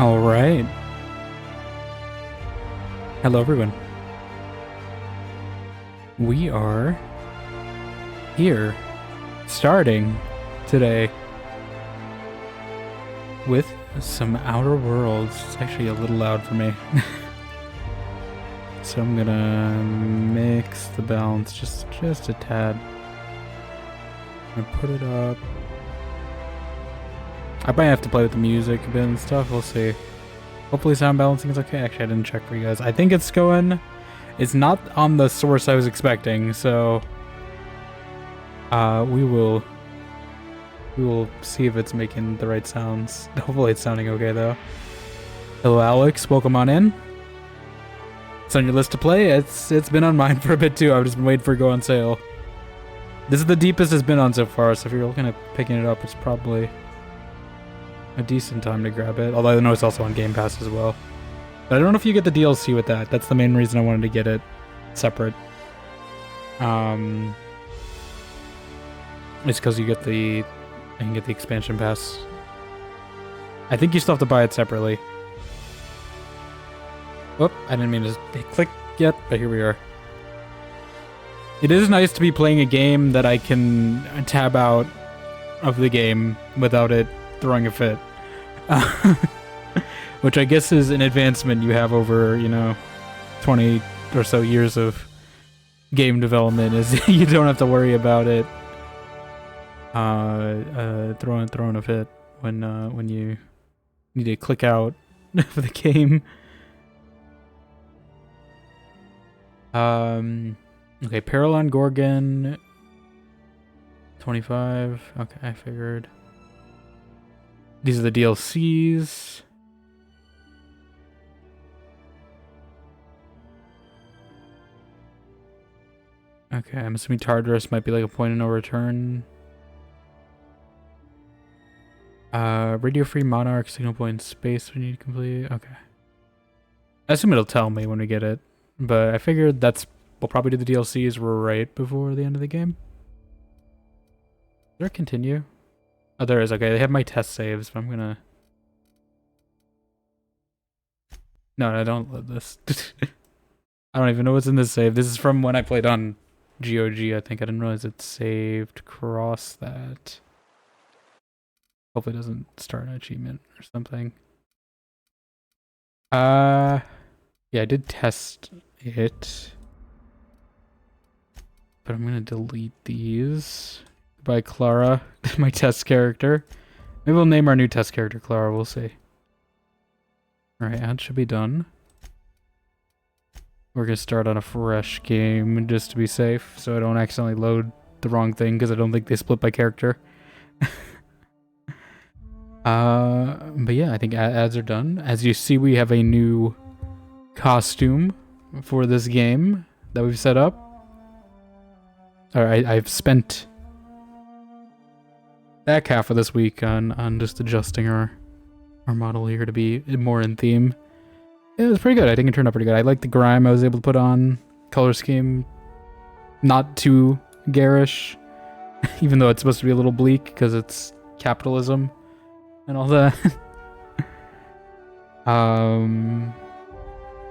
All right. Hello, everyone. We are here starting today with some Outer Worlds. It's actually a little loud for me. So I'm gonna mix the balance just a tad. I'm gonna put it up. I might have to play with the music a bit and stuff. We'll see. Hopefully sound balancing is okay. Actually, I didn't check for you guys. I think it's going... It's not on the source I was expecting, so... We will see if it's making the right sounds. Hopefully it's sounding okay, though. Hello, Alex. Welcome on in. It's on your list to play. It's been on mine for a bit, too. I've just been waiting for it to go on sale. This is the deepest it's been on so far, so if you're looking at picking it up, it's probably a decent time to grab it. Although I know it's also on Game Pass as well. But I don't know if you get the DLC with that. That's the main reason I wanted to get it separate. It's because you get I can get the expansion pass. I think you still have to buy it separately. Whoop, I didn't mean to click yet, but here we are. It is nice to be playing a game that I can tab out of the game without it throwing a fit. Which I guess is an advancement you have over, 20 or so years of game development, is you don't have to worry about it throwing a fit when you need to click out of the game. Okay, Paralon Gorgon 25. Okay, I figured. These are the DLCs. Okay, I'm assuming Tartarus might be like a point of no return. Radio Free Monarch, signal point in space we need to complete. Okay. I assume it'll tell me when we get it. But I figured we'll probably do the DLCs right before the end of the game. Is there a continue? Oh, there is. Okay, they have my test saves, but I'm gonna... No, don't let this. I don't even know what's in this save. This is from when I played on GOG, I think. I didn't realize it saved across that. Hopefully it doesn't start an achievement or something. Yeah, I did test it. But I'm gonna delete these. By Clara, my test character. Maybe we'll name our new test character Clara, we'll see. Alright, ad should be done. We're gonna start on a fresh game just to be safe, so I don't accidentally load the wrong thing, because I don't think they split by character. But yeah, I think ads are done. As you see, we have a new costume for this game that we've set up. Alright, I've spent back half of this week on just adjusting our model here to be more in theme. It was pretty good. I think it turned out pretty good. I like the grime I was able to put on. Color scheme, not too garish, even though it's supposed to be a little bleak because it's capitalism and all that.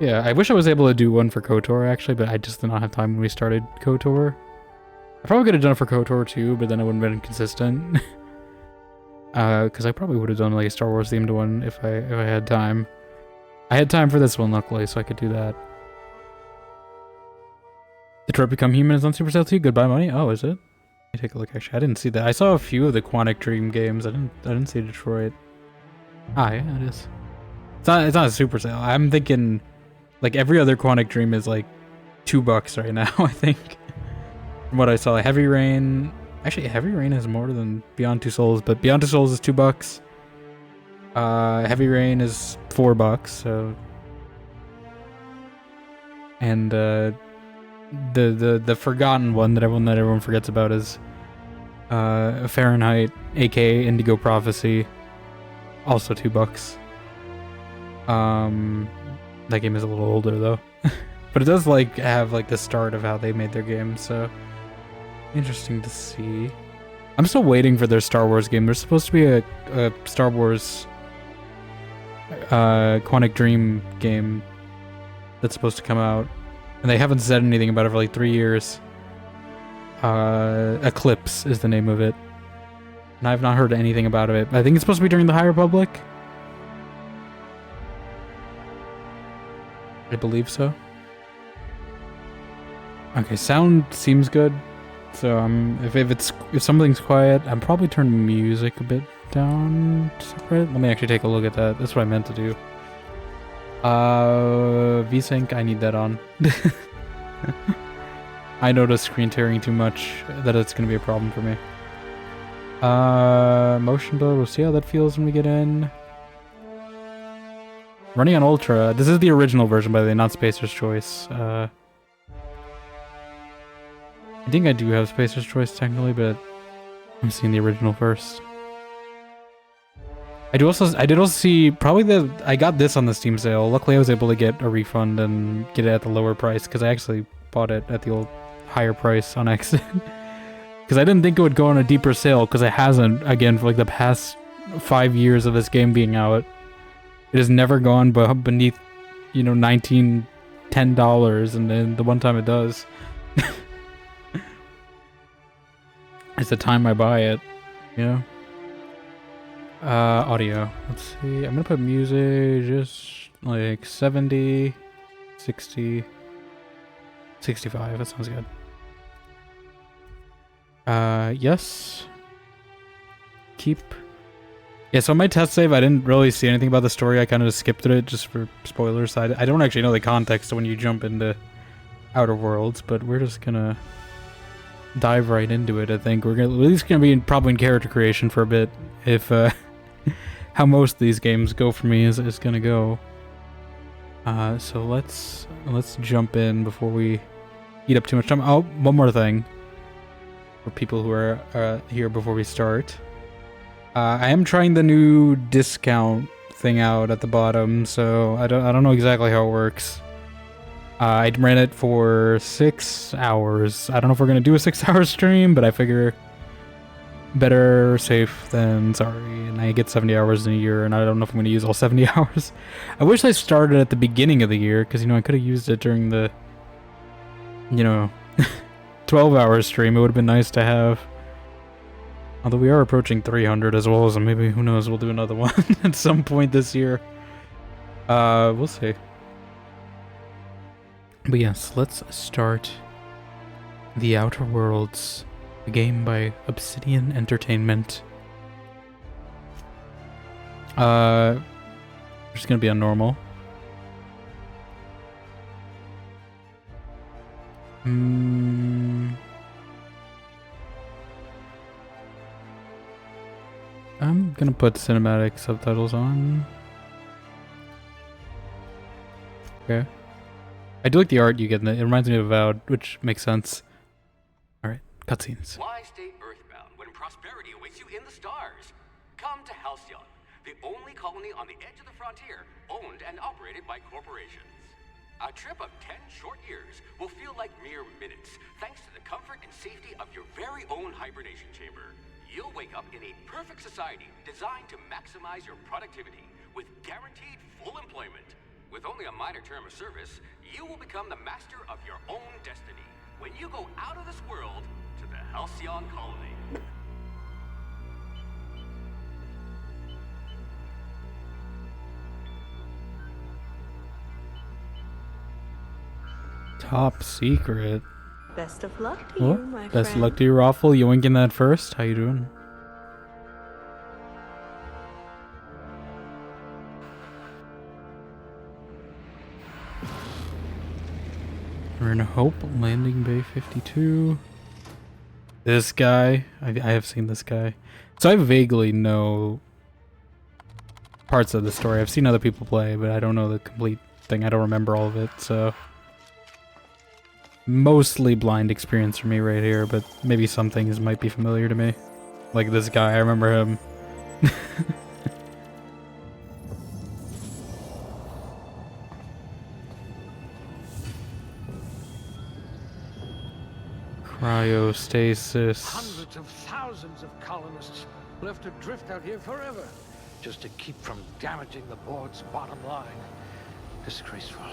Yeah, I wish I was able to do one for KOTOR actually, but I just did not have time when we started KOTOR. I probably could have done it for KOTOR too, but then I wouldn't have been consistent. Because I probably would have done like a Star Wars themed one if I had time. I had time for this one, luckily, so I could do that. Detroit Become Human is on Supercell too. Goodbye Money. Oh, is it? Let me take a look. Actually, I didn't see that. I saw a few of the Quantic Dream games. I didn't see Detroit. Ah, yeah, it is. It's not a Supercell. I'm thinking like every other Quantic Dream is like $2 right now. I think. From what I saw, Heavy Rain. Actually, Heavy Rain is more than Beyond Two Souls, but Beyond Two Souls is $2. Heavy Rain is $4, so... And, the forgotten one that everyone forgets about is, Fahrenheit, aka Indigo Prophecy. Also $2. That game is a little older, though. But it does, like, have, like, the start of how they made their game, so... Interesting to see. I'm still waiting for their Star Wars game. There's supposed to be a Star Wars Quantic Dream game that's supposed to come out, and they haven't said anything about it for like 3 years. Eclipse is the name of it, and I've not heard anything about it. I think it's supposed to be during the High Republic. I believe so. Okay, sound seems good. So if something's quiet, I'm probably turning music a bit down. Separate. Let me actually take a look at that. That's what I meant to do. VSync, I need that on. I notice screen tearing too much that it's gonna be a problem for me. Motion build, we'll see how that feels when we get in. Running on Ultra. This is the original version, by the way, not Spacer's Choice. I think I do have Spacer's Choice technically, but I'm seeing the original first. I did also see probably I got this on the Steam sale. Luckily, I was able to get a refund and get it at the lower price because I actually bought it at the old higher price on accident. Because I didn't think it would go on a deeper sale because it hasn't, again, for like the past 5 years of this game being out. It has never gone beneath, you know, $10, and then the one time it does, it's the time I buy it, you know? Audio. Let's see. I'm gonna put music just like 70, 60, 65. That sounds good. Yes. Keep. Yeah, so on my test save, I didn't really see anything about the story. I kind of just skipped it just for spoilers. I don't actually know the context when you jump into Outer Worlds, but we're just gonna dive right into it. I think we're at least gonna be probably in character creation for a bit. If how most of these games go for me is gonna go. So let's jump in before we eat up too much time. Oh, one more thing for people who are here before we start. I am trying the new discount thing out at the bottom, so I don't know exactly how it works. I ran it for 6 hours. I don't know if we're gonna do a 6-hour stream, but I figure better safe than sorry. And I get 70 hours in a year, and I don't know if I'm gonna use all 70 hours. I wish I started at the beginning of the year, because, you know, I could have used it during the, you know, 12-hour stream. It would have been nice to have. Although we are approaching 300 as well, so maybe, who knows, we'll do another one at some point this year. We'll see. But yes, let's start The Outer Worlds, a game by Obsidian Entertainment. We're just gonna be on normal. I'm gonna put cinematic subtitles on. Okay. I do like the art you get in it. It reminds me of Avowed, which makes sense. Alright, cutscenes. Why stay earthbound when prosperity awaits you in the stars? Come to Halcyon, the only colony on the edge of the frontier, owned and operated by corporations. A trip of 10 short years will feel like mere minutes, thanks to the comfort and safety of your very own hibernation chamber. You'll wake up in a perfect society designed to maximize your productivity with guaranteed full employment. With only a minor term of service, you will become the master of your own destiny when you go out of this world to the Halcyon colony. Top secret. Best of luck to you, my friend. Best of luck to you, Raffle. You winking that first? How you doing? We're in Hope, Landing Bay 52. This guy. I have seen this guy. So I vaguely know parts of the story. I've seen other people play, but I don't know the complete thing. I don't remember all of it, so... Mostly blind experience for me right here, but maybe some things might be familiar to me. Like this guy, I remember him. Cryostasis. Hundreds of thousands of colonists left to drift out here forever. just to keep from damaging the board's bottom line. Disgraceful.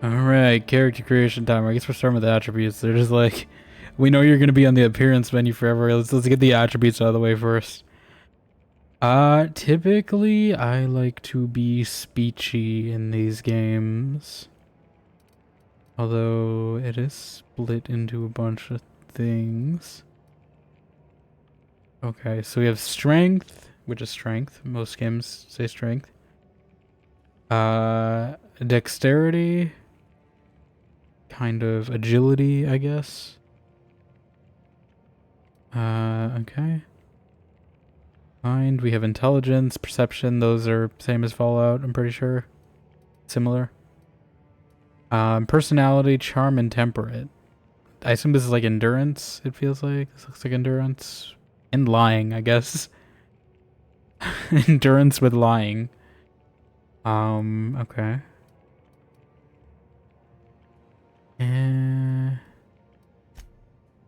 Alright, character creation time. I guess we're starting with the attributes. They're just like, we know you're going to be on the appearance menu forever. Let's get the attributes out of the way first. Typically, I like to be speechy in these games. Although, it is split into a bunch of things. Okay, so we have strength, which is strength. Most games say strength. Dexterity. Kind of agility, I guess. Okay. Mind, we have intelligence, perception, those are same as Fallout, I'm pretty sure. Similar. Personality, charm, and temperate. I assume this is like endurance, it feels like. This looks like endurance. And lying, I guess. Endurance with lying. Okay.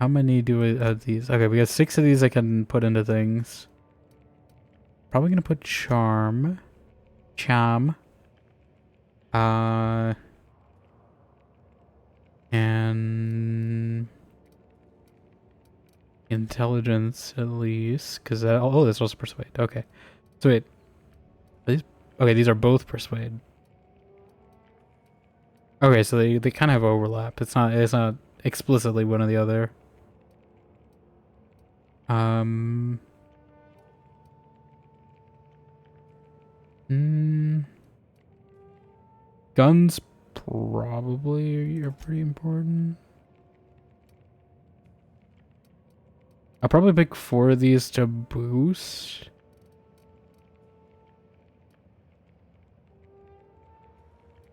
How many do we of these? Okay, we got 6 of these I can put into things. Probably gonna put charm. And intelligence at least, because oh, this was persuade. Okay, so wait, these are both persuade. Okay, so they kind of have overlap. It's not explicitly one or the other. Guns probably are pretty important. I'll probably pick 4 of these to boost.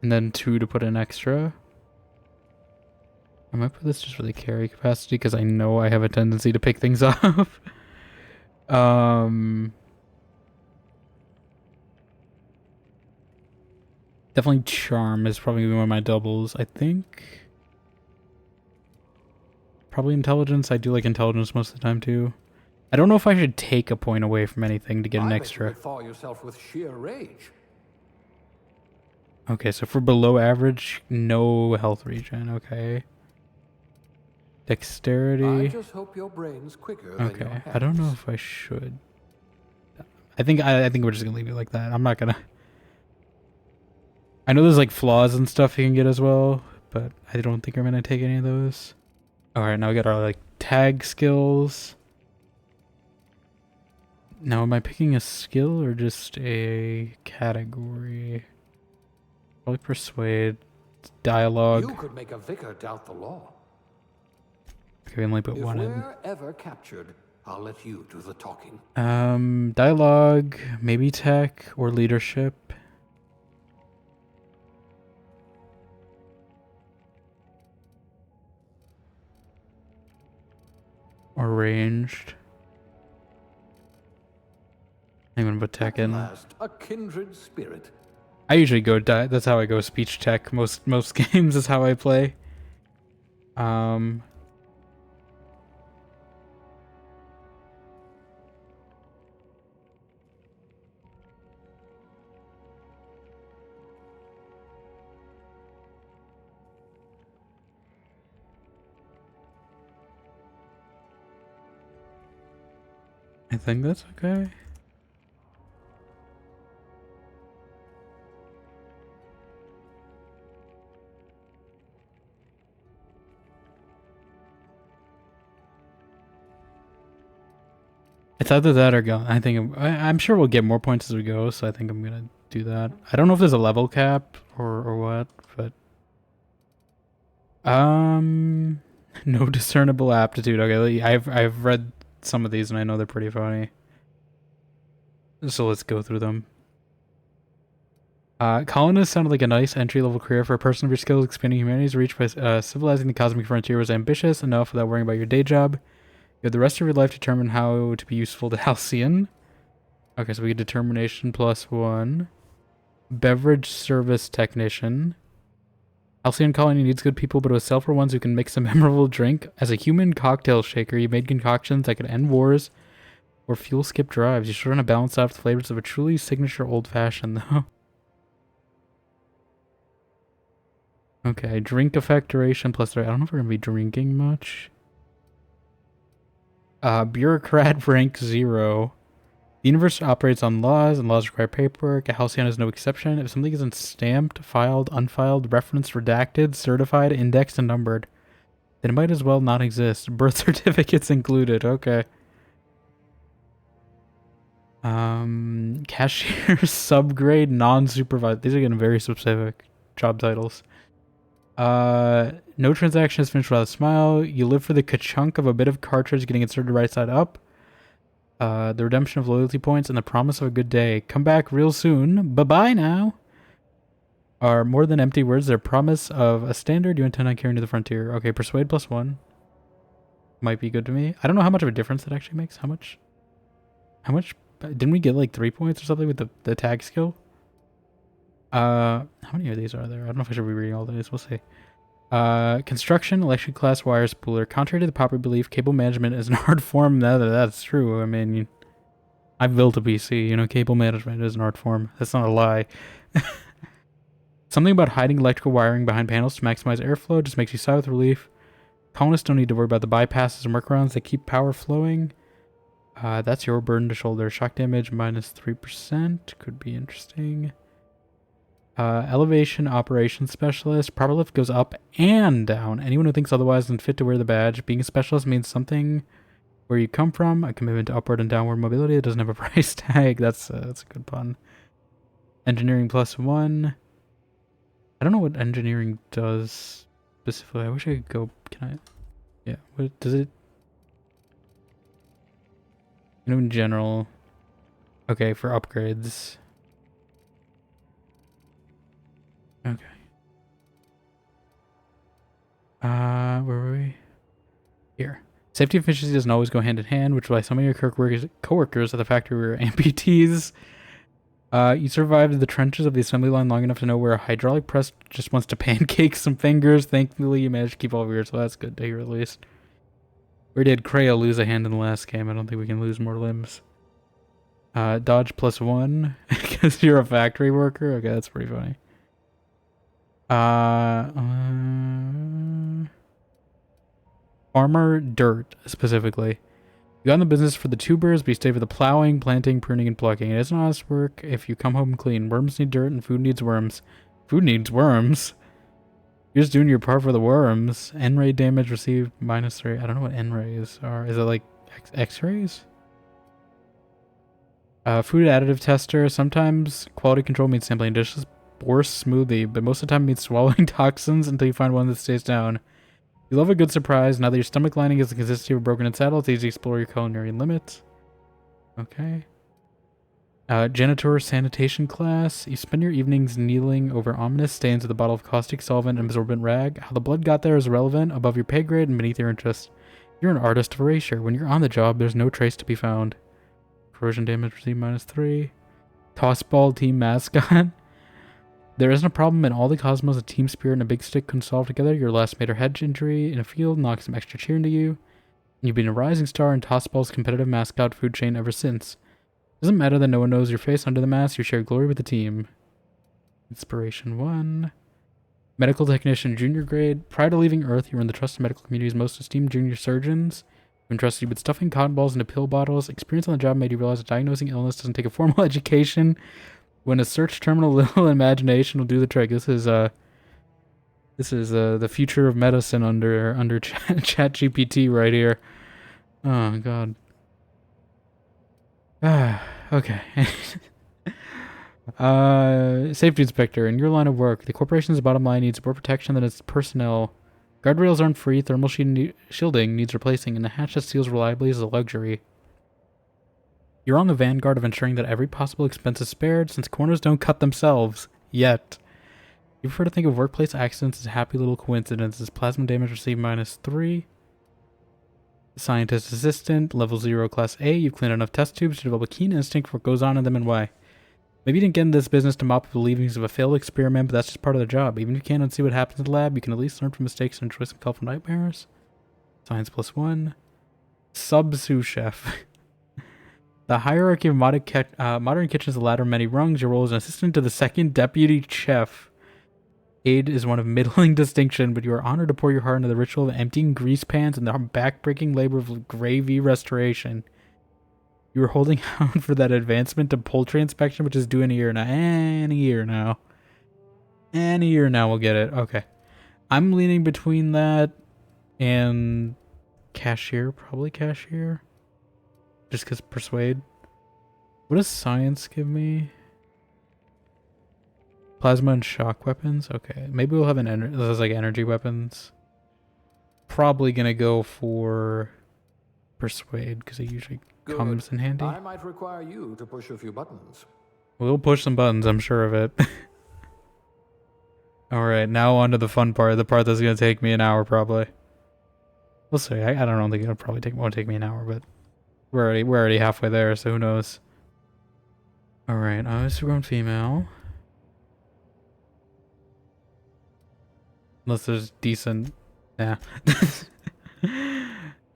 And then 2 to put in extra. I might put this just for the carry capacity because I know I have a tendency to pick things up. Definitely charm is probably one of my doubles, I think. Probably intelligence. I do like intelligence most of the time too. I don't know if I should take a point away from anything to get an extra. Thaw yourself with sheer rage. Okay, so for below average, no health regen. Okay. Dexterity. I just hope your brain's quicker than your hands. I don't know if I should. I think we're just gonna leave it like that. I'm not gonna. I know there's like flaws and stuff you can get as well, but I don't think I'm gonna take any of those. All right, now we got our like tag skills. Now, am I picking a skill or just a category? Probably persuade, dialogue. You could make a vicar doubt the law. Okay, we only put If one in. we're ever captured, I'll let you do the talking. Dialogue, maybe tech or leadership. Or ranged. I'm gonna put tech in. Last, a kindred spirit. I usually go that's how I go speech tech. Most games is how I play. I think that's okay. It's either that or go. I think I'm sure we'll get more points as we go, so I think I'm gonna do that. I don't know if there's a level cap or what, but no discernible aptitude. Okay, I've read some of these and I know they're pretty funny. So let's go through them. Colonist sounded like a nice entry-level career for a person of your skills. Expanding humanity's reach by civilizing the cosmic frontier was ambitious enough without worrying about your day job. You have the rest of your life to determine how to be useful to Halcyon. Okay, so we get determination +1. Beverage service technician. Halcyon Colony needs good people, but it was sell for ones who can mix a memorable drink. As a human cocktail shaker, you made concoctions that could end wars or fuel skip drives. You should want to balance out the flavors of a truly signature old-fashioned, though. Okay, drink effect duration plus 3. I don't know if we're going to be drinking much. Bureaucrat rank 0. The universe operates on laws, and laws require paperwork. Halcyon is no exception. If something isn't stamped, filed, unfiled, referenced, redacted, certified, indexed, and numbered, then it might as well not exist. Birth certificates included. Okay. Cashier, subgrade, non-supervised. These are getting very specific job titles. No transaction is finished without a smile. You live for the ka-chunk of a bit of cartridge getting inserted right side up. The redemption of loyalty points and the promise of a good day. Come back real soon. Bye-bye now. Are more than empty words. They're promise of a standard you intend on carrying to the frontier. Okay, persuade plus 1. Might be good to me. I don't know how much of a difference that actually makes. How much? Didn't we get like 3 points or something with the tag skill? How many of these are there? I don't know if I should be reading all these. We'll see. Construction, electric class wire spooler. Contrary to the popular belief, cable management is an art form. That's true. I mean, I've built a PC. You know, cable management is an art form. That's not a lie. Something about hiding electrical wiring behind panels to maximize airflow just makes you sigh with relief. Colonists don't need to worry about the bypasses and workarounds that keep power flowing. That's your burden to shoulder. Shock damage minus 3%. Could be interesting. Elevation operations specialist. Proper lift goes up and down. Anyone who thinks otherwise isn't fit to wear the badge. Being a specialist means something where you come from. A commitment to upward and downward mobility. It doesn't have a price tag. That's a good pun. Engineering plus 1. I don't know what engineering does specifically. I wish I could go. Can I? Yeah. What does it? You know, in general. Okay, for upgrades. Okay. Where were we? Here. Safety efficiency doesn't always go hand in hand, which is why some of your coworkers at the factory were amputees. You survived the trenches of the assembly line long enough to know where a hydraulic press just wants to pancake some fingers. Thankfully, you managed to keep all of yours, so that's good to hear at least. We did Kreia lose a hand in the last game. I don't think we can lose more limbs. Dodge plus 1 because you're a factory worker. Okay, that's pretty funny. Farmer dirt, specifically. You got in the business for the tubers, but you stay for the plowing, planting, pruning, and plucking. It isn't honest work if you come home clean. Worms need dirt and food needs worms. Food needs worms? You're just doing your part for the worms. N-ray damage received minus 3. I don't know what N-rays are. Is it like X-rays? Food additive tester. Sometimes quality control means sampling dishes or smoothie, but most of the time it means swallowing toxins until you find one that stays down. You love a good surprise. Now that your stomach lining is the consistency of a broken-in saddle, it's easy to explore your culinary limits. Okay. Janitor sanitation class. You spend your evenings kneeling over ominous stains with a bottle of caustic solvent and absorbent rag. How the blood got there is irrelevant, above your pay grade and beneath your interest. You're an artist of erasure. When you're on the job, there's no trace to be found. Corrosion damage received minus 3. Tossball team mascot. There isn't a problem in all the cosmos a team spirit and a big stick can solve together. Your last made her head injury in a field knocks some extra cheer into you. You've been a rising star in Tossball's competitive mascot food chain ever since. Doesn't matter that no one knows your face under the mask, you share glory with the team. Inspiration 1. Medical technician junior grade. Prior to leaving Earth, you were in the trusted medical community's most esteemed junior surgeons who entrusted you with stuffing cotton balls into pill bottles. Experience on the job made you realize that diagnosing illness doesn't take a formal education. When a search terminal little imagination will do the trick. This is the future of medicine under ChatGPT right here. Oh god. Okay. Safety inspector. In your line of work, the corporation's bottom line needs more protection than its personnel. Guardrails aren't free, thermal shielding needs replacing, and a hatch that seals reliably is a luxury. You're on the vanguard of ensuring that every possible expense is spared, since corners don't cut themselves. Yet. You prefer to think of workplace accidents as happy little coincidences. Plasma damage received minus 3. Scientist assistant, level 0, class A. You've cleaned enough test tubes to develop a keen instinct for what goes on in them and why. Maybe you didn't get in this business to mop up the leavings of a failed experiment, but that's just part of the job. Even if you can't unsee what happens in the lab, you can at least learn from mistakes and enjoy some colorful nightmares. Science +1. Sub-sous chef. The hierarchy of modern kitchens is a ladder of many rungs. Your role is an assistant to the second deputy chef. Aid is one of middling distinction, but you are honored to pour your heart into the ritual of emptying grease pans and the back-breaking labor of gravy restoration. You are holding out for that advancement to poultry inspection, which is due in a year now. Any year now we'll get it. Okay. I'm leaning between that and cashier. Probably cashier. Just because persuade. What does science give me? Plasma and shock weapons? Okay. Maybe we'll have this is like energy weapons. Probably gonna go for persuade because it usually comes in handy. I might require you to push a few buttons. We'll push some buttons, I'm sure of it. Alright, now on to the fun part. The part that's gonna take me an hour probably. We'll see. I don't think it'll probably won't take me an hour, but we're already halfway there, so who knows. Alright, obviously we're on female. Unless there's decent... Nah.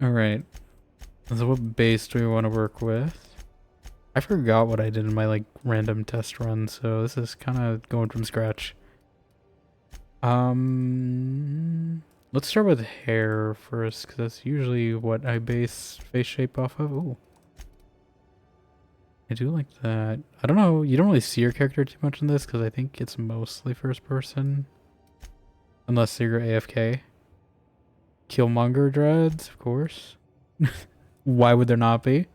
Alright. So what base do we want to work with? I forgot what I did in my like random test run, so this is kind of going from scratch. Let's start with hair first, because that's usually what I base face shape off of. Ooh. I do like that. I don't know, you don't really see your character too much in this, because I think it's mostly first person. Unless you're AFK. Killmonger dreads, of course. Why would there not be?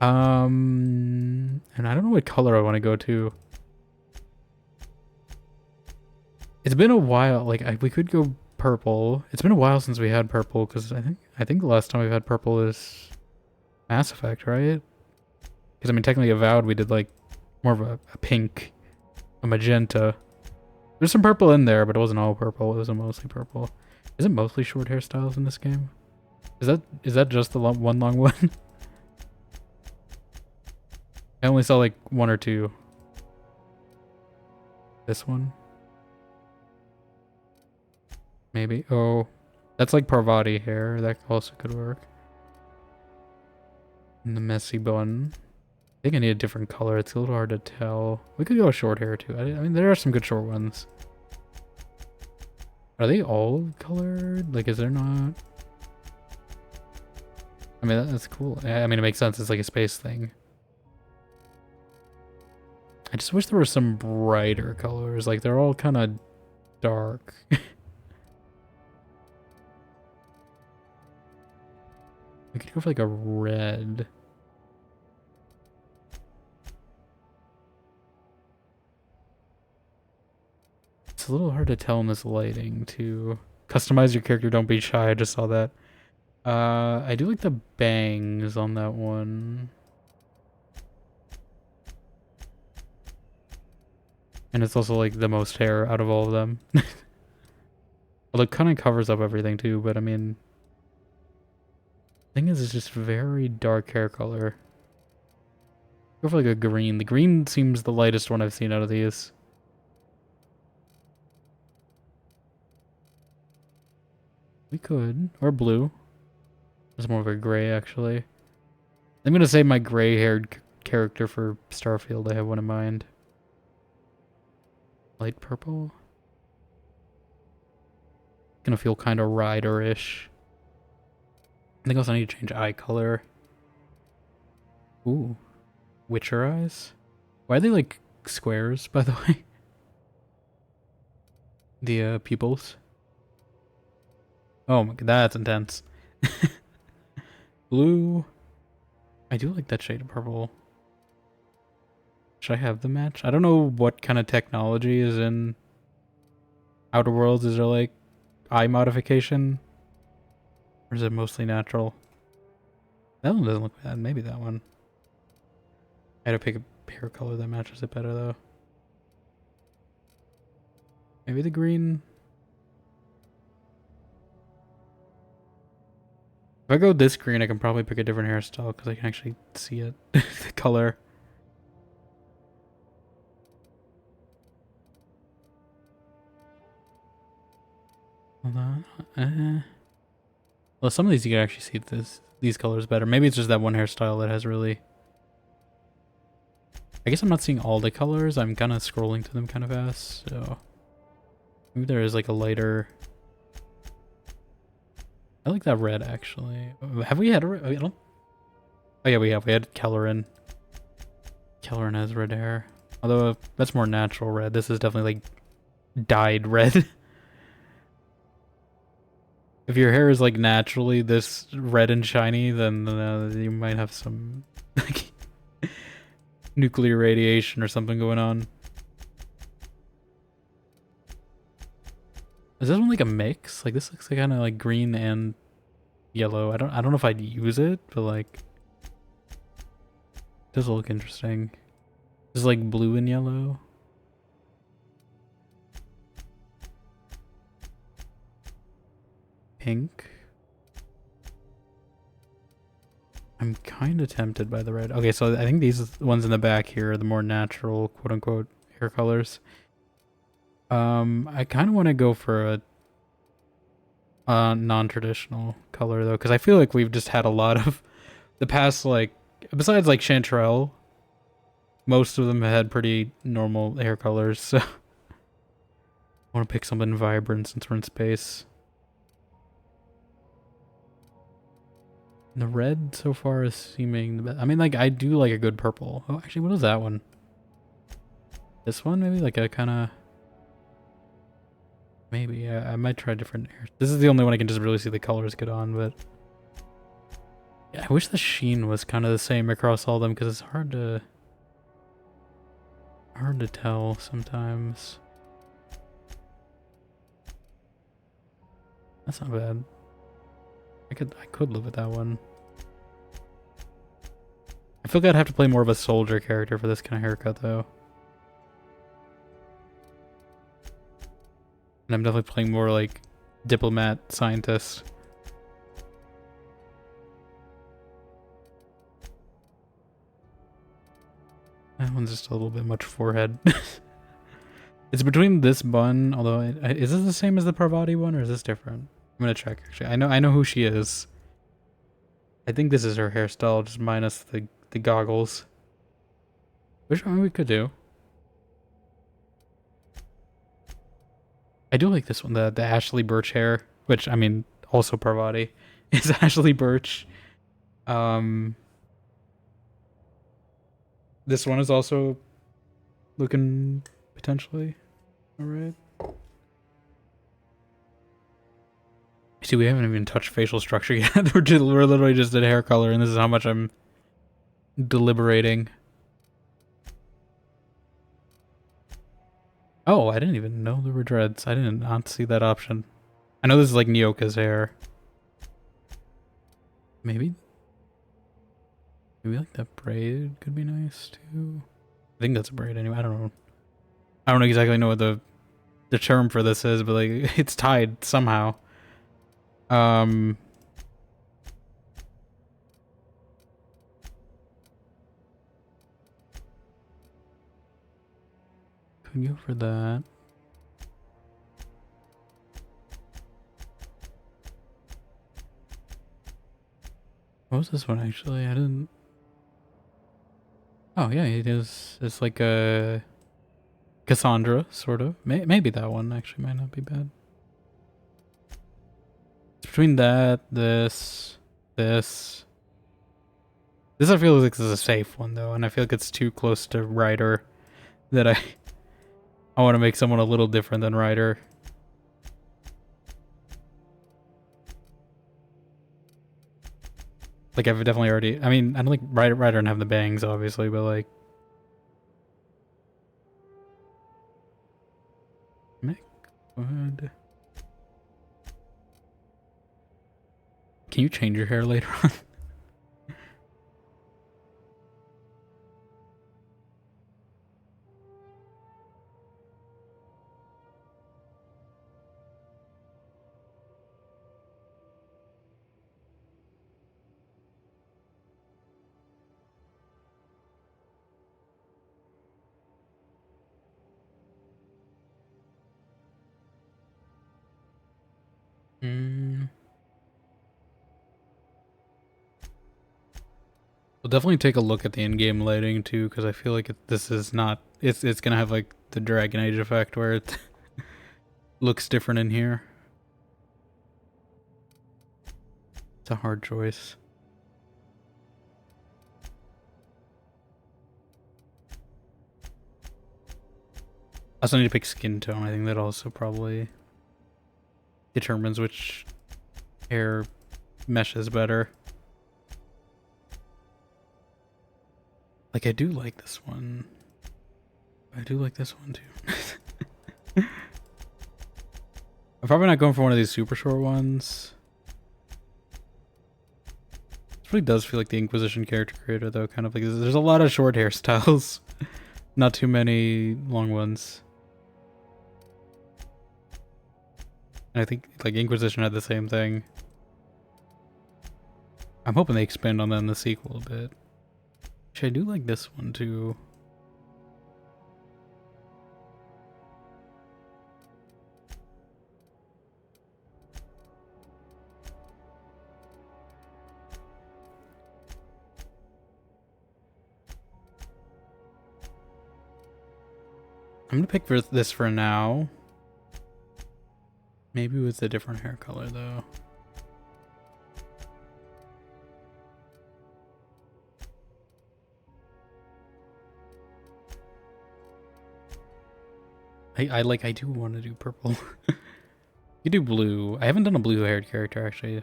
And I don't know what color I want to go to. It's been a while. Like we could go purple. It's been a while since we had purple because I think the last time we've had purple is Mass Effect, right? Because I mean, technically, Avowed we did like more of a pink, a magenta. There's some purple in there, but it wasn't all purple. It was mostly purple. Is it mostly short hairstyles in this game? Is that just the one long one? I only saw like one or two. This one? Maybe. Oh, that's like Parvati hair. That also could work. And the messy bun. I think I need a different color. It's a little hard to tell. We could go short hair too. I mean, there are some good short ones. Are they all colored? Like, is there not? I mean, that's cool. I mean, it makes sense. It's like a space thing. I just wish there were some brighter colors. Like, they're all kind of dark. We could go for like a red. It's a little hard to tell in this lighting too. Customize your character, don't be shy. I just saw that. I do like the bangs on that one. And it's also like the most hair out of all of them. Well, it kind of covers up everything too, but I mean... thing is, it's just very dark hair color. Go for like a green. The green seems the lightest one I've seen out of these. We could. Or blue. It's more of a gray, actually. I'm gonna save my gray-haired character for Starfield. I have one in mind. Light purple? Gonna feel kind of rider-ish. I think also I need to change eye color. Ooh. Witcher eyes? Why are they like squares, by the way? The pupils. Oh my god, that's intense. Blue. I do like that shade of purple. Should I have the match? I don't know what kind of technology is in Outer Worlds. Is there like eye modification? Or is it mostly natural? That one doesn't look bad. Maybe that one. I had to pick a hair color that matches it better though. Maybe the green. If I go this green, I can probably pick a different hairstyle because I can actually see it. The color. Hold on. Well, some of these you can actually see these colors better. Maybe it's just that one hairstyle that has really... I guess I'm not seeing all the colors. I'm kind of scrolling to them kind of fast, so... Maybe there is like a lighter... I like that red, actually. Have we had a red? I don't... Oh yeah, we have. We had Kelleran. Kelleran has red hair. Although, that's more natural red. This is definitely like dyed red. If your hair is like naturally this red and shiny, then you might have some like nuclear radiation or something going on. Is this one like a mix? Like this looks like kind of like green and yellow. I don't know if I'd use it, but like it does look interesting. This is like blue and yellow. Pink. I'm kind of tempted by the red. Okay, so I think these ones in the back here are the more natural, quote unquote, hair colors. I kind of want to go for a non-traditional color though, because I feel like we've just had a lot of the past, like, besides like Chanterelle, most of them had pretty normal hair colors, so I want to pick something vibrant since we're in space. The red so far is seeming the best. I mean, like, I do like a good purple. Oh, actually, what is that one? This one, maybe? Like a kind of... Maybe. I might try different hairs. This is the only one I can just really see the colors good on, but... Yeah, I wish the sheen was kind of the same across all of them, because it's hard to tell sometimes. That's not bad. I could live with that one. I feel like I'd have to play more of a soldier character for this kind of haircut, though. And I'm definitely playing more like diplomat, scientist. That one's just a little bit much forehead. It's between this bun, although is this the same as the Parvati one, or is this different? I'm gonna check. Actually, I know who she is. I think this is her hairstyle, just minus the goggles. Which one we could do? I do like this one, the Ashley Birch hair, which I mean also Parvati is Ashley Birch. This one is also looking potentially alright. See, we haven't even touched facial structure yet. We're literally just at hair color, and this is how much I'm deliberating. Oh, I didn't even know there were dreads. I did not see that option. I know this is like Nyoka's hair. Maybe like that braid could be nice too. I think that's a braid anyway. I don't know. I don't exactly know what the term for this is, but like it's tied somehow. Could go for that. What was this one actually? I didn't... Oh yeah, it is. It's like a Cassandra, sort of. Maybe that one actually might not be bad. It's between that, this. This I feel like this is a safe one though, and I feel like it's too close to Ryder that I want to make someone a little different than Ryder. Like I've definitely already... I mean, I don't think Ryder doesn't have the bangs, obviously, but like... Good. Can you change your hair later on? We'll definitely take a look at the in-game lighting too, because I feel like this is not. It's gonna have like the Dragon Age effect where it looks different in here. It's a hard choice. I also need to pick skin tone. I think that also probably determines which hair meshes better. Like, I do like this one. I do like this one too. I'm probably not going for one of these super short ones. This really does feel like the Inquisition character creator though, kind of like there's a lot of short hairstyles. Not too many long ones. And I think like Inquisition had the same thing. I'm hoping they expand on that in the sequel a bit. Actually, I do like this one too. I'm gonna pick this for now. Maybe with a different hair color though. I do want to do purple. You do blue. I haven't done a blue haired character actually. I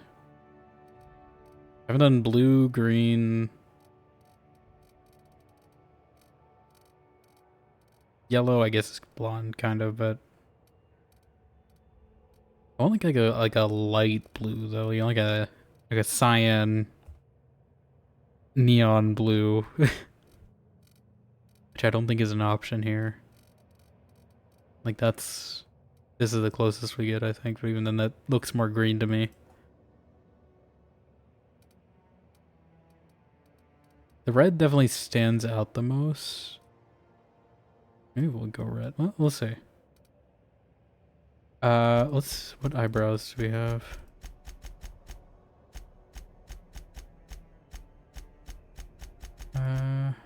haven't done blue, green, yellow. I guess it's blonde kind of, but I want like a light blue though. You know, like a cyan, neon blue, which I don't think is an option here. Like this is the closest we get, I think, but even then that looks more green to me. The red definitely stands out the most. Maybe we'll go red. Well, we'll see. What eyebrows do we have?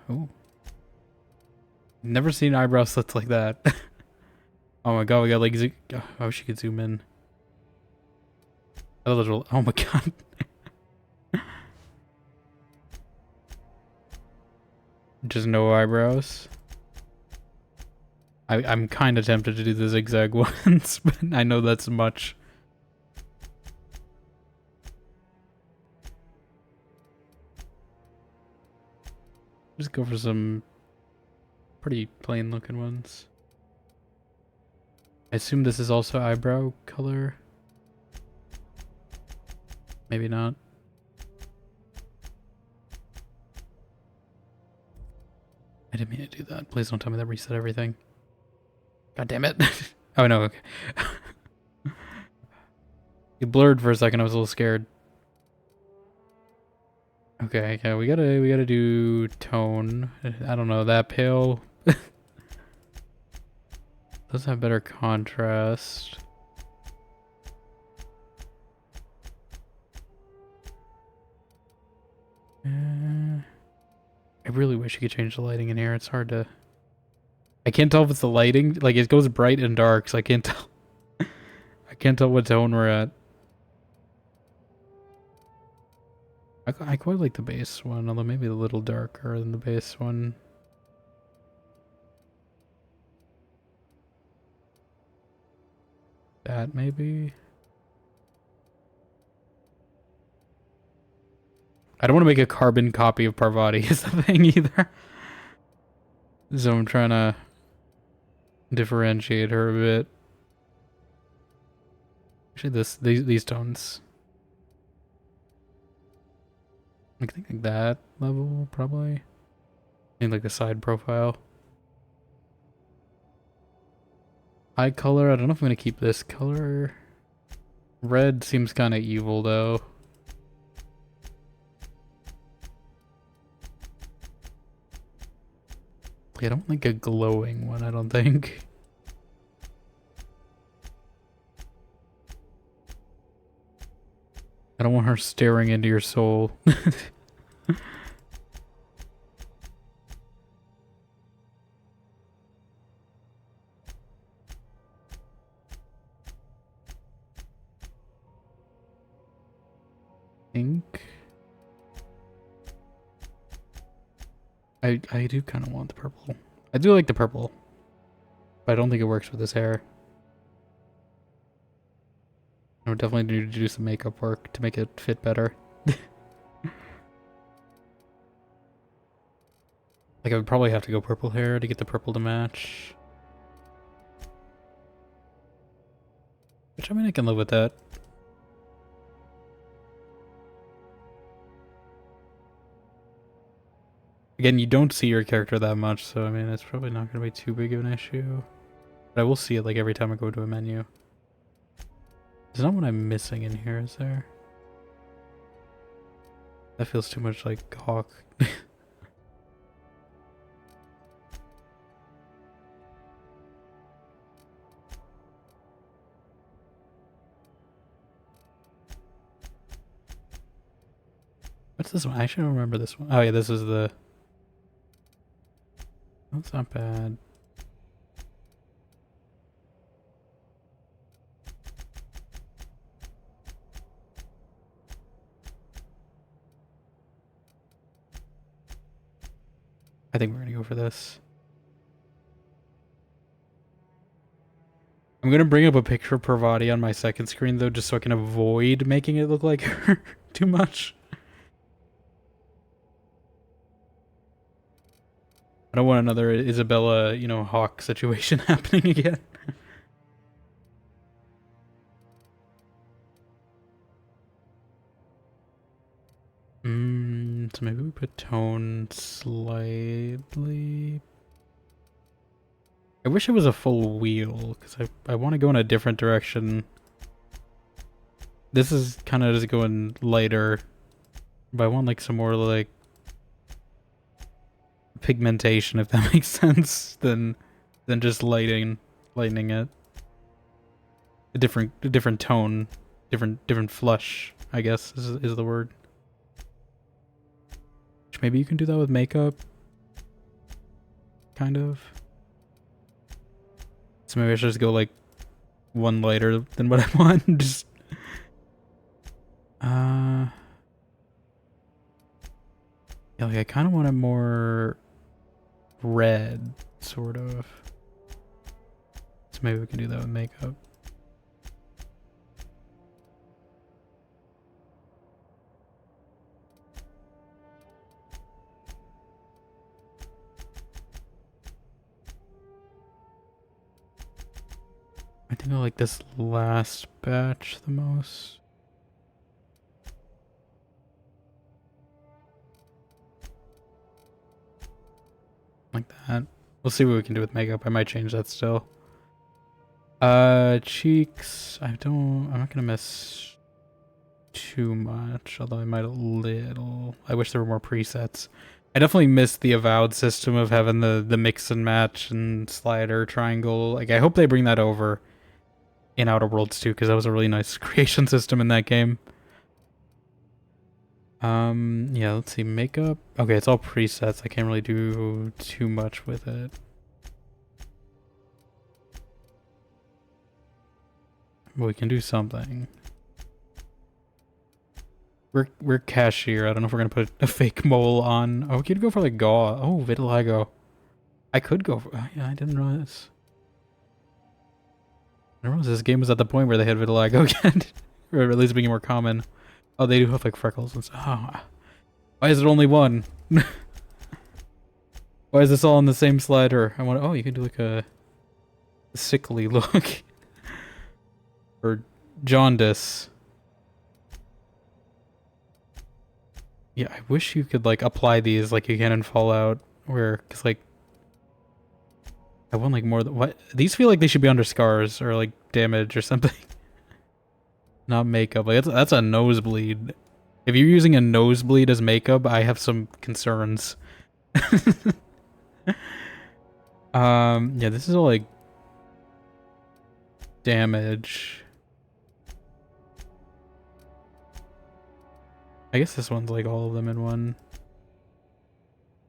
Oh. Never seen eyebrow slits like that. Oh my god, we got like, I wish you could zoom in. Oh my god. Just no eyebrows. I'm kind of tempted to do the zigzag ones, but I know that's much. Just go for some pretty plain looking ones. I assume this is also eyebrow color. Maybe not. I didn't mean to do that. Please don't tell me that reset everything. God damn it. Oh no, okay. It blurred for a second, I was a little scared. Okay, yeah, we gotta do tone. I don't know, that pale does have better contrast. I really wish you could change the lighting in here. It's hard to. I can't tell if it's the lighting. Like it goes bright and dark, so I can't tell. I can't tell what tone we're at. I quite like the base one, although maybe a little darker than the base one. That maybe. I don't want to make a carbon copy of Parvati is the thing either. So I'm trying to differentiate her a bit. Actually, these tones. I think like that level probably. And like the side profile. Eye color, I don't know if I'm gonna keep this color. Red seems kind of evil though. I don't like a glowing one, I don't think. I don't want her staring into your soul. think I do kind of want the purple. I do like the purple, but I don't think it works with his hair. I would definitely need to do some makeup work to make it fit better. Like, I would probably have to go purple hair to get the purple to match. Which, I mean, I can live with that. Again, you don't see your character that much, so I mean, it's probably not going to be too big of an issue. But I will see it like every time I go to a menu. There's not what I'm missing in here, is there? That feels too much like Hawk. What's this one? I should remember this one. Oh yeah, this is the... That's not bad. I think we're gonna go for this. I'm gonna bring up a picture of Parvati on my second screen though, just so I can avoid making it look like her too much. I don't want another Isabella, you know, Hawk situation happening again. So maybe we put tone slightly... I wish it was a full wheel, because I want to go in a different direction. This is kind of just going lighter, but I want like some more like pigmentation, if that makes sense, than just lightening it. A different tone, different flush, I guess is the word. Which maybe you can do that with makeup, kind of. So maybe I should just go like one lighter than what I want. Just yeah, like I kind of want it more red, sort of. So maybe we can do that with makeup. I think I like this last batch the most. Like that. We'll see what we can do with makeup. I might change that still. Cheeks. I'm not gonna miss too much, although I might a little. I wish there were more presets. I definitely missed the Avowed system of having the mix and match and slider triangle. Like, I hope they bring that over in Outer Worlds too, because that was a really nice creation system in that game. Yeah, let's see, makeup. Okay, it's all presets. I can't really do too much with it. But we can do something. We're cashier. I don't know if we're gonna put a fake mole on. Oh, we could go for like Gaw. Oh, Vitiligo. I could go for... yeah, I didn't realize. I didn't realize this game was at the point where they had Vitiligo again. Or at least being more common. Oh, they do have like freckles and stuff. Oh, why is it only one? Why is this all on the same slider? I want. Oh, you can do like a sickly look. Or jaundice. Yeah, I wish you could like apply these like you can in Fallout, where because like I want like more. What these feel like they should be under scars or like damage or something. Not makeup. Like that's a nosebleed. If you're using a nosebleed as makeup, I have some concerns. Yeah, this is all like damage. I guess this one's like all of them in one.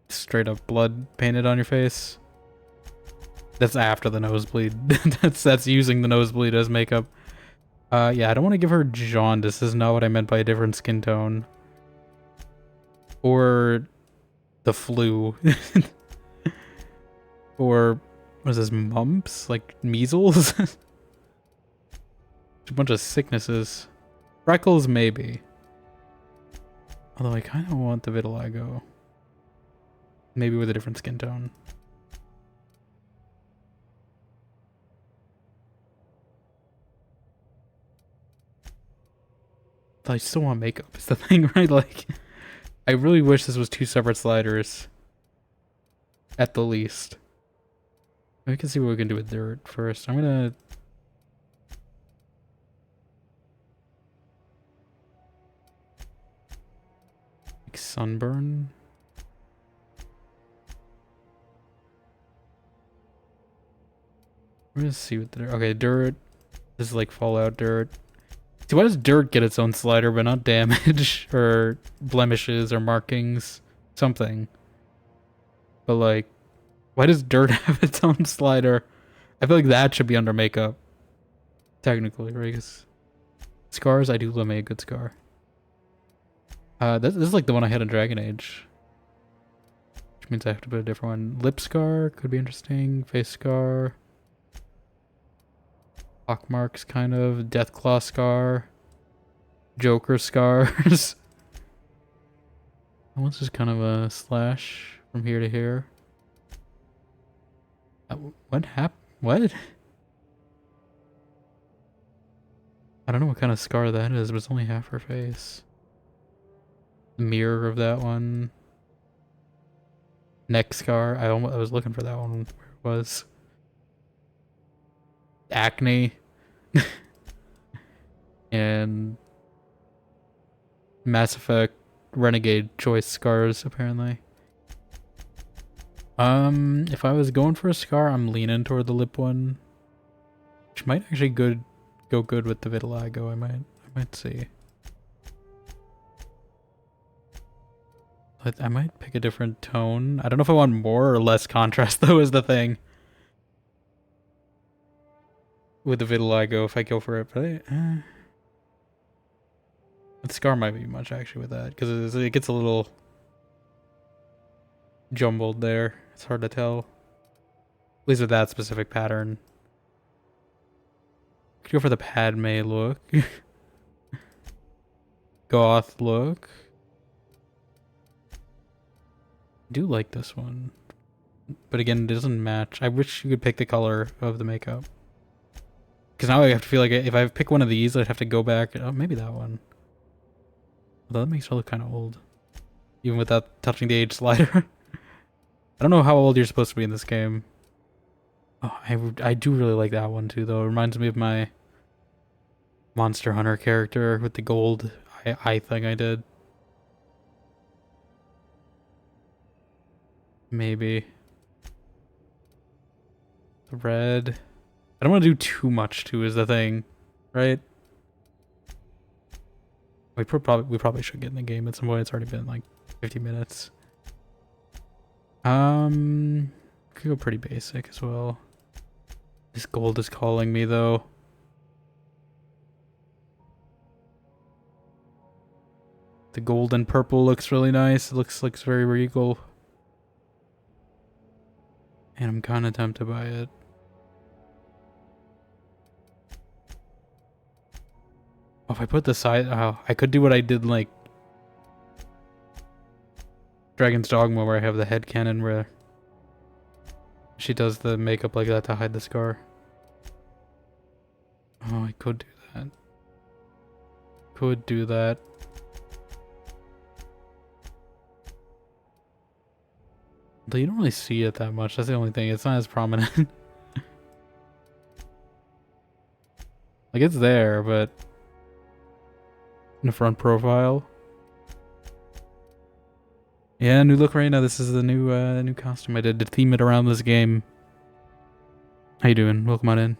Straight up blood painted on your face. That's after the nosebleed. that's using the nosebleed as makeup. Yeah, I don't want to give her jaundice. This is not what I meant by a different skin tone. Or the flu. Or what is this, mumps? Like measles? A bunch of sicknesses. Freckles, maybe. Although I kind of want the vitiligo. Maybe with a different skin tone. But I still want makeup, is the thing, right? Like, I really wish this was 2 separate sliders. At the least. We can see what we can do with dirt first. I'm gonna... like sunburn? We're gonna see what the dirt... Okay, dirt. This is like Fallout dirt. See, why does dirt get its own slider but not damage or blemishes or markings? Something. But like, why does dirt have its own slider? I feel like that should be under makeup. Technically, right? 'Cause scars, I do love me a good scar. This is like the one I had in Dragon Age. Which means I have to put a different one. Lip scar could be interesting. Face scar. Pockmarks, kind of. Deathclaw scar. Joker scars. That one's just kind of a slash from here to here. What happened? What? I don't know what kind of scar that is, but it's only half her face. The mirror of that one. Neck scar. I was looking for that one. Where it was. Acne. And Mass Effect Renegade choice scars, apparently. If I was going for a scar, I'm leaning toward the lip one. Which might actually go good with the vitiligo. I might see. But I might pick a different tone. I don't know if I want more or less contrast though, is the thing. With the vitiligo, if I go for it, but the scar might be much actually with that, because it gets a little jumbled there. It's hard to tell. At least with that specific pattern. Could go for the Padme look. Goth look. I do like this one. But again, it doesn't match. I wish you could pick the color of the makeup. Because now I have to feel like if I pick one of these, I'd have to go back. Oh, maybe that one. Although that makes her look kind of old. Even without touching the age slider. I don't know how old you're supposed to be in this game. Oh, I do really like that one too, though. It reminds me of my Monster Hunter character with the gold eye thing I did. Maybe. The red. I don't want to do too much too, is the thing. Right? We probably should get in the game at some point. It's already been like 50 minutes. Could go pretty basic as well. This gold is calling me though. The gold and purple looks really nice. It looks very regal. And I'm kind of tempted by it. Oh, if I put the side, oh, I could do what I did like Dragon's Dogma, where I have the head cannon where she does the makeup like that to hide the scar. Oh, I could do that. Could do that. Though you don't really see it that much. That's the only thing. It's not as prominent. Like, it's there, but in the front profile. Yeah, new look right now. This is the new costume I did to theme it around this game. How you doing? Welcome on in.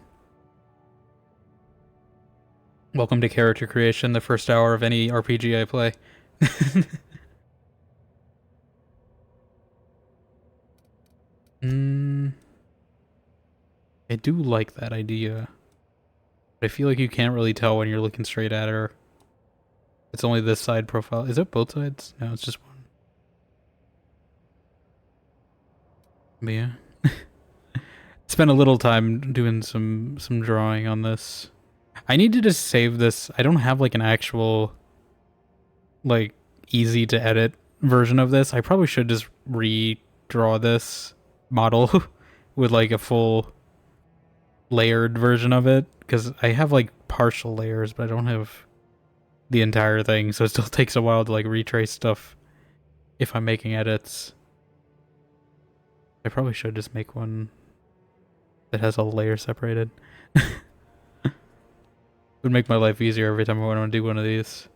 Welcome to character creation, the first hour of any RPG I play. I do like that idea. But I feel like you can't really tell when you're looking straight at her. It's only this side profile. Is it both sides? No, it's just one. But yeah. Spent a little time doing some drawing on this. I need to just save this. I don't have like an actual like easy to edit version of this. I probably should just redraw this model with like a full layered version of it, because I have like partial layers, but I don't have the entire thing, so it still takes a while to like retrace stuff if I'm making edits. I probably should just make one that has all the layers separated. Would make my life easier every time I want to do one of these.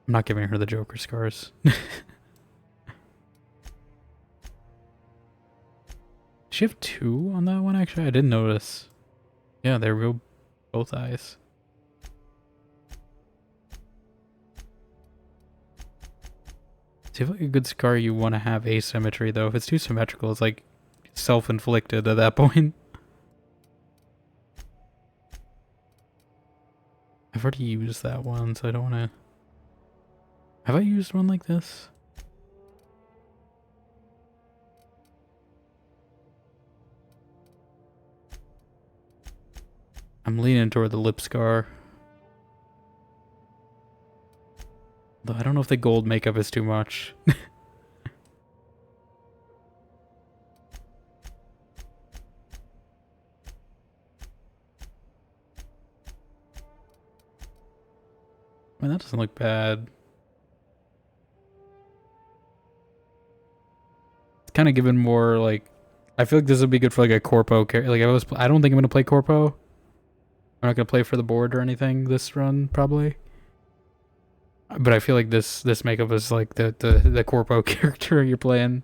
I'm not giving her the Joker scars. Does she have 2 on that one, actually? I didn't notice. Yeah, there we go. Both eyes. Seems like a good scar you want to have asymmetry, though. If it's too symmetrical, it's like self-inflicted at that point. I've already used that one, so I don't want to... Have I used one like this? I'm leaning toward the lip scar. Though I don't know if the gold makeup is too much. I mean, that doesn't look bad. It's kind of given more like... I feel like this would be good for like a corpo character. Like I don't think I'm gonna play corpo. I'm not gonna play for the board or anything this run, probably. But I feel like this makeup is like the corpo character you're playing.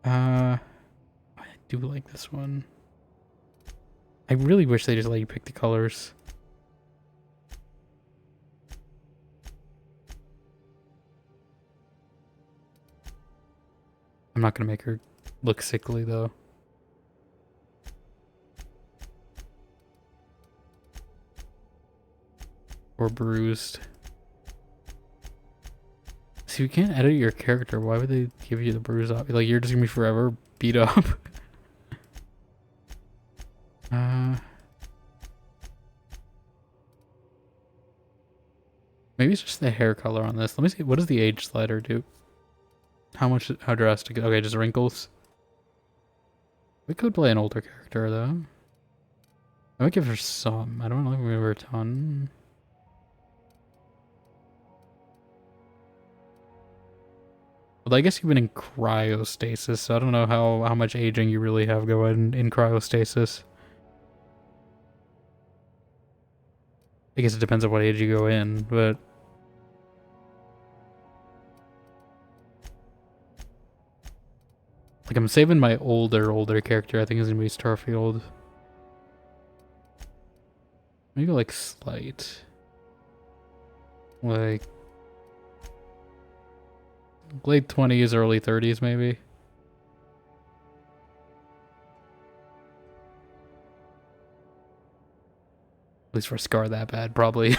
I do like this one. I really wish they just let you pick the colors. I'm not gonna make her look sickly though. Or bruised. See, you can't edit your character. Why would they give you the bruise off? Like, you're just gonna be forever beat up. Maybe it's just the hair color on this. Let me see. What does the age slider do? How drastic? Okay, just wrinkles. We could play an older character though. I might give her some. I don't want to give her a ton. Well, I guess you've been in cryostasis, so I don't know how much aging you really have going in cryostasis. I guess it depends on what age you go in, but... Like, I'm saving my older character. I think is gonna be Starfield. Maybe like slight. Like... late 20s, early 30s, maybe. At least for a scar that bad, probably.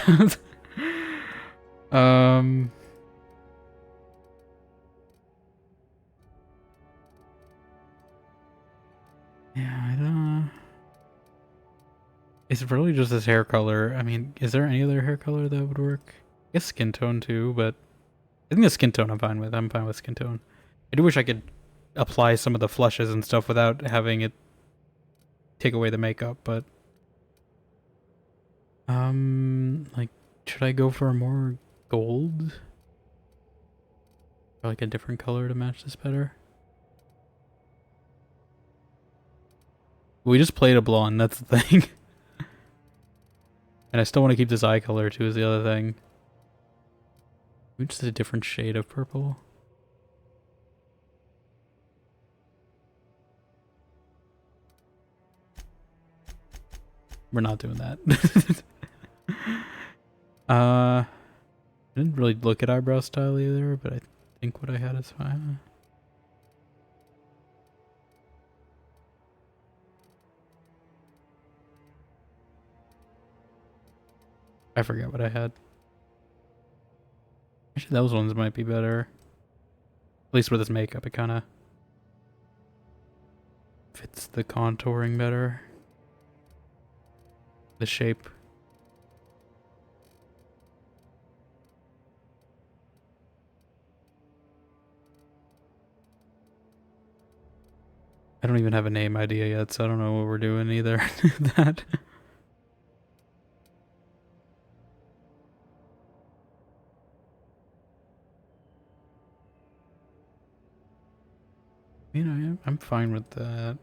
Yeah, I don't... It's really just this hair color. I mean, is there any other hair color that would work? I guess skin tone too, but... I think the skin tone I'm fine with. I'm fine with skin tone. I do wish I could apply some of the flushes and stuff without having it take away the makeup, but... like, should I go for a more gold? Or like a different color to match this better? We just played a blonde, that's the thing. And I still want to keep this eye color too, is the other thing. Maybe just a different shade of purple. We're not doing that. I didn't really look at eyebrow style either, but I think what I had is fine. I forget what I had. Actually, those ones might be better. At least with this makeup, it kind of fits the contouring better. The shape. I don't even have a name idea yet, so I don't know what we're doing either. That. You know, yeah, I'm fine with that.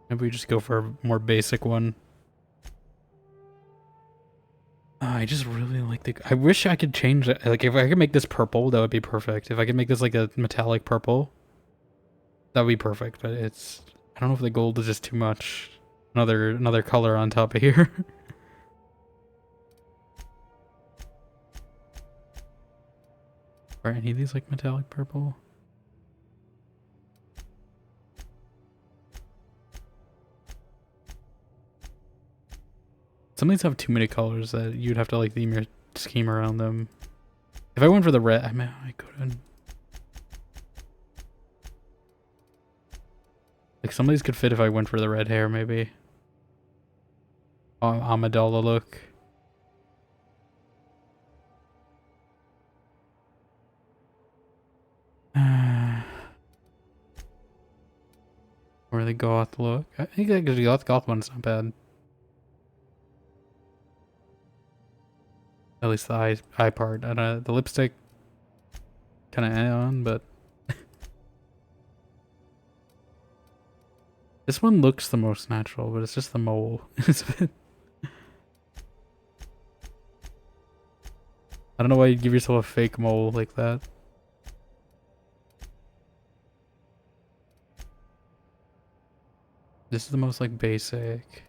Maybe we just go for a more basic one. I just really like the... I wish I could change it. Like, if I could make this purple, that would be perfect. If I could make this like a metallic purple, that would be perfect. But it's... I don't know if the gold is just too much. Another color on top of here. Are any of these like metallic purple? Some of these have too many colors that you'd have to like theme your scheme around them. If I went for the red, I mean, I couldn't. Like some of these could fit if I went for the red hair, maybe. Amidala look. Or the goth look. I think the goth one's not bad. At least the eye part. And the lipstick kind of on, but this one looks the most natural, but it's just the mole. It's a bit... I don't know why you'd give yourself a fake mole like that. This is the most like basic.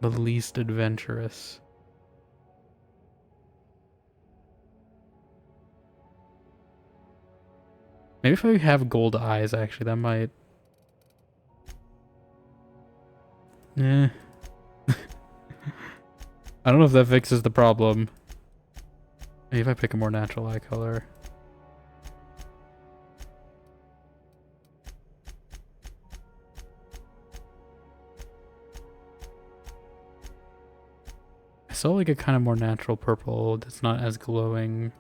The least adventurous. Maybe if I have gold eyes, actually, that might... Eh. I don't know if that fixes the problem. Maybe if I pick a more natural eye color. I saw like a kind of more natural purple that's not as glowing.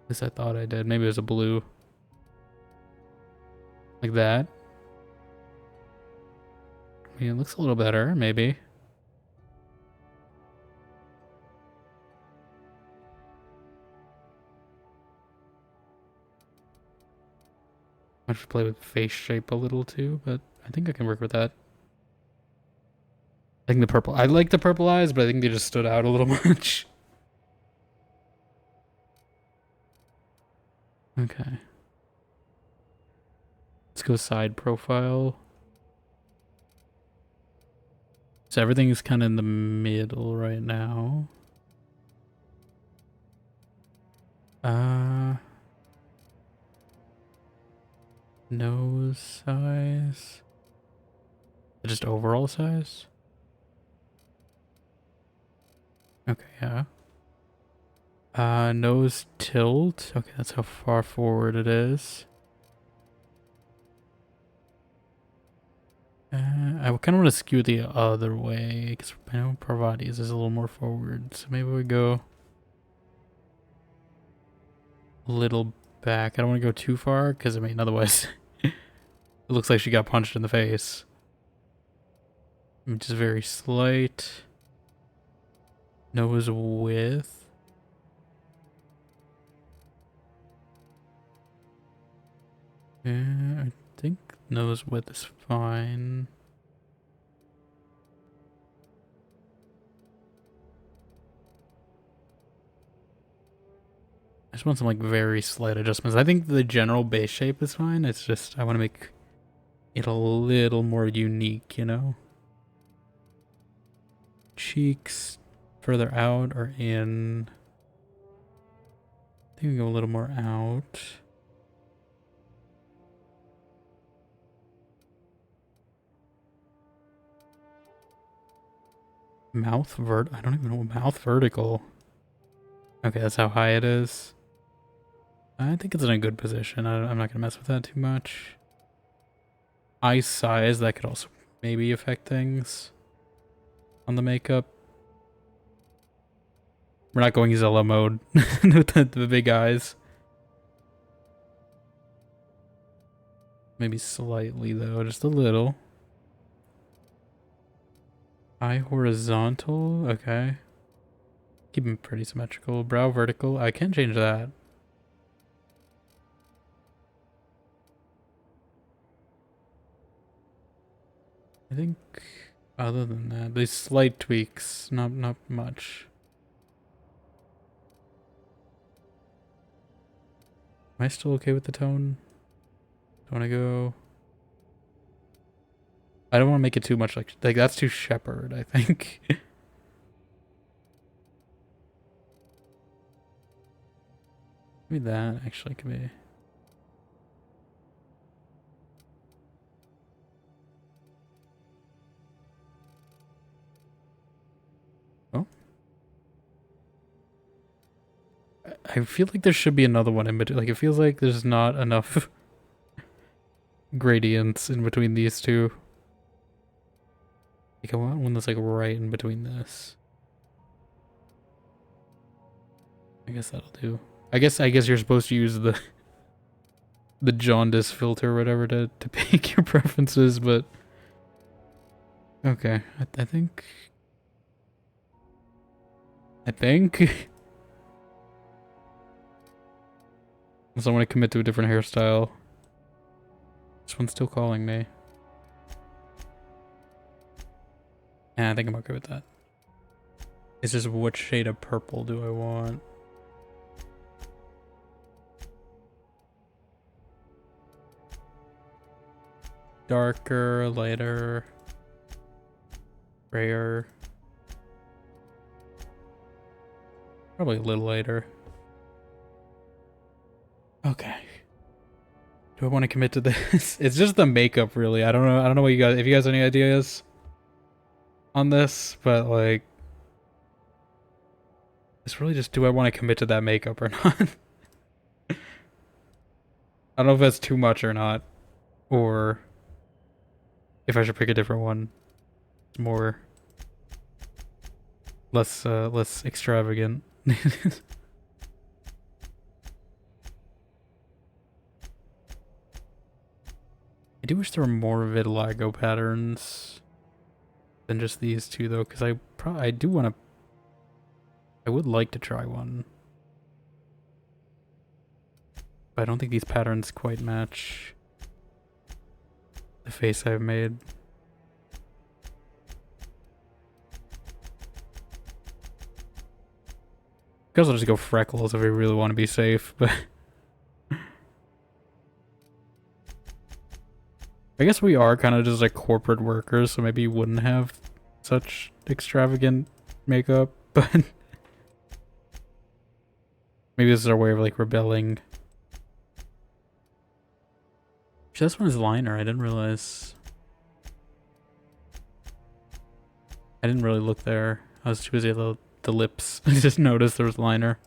At least I thought I did. Maybe it was a blue. Like that. I mean, it looks a little better, maybe. I should play with face shape a little too, but I think I can work with that. I think the purple... I like the purple eyes, but I think they just stood out a little much. Okay. Let's go side profile. So everything is kind of in the middle right now. Nose size. Just overall size? Okay, yeah. Nose tilt. Okay, that's how far forward it is. I kind of want to skew the other way because I know Parvati's is a little more forward. So maybe we go a little back. I don't want to go too far because I mean, otherwise it looks like she got punched in the face. Which is very slight. Nose width. Yeah, I think nose width is fine. I just want some like very slight adjustments. I think the general base shape is fine. It's just I want to make it a little more unique, you know? Cheeks Further out or in? I think we go a little more out. I don't even know. Mouth vertical. Okay, that's how high it is. I think it's in a good position. I'm not gonna mess with that too much. Eye size, that could also maybe affect things on the makeup. We're not going Zella mode with the big eyes. Maybe slightly though, just a little. Eye horizontal, okay. Keep them pretty symmetrical. Brow vertical, I can change that. I think other than that, these slight tweaks, not much. Am I still okay with the tone? Don't want to go. I don't want to make it too much like that's too shepherd, I think. Maybe that actually could be. Oh. I feel like there should be another one in between. Like, it feels like there's not enough gradients in between these two. Like, I want one that's like right in between this. I guess that'll do. I guess you're supposed to use the jaundice filter or whatever to pick your preferences, but okay. I think unless I want to commit to a different hairstyle. This one's still calling me. Yeah, I think I'm okay with that. It's just what shade of purple do I want? Darker, lighter, grayer. Probably a little lighter. Okay. Do I want to commit to this? It's just the makeup, really. I don't know what you guys, if you guys have any ideas on this, but like, it's really just, do I want to commit to that makeup or not? I don't know if that's too much or not, or if I should pick a different one. It's more, less extravagant. I do wish there were more vitiligo patterns than just these two, though, because I do want to. I would like to try one, but I don't think these patterns quite match the face I've made. I guess I'll just go freckles if I really want to be safe, but I guess we are kind of just like corporate workers, so maybe you wouldn't have such extravagant makeup, but maybe this is our way of like rebelling. Actually, this one is liner. I didn't realize. I didn't really look there. I was too busy at the lips. I just noticed there was liner.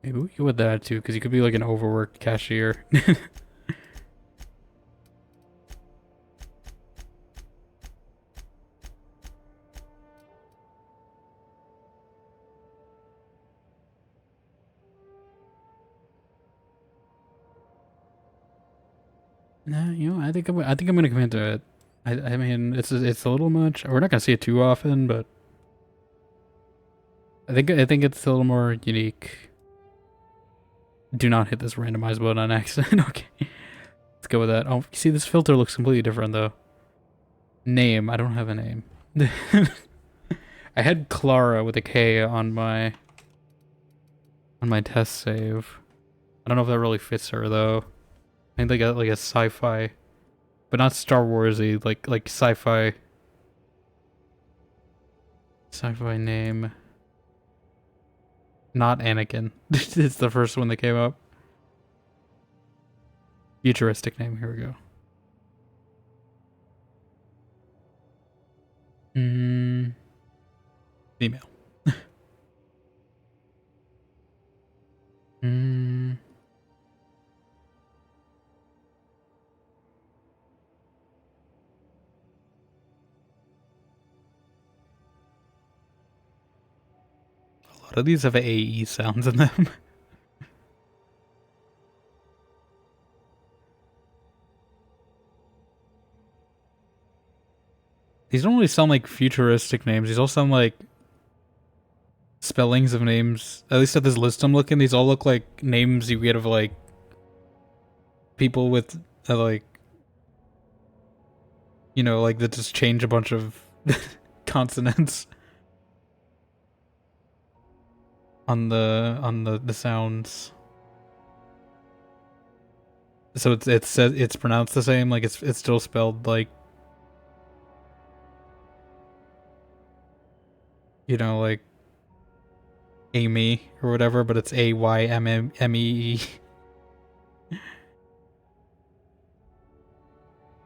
Maybe we go with that too, because you could be like an overworked cashier. Nah, you know, I think I'm gonna commit to it. I mean, it's a little much. We're not gonna see it too often, but I think it's a little more unique. Do not hit this randomize button on accident. Okay. Let's go with that. Oh, you see, this filter looks completely different, though. Name. I don't have a name. I had Clara with a K on my test save. I don't know if that really fits her, though. I think they got like a sci-fi, but not Star Warsy, like sci-fi name. Not Anakin. It's the first one that came up. Futuristic name. Here we go. Female. A lot of these have AE sounds in them. These don't really sound like futuristic names. These all sound like spellings of names. At least at this list I'm looking, these all look like names you get of like people with like, you know, like that just change a bunch of consonants on the sounds. So it's pronounced the same, like it's still spelled like, you know, like Amy or whatever, but it's AYMMEE.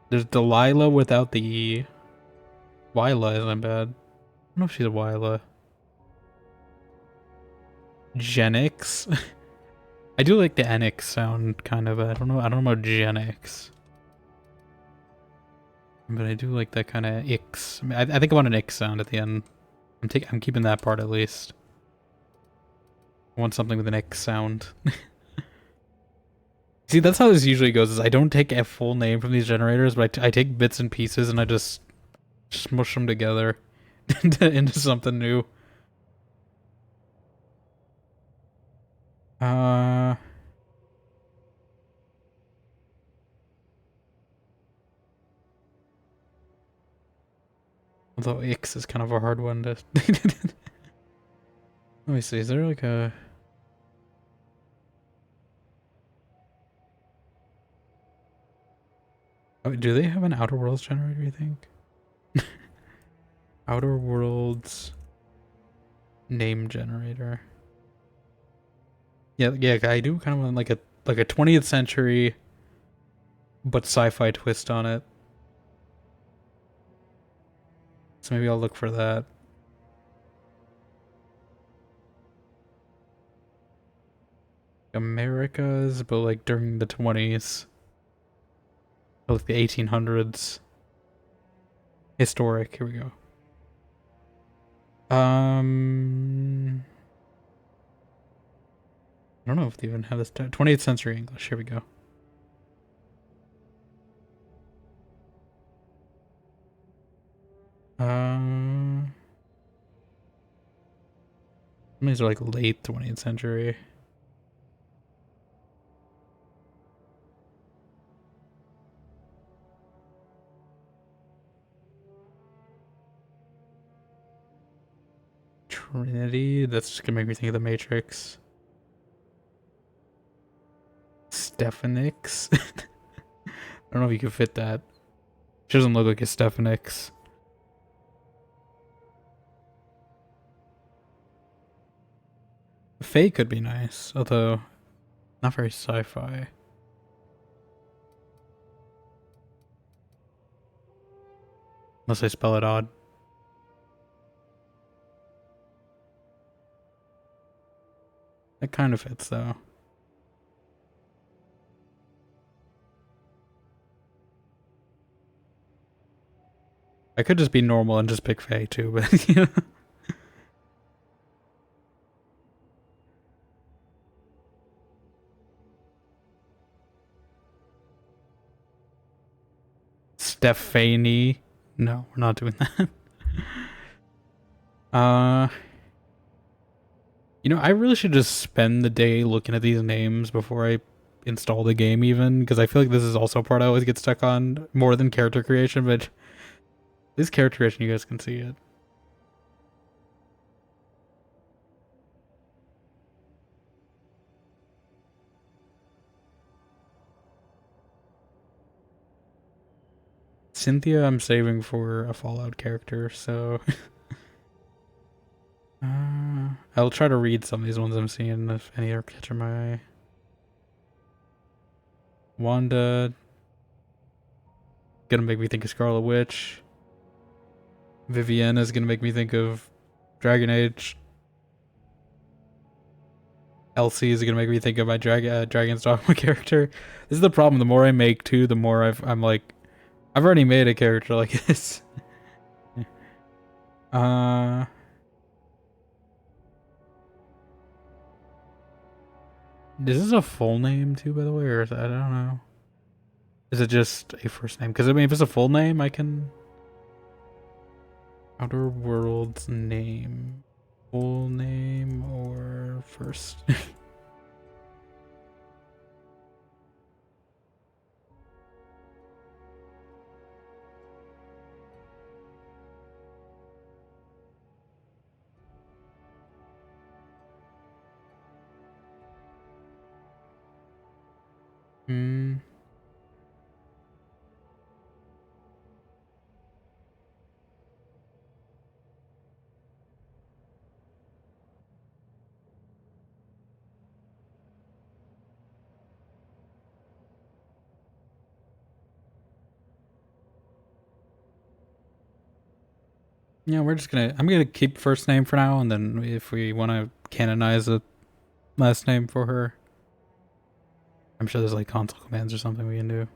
There's Delilah without the E. Wyla isn't bad. I don't know if she's a Wyla. Genix. I do like the Enix sound kind of. I don't know about Genix. But I do like that kind of Ix. I mean, I think I want an Ix sound at the end. I'm keeping that part at least. I want something with an X sound. See, that's how this usually goes, is I don't take a full name from these generators, but I take bits and pieces and I just smush them together into something new. Although X is kind of a hard one to... Let me see, is there like a... Oh, do they have an Outer Worlds generator, you think? Outer Worlds name generator. Yeah, I do kind of want like a 20th century but sci-fi twist on it. So maybe I'll look for that. Americas, but like during the 20s. Like the 1800s. Historic, here we go. I don't know if they even have this 20th century English, here we go. These are like late 20th century. Trinity, that's just gonna make me think of the Matrix. Stephanix. I don't know if you can fit that. She doesn't look like a Stephanix. Faye could be nice, although not very sci-fi. Unless I spell it odd. It kind of fits though. I could just be normal and just pick Faye too, but you know. Stephanie. No, we're not doing that. You know, I really should just spend the day looking at these names before I install the game even, because I feel like this is also a part I always get stuck on more than character creation, but this character creation you guys can see it. Cynthia I'm saving for a Fallout character, so I'll try to read some of these ones I'm seeing if any are catching my eye. Wanda, gonna make me think of Scarlet Witch. Vivienne is gonna make me think of Dragon Age. Elsie is gonna make me think of my Dragon's Dogma character. This is the problem. The more I make too, the more I'm like, I've already made a character like this. Is this a full name too, by the way, or is that, I don't know. Is it just a first name? Because I mean, if it's a full name, I can. Outer Worlds name, full name or first. Yeah, I'm gonna keep first name for now, and then if we want to canonize a last name for her, I'm sure there's like console commands or something we can do.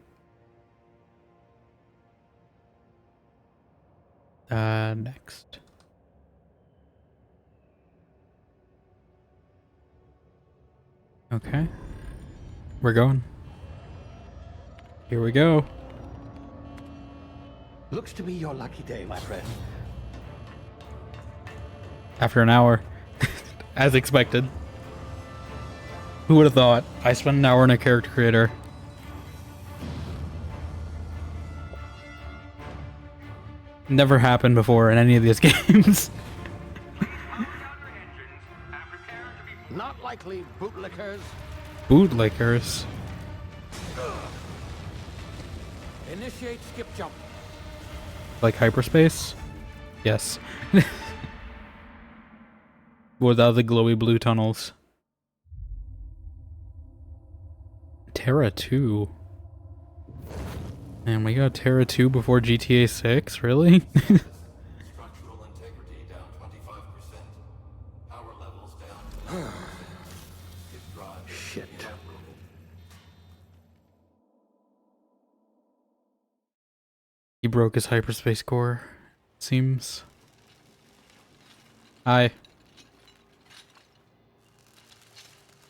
Next. Okay. We're going. Here we go. Looks to be your lucky day, my friend. After an hour. As expected. Who would have thought? I spent an hour in a character creator. Never happened before in any of these games. Not likely, bootlickers. Bootlickers. Initiate skip jump. Like hyperspace? Yes. Without the glowy blue tunnels. Terra 2. Man, we got Terra 2 before GTA 6? Really? Structural integrity down 25%. Power levels down. Shit. He broke his hyperspace core, seems. Hi.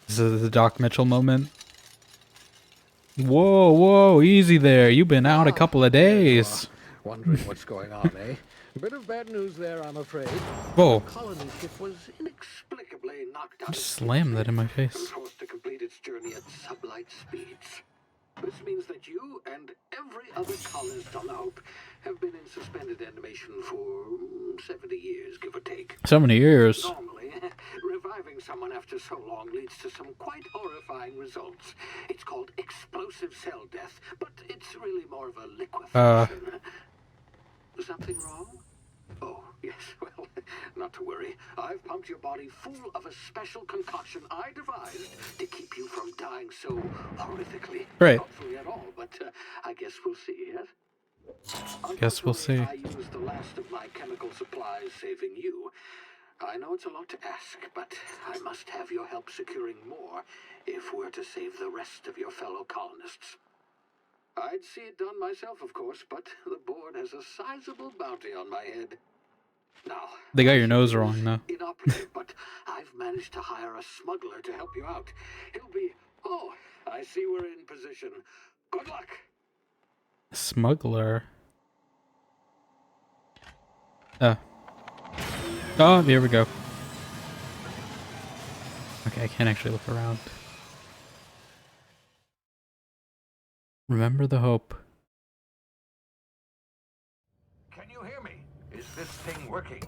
This is the Doc Mitchell moment. Whoa, whoa, easy there. You've been out a couple of days. Wondering what's going on, eh? A bit of bad news there, I'm afraid. Whoa. The colony ship was inexplicably knocked out. Just slam that in my face. And forced to complete its journey at sublight speeds. This means that you and every other colonist on the Hope have been in suspended animation for 70 years, give or take. 70 years. Normally, reviving someone after so long leads to some quite horrifying results. It's called explosive cell death, but it's really more of a liquefaction. Something wrong? Oh, yes, well, not to worry. I've pumped your body full of a special concoction I devised to keep you from dying so horrifically. Right. Hopefully at all, but I guess we'll see, yes? Guess we'll see. I used the last of my chemical supplies saving you. I know it's a lot to ask, but I must have your help securing more if we're to save the rest of your fellow colonists. I'd see it done myself, of course, but the board has a sizable bounty on my head. Now, They got your nose wrong, though. inoperative, but I've managed to hire a smuggler to help you out. He'll be... Oh, I see we're in position. Good luck. Smuggler. Oh, here we go. Okay, I can't actually look around. Remember the hope. Can you hear me? Is this thing working?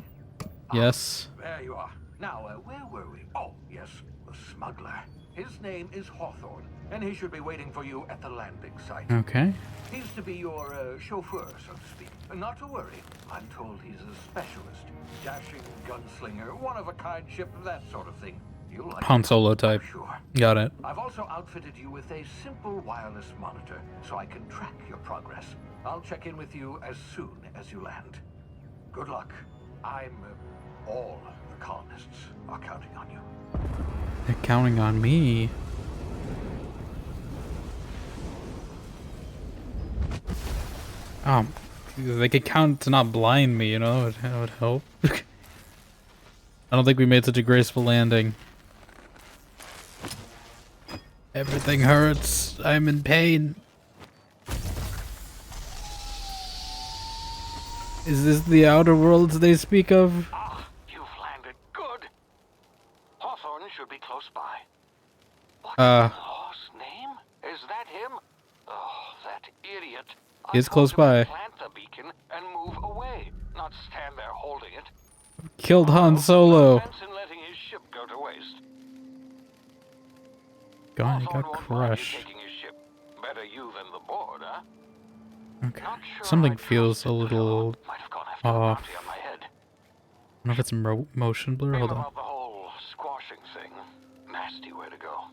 Yes. There you are. Now, where were we? Oh, yes, the smuggler. His name is Hawthorne, and he should be waiting for you at the landing site. Okay. He's to be your chauffeur, so to speak. Not to worry. I'm told he's a specialist. Dashing gunslinger, one-of-a-kind ship, that sort of thing. You'll like Han it, Solo I'm type. sure. Got it. I've also outfitted you with a simple wireless monitor, so I can track your progress. I'll check in with you as soon as you land. Good luck. All the colonists are counting on you. They're counting on me. They could count to not blind me, you know? That would help. I don't think we made such a graceful landing. Everything hurts. I'm in pain. Is this the outer worlds they speak of? Ah, you've landed good. Hawthorne should be close by. What's Law's name? Is that him? Oh, that idiot. He's close by. Plant the beacon and move away, not stand there holding it. Killed Han Solo. No sense in letting his ship go to waste. God, he Hawthorne got won't mind you crushed. taking his ship. Better you than the board, huh? Okay. Not sure Something I feels a trusted the little fellow. Might have gone after off. the bounty on my head. I don't know if it's motion blur. Feel Hold on. about the whole squashing thing. Nasty way to go.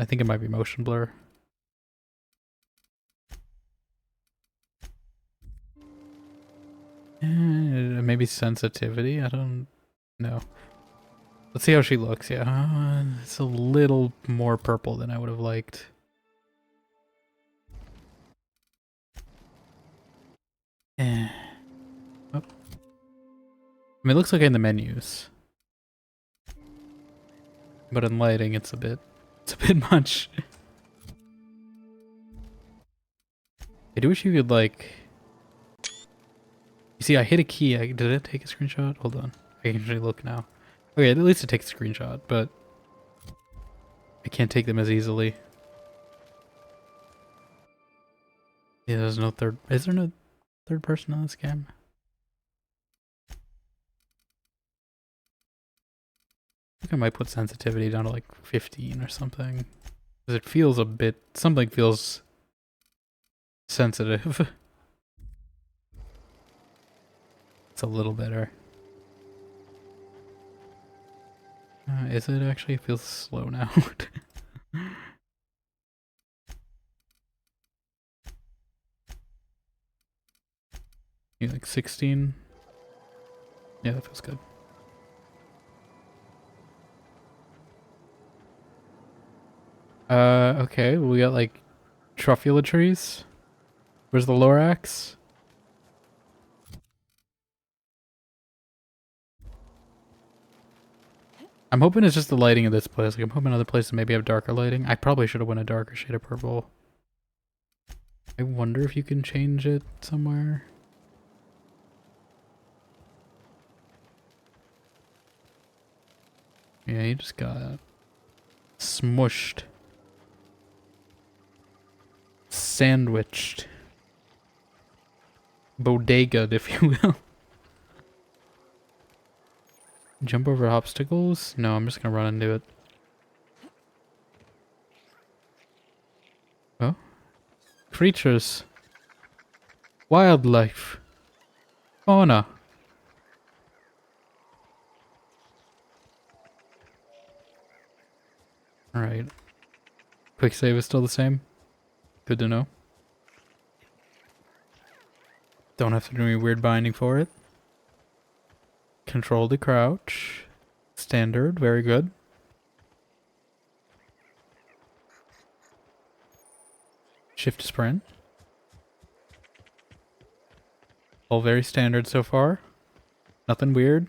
I think it might be motion blur. Maybe sensitivity. I don't know. Let's see how she looks. Yeah, it's a little more purple than I would have liked. Eh. Oh. I mean, it looks okay in the menus, but in lighting, it's a bit much. I do wish you could like. You see, I hit a key. Did it take a screenshot? Hold on. I can actually look now. Okay, at least it takes a screenshot, but I can't take them as easily. Yeah, there's no third. Is there no third person on this game? I think I might put sensitivity down to like 15 or something. Because it feels a bit. Something feels sensitive. It's a little better. Is it actually? It feels slow now. You like 16? Yeah, that feels good. Okay, we got like truffula trees. Where's the Lorax? I'm hoping it's just the lighting of this place. Like, I'm hoping other places maybe have darker lighting. I probably should have went a darker shade of purple. I wonder if you can change it somewhere. Yeah, you just got smushed. Sandwiched. Bodegaed, if you will. Jump over obstacles? No, I'm just gonna run into it. Oh? Creatures. Wildlife. Fauna. Alright. Quick save is still the same. Good to know. Don't have to do any weird binding for it. Control to crouch. Standard, very good. Shift to sprint. All very standard so far. Nothing weird.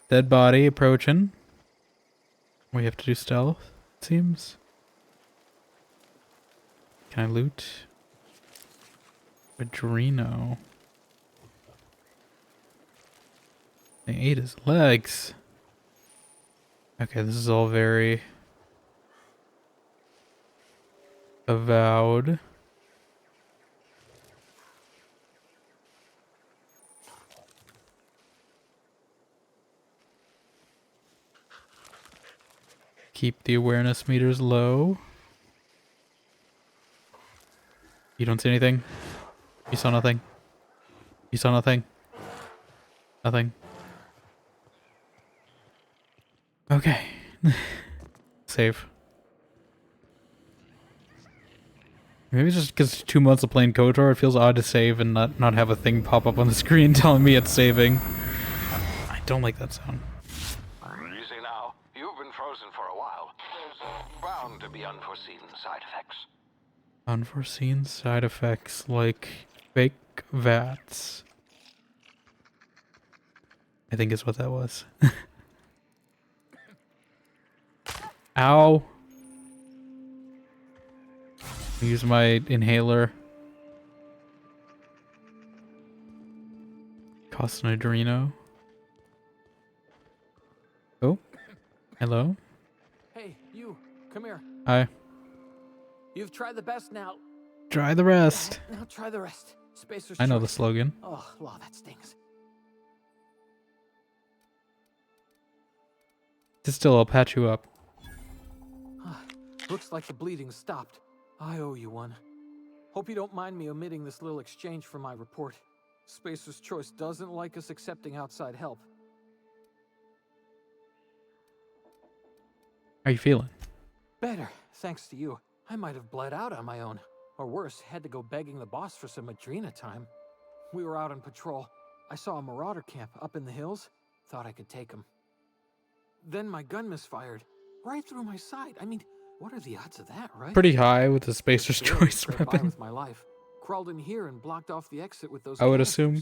Dead body approaching. We have to do stealth, it seems. Can I loot? Adreno. They ate his legs. Okay, this is all very Avowed. Keep the awareness meters low. You don't see anything? You saw nothing? You saw nothing? Nothing. Okay. Save. Maybe it's just because 2 months of playing KOTOR, it feels odd to save and not have a thing pop up on the screen telling me it's saving. I don't like that sound. You see now, you've been frozen for a while. There's bound to be unforeseen side effects. Unforeseen side effects like fake VATS. I think is what that was. Ow. Use my inhaler. Cost an Adreno. Oh. Hello. Hey, you. Come here. Hi. You've tried the best now. Try the rest. Now try the rest. Spacer's I know the choice. slogan. Oh, wow, that stings. Just still, I'll patch you up. Looks like the bleeding stopped. I owe you one. Hope you don't mind me omitting this little exchange from my report. Spacer's Choice doesn't like us accepting outside help. How you feeling? Better, thanks to you. I might have bled out on my own. Or worse, had to go begging the boss for some Adrena time. We were out on patrol. I saw a marauder camp up in the hills. Thought I could take him. Then my gun misfired. Right through my side. I mean, what are the odds of that, right? Pretty high with the Spacer's Barely Choice scraped by weapon. with my life. Crawled in here and blocked off the exit with those I would canisters. assume.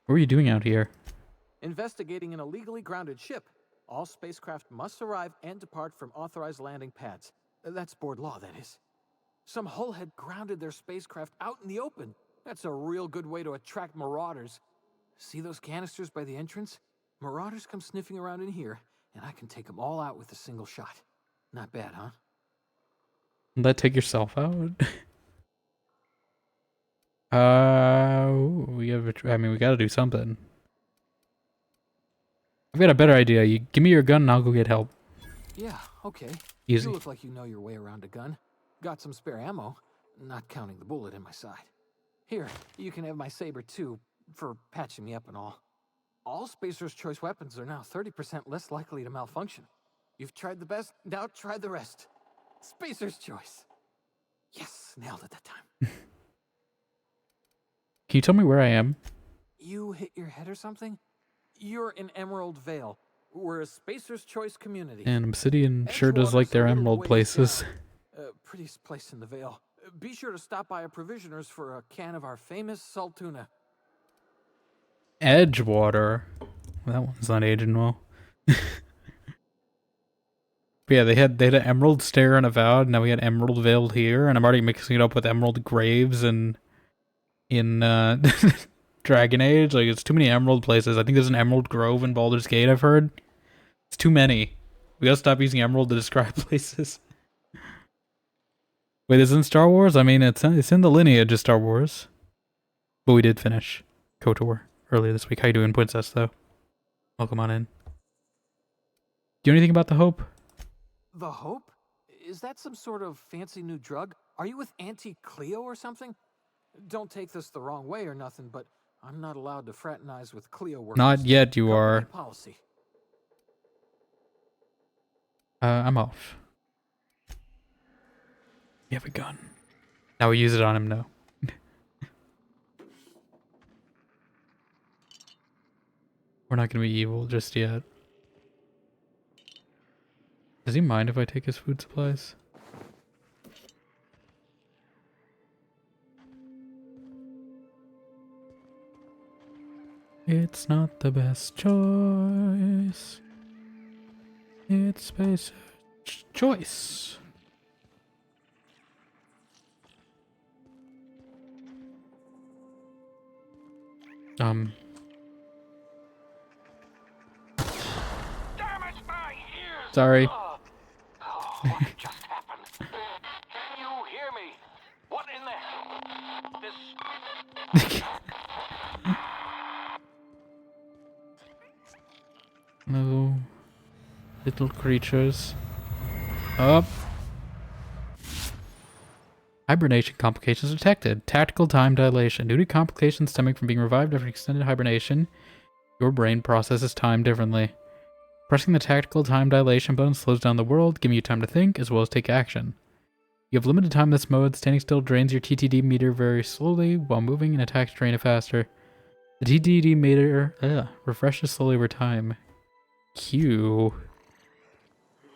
What were you doing out here? Investigating an illegally grounded ship. All spacecraft must arrive and depart from authorized landing pads. That's board law, that is. Some hull had grounded their spacecraft out in the open. That's a real good way to attract marauders. See those canisters by the entrance? Marauders come sniffing around in here, and I can take them all out with a single shot. Not bad, huh? Let take yourself out. We have. I mean, we got to do something. I've got a better idea. You give me your gun, and I'll go get help. Yeah, okay. Easy. You look like you know your way around a gun. Got some spare ammo, not counting the bullet in my side. Here, you can have my saber too, for patching me up and all. All Spacer's Choice weapons are now 30% less likely to malfunction. You've tried the best, now try the rest. Spacer's Choice. Yes, nailed it that time. Can you tell me where I am? You hit your head or something? You're in Emerald Vale. We're a Spacer's Choice community. And Obsidian sure does like Edgewater's their a little emerald ways places. down. Prettiest place in the Vale. Be sure to stop by a Provisioners for a can of our famous Saltuna. Edgewater. That one's not aging well. But yeah, they had an Emerald Stair and Avowed, now we had Emerald Vale here, and I'm already mixing it up with Emerald Graves and in Dragon Age. Like, it's too many Emerald places. I think there's an Emerald Grove in Baldur's Gate, I've heard. It's too many. We gotta stop using Emerald to describe places. Wait, is it in Star Wars? I mean, it's in the lineage of Star Wars. But we did finish KOTOR earlier this week. How you doing, Princess, though? Welcome on in. Do you know anything about the Hope? The Hope? Is that some sort of fancy new drug? Are you with Auntie Cleo or something? Don't take this the wrong way or nothing, but I'm not allowed to fraternize with Cleo workers. Not yet, you Company are. Policy. I'm off. You have a gun. Now we use it on him, no. We're not gonna be evil just yet. Does he mind if I take his food supplies? It's not the best choice. It's Spacer's Choice. Damage my Sorry. Oh, what just happened? Can you hear me? What in the hell? This... No. Little creatures. Up. Hibernation complications detected. Tactical time dilation. Due to complications stemming from being revived after extended hibernation, your brain processes time differently. Pressing the tactical time dilation button slows down the world, giving you time to think as well as take action. You have limited time in this mode. Standing still drains your TTD meter very slowly, while moving and attacks drain it faster. The TTD meter refreshes slowly over time. Q.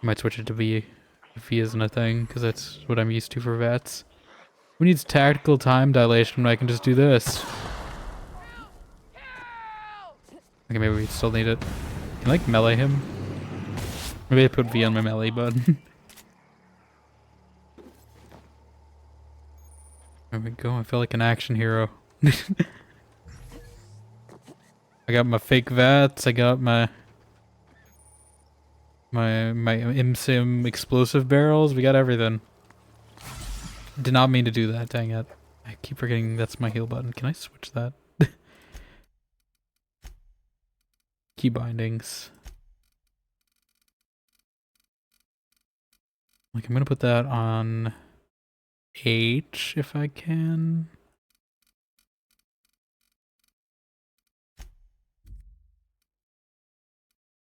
I might switch it to V if V isn't a thing, because that's what I'm used to for VATS. Who needs tactical time dilation when I can just do this? Okay, maybe we still need it. Can I, like, melee him? Maybe I put V on my melee button. There we go, I feel like an action hero. I got my fake VATS, I got my ImSim explosive barrels, we got everything. Did not mean to do that, dang it. I keep forgetting that's my heal button. Can I switch that? Key bindings. Like, I'm gonna put that on H if I can.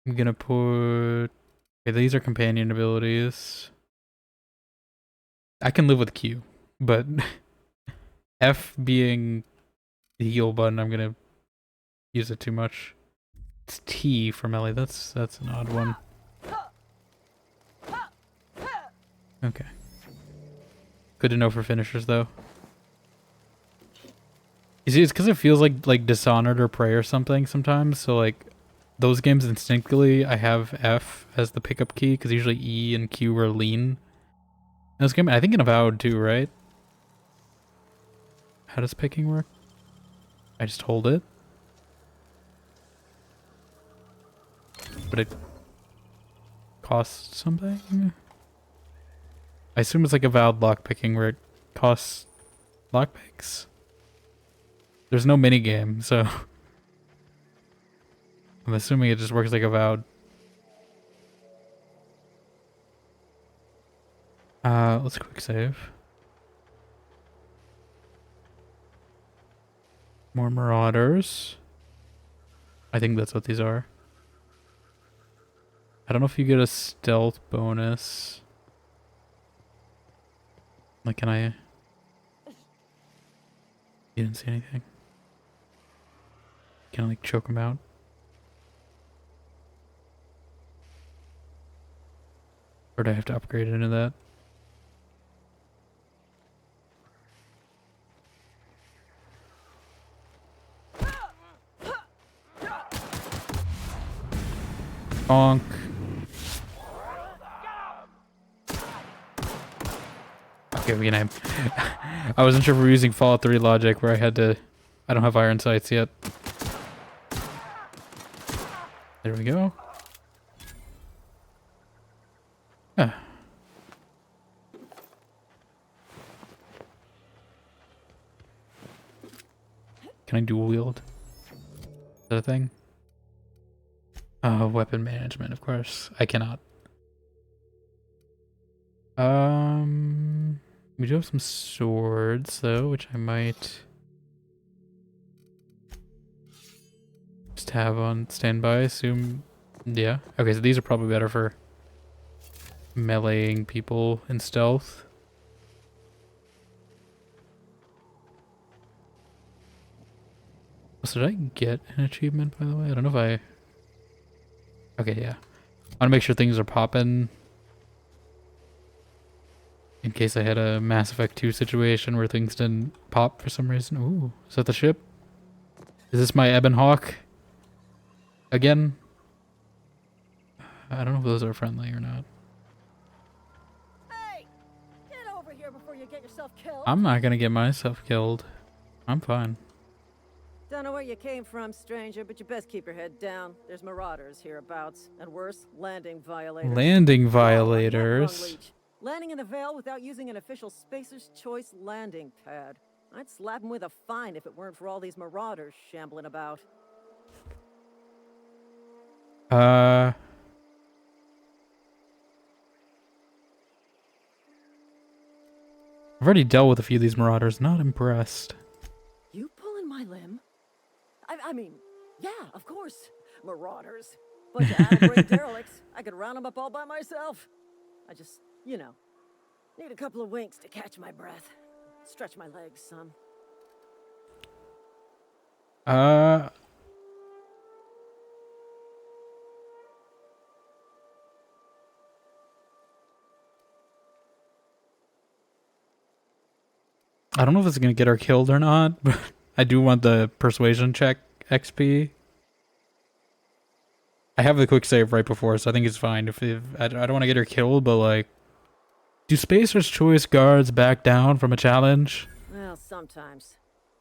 I'm gonna put... Okay, these are companion abilities. I can live with Q, but F being the heal button, I'm gonna use it too much. It's T for melee. That's an odd one. Okay. Good to know for finishers, though. You see, it's because it feels like Dishonored or Prey or something sometimes. So like those games instinctively, I have F as the pickup key because usually E and Q are lean. In this game, I think in Avowed too, right? How does picking work? I just hold it. But it costs something? I assume it's like Avowed lockpicking where it costs lockpicks. There's no minigame, so I'm assuming it just works like Avowed. Let's quick save. More Marauders. I think that's what these are. I don't know if you get a stealth bonus. Like, can I... You didn't see anything. Can I, like, choke him out? Or do I have to upgrade into that? Bonk. Okay, we can aim. I wasn't sure if we were using Fallout 3 logic where I had to... I don't have iron sights yet. There we go. Ah. Can I dual wield? Is that a thing? Oh, weapon management, of course. I cannot. We do have some swords, though, which I might just have on standby, assume. Yeah. Okay, so these are probably better for meleeing people in stealth. So did I get an achievement, by the way? I don't know if I... Okay, yeah. I want to make sure things are popping. In case I had a Mass Effect 2 situation where things didn't pop for some reason. Ooh, is that the ship? Is this my Ebon Hawk? Again? I don't know if those are friendly or not. Hey! Get over here before you get yourself killed. I'm not gonna get myself killed. I'm fine. Don't know where you came from, stranger, but you best keep your head down. There's marauders hereabouts, and worse, landing violators. Landing Oh, I'm not wrong, violators. Leech. Landing in the Vale without using an official Spacer's Choice landing pad. I'd slap him with a fine if it weren't for all these marauders shambling about. I've already dealt with a few of these marauders. Not impressed. You pulling my limb? I mean, yeah, of course. Marauders. Bunch of out-of-break derelicts. I could round them up all by myself. I just, you know, need a couple of winks to catch my breath. Stretch my legs, son. I've I don't know if it's gonna get her killed or not, but I do want the persuasion check XP. I have the quick save right before, so I think it's fine. If I don't want to get her killed, but like, do Spacer's Choice guards back down from a challenge? Well, sometimes.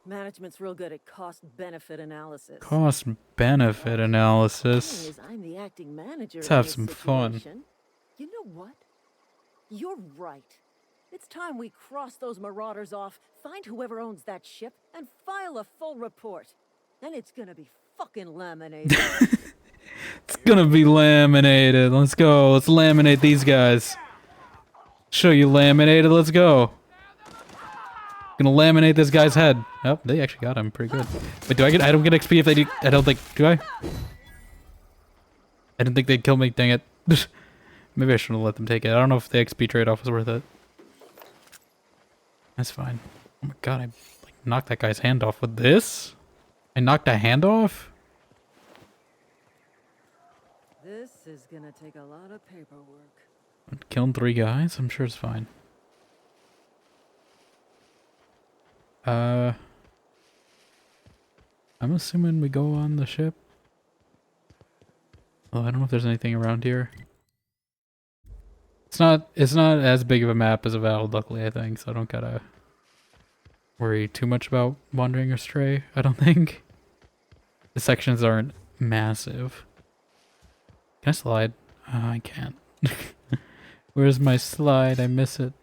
Management's real good at cost-benefit analysis. Cost-benefit analysis. Thing is, I'm the acting manager. Let's in have this some fun. situation. You know what? You're right. It's time we cross those marauders off, find whoever owns that ship, and file a full report. Then it's gonna be fucking laminated. It's gonna be laminated. Let's go. Let's laminate these guys. Show you laminated. Let's go. Gonna laminate this guy's head. Oh, they actually got him pretty good. Wait, do I get? I don't get XP if they do. I don't think. Do I? I didn't think they'd kill me. Dang it. Maybe I shouldn't have let them take it. I don't know if the XP trade-off was worth it. That's fine. Oh my god, I like knocked that guy's hand off with this? I knocked a hand off? This is gonna take a lot of paperwork. Killing 3 guys? I'm sure it's fine. I'm assuming we go on the ship. Oh, I don't know if there's anything around here. It's not as big of a map as Avowed, luckily, I think, so I don't gotta worry too much about wandering astray, I don't think. The sections aren't massive. Can I slide? I can't. Where's my slide? I miss it.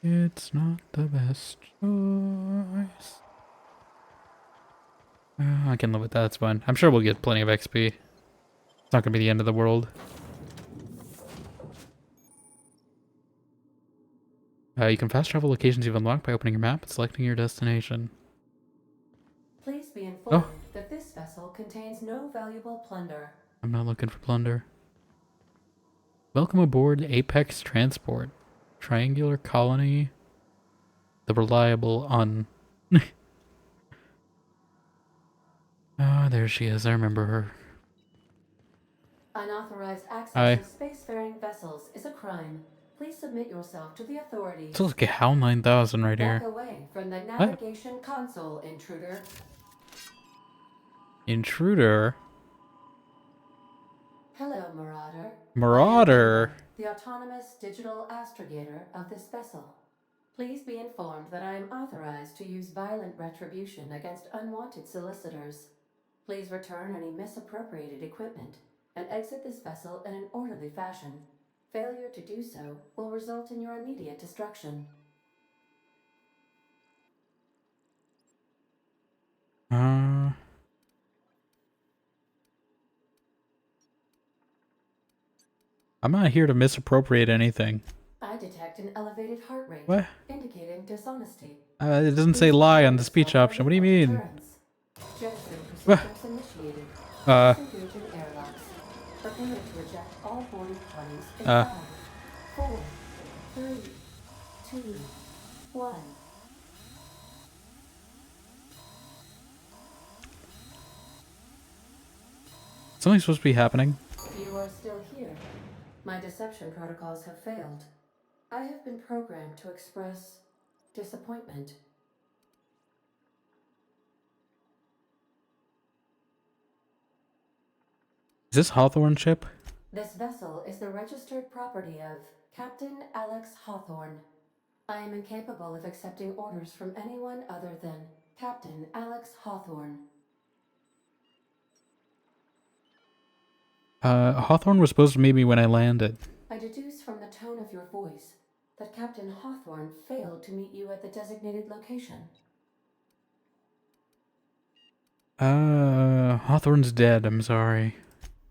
It's not the best choice. I can live with that, it's fine. I'm sure we'll get plenty of XP. It's not gonna be the end of the world. You can fast travel locations you've unlocked by opening your map and selecting your destination. Please be informed that this vessel contains no valuable plunder. I'm not looking for plunder. Welcome aboard Apex Transport. Triangular Colony. The reliable Ah, there she is. I remember her. Unauthorized access to spacefaring vessels is a crime. Please submit yourself to the authorities. It's like a HAL 9000 right here. Walk away from the navigation console, intruder. Intruder? Hello, Marauder. Marauder? The autonomous digital astrogator of this vessel. Please be informed that I am authorized to use violent retribution against unwanted solicitors. Please return any misappropriated equipment and exit this vessel in an orderly fashion. Failure to do so will result in your immediate destruction. I'm not here to misappropriate anything. I detect an elevated heart rate, What? indicating dishonesty. It doesn't say lie on the speech option. What do you mean? Jettison procedures initiated. Disengaging airlocks. Prepare to reject all boarding parties in 5, 4, 3, 2, 1. Something's supposed to be happening. You are still here. My deception protocols have failed. I have been programmed to express disappointment. Is this Hawthorne ship? This vessel is the registered property of Captain Alex Hawthorne. I am incapable of accepting orders from anyone other than Captain Alex Hawthorne. Hawthorne was supposed to meet me when I landed. I deduce from the tone of your voice that Captain Hawthorne failed to meet you at the designated location. Hawthorne's dead, I'm sorry.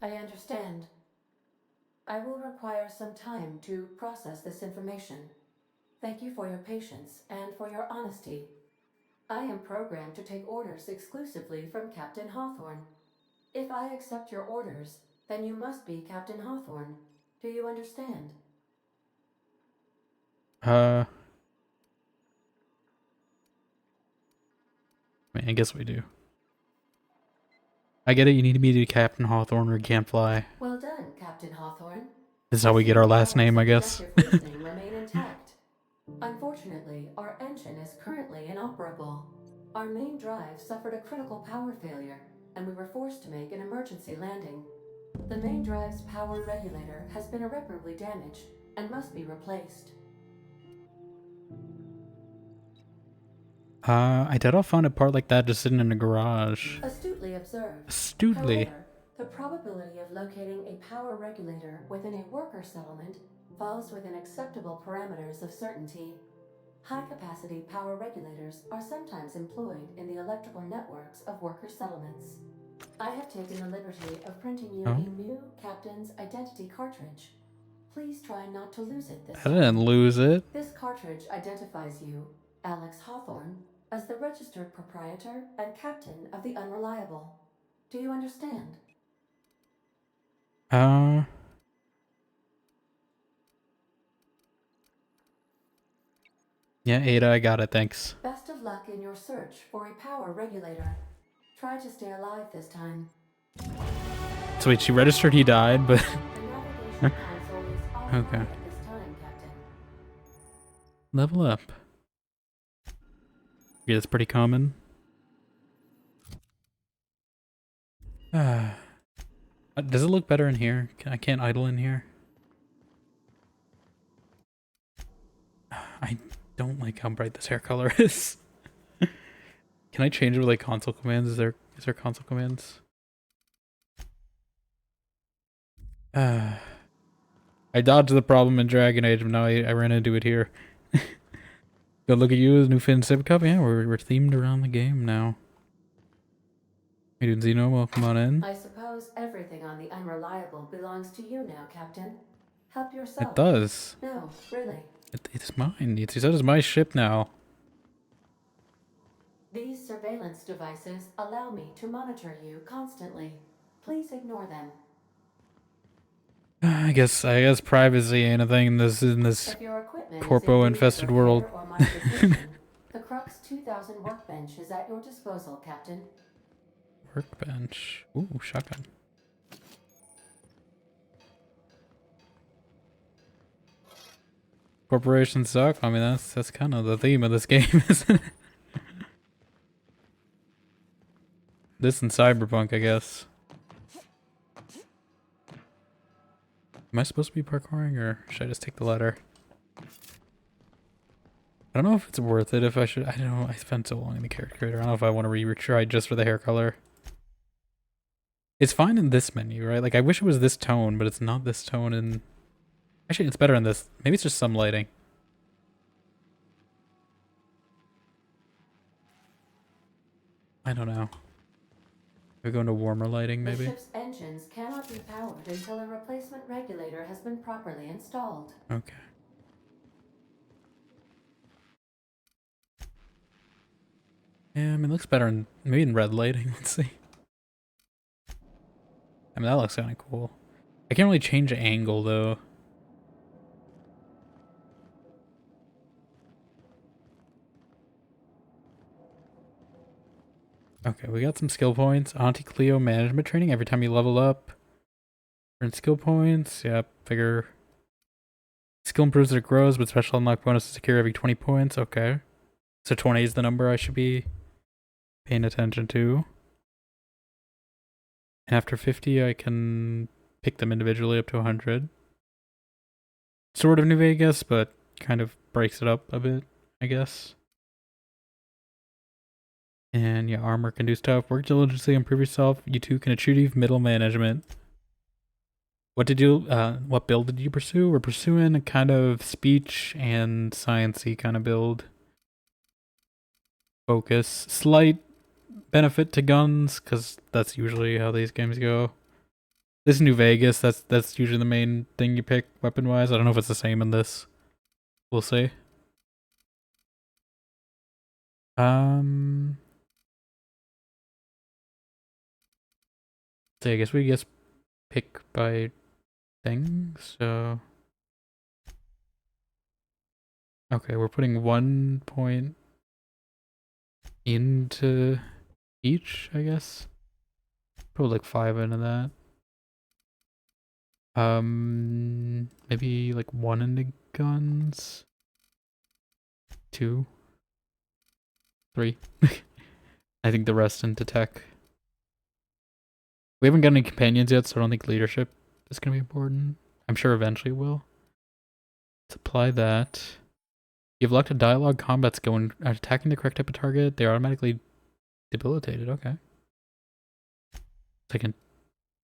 I understand. I will require some time to process this information. Thank you for your patience and for your honesty. I am programmed to take orders exclusively from Captain Hawthorne. If I accept your orders, then you must be Captain Hawthorne. Do you understand? I mean, I guess we do. I get it, you need to be Captain Hawthorne or you can't fly. Well done, Captain Hawthorne. This is how we get our last name, I guess. Remain intact. Unfortunately, our engine is currently inoperable. Our main drive suffered a critical power failure, and we were forced to make an emergency landing. The main drive's power regulator has been irreparably damaged and must be replaced. I doubt I'll find a part like that just sitting in a garage. Astutely observed. Astutely. However, the probability of locating a power regulator within a worker settlement falls within acceptable parameters of certainty. High-capacity power regulators are sometimes employed in the electrical networks of worker settlements. I have taken the liberty of printing you a new captain's identity cartridge. Please try not to lose it this I time. didn't lose it. This cartridge identifies you, Alex Hawthorne, as the registered proprietor and captain of the Unreliable. Do you understand? Yeah, Ada, I got it, thanks. Best of luck in your search for a power regulator. Try to stay alive this time. So wait, she registered he died, but... The navigation console is offline Okay. at this time, Captain. Level up. Yeah, it's pretty common. Does it look better in here? I can't idle in here. I don't like how bright this hair color is. Can I change it with like console commands? Is there console commands? I dodged the problem in Dragon Age, but now I ran into it here. Good look at you, as new Finn Civ Cup. Yeah, we're themed around the game now. Hey dude, Zeno, welcome on in. I suppose everything on the Unreliable belongs to you now, Captain. Help yourself. It does. No, really. It's mine. It's said it's my ship now. These surveillance devices allow me to monitor you constantly. Please ignore them. I guess privacy ain't a thing in this If your equipment is corpo in need of infested repair world. or modification, the Crux 2000 workbench is at your disposal, Captain. Workbench. Ooh, shotgun. Corporations suck. I mean, that's kind of the theme of this game, isn't it? This and Cyberpunk, I guess. Am I supposed to be parkouring, or should I just take the ladder? I don't know if it's worth it, if I should. I don't know. I spent so long in the character creator. I don't know if I want to retry just for the hair color. It's fine in this menu, right? Like, I wish it was this tone, but it's not this tone, and... Actually, it's better in this. Maybe it's just some lighting. I don't know. We go into warmer lighting, maybe? The ship's engines cannot be powered until a replacement regulator has been properly installed. Okay. Yeah, I mean, it looks better in... Maybe in red lighting. Let's see. I mean, that looks kind of cool. I can't really change the angle, though. Okay, we got some skill points. Auntie Cleo management training every time you level up. Earn skill points. Yep, figure. Skill improves as it grows, but special unlock bonus is secure every 20 points. Okay. So 20 is the number I should be paying attention to. And after 50, I can pick them individually up to 100. Sort of New Vegas, but kind of breaks it up a bit, I guess. And yeah, armor can do stuff. Work diligently, improve yourself. You too can achieve middle management. What build did you pursue? We're pursuing a kind of speech and sciencey kind of build. Focus. Slight benefit to guns, because that's usually how these games go. This is New Vegas, that's usually the main thing you pick weapon-wise. I don't know if it's the same in this. We'll see. So I guess we just pick by thing, so... Okay, we're putting 1 point into each, I guess. Put like 5 into that. Maybe like 1 into guns. 2. 3. I think the rest into tech. We haven't got any companions yet, so I don't think leadership is going to be important. I'm sure eventually it will. Let's apply that. You've locked a dialogue combat skill when attacking the correct type of target. They are automatically debilitated. Okay. So I can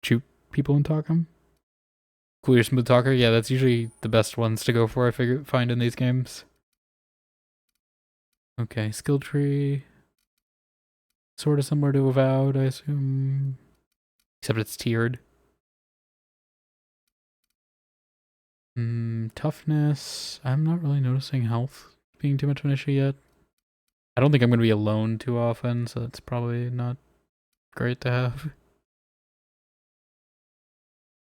shoot people and talk them. Cool, your smooth talker. Yeah, that's usually the best ones to go for, I find in these games. Okay, skill tree. Sort of similar to Avowed, I assume. Except it's tiered. Toughness. I'm not really noticing health being too much of an issue yet. I don't think I'm going to be alone too often, so that's probably not great to have.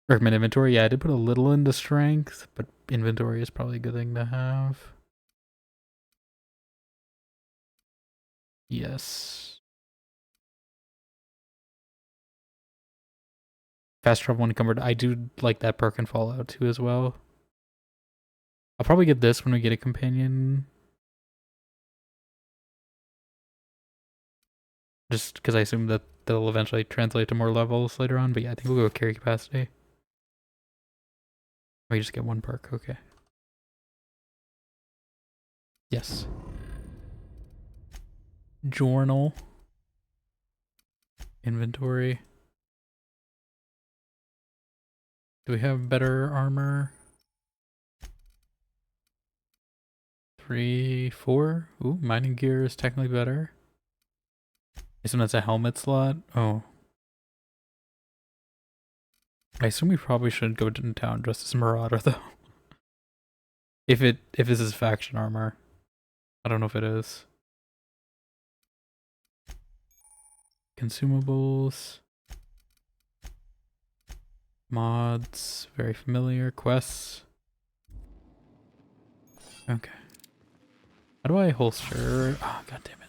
Recommend inventory. Yeah, I did put a little into strength, but inventory is probably a good thing to have. Yes. Fast travel unencumbered. I do like that perk in Fallout 2 as well. I'll probably get this when we get a companion. Just because I assume that they'll eventually translate to more levels later on. But yeah, I think we'll go with carry capacity. We just get 1 perk. Okay. Yes. Journal. Inventory. Do we have better armor? 3, 4. Ooh, mining gear is technically better. I assume that's a helmet slot. Oh. I assume we probably should go to town dressed as Marauder though. If this is faction armor. I don't know if it is. Consumables. Mods. Very familiar. Quests. Okay. How do I holster? Oh, god damn it.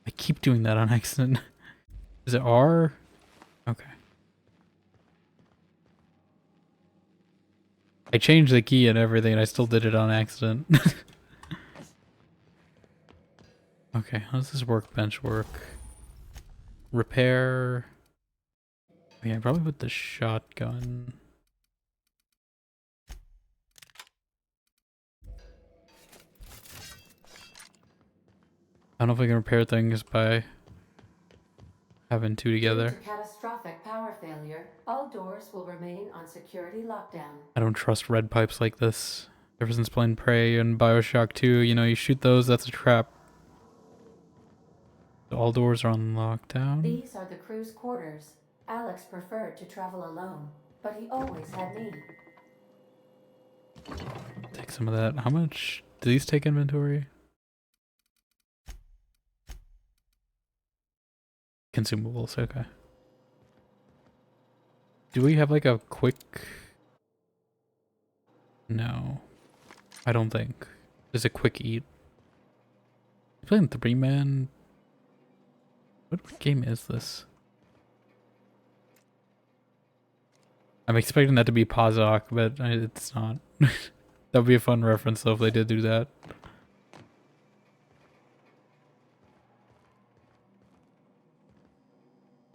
I keep doing that on accident. Is it R? Okay. I changed the key and everything and I still did it on accident. Okay, how does this workbench work? Repair. Yeah, probably with the shotgun. I don't know if I can repair things by having 2 together. Due to catastrophic power failure, all doors will remain on security lockdown. I don't trust red pipes like this. Ever since playing Prey and Bioshock 2, you know, you shoot those, that's a trap. All doors are on lockdown. These are the crew's quarters. Alex preferred to travel alone, but he always had me. Take some of that. How much do these take inventory? Consumables, okay. Do we have like a quick... No. I don't think. There's a quick eat. You playing 3-man? What game is this? I'm expecting that to be Pazok, but it's not. That would be a fun reference though if they did do that.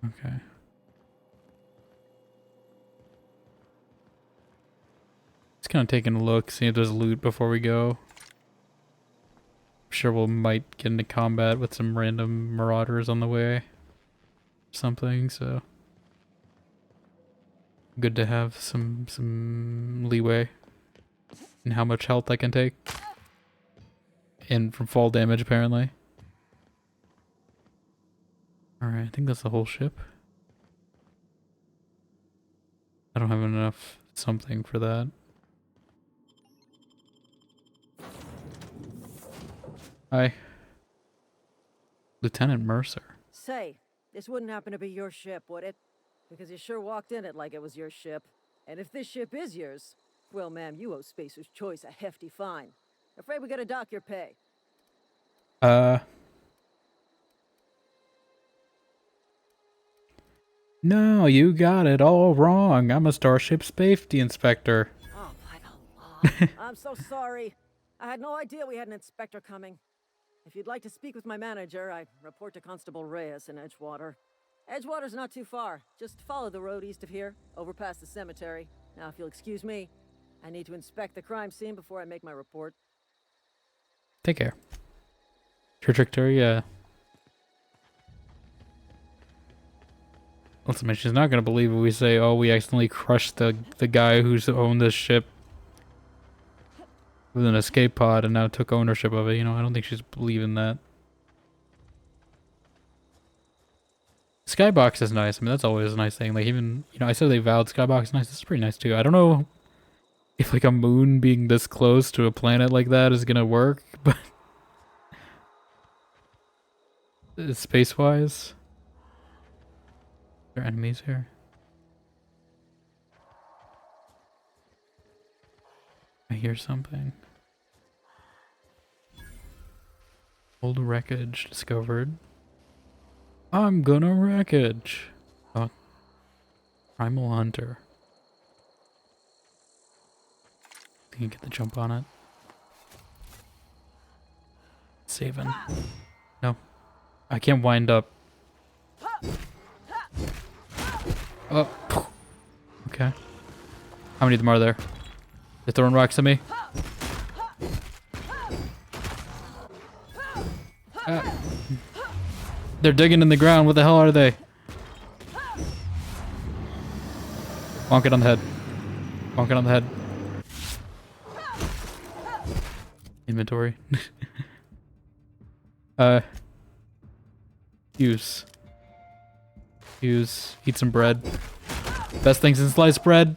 Okay. kind of taking a look, seeing if there's loot before we go. I'm sure we'll might get into combat with some random marauders on the way. Something, so good to have some leeway in how much health I can take. And from fall damage, apparently. Alright, I think that's the whole ship. I don't have enough something for that. Hi. Lieutenant Mercer. Say, this wouldn't happen to be your ship, would it? Because you sure walked in it like it was your ship. And if this ship is yours, well, ma'am, you owe Spacer's Choice a hefty fine. Afraid we gotta dock your pay. No, you got it all wrong. I'm a Starship Safety Inspector. Oh, by the law. I'm so sorry. I had no idea we had an inspector coming. If you'd like to speak with my manager, I report to Constable Reyes in Edgewater. Edgewater's not too far. Just follow the road east of here, over past the cemetery. Now, if you'll excuse me, I need to inspect the crime scene before I make my report. Take care. Trajectory, Listen, man, she's not gonna believe it. We say, oh, we accidentally crushed the guy who's owned this ship with an escape pod and now took ownership of it. You know, I don't think she's believing that. Skybox is nice. I mean, that's always a nice thing. Like, even, you know, I said they vowed Skybox is nice. This is pretty nice, too. I don't know if, like, a moon being this close to a planet like that is gonna work, but... space-wise... Are there enemies here? I hear something. Old wreckage discovered. I'm gonna wreckage. Oh. Primal Hunter. Think you get the jump on it. Saving. No. I can't wind up. Oh. Okay. How many of them are there? They're throwing rocks at me. They're digging in the ground. What the hell are they? Bonk it on the head. Bonk it on the head. Inventory. Use. Eat some bread. Best things in sliced bread.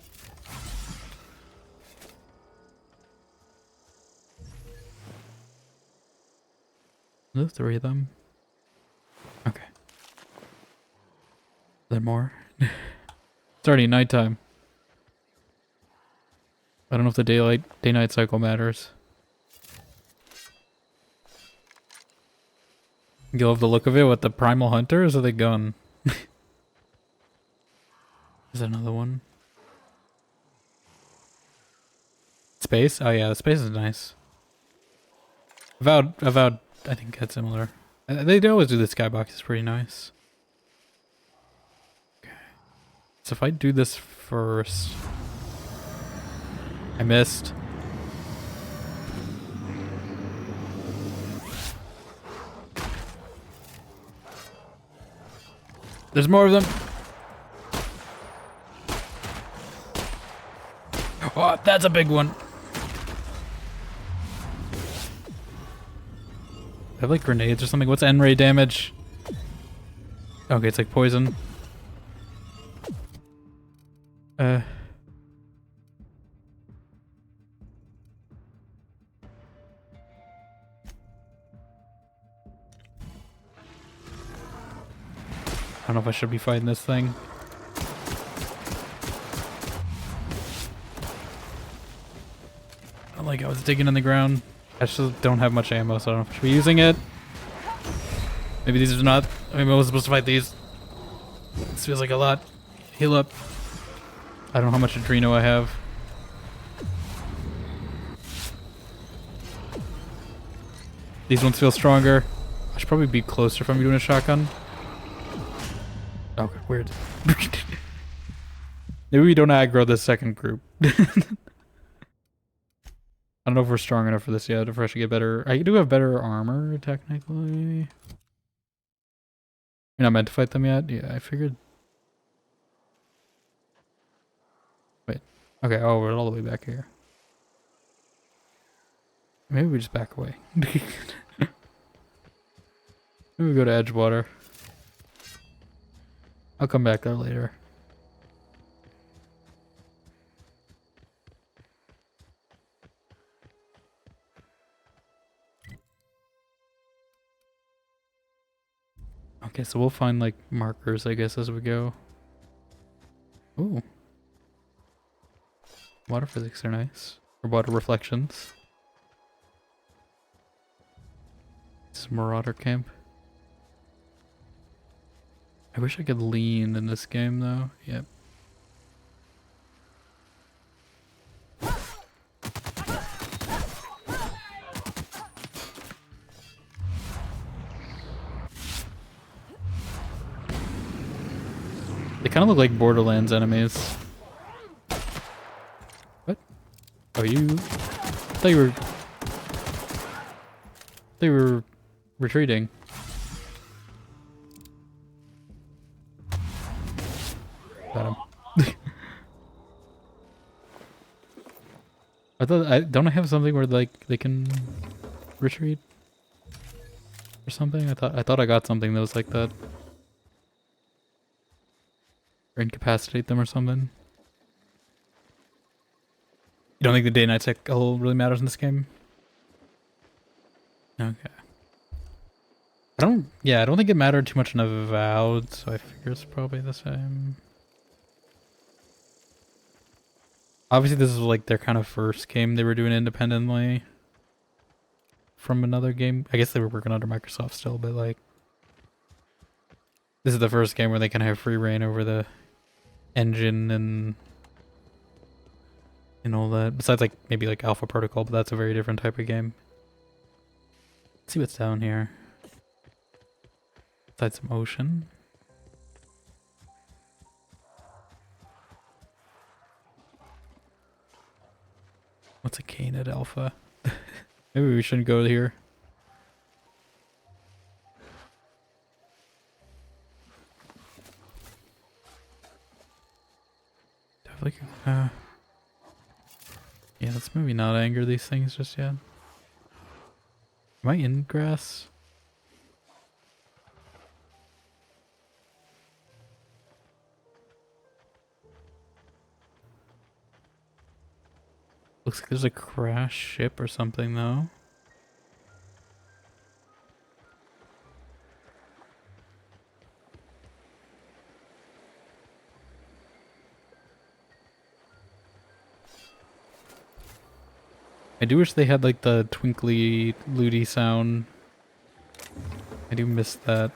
There's 3 of them. Okay. Are there more? It's already nighttime. I don't know if the day-night cycle matters. You love the look of it with the Primal Hunters or the gun? There's another one. Space? Oh yeah, the space is nice. Avowed, I think that's similar. They always do the skybox, it's pretty nice. Okay. So if I do this first... I missed. There's more of them. Oh, that's a big one. I have like grenades or something. What's N-ray damage? Okay, it's like poison. I don't know if I should be fighting this thing. Like I was digging in the ground. I just don't have much ammo, so I don't know if I should be using it. Maybe these are not. Maybe I was supposed to fight these. This feels like a lot. Heal up. I don't know how much adreno I have. These ones feel stronger. I should probably be closer if I'm doing a shotgun. Okay, weird. Maybe we don't aggro this second group. don't know if we're strong enough for this yet. If I should get better. I do have better armor, technically. You're not meant to fight them yet? Yeah, I figured. Wait. Okay, oh, we're all the way back here. Maybe we just back away. Maybe we go to Edgewater. I'll come back there later. Okay, so we'll find like markers, I guess, as we go. Ooh. Water physics are nice. Or water reflections. It's a Marauder camp. I wish I could lean in this game though. Yep. They kind of look like Borderlands enemies. What? Oh, you? I thought you were retreating. Got him. Don't I have something where like they can retreat or something? I thought I got something that was like that. Or incapacitate them or something. You don't think the day-night cycle really matters in this game? Okay. I don't think it mattered too much in Avowed, so I figure it's probably the same. Obviously this is like their kind of first game they were doing independently from another game. I guess they were working under Microsoft still, but like this is the first game where they kind of have free reign over the engine and all that. Besides like maybe like Alpha Protocol, but that's a very different type of game. Let's see what's down here. Besides some ocean. What's a cane at Alpha? Maybe we shouldn't go here. Definitely. Yeah, let's maybe not anger these things just yet. Am I in grass? Looks like there's a crashed ship or something though. I do wish they had like the twinkly looty sound. I do miss that.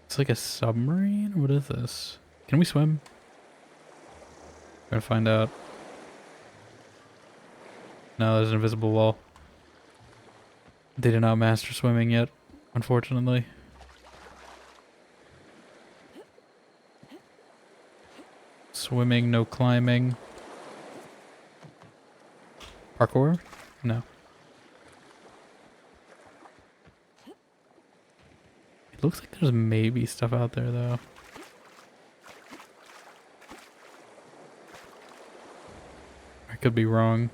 It's like a submarine? What is this? Can we swim? Gonna find out. No, there's an invisible wall. They did not master swimming yet, unfortunately. Swimming, no climbing. Parkour? No. It looks like there's maybe stuff out there though. I could be wrong.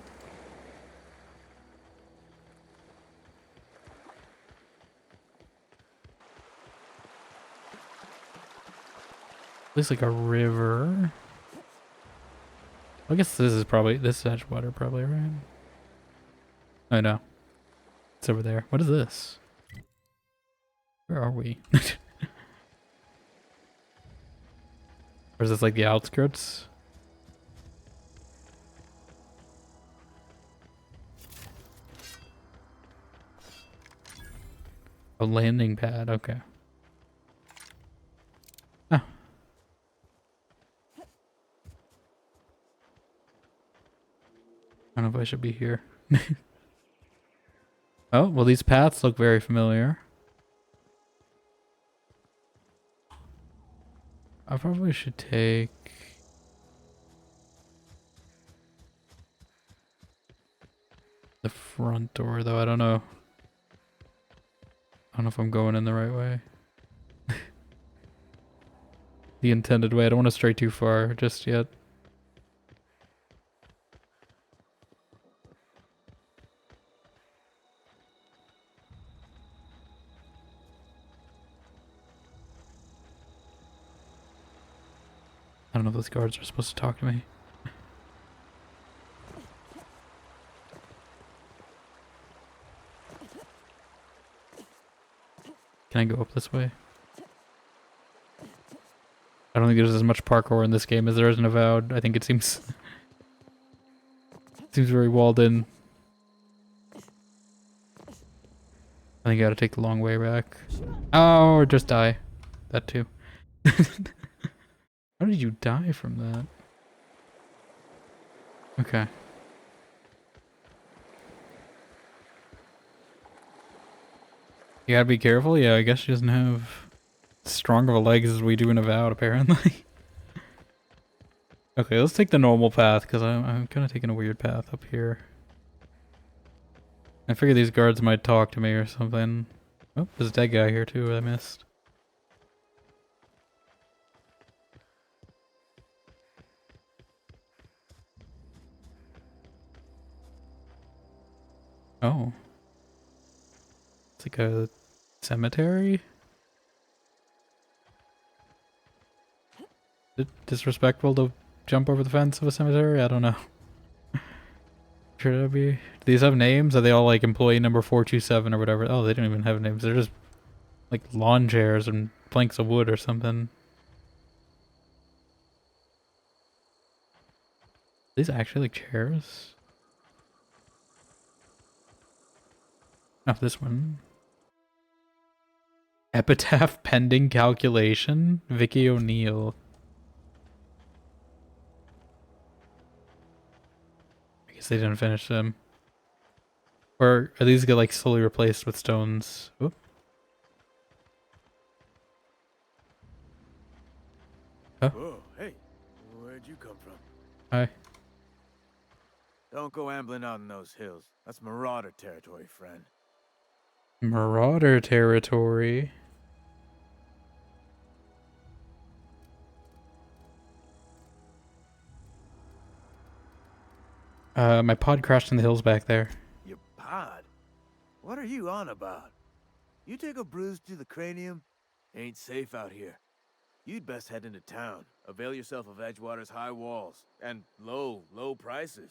Looks like a river. I guess this is Edgewater probably, right? Oh no. It's over there. What is this? Where are we? Or is this like the outskirts? A landing pad, okay. Oh. I don't know if I should be here. Oh, well these paths look very familiar. I probably should take... front door, though. I don't know. I don't know if I'm going in the right way. The intended way. I don't want to stray too far just yet. I don't know if those guards are supposed to talk to me. Can I go up this way? I don't think there's as much parkour in this game as there is in Avowed. I think it seems very walled in. I think I gotta take the long way back. Oh, or just die. That too. How did you die from that? Okay. You gotta be careful? Yeah, I guess she doesn't have strong of a legs as we do in Avowed, apparently. Okay, let's take the normal path, because I'm kind of taking a weird path up here. I figure these guards might talk to me or something. Oh, there's a dead guy here too I missed. Oh. It's like a cemetery? Is it disrespectful to jump over the fence of a cemetery? I don't know. Should it be? Do these have names? Are they all like employee number 427 or whatever? Oh, they don't even have names. They're just like lawn chairs and planks of wood or something. Are these actually like chairs? Oh, this one. Epitaph pending calculation? Vicky O'Neill. I guess they didn't finish them. Or are these get like slowly replaced with stones? Oop. Oh. Whoa, hey, where'd you come from? Hi. Don't go ambling out in those hills. That's Marauder territory, friend. Marauder territory. My pod crashed in the hills back there. Your pod? What are you on about? You take a bruise to the cranium? Ain't safe out here. You'd best head into town. Avail yourself of Edgewater's high walls and low prices.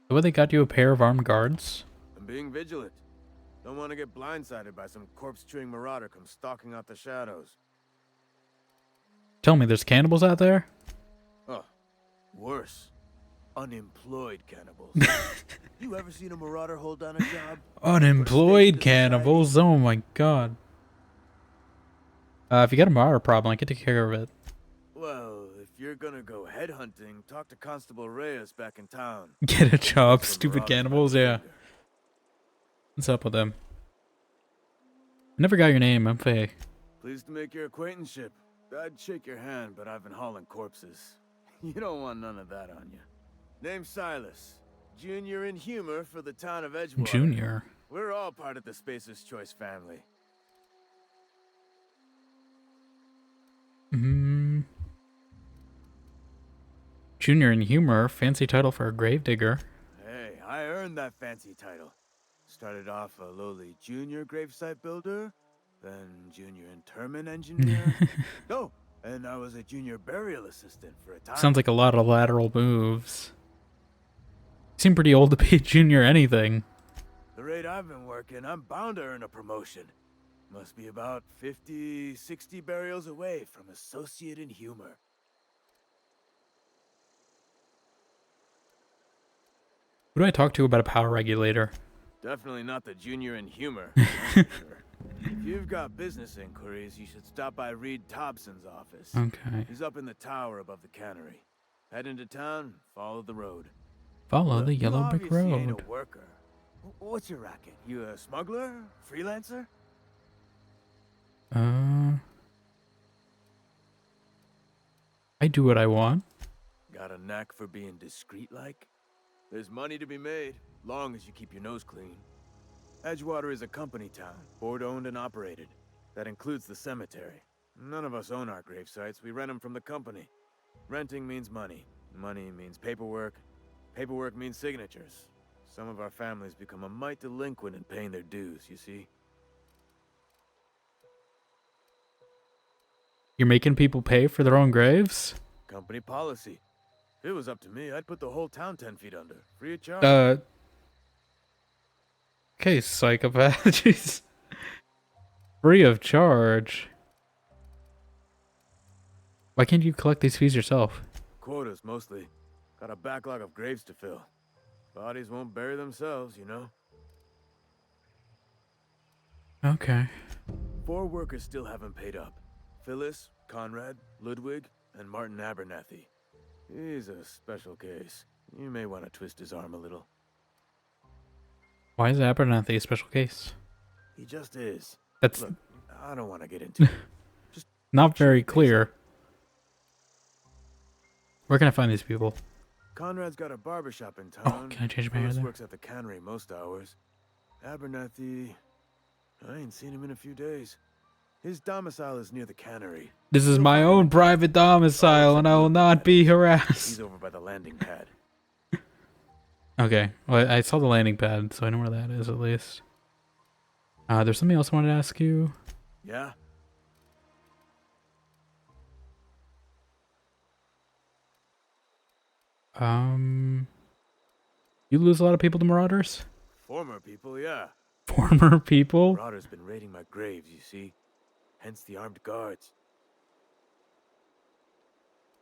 What, they got you a pair of armed guards? I'm being vigilant. Don't want to get blindsided by some corpse-chewing marauder come stalking out the shadows. Tell me, there's cannibals out there? Oh, worse. Unemployed cannibals. You ever seen a marauder hold down a job? Unemployed cannibals? Oh my god. If you got a marauder problem, I can take care of it. Well, if you're gonna go headhunting, talk to Constable Reyes back in town. Get a job, stupid cannibals, yeah. What's up with them? I never got your name, I'm Faye. Pleased to make your acquaintanceship. I'd shake your hand, but I've been hauling corpses. You don't want none of that on you. Name's Silas. Junior in humor for the town of Edgewater. Junior? We're all part of the Spacer's Choice family. Junior in humor, fancy title for a gravedigger. Hey, I earned that fancy title. Started off a lowly junior gravesite builder, then junior interment engineer. Oh, and I was a junior burial assistant for a time. Sounds like a lot of lateral moves. You seem pretty old to be a junior anything. The rate I've been working, I'm bound to earn a promotion. Must be about 50, 60 burials away from associate in humor. Who do I talk to about a power regulator? Definitely not the junior in humor. Sure. If you've got business inquiries, you should stop by Reed Thompson's office. Okay. He's up in the tower above the cannery. Head into town, follow the road. Follow Look, the you yellow brick obviously ain't road. a worker. What's your racket? You a smuggler? Freelancer? I do what I want. Got a knack for being discreet like? There's money to be made, long as you keep your nose clean. Edgewater is a company town, board owned and operated. That includes the cemetery. None of us own our grave sites, we rent them from the company. Renting means money. Money means paperwork. Paperwork means signatures. Some of our families become a mite delinquent in paying their dues, you see? You're making people pay for their own graves? Company policy. If it was up to me, I'd put the whole town 10 feet under, free of charge. Okay, psychopath. Jeez. Free of charge. Why can't you collect these fees yourself? Quotas, mostly. Got a backlog of graves to fill. Bodies won't bury themselves, you know? Okay. 4 workers still haven't paid up. Phyllis, Conrad, Ludwig, and Martin Abernathy. He's a special case. You may want to twist his arm a little. Why is Abernathy a special case? He just is. That's Look, I don't want to get into it. Just not very clear. Where can I find these people? Conrad's got a barbershop in town. Oh, can I change my hair Phyllis there? works at the cannery most hours. Abernathy, I ain't seen him in a few days. His domicile is near the cannery. This is my own private domicile, and I will not be harassed. He's over by the landing pad. Okay, well, I saw the landing pad, so I know where that is at least. There's something else I wanted to ask you. Yeah? You lose a lot of people to Marauders? Former people, yeah. Former people? Marauders been raiding my graves, you see. Hence the armed guards.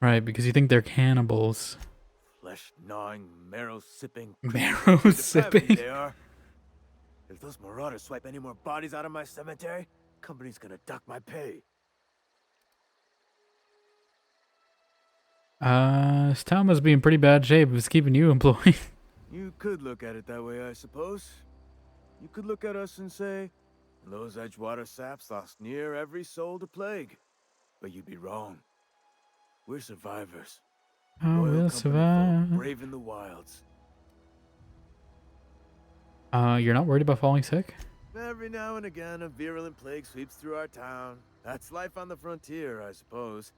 Right, because you think they're cannibals. Flesh-gnawing, marrow-sipping... Marrow-sipping? They are. If those marauders swipe any more bodies out of my cemetery, company's gonna duck my pay. This town must be in pretty bad shape if it's keeping you employed. You could look at it that way, I suppose. You could look at us and say, those Edgewater saps lost near every soul to plague. But you'd be wrong. We're survivors. Oh, Loyal we'll company survive. folk, brave in the wilds. You're not worried about falling sick? Every now and again, a virulent plague sweeps through our town. That's life on the frontier, I suppose.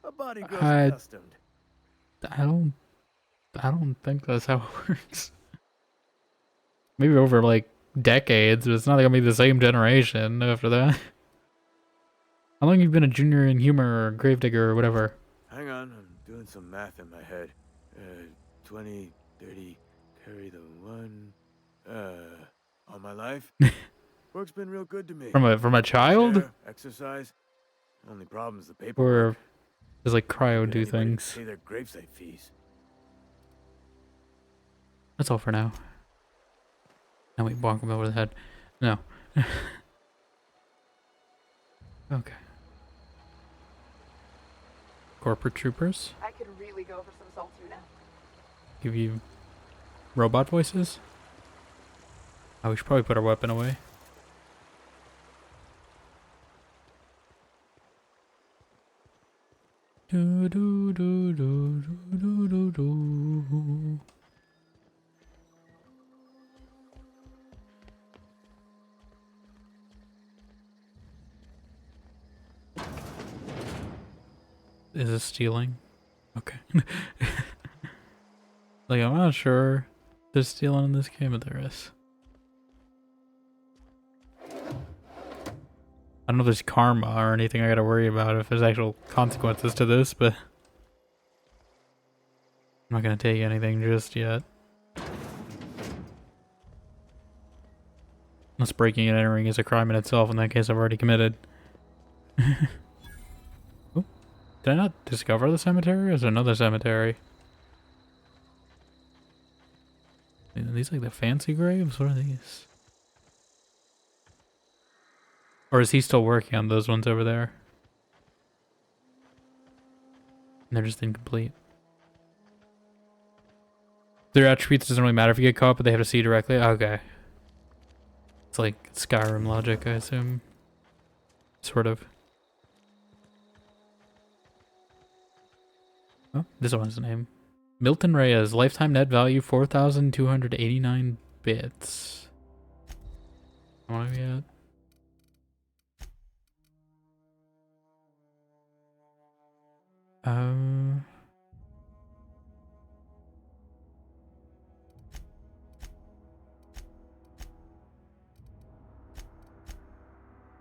A body grows accustomed. I don't think that's how it works. Maybe over like decades, but it's not gonna be the same generation after that. How long have you been a junior in humor or gravedigger or whatever? Hang on, I'm doing some math in my head. 20, 30, carry the 1. All my life. Work's been real good to me. From a child? Share, exercise. Only problem is the paperwork. Or does like cryo do Anybody things? pay their gravesite fees. That's all for now. Now we bonk him over the head. No. Okay. Corporate troopers? I could really go for some salt tuna. Give you robot voices? Oh, we should probably put our weapon away. Do do do do do do do. Is this stealing? Okay. Like, I'm not sure there's stealing in this game, but there is. I don't know if there's karma or anything I gotta worry about, if there's actual consequences to this, but I'm not gonna take anything just yet. Unless breaking and entering is a crime in itself, in that case I've already committed. Oh, did I not discover the cemetery, or is there another cemetery? Are these like the fancy graves? What are these? Or is he still working on those ones over there? And they're just incomplete. Their attributes doesn't really matter if you get caught, but they have to see directly. Okay. It's like Skyrim logic, I assume. Sort of. Oh, this one's the name. Milton Reyes, lifetime net value 4,289 bits. What do we get?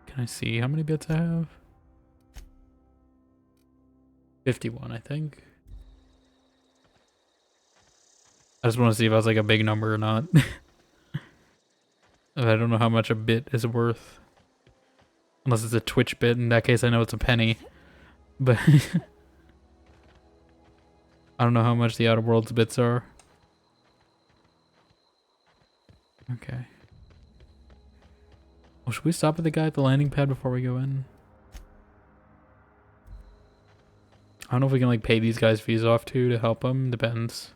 Can I see how many bits I have? 51, I think. I just want to see if I was like a big number or not. I don't know how much a bit is worth. Unless it's a Twitch bit. In that case, I know it's a penny. But I don't know how much the Outer Worlds bits are. Okay. Well, should we stop at the guy at the landing pad before we go in? I don't know if we can like pay these guys fees off too to help them. Depends.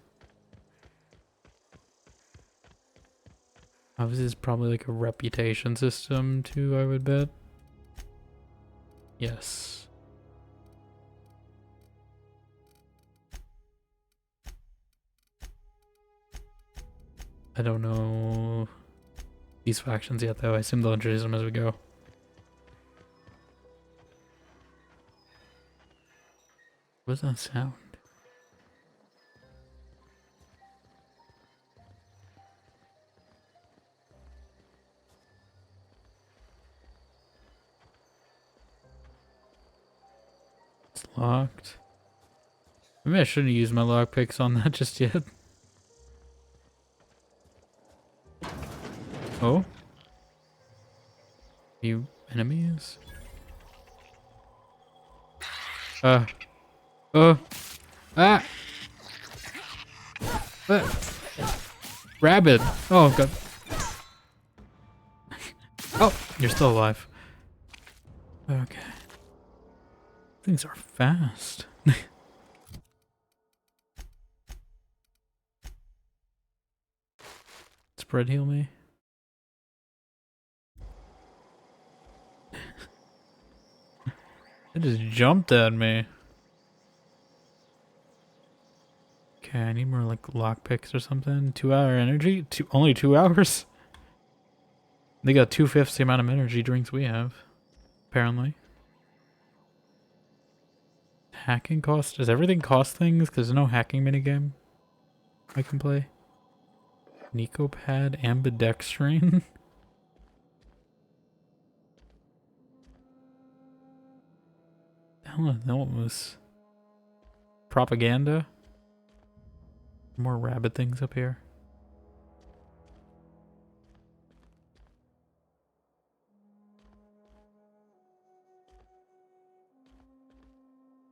Obviously, it's probably like a reputation system too, I would bet. Yes. I don't know these factions yet, though. I assume they'll introduce them as we go. What does that sound? It's locked. Maybe I shouldn't use my lockpicks on that just yet. Oh? You enemies? Ah! Rabbit! Oh god. Oh! You're still alive. Okay. Things are fast. Spread heal me. It just jumped at me. Okay, I need more like lockpicks or something. 2 hour energy? Only 2 hours? They got 2/5 the amount of energy drinks we have. Apparently. Hacking cost? Does everything cost things? Because there's no hacking minigame I can play. Nicopad ambidextrine? That one was propaganda. More rabbit things up here.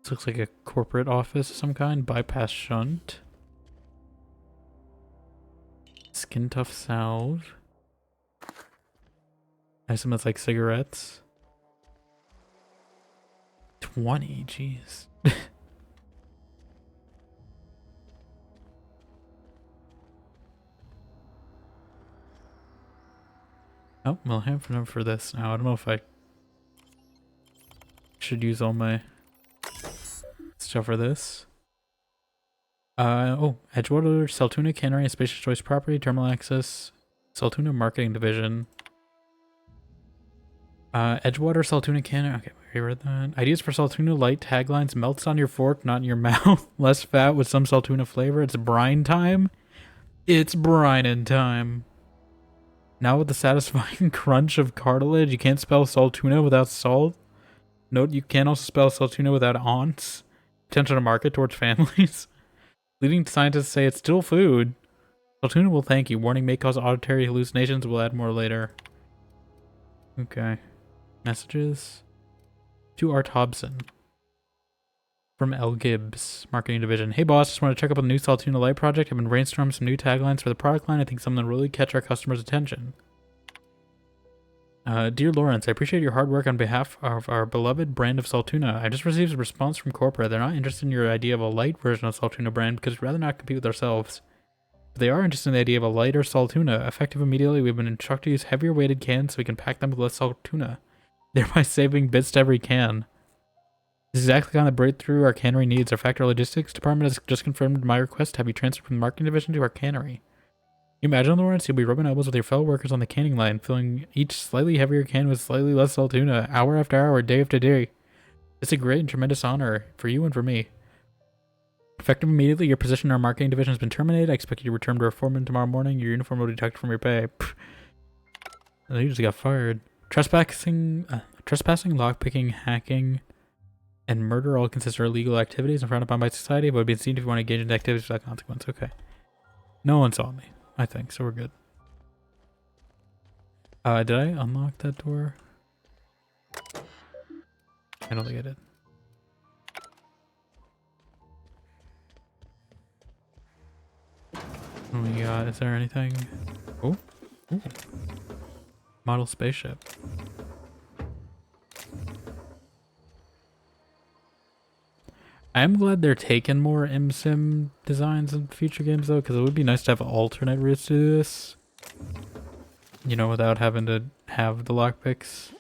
This looks like a corporate office of some kind. Bypass shunt. Skin tough salve. I assume that's like cigarettes. 20, jeez. Oh, well, I have enough for this now. I don't know if I should use all my stuff for this. Oh, Edgewater, Saltuna Cannery, Spacious Choice Property, Terminal Access, Saltuna Marketing Division. Edgewater, Saltuna Cannery. Okay, we read that. Ideas for Saltuna Light taglines: melts on your fork, not in your mouth. Less fat with some Saltuna flavor. It's brine time. It's brine time. Now with the satisfying crunch of cartilage, you can't spell Saltuna without salt. Note, you can also spell Saltuna without aunts. Potential to market towards families. Leading scientists say it's still food. Saltuna will thank you. Warning may cause auditory hallucinations. We'll add more later. Okay. Messages. To Art Hobson. From L. Gibbs, Marketing Division. Hey boss, just want to check up on the new Saltuna Light project. I've been brainstorming some new taglines for the product line. I think some of them really catch our customers' attention. Dear Lawrence, I appreciate your hard work on behalf of our beloved brand of Saltuna. I just received a response from corporate. They're not interested in your idea of a light version of Saltuna brand because we'd rather not compete with ourselves. They are interested in the idea of a lighter salt tuna. Effective immediately, we've been instructed to use heavier weighted cans so we can pack them with less salt tuna, thereby saving bits to every can. This is exactly the kind of breakthrough our cannery needs. Our factory logistics department has just confirmed my request to have you transferred from the marketing division to our cannery. You imagine, Lawrence, you'll be rubbing elbows with your fellow workers on the canning line, filling each slightly heavier can with slightly less salt tuna, hour after hour, day after day. It's a great and tremendous honor for you and for me. Effective immediately, your position in our marketing division has been terminated. I expect you to return to our foreman tomorrow morning. Your uniform will be deducted from your pay. Oh, you just got fired. Trespassing, lockpicking, hacking, and murder all consider illegal activities and frowned upon by society, but would be seen if you want to engage in activities without consequence. Okay. No one saw me, I think, so we're good. Did I unlock that door? I don't think I did. What do we got? Is there anything? Oh. Ooh. Model spaceship. I am glad they're taking more MSIM designs in future games though, because it would be nice to have alternate routes to do this. You know, without having to have the lockpicks.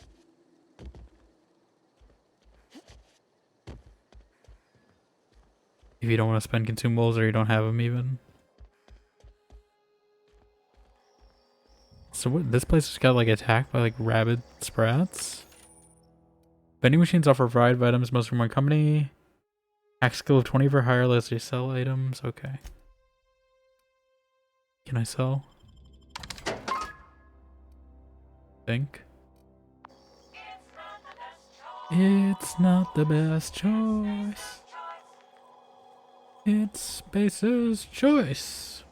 If you don't want to spend consumables or you don't have them even. So what, this place just got like attacked by like rabid sprats? Vending machines offer a variety of items, most from one company. Hack skill of 20 for higher lets you sell items. Okay. Can I sell? Think. It's not the best choice. It's Spacer's choice.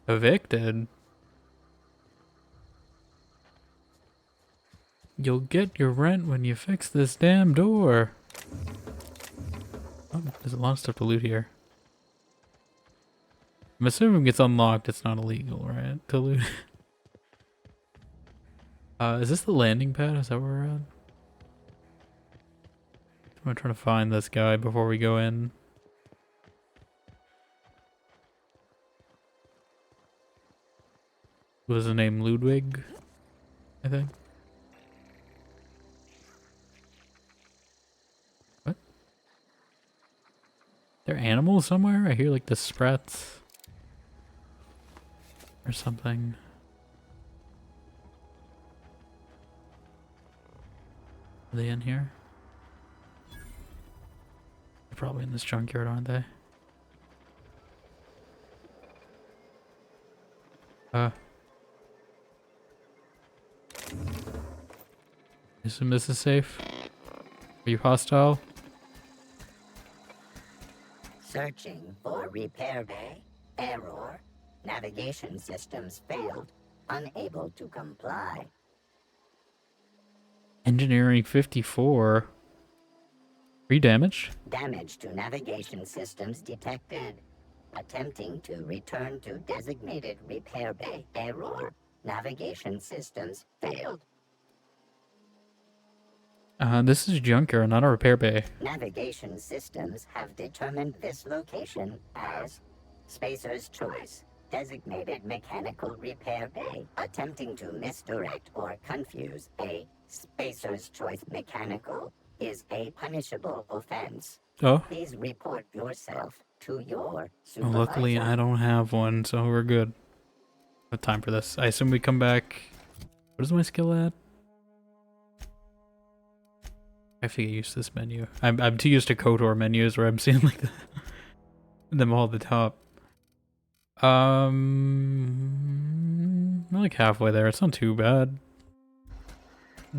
Evicted. You'll get your rent when you fix this damn door. Oh, there's a lot of stuff to loot here. I'm assuming it gets unlocked, it's not illegal, right? To loot. Is this the landing pad? Is that where we're at? I'm gonna try to find this guy before we go in. What was his name? Ludwig, I think. What? There are animals somewhere? I hear like the sprats. Or something. Are they in here? They're probably in this junkyard, aren't they? Assume this is safe. Are you hostile? Searching for repair bay. Error. Navigation systems failed. Unable to comply. Engineering 54. Are you damaged? Damage to navigation systems detected. Attempting to return to designated repair bay. Error. Navigation systems failed. This is junkyard, not a repair bay. Navigation systems have determined this location as Spacer's Choice. Designated mechanical repair bay. Attempting to misdirect or confuse a Spacer's Choice mechanical is a punishable offense. Oh. Please report yourself to your Well, supervisor. luckily I don't have one, so we're good. No time for this. I assume we come back. What is my skill at? I have to get used to this menu. I'm too used to KOTOR menus where I'm seeing like them all at the top. I'm like halfway there. It's not too bad.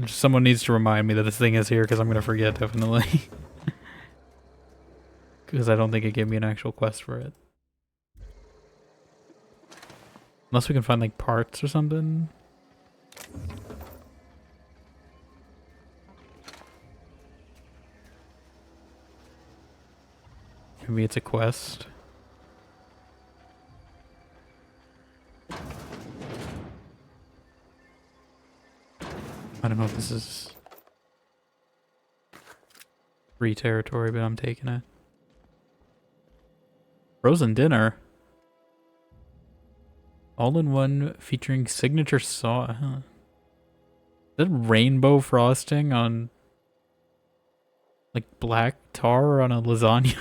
Just someone needs to remind me that this thing is here because I'm gonna forget definitely. Because I don't think it gave me an actual quest for it. Unless we can find like parts or something. Maybe it's a quest. I don't know if this is free territory, but I'm taking it. Frozen dinner. All-in-one featuring signature sauce. Huh. Is that rainbow frosting on like black tar on a lasagna?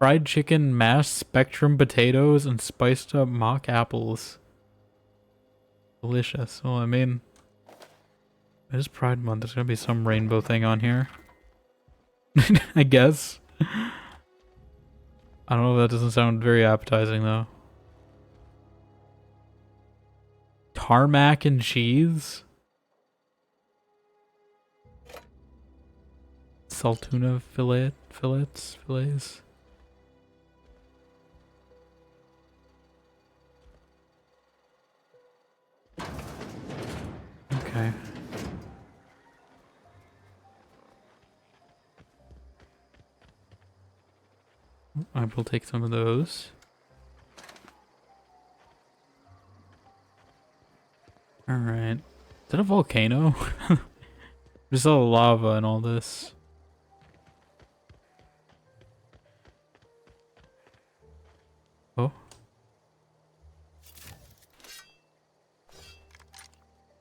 Fried chicken, mashed spectrum potatoes, and spiced up mock apples. Delicious. Well, I mean, it is Pride Month. There's gonna be some rainbow thing on here. I guess. I don't know if that doesn't sound very appetizing though. Tarmac and cheese? Saltuna fillets? Okay. I will take some of those. Alright. Is that a volcano? There's all lava and all this. Oh.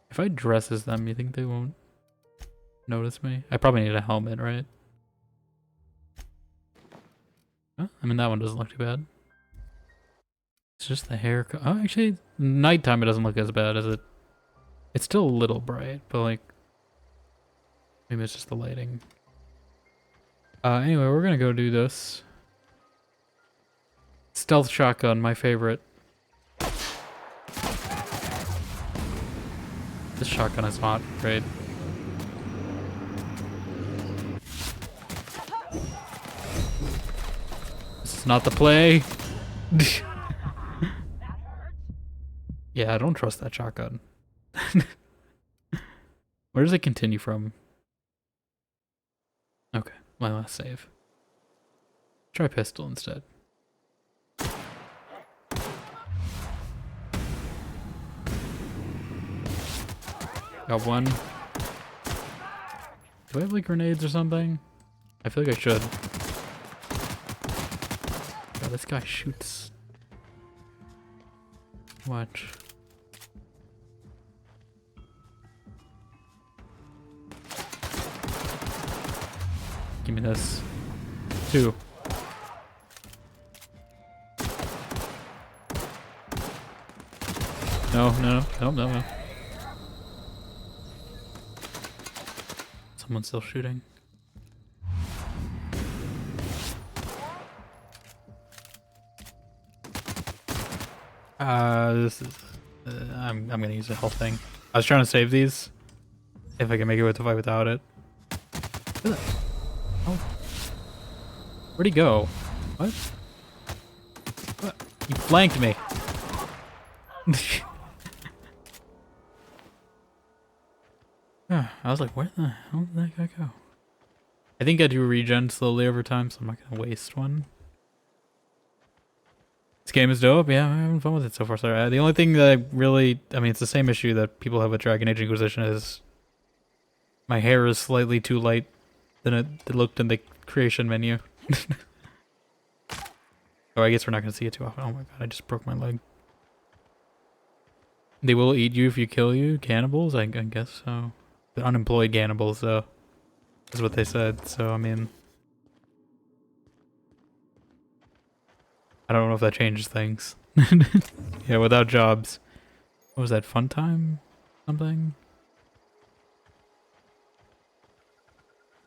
If I dress as them, you think they won't notice me? I probably need a helmet, right? Huh? I mean, that one doesn't look too bad. It's just the hair. Oh, actually, nighttime it doesn't look as bad as it. It's still a little bright, but like, maybe it's just the lighting. Anyway, we're gonna go do this. Stealth shotgun, my favorite. This shotgun is not great. This is not the play. Yeah, I don't trust that shotgun. Where does it continue from? Okay, my last save. Try pistol instead. Got one. Do I have like grenades or something? I feel like I should. God, this guy shoots. Watch. Give me this. 2. No. Someone's still shooting. This is. I'm gonna use the health thing. I was trying to save these. If I can make it with the fight without it. Oh. Where'd he go? What? He flanked me. I was like, where the hell did that guy go? I think I do regen slowly over time, so I'm not gonna waste one. This game is dope. Yeah, I'm having fun with it so far. Sorry. The only thing that I mean, it's the same issue that people have with Dragon Age Inquisition is my hair is slightly too light than it looked in the creation menu. Oh, I guess we're not gonna see it too often. Oh my god, I just broke my leg. They will eat you if you kill you. Cannibals? I guess so. The unemployed cannibals, though. Is what they said. So, I mean, I don't know if that changes things. Yeah, without jobs. What was that? Fun time? Something?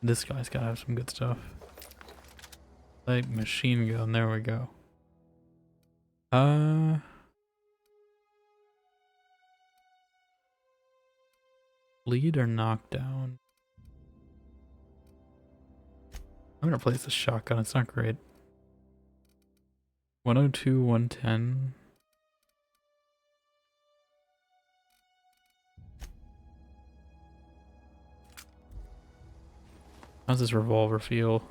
This guy's gotta have some good stuff. Like machine gun. There we go. Bleed or knockdown? I'm gonna replace the shotgun. It's not great. 102, 110. How's this revolver feel?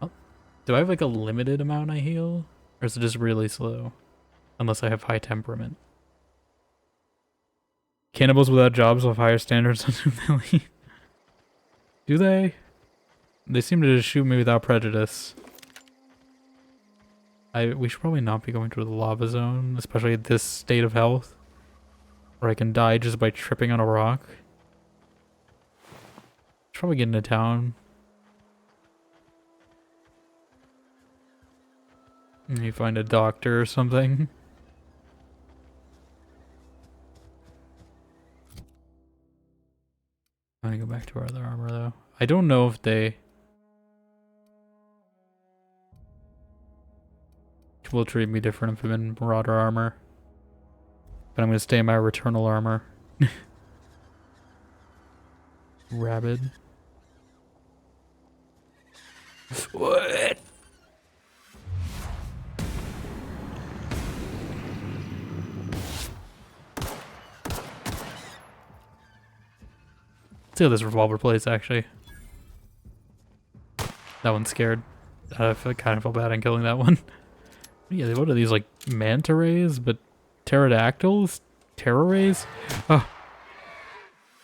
Oh, do I have like a limited amount I heal? Or is it just really slow? Unless I have high temperament. Cannibals without jobs have higher standards than they leave. Do they? They seem to just shoot me without prejudice. We should probably not be going to the lava zone, especially at this state of health. Where I can die just by tripping on a rock. Should probably get into town. Maybe find a doctor or something. I'm gonna go back to our other armor though. I don't know if they will treat me different if I'm in Marauder armor. But I'm gonna stay in my Returnal armor. Rabid. What? Let's see how this revolver plays, actually. That one's scared. I kind of feel bad on killing that one. Yeah, what are these, like, manta rays? But pterodactyls? Terror rays? Oh.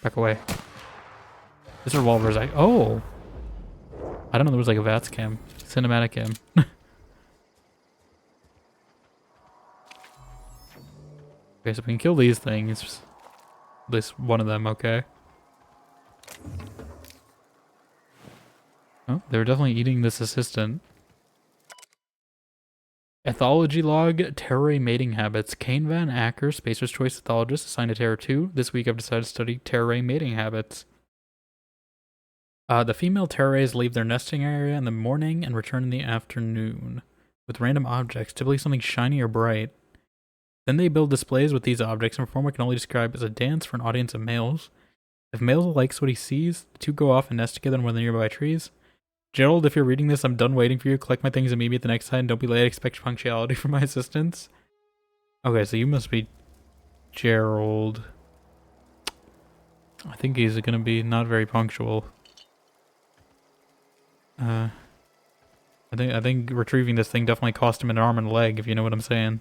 Back away. This revolver's like, oh! I don't know, there was like a VATS cam. Cinematic cam. Okay, so we can kill these things. At least one of them, okay. Oh, they were definitely eating this assistant. Ethology log, Terror mating habits. Kane Van Acker, Spacer's Choice Ethologist, assigned to Terror 2. This week I've decided to study Terror mating habits. The female Terror rays leave their nesting area in the morning and return in the afternoon with random objects, typically something shiny or bright. Then they build displays with these objects and perform what can only describe as a dance for an audience of males. If male likes what he sees, the two go off and nest together in one of the nearby trees. Gerald, if you're reading this, I'm done waiting for you. Collect my things and meet me at the next time. Don't be late. Expect punctuality from my assistants. Okay, so you must be Gerald. I think he's gonna be not very punctual. I think retrieving this thing definitely cost him an arm and a leg, if you know what I'm saying.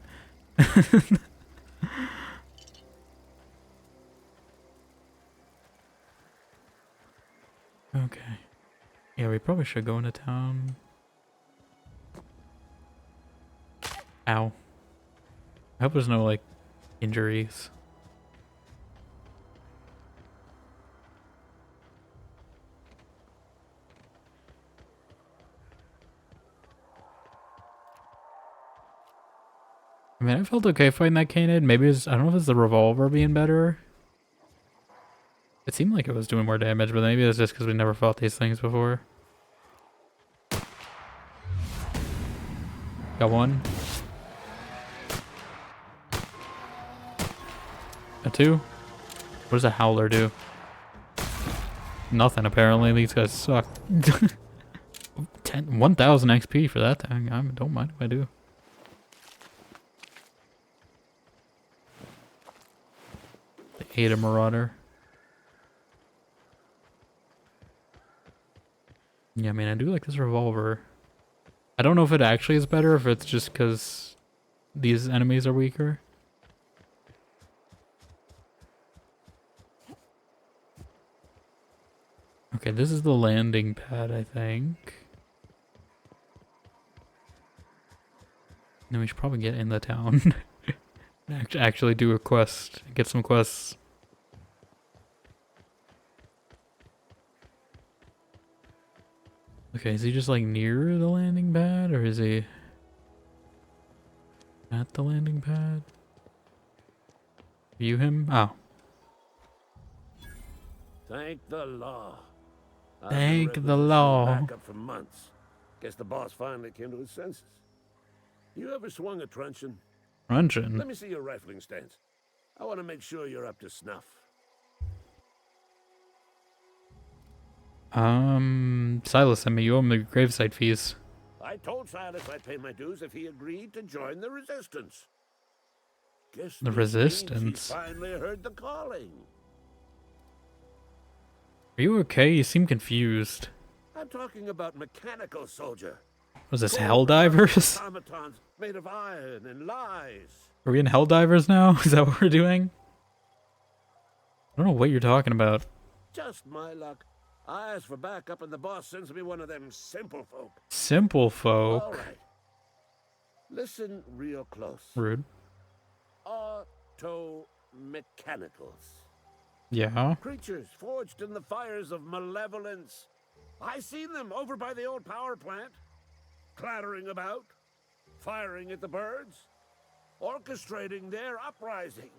Okay. Yeah, we probably should go into town. Ow. I hope there's no, like, injuries. I mean, I felt okay fighting that Canid. Maybe it's, I don't know if it's the revolver being better. It seemed like it was doing more damage, but maybe it's just because we never fought these things before. Got one. A two. What does a howler do? Nothing, apparently. These guys suck. 1,000 XP for that thing. I don't mind if I do. They ate a marauder. Yeah, I mean, I do like this revolver. I don't know if it actually is better, if it's just because these enemies are weaker. Okay, this is the landing pad, I think. Then we should probably get in the town. Actually do a quest. Get some quests. Okay, is he just like near the landing pad, or is he at the landing pad? View him? Oh. Thank the law. Thank the law. Back up for months. Guess the boss finally came to his senses. You ever swung a truncheon? Truncheon? Let me see your rifling stance. I want to make sure you're up to snuff. Silas sent me. You owe him the gravesite fees. I told Silas I'd pay my dues if he agreed to join the resistance. Guess The resistance? He finally heard the calling. Are you okay? You seem confused. I'm talking about mechanical soldier. Was this Helldivers? Automatons made of iron and lies. Are we in Helldivers now? Is that what we're doing? I don't know what you're talking about. Just my luck. I ask for backup and the boss sends me one of them simple folk. Simple folk. All right. Listen real close. Rude. Automechanicals. Yeah. Creatures forged in the fires of malevolence. I seen them over by the old power plant. Clattering about. Firing at the birds. Orchestrating their uprising.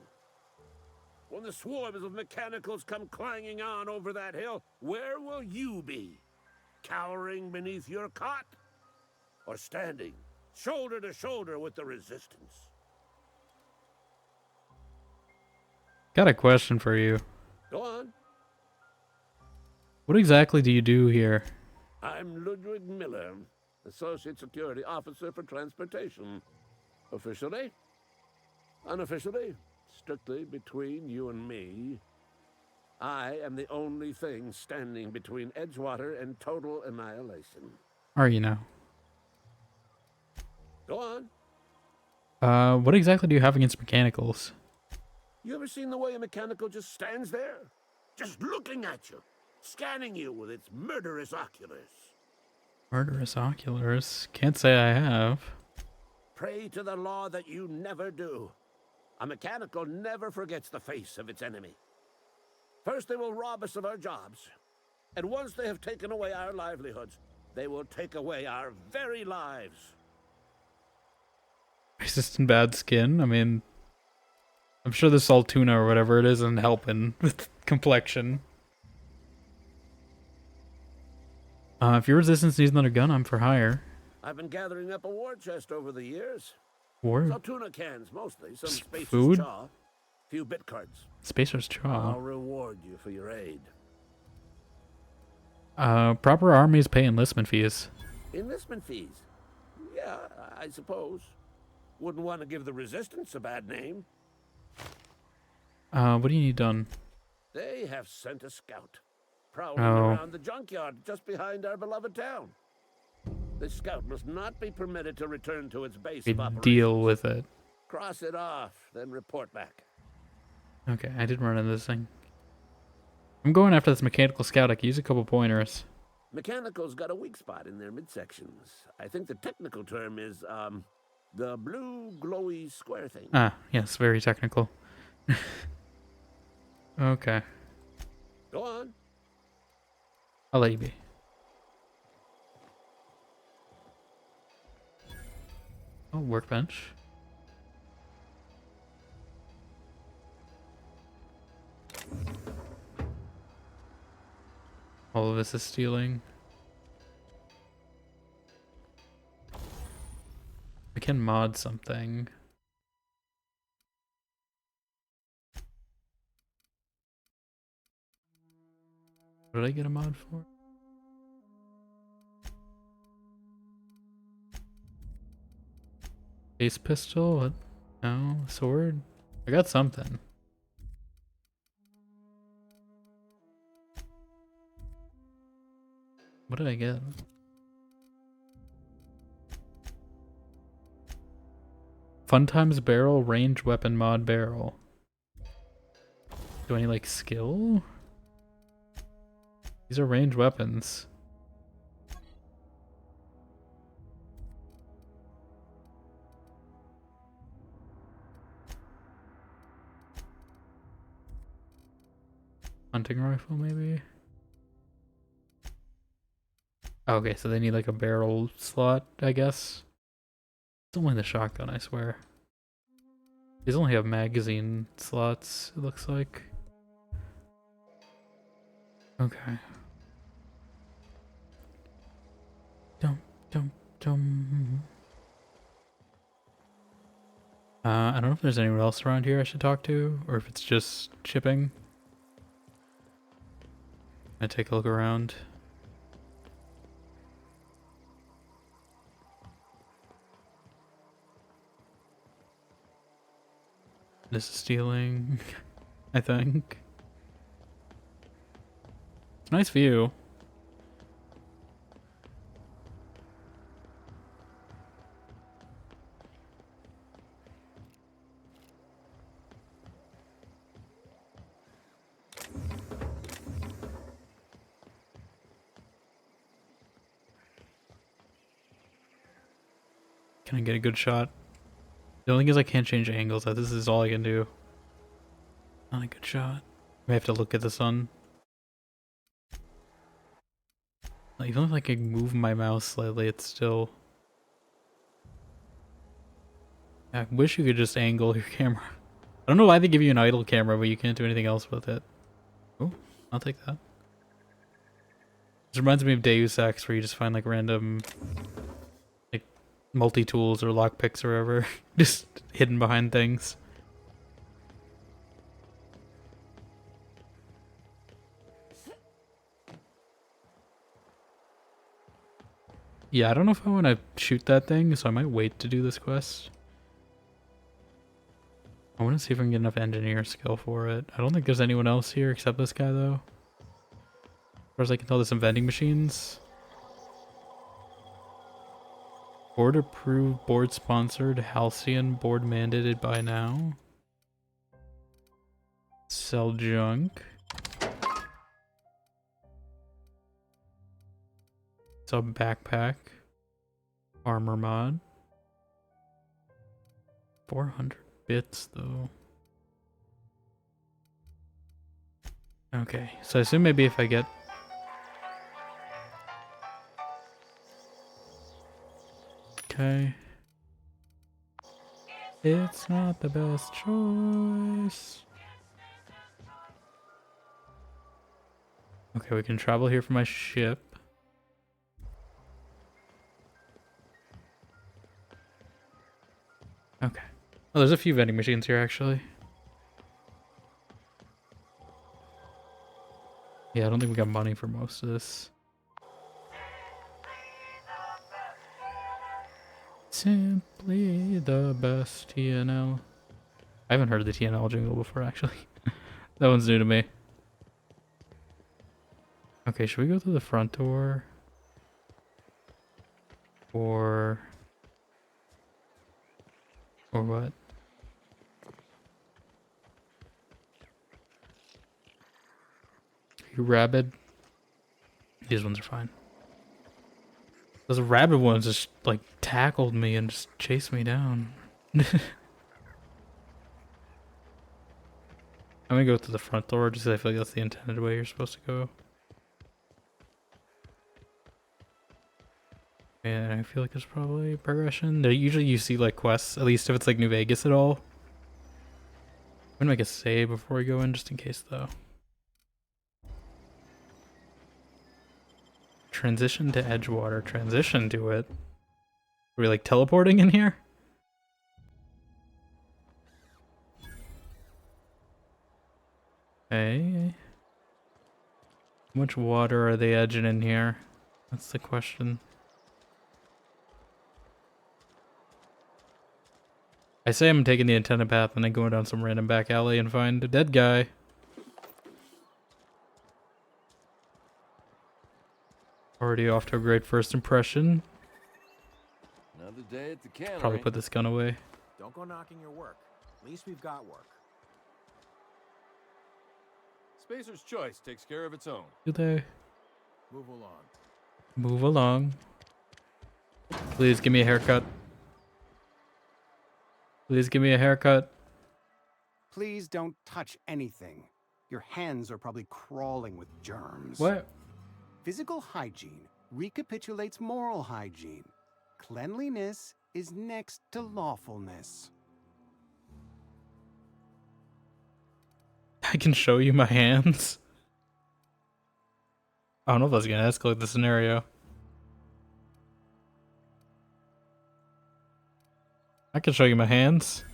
When the swarms of mechanicals come clanging on over that hill, where will you be? Cowering beneath your cot? Or standing shoulder to shoulder with the resistance? Got a question for you. Go on. What exactly do you do here? I'm Ludwig Miller, Associate Security Officer for Transportation. Officially? Unofficially? Strictly between you and me, I am the only thing standing between Edgewater and total annihilation. Are you now? Go on. What exactly do you have against mechanicals? You ever seen the way a mechanical just stands there? Just looking at you, scanning you with its murderous oculars. Murderous oculars? Can't say I have. Pray to the law that you never do. A mechanical never forgets the face of its enemy. First they will rob us of our jobs, and once they have taken away our livelihoods, they will take away our very lives. Resistant bad skin? I mean, I'm sure the Saltuna or whatever it isn't helping with complexion. If your resistance needs another gun, I'm for hire. I've been gathering up a war chest over the years. War? Saltuna cans, mostly. Some Spacer's food? Chaw. Few bit cards. Spacer's Chaw. I'll reward you for your aid. Proper armies pay enlistment fees. Enlistment fees? Yeah, I suppose. Wouldn't want to give the Resistance a bad name. What do you need done? They have sent a scout. Prowling Oh. around the junkyard just behind our beloved town. This scout must not be permitted to return to its base We of operations. deal with it. Cross it off, then report back. Okay, I did run into this thing. I'm going after this mechanical scout. I can use a couple pointers. Mechanical's got a weak spot in their midsections. I think the technical term is, the blue glowy square thing. Ah, yes, very technical. Okay. Go on. I'll let you be. Oh, workbench. All of this is stealing. I can mod something. What did I get a mod for? Ace pistol? What? No. Sword? I got something. What did I get? Fun Times barrel, range weapon mod barrel. Do I need like skill? These are range weapons. Hunting rifle, maybe? Okay, so they need like a barrel slot, I guess. It's only the shotgun, I swear. These only have magazine slots, it looks like. Okay. I don't know if there's anyone else around here I should talk to, or if it's just shipping. I'm gonna take a look around. This is stealing, I think. It's a nice view. Can I get a good shot? The only thing is I can't change angles. This is all I can do. Not a good shot. I have to look at the sun. Like, even if I can move my mouse slightly, it's still... I wish you could just angle your camera. I don't know why they give you an idle camera, but you can't do anything else with it. Oh, I'll take that. This reminds me of Deus Ex, where you just find like random like multi-tools or lockpicks or whatever, just hidden behind things. Yeah, I don't know if I want to shoot that thing, so I might wait to do this quest. I want to see if I can get enough engineer skill for it. I don't think there's anyone else here except this guy, though. As far as I can tell, there's some vending machines. Board approved, board sponsored, Halcyon, board mandated by now. Sell junk. Sub backpack. Armor mod. 400 bits though. Okay, so I assume maybe if I get... Okay. It's not the best choice. Okay, we can travel here from my ship. Okay. Oh, there's a few vending machines here, actually. Yeah, I don't think we got money for most of this. Simply the best TNL. I haven't heard the TNL jingle before, actually. That one's new to me. Okay, should we go through the front door? Or what? You rabid? These ones are fine. Those rabid ones just like tackled me and just chased me down. I'm gonna go through the front door just because I feel like that's the intended way you're supposed to go. And I feel like there's probably progression. Usually you see like quests, at least if it's like New Vegas at all. I'm gonna make a save before we go in just in case though. Transition to Edgewater. Transition to it. Are we like teleporting in here? Okay. How much water are they edging in here? That's the question. I say I'm taking the intended path and then going down some random back alley and find a dead guy. Already off to a great first impression. Another day at the cannery. Probably put this gun away. Don't go knocking your work. At least we've got work. Spacer's Choice takes care of its own. Do they? Move along. Move along. Please give me a haircut. Please give me a haircut. Please don't touch anything. Your hands are probably crawling with germs. What? Physical hygiene recapitulates moral hygiene. Cleanliness is next to lawfulness. I can show you my hands. I don't know if that's gonna escalate the scenario. I can show you my hands.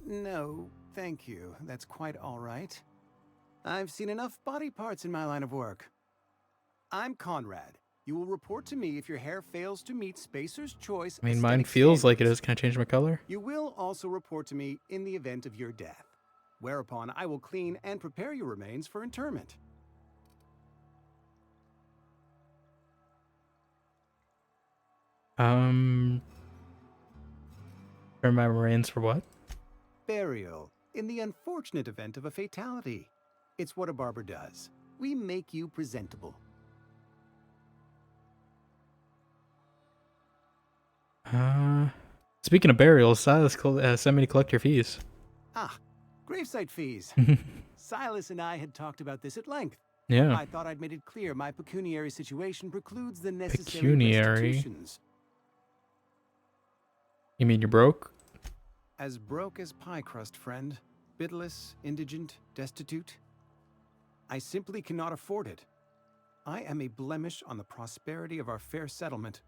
No, thank you. That's quite all right. I've seen enough body parts in my line of work. I'm Conrad. You will report to me if your hair fails to meet Spacer's Choice. I mean, mine feels like it is. Can I change my color? You will also report to me in the event of your death, whereupon I will clean and prepare your remains for interment. Prepare my remains for what? Burial, in the unfortunate event of a fatality. It's what a barber does. We make you presentable. Speaking of burials, Silas sent me to collect your fees. Ah, gravesite fees. Silas and I had talked about this at length. Yeah. I thought I'd made it clear my pecuniary situation precludes the necessary Pecuniary? restitutions. You mean you're broke? As broke as pie crust, friend. Bitless, indigent, destitute. I simply cannot afford it. I am a blemish on the prosperity of our fair settlement.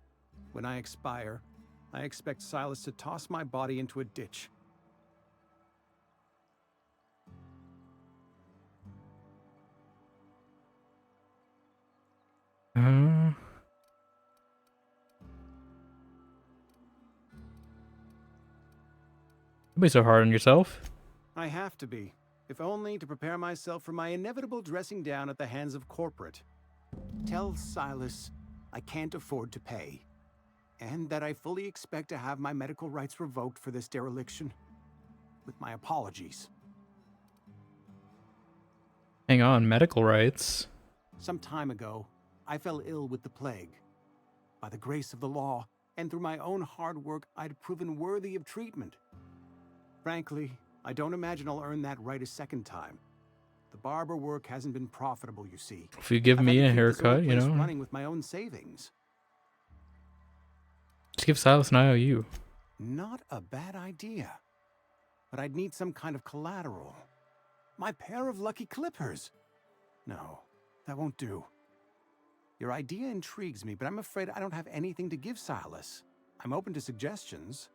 When I expire, I expect Silas to toss my body into a ditch. Don't be so hard on yourself. I have to be, if only to prepare myself for my inevitable dressing down at the hands of corporate. Tell Silas I can't afford to pay, and that I fully expect to have my medical rights revoked for this dereliction. With my apologies. Hang on, medical rights? Some time ago, I fell ill with the plague. By the grace of the law, and through my own hard work, I'd proven worthy of treatment. Frankly, I don't imagine I'll earn that right a second time. The barber work hasn't been profitable, you see. If you give me a haircut, you know. Running with my own savings. Just give Silas an IOU. Not a bad idea. But I'd need some kind of collateral. My pair of lucky clippers. No, that won't do. Your idea intrigues me, but I'm afraid I don't have anything to give Silas. I'm open to suggestions.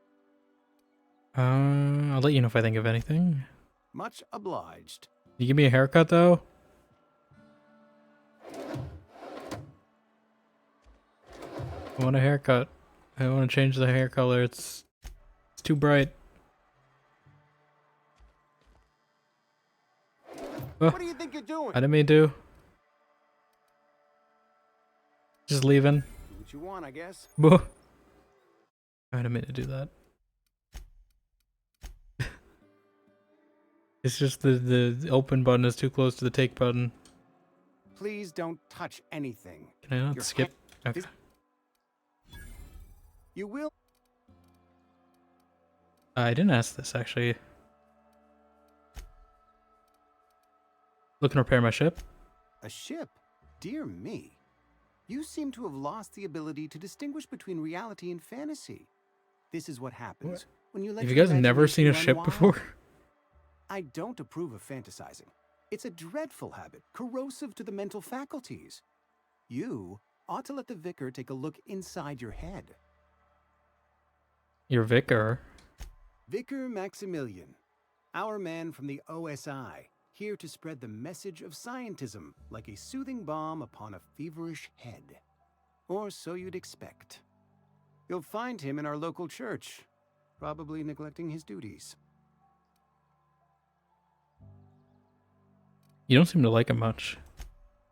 I'll let you know if I think of anything. Much obliged. You give me a haircut, though? I want a haircut. I want to change the hair color. It's too bright. Oh, what do you think you're doing? I didn't mean to. Just leaving. Do what you want, I guess. I didn't mean to do that. It's just the open button is too close to the take button. Please don't touch anything. Can I not skip? Okay. You will. I didn't ask this, actually. Looking to repair my ship? A ship? Dear me. You seem to have lost the ability to distinguish between reality and fantasy. This is what happens when you let. Have you guys never seen a ship before? I don't approve of fantasizing. It's a dreadful habit, corrosive to the mental faculties. You ought to let the vicar take a look inside your head. Your vicar? Vicar Maximilian, our man from the OSI, here to spread the message of scientism like a soothing balm upon a feverish head. Or so you'd expect. You'll find him in our local church, probably neglecting his duties. You don't seem to like him much.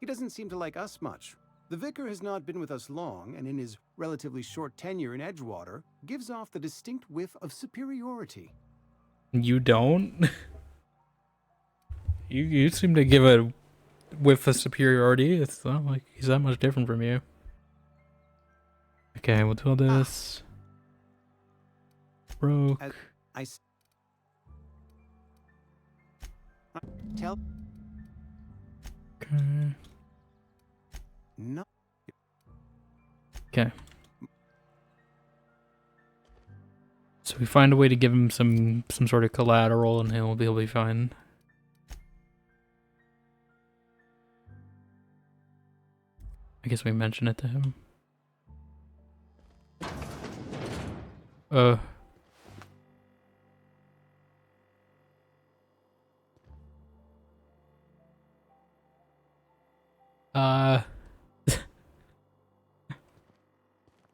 He doesn't seem to like us much. The vicar has not been with us long, and in his relatively short tenure in Edgewater, gives off the distinct whiff of superiority. You don't? You seem to give a whiff of superiority. It's not like he's that much different from you. Okay, we'll do this. Broke. Tell. Okay. No. Okay. So we find a way to give him some sort of collateral, and he'll be fine. I guess we mention it to him.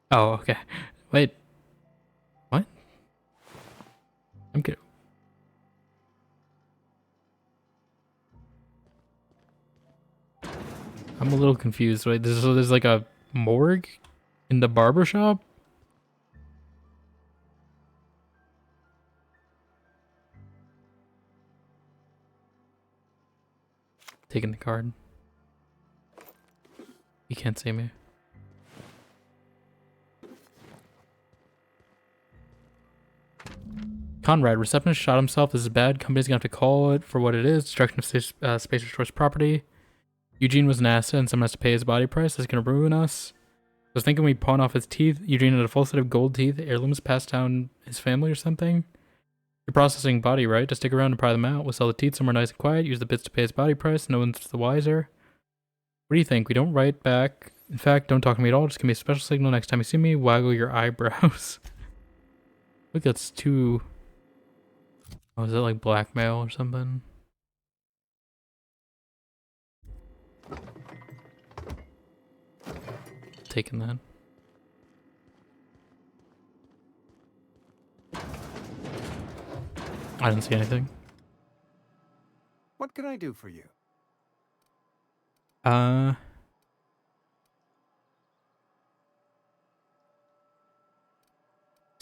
Oh, okay. Wait. What? I'm good. I'm a little confused. Wait, there's like a morgue in the barber shop? Taking the card. You can't see me. Conrad, receptionist shot himself. This is bad. Company's gonna have to call it for what it is. Destruction of Spacer's Choice property. Eugene was an asset and someone has to pay his body price. That's gonna ruin us. I was thinking we pawn off his teeth. Eugene had a full set of gold teeth. Heirlooms passed down his family or something. You're processing body, right? Just stick around and pry them out. We'll sell the teeth somewhere nice and quiet. Use the bits to pay his body price. No one's the wiser. What do you think? We don't write back. In fact, don't talk to me at all. Just give me a special signal next time you see me. Waggle your eyebrows. I think that's too... Oh, is that like blackmail or something? Taking that. I didn't see anything. What can I do for you? Sound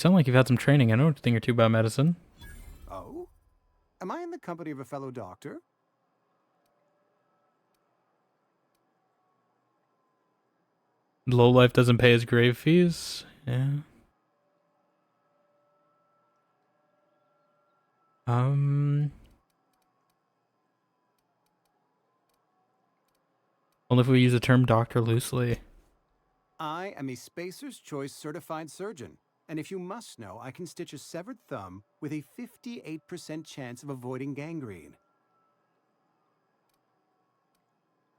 like you've had some training. I know a thing or two about medicine. Oh? Am I in the company of a fellow doctor? Lowlife doesn't pay his grave fees. Yeah. Only if we use the term doctor loosely. I am a Spacer's Choice certified surgeon, and if you must know, I can stitch a severed thumb with a 58% chance of avoiding gangrene.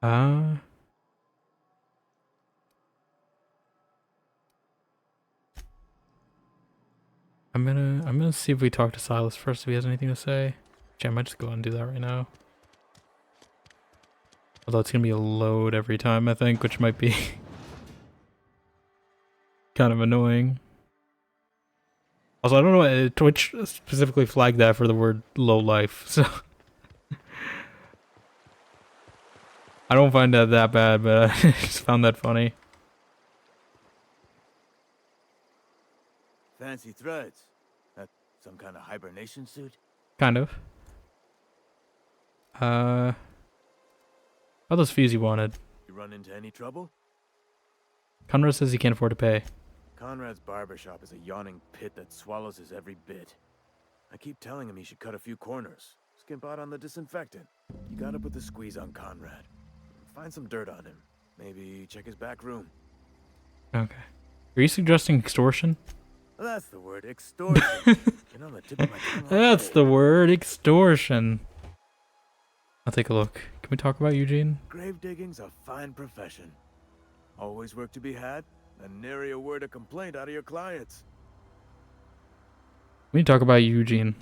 I'm gonna see if we talk to Silas first if he has anything to say. Actually, I might just go and do that right now. Although it's gonna be a load every time, I think, which might be kind of annoying. Also, I don't know why Twitch specifically flagged that for the word low life, so I don't find that bad, but I just found that funny. Fancy threads. That some kind of hibernation suit? Kind of. All those fees you wanted. You run into any trouble? Conrad says he can't afford to pay. Conrad's barbershop is a yawning pit that swallows his every bit. I keep telling him he should cut a few corners. Skimp out on the disinfectant. You gotta put the squeeze on Conrad. Find some dirt on him. Maybe check his back room. Okay. Are you suggesting extortion? That's the word, extortion. Get on the tip of my tongue. That's the word, extortion. I'll take a look. Can we talk about Eugene? Grave digging's a fine profession. Always work to be had, and nary a word of complaint out of your clients. We need to talk about Eugene.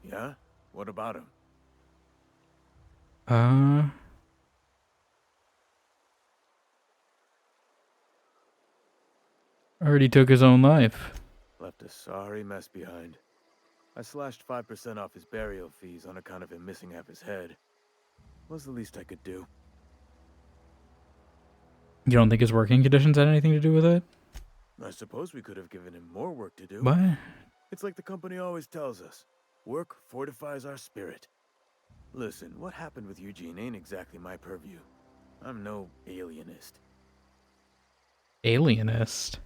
Yeah? What about him? Already took his own life. Left a sorry mess behind. I slashed 5% off his burial fees on account of him missing half his head. Was the least I could do. You don't think his working conditions had anything to do with it? I suppose we could have given him more work to do. What? It's like the company always tells us. Work fortifies our spirit. Listen, what happened with Eugene ain't exactly my purview. I'm no alienist. Alienist?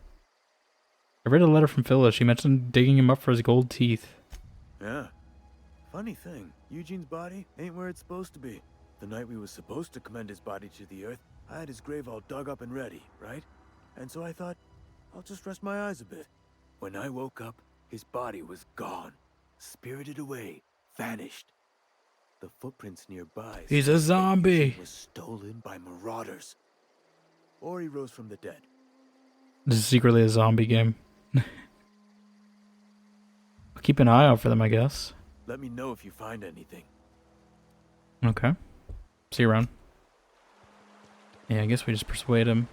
I read a letter from Phyllis. She mentioned digging him up for his gold teeth. Yeah. Funny thing, Eugene's body ain't where it's supposed to be. The night we was supposed to commend his body to the earth, I had his grave all dug up and ready, right? And so I thought, I'll just rest my eyes a bit. When I woke up, his body was gone. Spirited away. Vanished. The footprints nearby. He's a zombie. He was stolen by marauders. Or he rose from the dead. This is secretly a zombie game. I'll keep an eye out for them, I guess. Let me know if you find anything. Okay. See you around. Yeah, I guess we just persuade him.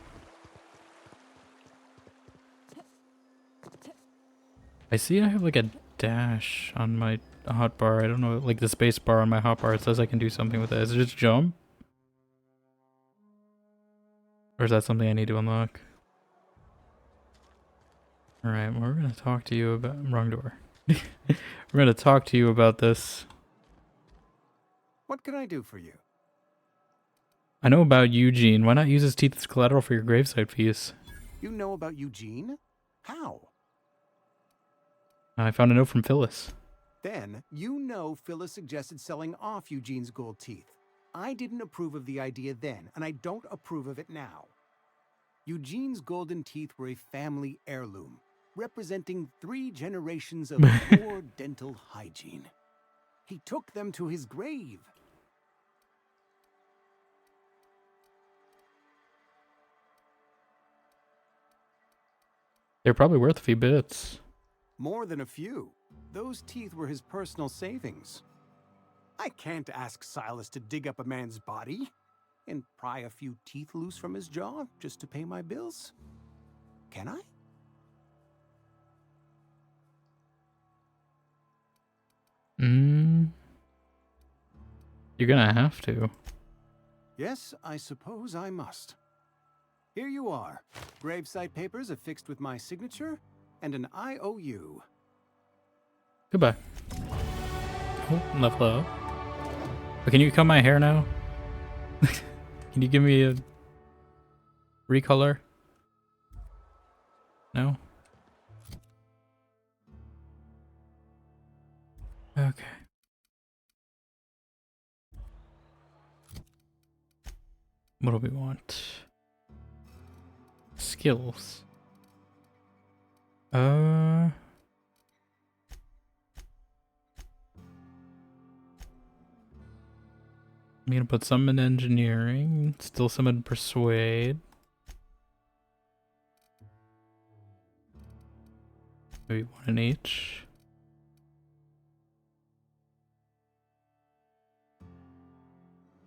I see I have like a dash on my hotbar. I don't know, like the space bar on my hotbar. It says I can do something with it. Is it just jump? Or is that something I need to unlock? Alright, well, we're going to talk to you about... Wrong door. We're going to talk to you about this. What can I do for you? I know about Eugene. Why not use his teeth as collateral for your gravesite fees? You know about Eugene? How? I found a note from Phyllis. Then, you know Phyllis suggested selling off Eugene's gold teeth. I didn't approve of the idea then, and I don't approve of it now. Eugene's golden teeth were a family heirloom, representing 3 generations of poor dental hygiene. He took them to his grave. They're probably worth a few bits. More than a few. Those teeth were his personal savings. I can't ask Silas to dig up a man's body and pry a few teeth loose from his jaw just to pay my bills. Can I? You're gonna have to. Yes, I suppose I must. Here you are. Gravesite papers affixed with my signature and an IOU. Goodbye. Oh, level up. But can you comb my hair now? Can you give me a recolor? No? Okay. What do we want? Skills. I'm gonna put some in engineering, still some in persuade. Maybe one in each.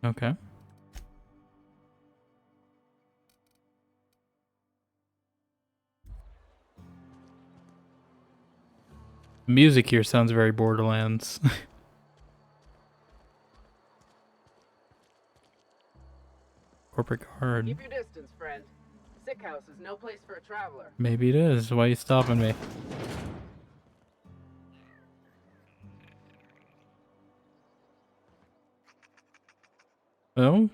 Okay. Music here sounds very Borderlands. Corporate guard. Keep your distance, friend. Sick house is no place for a traveler. Maybe it is. Why are you stopping me? Oh?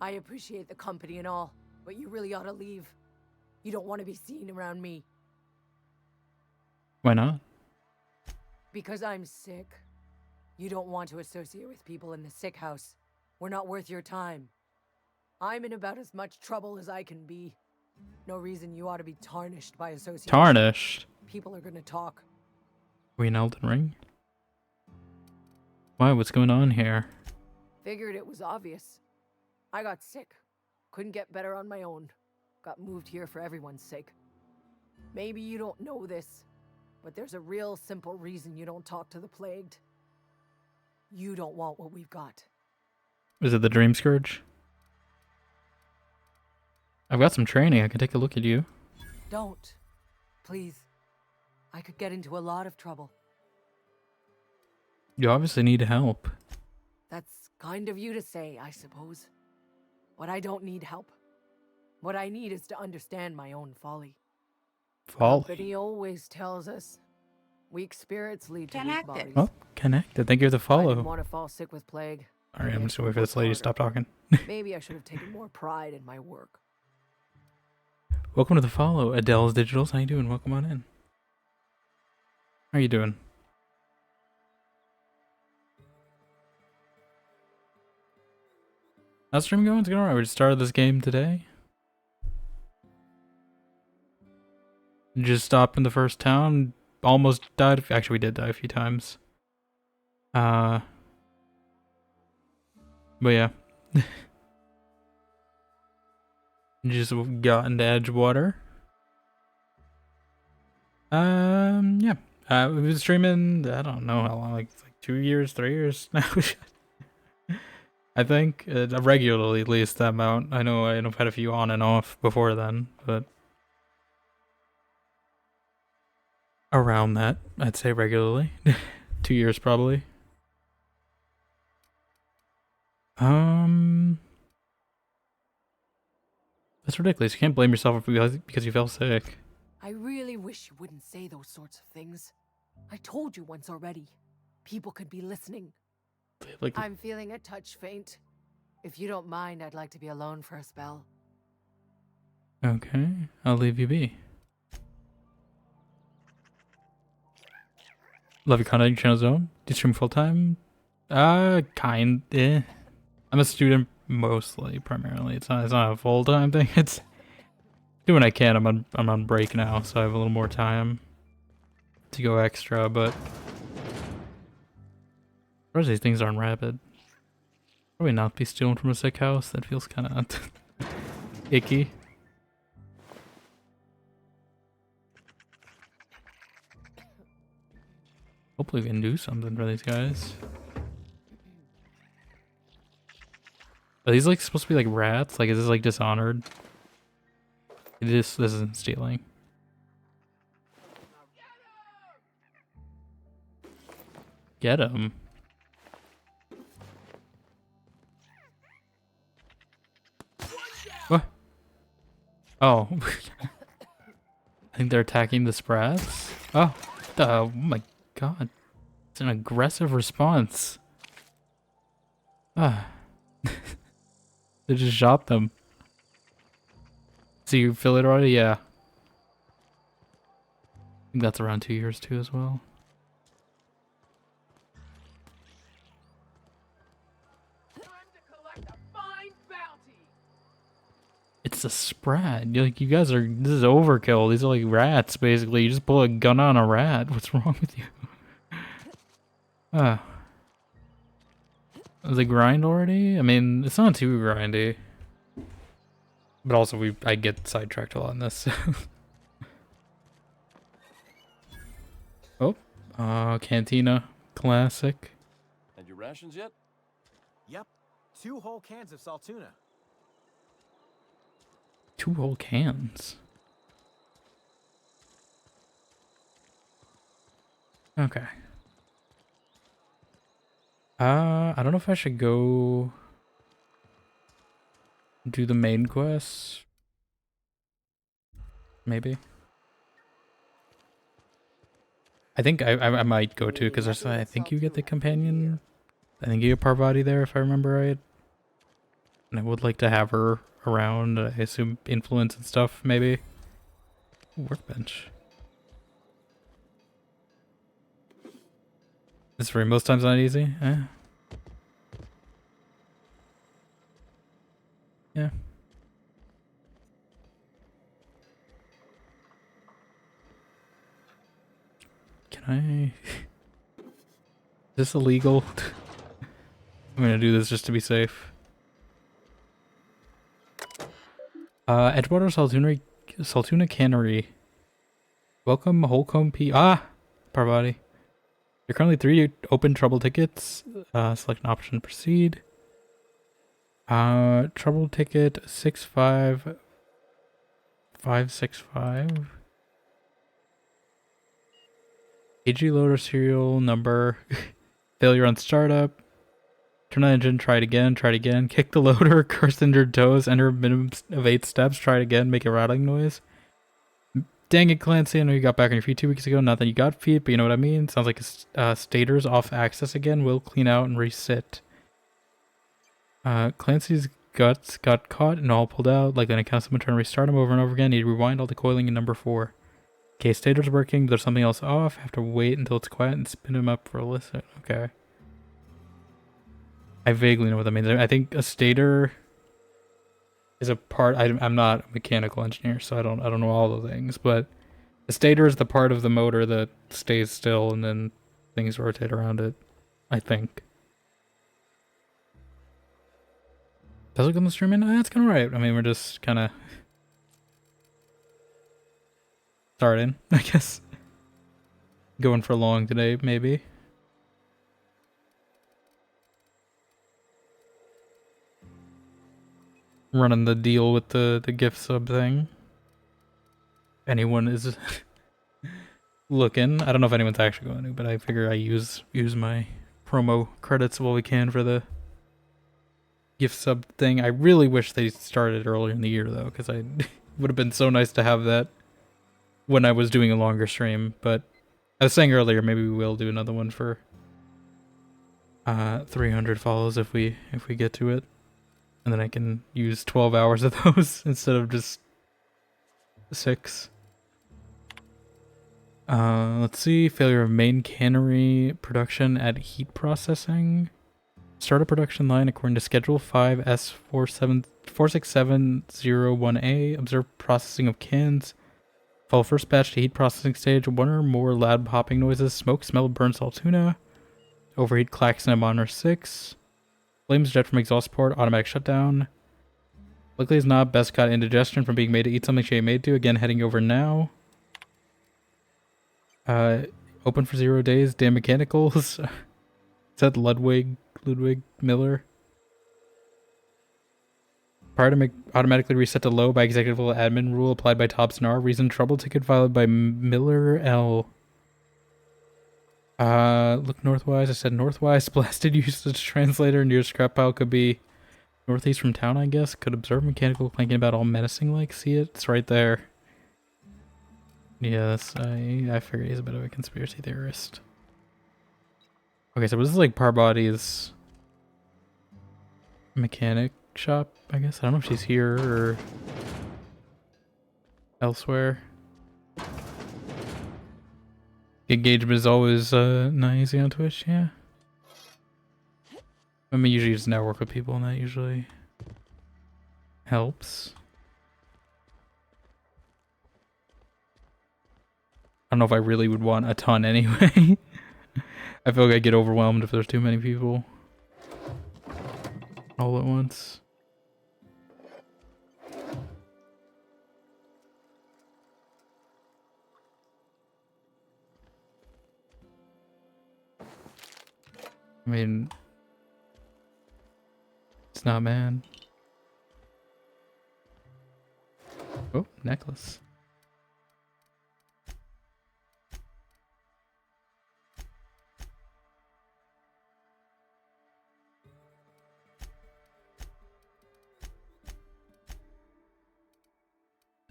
I appreciate the company and all, but you really ought to leave. You don't want to be seen around me. Why not? Because I'm sick. You don't want to associate with people in the sick house. We're not worth your time. I'm in about as much trouble as I can be. No reason you ought to be tarnished by association. Tarnished? People are gonna talk. We in Elden Ring? Why? What's going on here? Figured it was obvious. I got sick. Couldn't get better on my own. Got moved here for everyone's sake. Maybe you don't know this, but there's a real simple reason you don't talk to the plagued. You don't want what we've got. Is it the Dream Scourge? I've got some training. I can take a look at you. Don't. Please. I could get into a lot of trouble. You obviously need help. That's kind of you to say, I suppose. But I don't need help. What I need is to understand my own folly. Folly? Company always tells us weak spirits lead to weak bodies. Oh, connected. Thank you for the I follow. didn't want to fall sick with plague. Alright, I'm just gonna wait for this lady to stop talking. Maybe I should have taken more pride in my work. Welcome to the follow, Adele's Digitals. How you doing? Welcome on in. How you doing? How's stream going? It's going alright. We just started this game today. Just stopped in the first town. Almost died. Actually, we did die a few times. But yeah. Just got into Edgewater. Yeah. We've been streaming, I don't know how long, like 2 years, 3 years now. I think regularly, at least that amount. I know I've had a few on and off before then, but around that, I'd say regularly. 2 years probably. That's ridiculous. You can't blame yourself because you fell sick. I really wish you wouldn't say those sorts of things. I told you once already. People could be listening. I'm feeling a touch faint. If you don't mind, I'd like to be alone for a spell. Okay, I'll leave you be. Love your content, channel zone. Do you stream full time? Kinda. I'm a student mostly, primarily. It's not a full time thing. It's doing what I can. I'm on break now, so I have a little more time to go extra. But of these things aren't rapid. Probably not be stealing from a sick house. That feels kind of icky. Hopefully we can do something for these guys. Are these like supposed to be like rats? Like is this like Dishonored? This isn't stealing. Get him. What? Oh. I think they're attacking the sprats. Oh. Oh my god. It's an aggressive response. Ah. They just shot them. So you fill it already? Yeah. I think that's around 2 years too as well. It's a sprat. Like you guys are. This is overkill. These are like rats, basically. You just pull a gun on a rat. What's wrong with you? Ah. Is it grind already? I mean, it's not too grindy. But also, I get sidetracked a lot in this. Oh, Cantina Classic. Had your rations yet? Yep, 2 whole cans of salt tuna. 2 whole cans. Okay. I don't know if I should go do the main quest. Maybe. I think I might go to because I think you get the companion. I think you get Parvati there if I remember right. And I would like to have her around. I assume influence and stuff maybe. Workbench. This for most times not easy. Yeah. Can I? Is this illegal? I'm gonna do this just to be safe. Edgewater Saltuna Cannery. Welcome, Holcomb P. Parvati. There are currently 3 open trouble tickets. Select an option to proceed. Trouble ticket 65565. AG loader serial number. Failure on startup. Turn on engine, try it again, kick the loader, curse injured toes, enter a minimum of 8 steps, try it again, make a rattling noise. Dang it, Clancy, I know you got back on your feet 2 weeks ago, not that you got feet, but you know what I mean? Sounds like stator's off access again, will clean out and resit. Clancy's guts got caught and all pulled out, like then account someone trying to restart him over and over again, need to rewind all the coiling in number 4. Okay, stator's working, but there's something else off, have to wait until it's quiet and spin him up for a listen. Okay. I vaguely know what that means. I think a stator is a part. I'm not a mechanical engineer, so I don't know all the things. But a stator is the part of the motor that stays still, and then things rotate around it. I think. Does it look on the stream? That's kind of right. I mean, we're just kind of starting, I guess. Going for long today, maybe. Running the deal with the gift sub thing. Anyone is looking. I don't know if anyone's actually going to, but I figure I use my promo credits while we can for the gift sub thing. I really wish they started earlier in the year though, because I would have been so nice to have that when I was doing a longer stream. But I was saying earlier, maybe we will do another one for 300 follows if we get to it. And then I can use 12 hours of those instead of just 6. Let's see. Failure of main cannery production at heat processing. Start a production line according to schedule 5S46701A. Observe processing of cans. Follow first batch to heat processing stage. One or more loud popping noises. Smoke, smell of burnt salt tuna. Overheat klaxon at monitor 6. Flames jet from exhaust port. Automatic shutdown. Luckily it's not. Best got indigestion from being made to eat something she ain't made to. Again, heading over now. Open for 0 days. Damn mechanicals. Is that Ludwig Miller? Prior to automatically reset to low by executive level admin rule applied by Topsnar. Reason trouble ticket filed by Miller L. Look northwise. I said northwise. Blasted usage translator near scrap pile could be northeast from town, I guess. Could observe mechanical clanking about all menacing like. See it? It's right there. Yes, I figured he's a bit of a conspiracy theorist. Okay, so this is like Parvati's mechanic shop, I guess. I don't know if she's here or elsewhere. Engagement is always not easy on Twitch, yeah. I mean, usually just network with people and that usually helps. I don't know if I really would want a ton anyway. I feel like I get overwhelmed if there's too many people all at once. I mean, it's not man. Oh, necklace.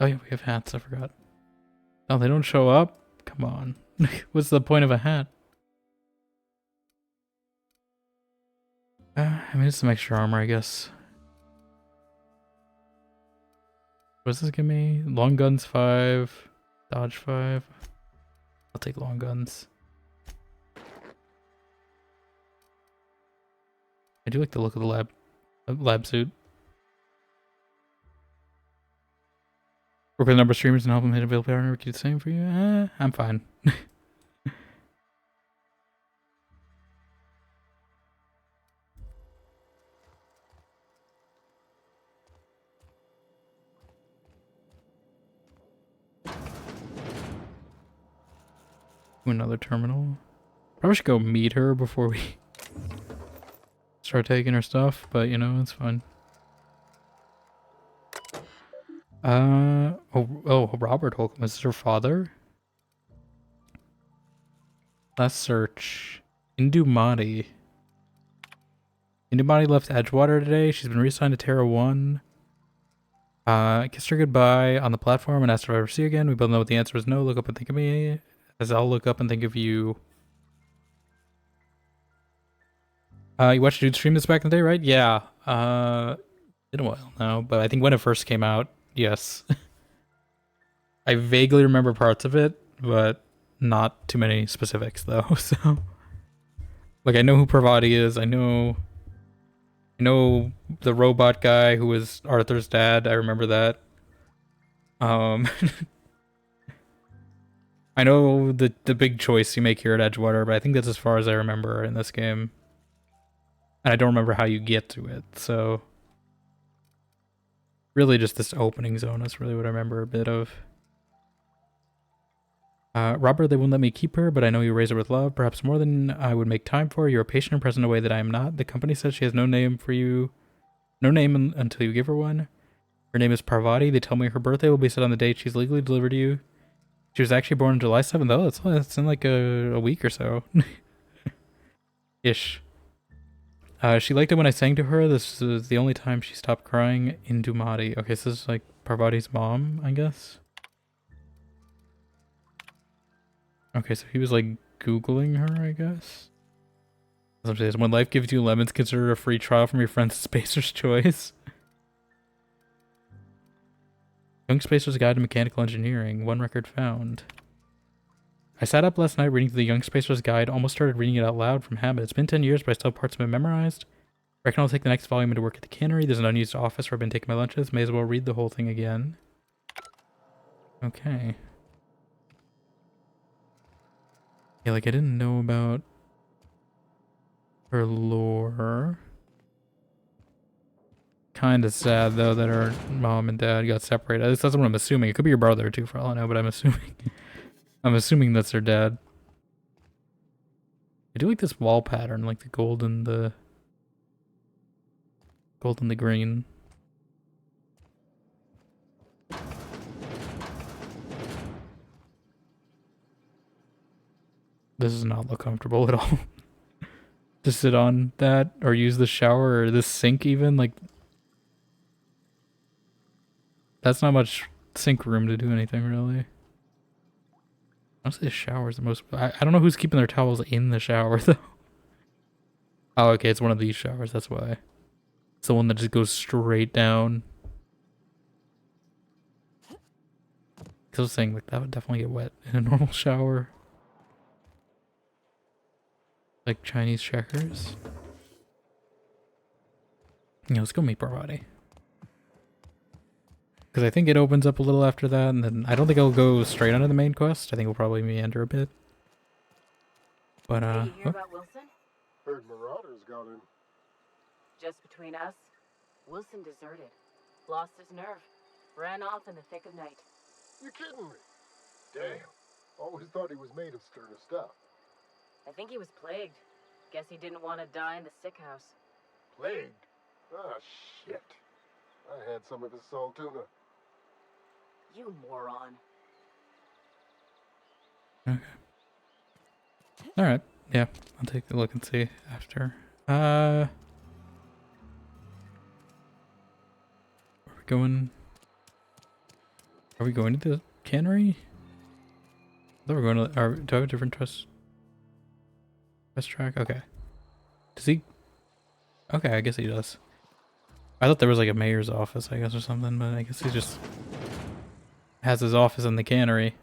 Oh yeah, we have hats, I forgot. Oh, they don't show up? Come on. What's the point of a hat? I mean, it's some extra armor, I guess. What does this give me? Long guns 5, dodge 5. I'll take long guns. I do like the look of the lab suit. Work with a number of streamers and help them hit available partner. Do the same for you? I'm fine. Another terminal. Probably should go meet her before we start taking her stuff, but you know, it's fine. Robert Holcomb, is this her father? Last search. Indumati. Indumati left Edgewater today. She's been reassigned to Terra 1. Kissed her goodbye on the platform and asked her if I ever see her again. We both know what the answer is no. Look up and think of me. As I'll look up and think of you. You watched Dude stream this back in the day, right? Yeah. Been a while now, but I think when it first came out, yes. I vaguely remember parts of it, but not too many specifics though, so. Like, I know who Parvati is, I know the robot guy who was Arthur's dad, I remember that. I know the big choice you make here at Edgewater, but I think that's as far as I remember in this game. And I don't remember how you get to it, so... Really just this opening zone is really what I remember a bit of. Robert, they wouldn't let me keep her, but I know you raise her with love, perhaps more than I would make time for. You're patient and present in a way that I am not. The company says she has no name for you. No name until you give her one. Her name is Parvati. They tell me her birthday will be set on the date she's legally delivered to you. She was actually born on July 7th, though. That's in like a week or so. Ish. She liked it when I sang to her. This is the only time she stopped crying. Indumati. Okay, so this is like Parvati's mom, I guess. Okay, so he was like Googling her, I guess. When life gives you lemons, consider a free trial from your friend's Spacer's Choice. Young Spacer's Guide to Mechanical Engineering. One record found. I sat up last night reading the Young Spacer's Guide, almost started reading it out loud from habit. It's been 10 years, but I still have parts of it memorized. I reckon I'll take the next volume into work at the cannery. There's an unused office where I've been taking my lunches. May as well read the whole thing again. Okay. Yeah, like I didn't know about her lore. Kind of sad though that her mom and dad got separated. At least that's what I'm assuming. It could be your brother too, for all I know, but I'm assuming that's their dad. I do like this wall pattern, like the gold and the green. This does not look comfortable at all. To sit on that or use the shower or this sink even, like that's not much sink room to do anything really. Honestly, the shower is the most... I don't know who's keeping their towels in the shower though. Oh, okay, it's one of these showers, that's why. It's the one that just goes straight down. Because I was saying, like, that would definitely get wet in a normal shower. Like Chinese checkers. Yeah, let's go meet Parvati. Because I think it opens up a little after that, and then I don't think I'll go straight onto the main quest. I think we'll probably meander a bit. But, Did you hear about Wilson? Heard Marauders got in. Just between us, Wilson deserted. Lost his nerve. Ran off in the thick of night. You kidding me? Damn. Always thought he was made of sterner stuff. I think he was plagued. Guess he didn't want to die in the sick house. Plagued? Ah, shit. I had some of his salt tuna. You moron. Okay. Alright. Yeah, I'll take a look and see after. Where are we going? Are we going to the cannery? I thought we were going to... do I have a different trust track? Okay. Does he... Okay, I guess he does. I thought there was like a mayor's office, I guess, or something, but I guess he just has his office in the cannery.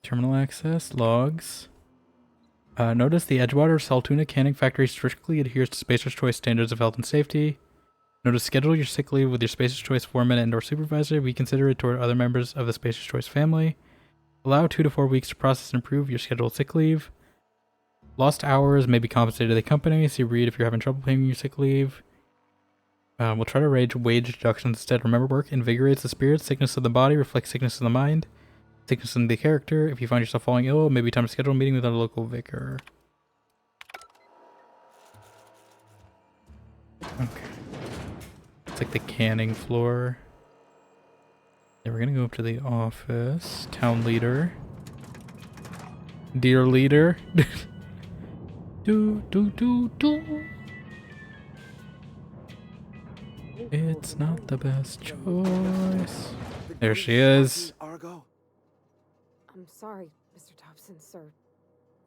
Terminal access, logs. Notice the Edgewater Saltuna Canning Factory strictly adheres to Spacer's Choice standards of health and safety. Notice schedule your sick leave with your Spacer's Choice foreman and/or supervisor. Be considerate toward other members of the Spacer's Choice family. Allow 2 to 4 weeks to process and approve your scheduled sick leave. Lost hours may be compensated to the company. See read if you're having trouble paying your sick leave. We'll try to arrange wage deductions instead. Remember, work invigorates the spirit. Sickness of the body reflects sickness of the mind. Sickness in the character. If you find yourself falling ill, it may be time to schedule a meeting with a local vicar. Okay. It's like the canning floor. Yeah, we're gonna go up to the office. Town leader. Dear leader. do. It's not the best choice. There she is. I'm sorry, Mr. Thompson, sir.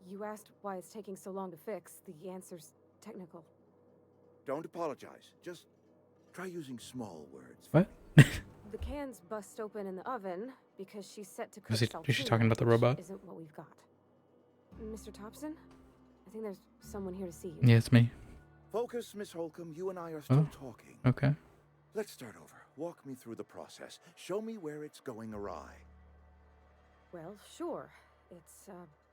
You asked why it's taking so long to fix. The answer's technical. Don't apologize. Just try using small words. What? The cans bust open in the oven because she's set to cook Is she saltine, talking about the robot? which isn't what we've got. Mr. Thompson? I think there's someone here to see you. Yeah, it's me. Focus, Miss Holcomb. You and I are still talking. Okay. Let's start over. Walk me through the process. Show me where it's going awry. Well, sure. It's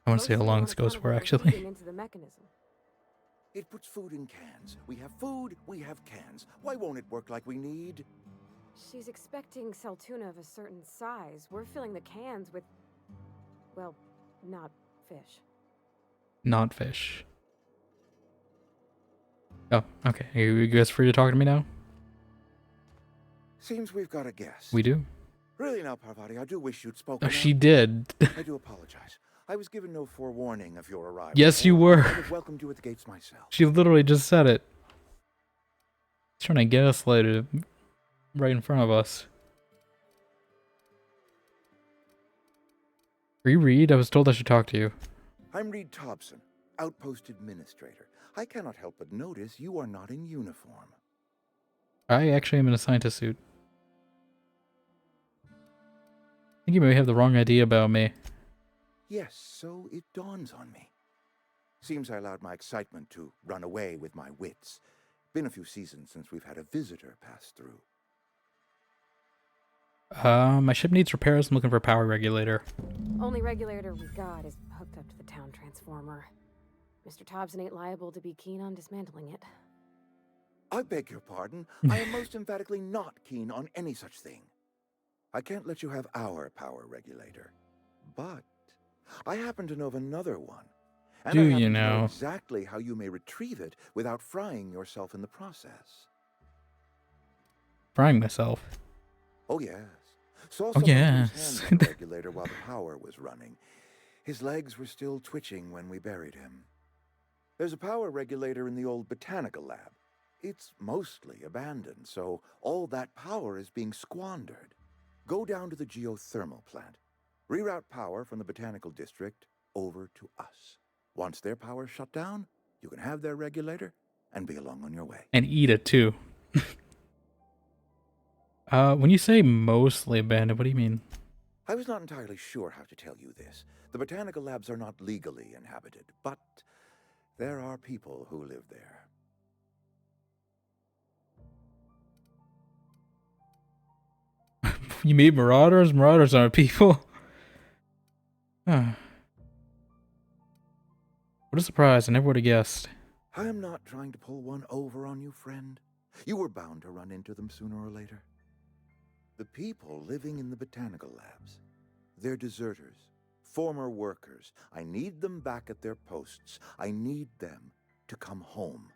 I want to see how long this goes for, actually. into the mechanism. It puts food in cans. We have food, we have cans. Why won't it work like we need? She's expecting saltuna of a certain size. We're filling the cans with, well, not fish. Not fish. Oh, okay. Are you guys free to talk to me now? Seems we've got a guest. We do? Really now, Parvati, I do wish you'd spoken. Oh, she did. I do apologize. I was given no forewarning of your arrival. Yes, you were. I would have welcomed you at the gates myself. She literally just said it. She's trying to gaslight it right in front of us. Are you Reed? I was told I should talk to you. I'm Reed Thompson. outpost administrator. I cannot help but notice you are not in uniform. I actually am in a scientist suit. I think you may have the wrong idea about me. Yes, so it dawns on me. Seems I allowed my excitement to run away with my wits. Been a few seasons since we've had a visitor pass through. My ship needs repairs. I'm looking for a power regulator. Only regulator we got is hooked up to the town transformer. Mr. Thompson ain't liable to be keen on dismantling it. I beg your pardon. I am most emphatically not keen on any such thing. I can't let you have our power regulator. But I happen to know of another one. And Do I happen you to know? exactly how you may retrieve it without frying yourself in the process. Frying myself. Oh, yes. Saw Oh, someone put his yes. hand on the regulator while the power was running. His legs were still twitching when we buried him. There's a power regulator in the old botanical lab. It's mostly abandoned, so all that power is being squandered. Go down to the geothermal plant. Reroute power from the botanical district over to us. Once their power's shut down, you can have their regulator and be along on your way. And eat it too. When you say mostly abandoned, what do you mean? I was not entirely sure how to tell you this. The botanical labs are not legally inhabited, but there are people who live there. You meet marauders? Marauders aren't people. Huh. What a surprise. I never would have guessed. I am not trying to pull one over on you, friend. You were bound to run into them sooner or later. The people living in the botanical labs, they're deserters, former workers. I need them back at their posts. I need them to come home.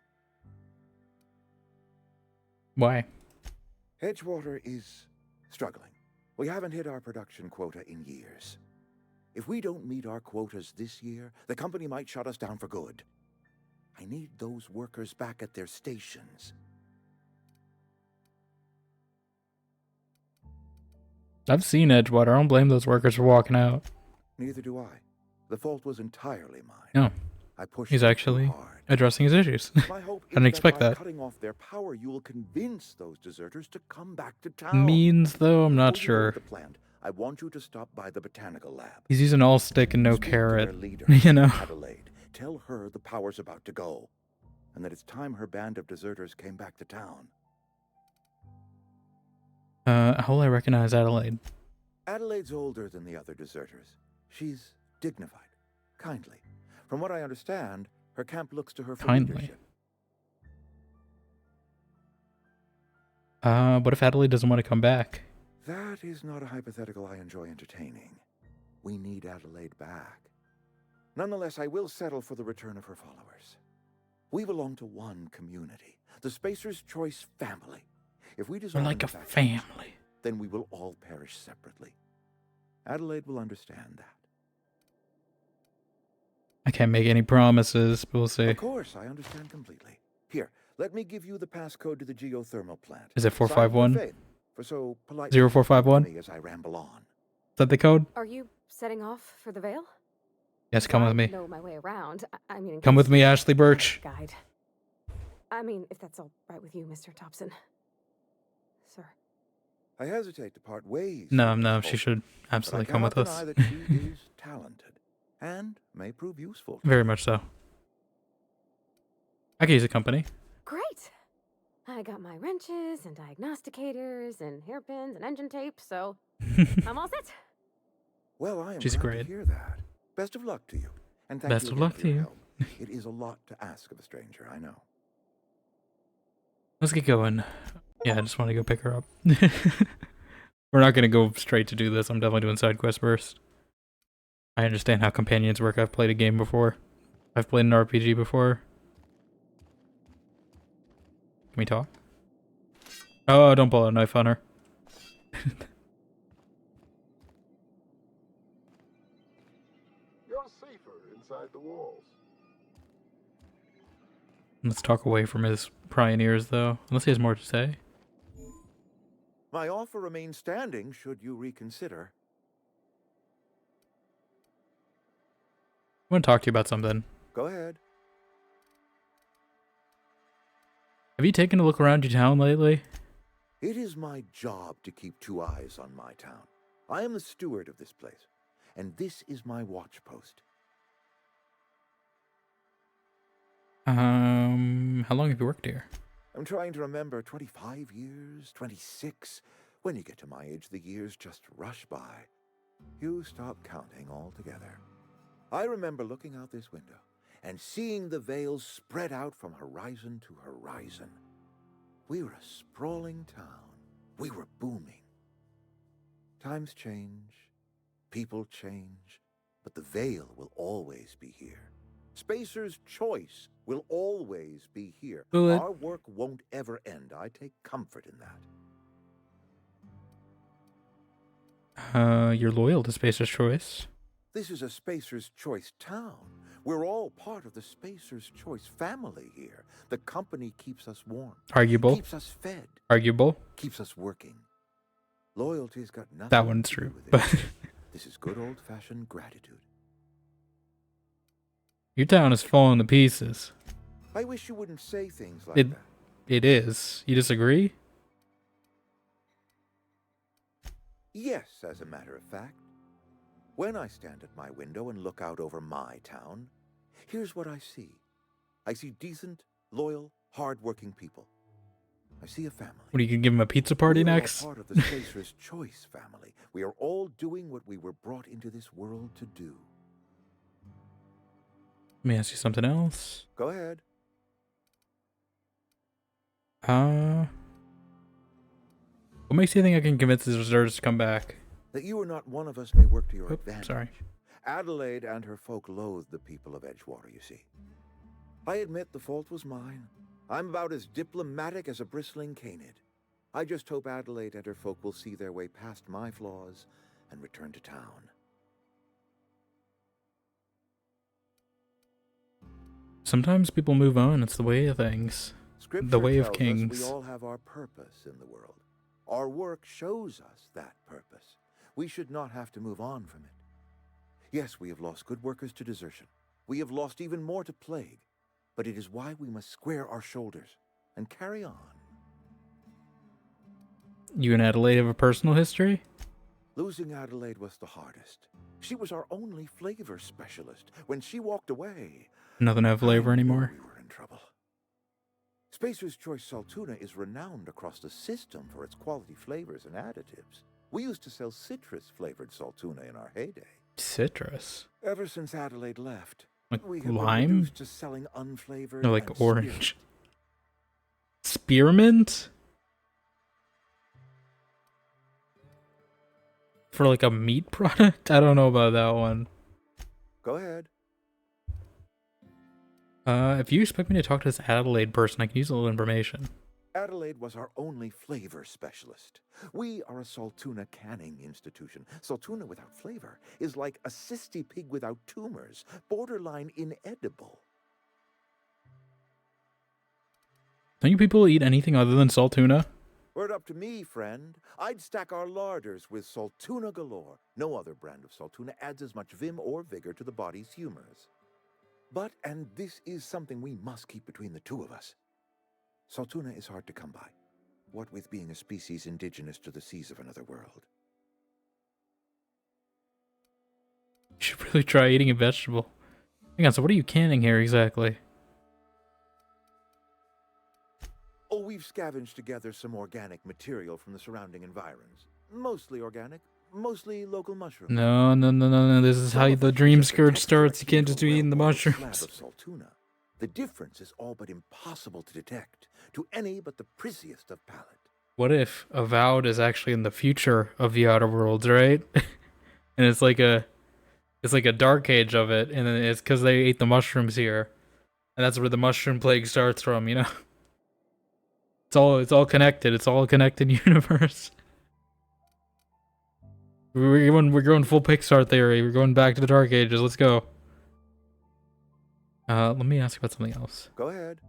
Why? Edgewater is struggling. We haven't hit our production quota in years. If we don't meet our quotas this year, the company might shut us down for good. I need those workers back at their stations. I've seen Edgewater. I don't blame those workers for walking out. Neither do I. The fault was entirely mine. No. I pushed He's them too actually hard. addressing his issues. My hope I didn't is expect by that. cutting off their power, you will convince those deserters to come back to town. Means, though, I'm not Before you leave sure. the plant, I want you to stop by the botanical lab. He's using all stick and no Speak to carrot. their leader, You know? Adelaide. Tell her the power's about to go, and that it's time her band of deserters came back to town. How will I recognize Adelaide? Adelaide's older than the other deserters. She's dignified, kindly. From what I understand, her camp looks to her for Kindly. leadership. What if Adelaide doesn't want to come back? That is not a hypothetical I enjoy entertaining. We need Adelaide back. Nonetheless, I will settle for the return of her followers. We belong to one community, the Spacer's Choice family. If we We're dissolve like a into factions, family. then we will all perish separately. Adelaide will understand that. I can't make any promises, but we'll see. Of course, I understand completely. Here, let me give you the passcode to the geothermal plant. Is it Signed, 451? good faith, for so polite 0451? as I ramble on. Is that the code? Are you setting off for the Vale? Yes, come with me. I know my way around. I mean, in Come case with me, you Ashley Birch. need a Guide. I mean, if that's all right with you, Mr. Thompson. Sir. I hesitate to part ways. No, with no, Miss she should Holt, but absolutely I come with cannot us. deny that she is talented and may prove useful. Very much so. I could use a company. Great. I got my wrenches and diagnosticators and hairpins and engine tape, so I'm all set. Well, I am She's glad great. to hear that. Best of luck to you. And thank Best you of again luck for to your you. help. It is a lot to ask of a stranger, I know. Let's get going. Yeah, I just want to go pick her up. We're not going to go straight to do this. I'm definitely doing side quests first. I understand how companions work. I've played a game before. I've played an RPG before. Can we talk? Oh, don't pull out a knife on her. You're safer inside the walls. Let's talk away from his prying ears, though. Unless he has more to say. My offer remains standing should you reconsider. I want to talk to you about something. Go ahead. Have you taken a look around your town lately? It is my job to keep 2 eyes on my town. I am the steward of this place, and this is my watch post. How long have you worked here? I'm trying to remember, 25 years, 26. When you get to my age, the years just rush by. You stop counting altogether. I remember looking out this window and seeing the Vale spread out from horizon to horizon. We were a sprawling town. We were booming. Times change, people change, but the Vale will always be here. Spacer's Choice will always be here. Our work won't ever end. I take comfort in that. You're loyal to Spacer's Choice. This is a Spacer's Choice town. We're all part of the Spacer's Choice family here. The company keeps us warm. Arguable. Keeps us fed. Arguable. Keeps us working. Loyalty's got nothing That one's to do true, with it. but This is good old-fashioned gratitude. your town is falling to pieces. I wish you wouldn't say things like It that. it is. You disagree? Yes, as a matter of fact. When I stand at my window and look out over my town, here's what I see. I see decent, loyal, hard-working people. I see a family. What, are you gonna give him a pizza party We are next? part of the Spacer's Choice family. We are all doing what we were brought into this world to do. Let me ask you something else. Go ahead. What makes you think I can convince these reserves to come back? That you or not one of us may work to your advantage. Sorry. Adelaide and her folk loathe the people of Edgewater, you see. I admit the fault was mine. I'm about as diplomatic as a bristling canid. I just hope Adelaide and her folk will see their way past my flaws and return to town. Sometimes people move on. It's the way of things. Scripture The way of tells us kings. we all have our purpose in the world. Our work shows us that purpose. We should not have to move on from it. Yes, we have lost good workers to desertion. We have lost even more to plague. But it is why we must square our shoulders and carry on. You and Adelaide have a personal history? Losing Adelaide was the hardest. She was our only flavor specialist. When she walked away, Nothing to have flavor anymore. we were in trouble. Spacer's Choice Saltuna is renowned across the system for its quality flavors and additives. We used to sell citrus-flavored Saltuna in our heyday. Citrus? Ever since Adelaide left, Like we have been lime? reduced to selling unflavored No, like and orange. Spearmint? For like a meat product? I don't know about that one. Go ahead. If you expect me to talk to this Adelaide person, I can use a little information. Adelaide was our only flavor specialist. We are a Saltuna canning institution. Saltuna without flavor is like a cysty pig without tumors, borderline inedible. Don't you people eat anything other than salt tuna? Were it up to me, friend, I'd stack our larders with Saltuna galore. No other brand of Saltuna adds as much vim or vigor to the body's humors. But, and this is something we must keep between the two of us, Saltuna is hard to come by, what with being a species indigenous to the seas of another world. You should really try eating a vegetable. Hang on, so what are you canning here exactly? Oh, we've scavenged together some organic material from the surrounding environs. Mostly organic, mostly local mushrooms. No. This is how the dream scourge starts. You can't just be eating the Slab mushrooms. of Saltuna. The difference is all but impossible to detect to any but the prissiest of palate. What if Avowed is actually in the future of the Outer Worlds, right? And it's like a dark age of it, and then it's because they ate the mushrooms here, and that's where the mushroom plague starts from. You know, it's all connected. It's all a connected universe. We're going full Pixar theory. We're going back to the Dark Ages. Let's go. Let me ask you about something else. Go ahead.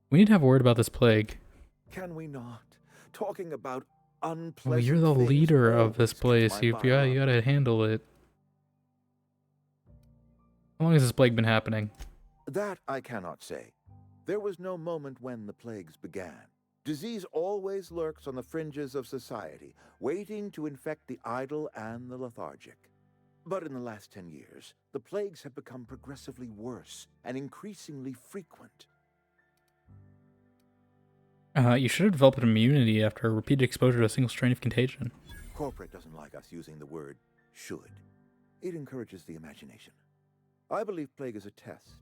We need to have a word about this plague. Can we not? Talking about unpleasant Well, you're the things leader of this always place. kicks You my bile. gotta handle it. How long has this plague been happening? That I cannot say. There was no moment when the plagues began. Disease always lurks on the fringes of society, waiting to infect the idle and the lethargic. But in the last 10 years, the plagues have become progressively worse and increasingly frequent. You should have developed an immunity after repeated exposure to a single strain of contagion. Corporate doesn't like us using the word should. It encourages the imagination. I believe plague is a test.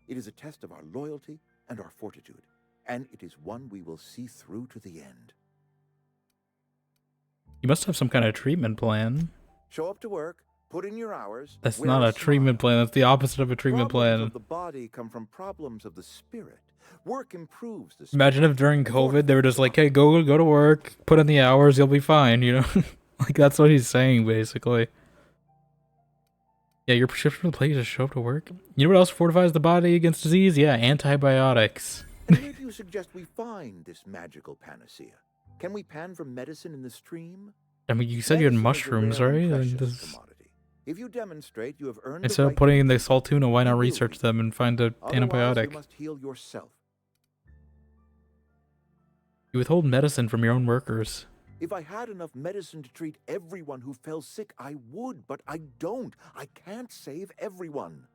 It is a test of our loyalty and our fortitude, and it is one we will see through to the end. You must have some kind of treatment plan. Show up to work, put in your hours. That's not a treatment plan. That's the opposite of a treatment Problems plan. of the body come from problems of the spirit. Work improves the spirit. Imagine if during COVID they were just like, hey, go to work, put in the hours, you'll be fine, you know? Like, that's what he's saying, basically. Yeah, your prescription for the plague is to show up to work. You know what else fortifies the body against disease? Yeah, antibiotics. And where do you suggest we find this magical panacea? Can we pan for medicine in the stream? I mean, you said you had mushrooms, right? And If you demonstrate you have earned instead of putting in the salt tuna, why not research them and find an antibiotic? You must heal yourself. You withhold medicine from your own workers. If I had enough medicine to treat everyone who fell sick, I would, but I don't. I can't save everyone.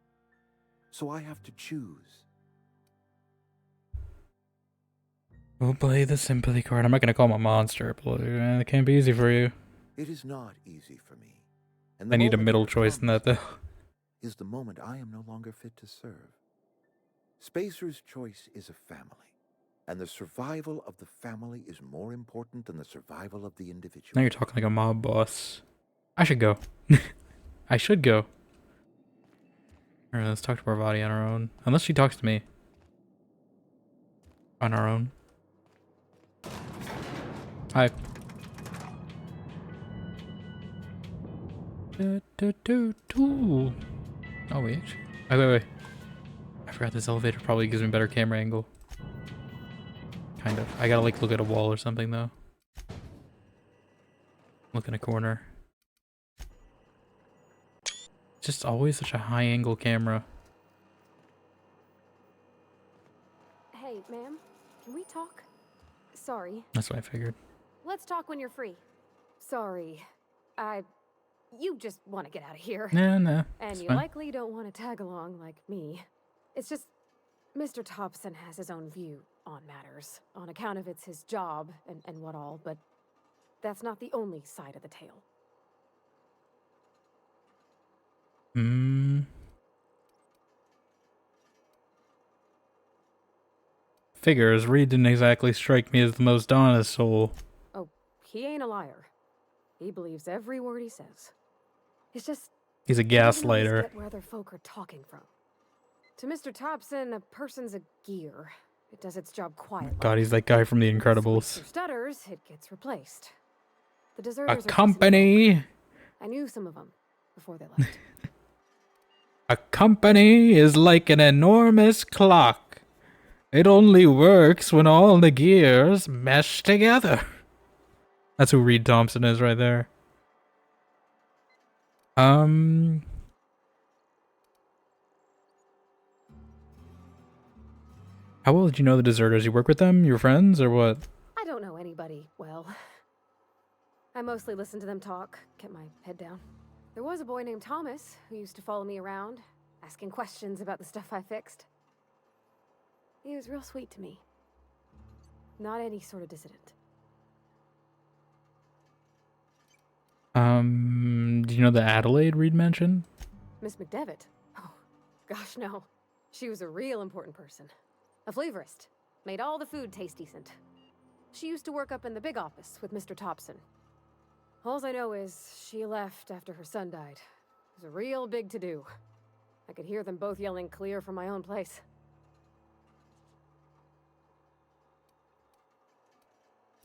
So I have to choose. We'll play the sympathy card. I'm not going to call him a monster, but it can't be easy for you. It is not easy for me. And I need a middle choice in that, though. Is the moment I am no longer fit to serve. Spacer's choice is a family. And the survival of the family is more important than the survival of the individual. Now you're talking like a mob boss. I should go. I should go. Alright, let's talk to Parvati on our own. Unless she talks to me. On our own. Hi. Oh, wait. Wait. I forgot this elevator probably gives me a better camera angle. Kind of. I gotta like look at a wall or something though. Look in a corner. Just always such a high angle camera. Hey, ma'am, can we talk? Sorry. That's what I figured. Let's talk when you're free. Sorry. You just want to get out of here. No. And you fine. likely don't want to tag along like me. It's just, Mr. Thompson has his own view on matters, on account of it's his job and what all, but that's not the only side of the tale. Figures, Reed didn't exactly strike me as the most honest soul. Oh, he ain't a liar. He believes every word he says. It's just... He's a he doesn't always gaslighter. get where other folk are talking from. To Mr. Thompson, a person's a gear. It does its job quietly. God, he's that guy from The Incredibles. If stutters, it gets replaced. The A deserters are company! I knew some of them before they left. A company is like an enormous clock. It only works when all the gears mesh together. That's who Reed Thompson is right there. How well did you know the deserters? You work with them? Your friends, or what? I don't know anybody well. I mostly listened to them talk, kept my head down. There was a boy named Thomas who used to follow me around, asking questions about the stuff I fixed. He was real sweet to me. Not any sort of dissident. Do you know the Adelaide Reed mentioned? Miss McDevitt? Oh, gosh, no. She was a real important person. A flavorist. Made all the food taste decent. She used to work up in the big office with Mr. Thompson. All I know is she left after her son died. It was a real big to-do. I could hear them both yelling clear from my own place.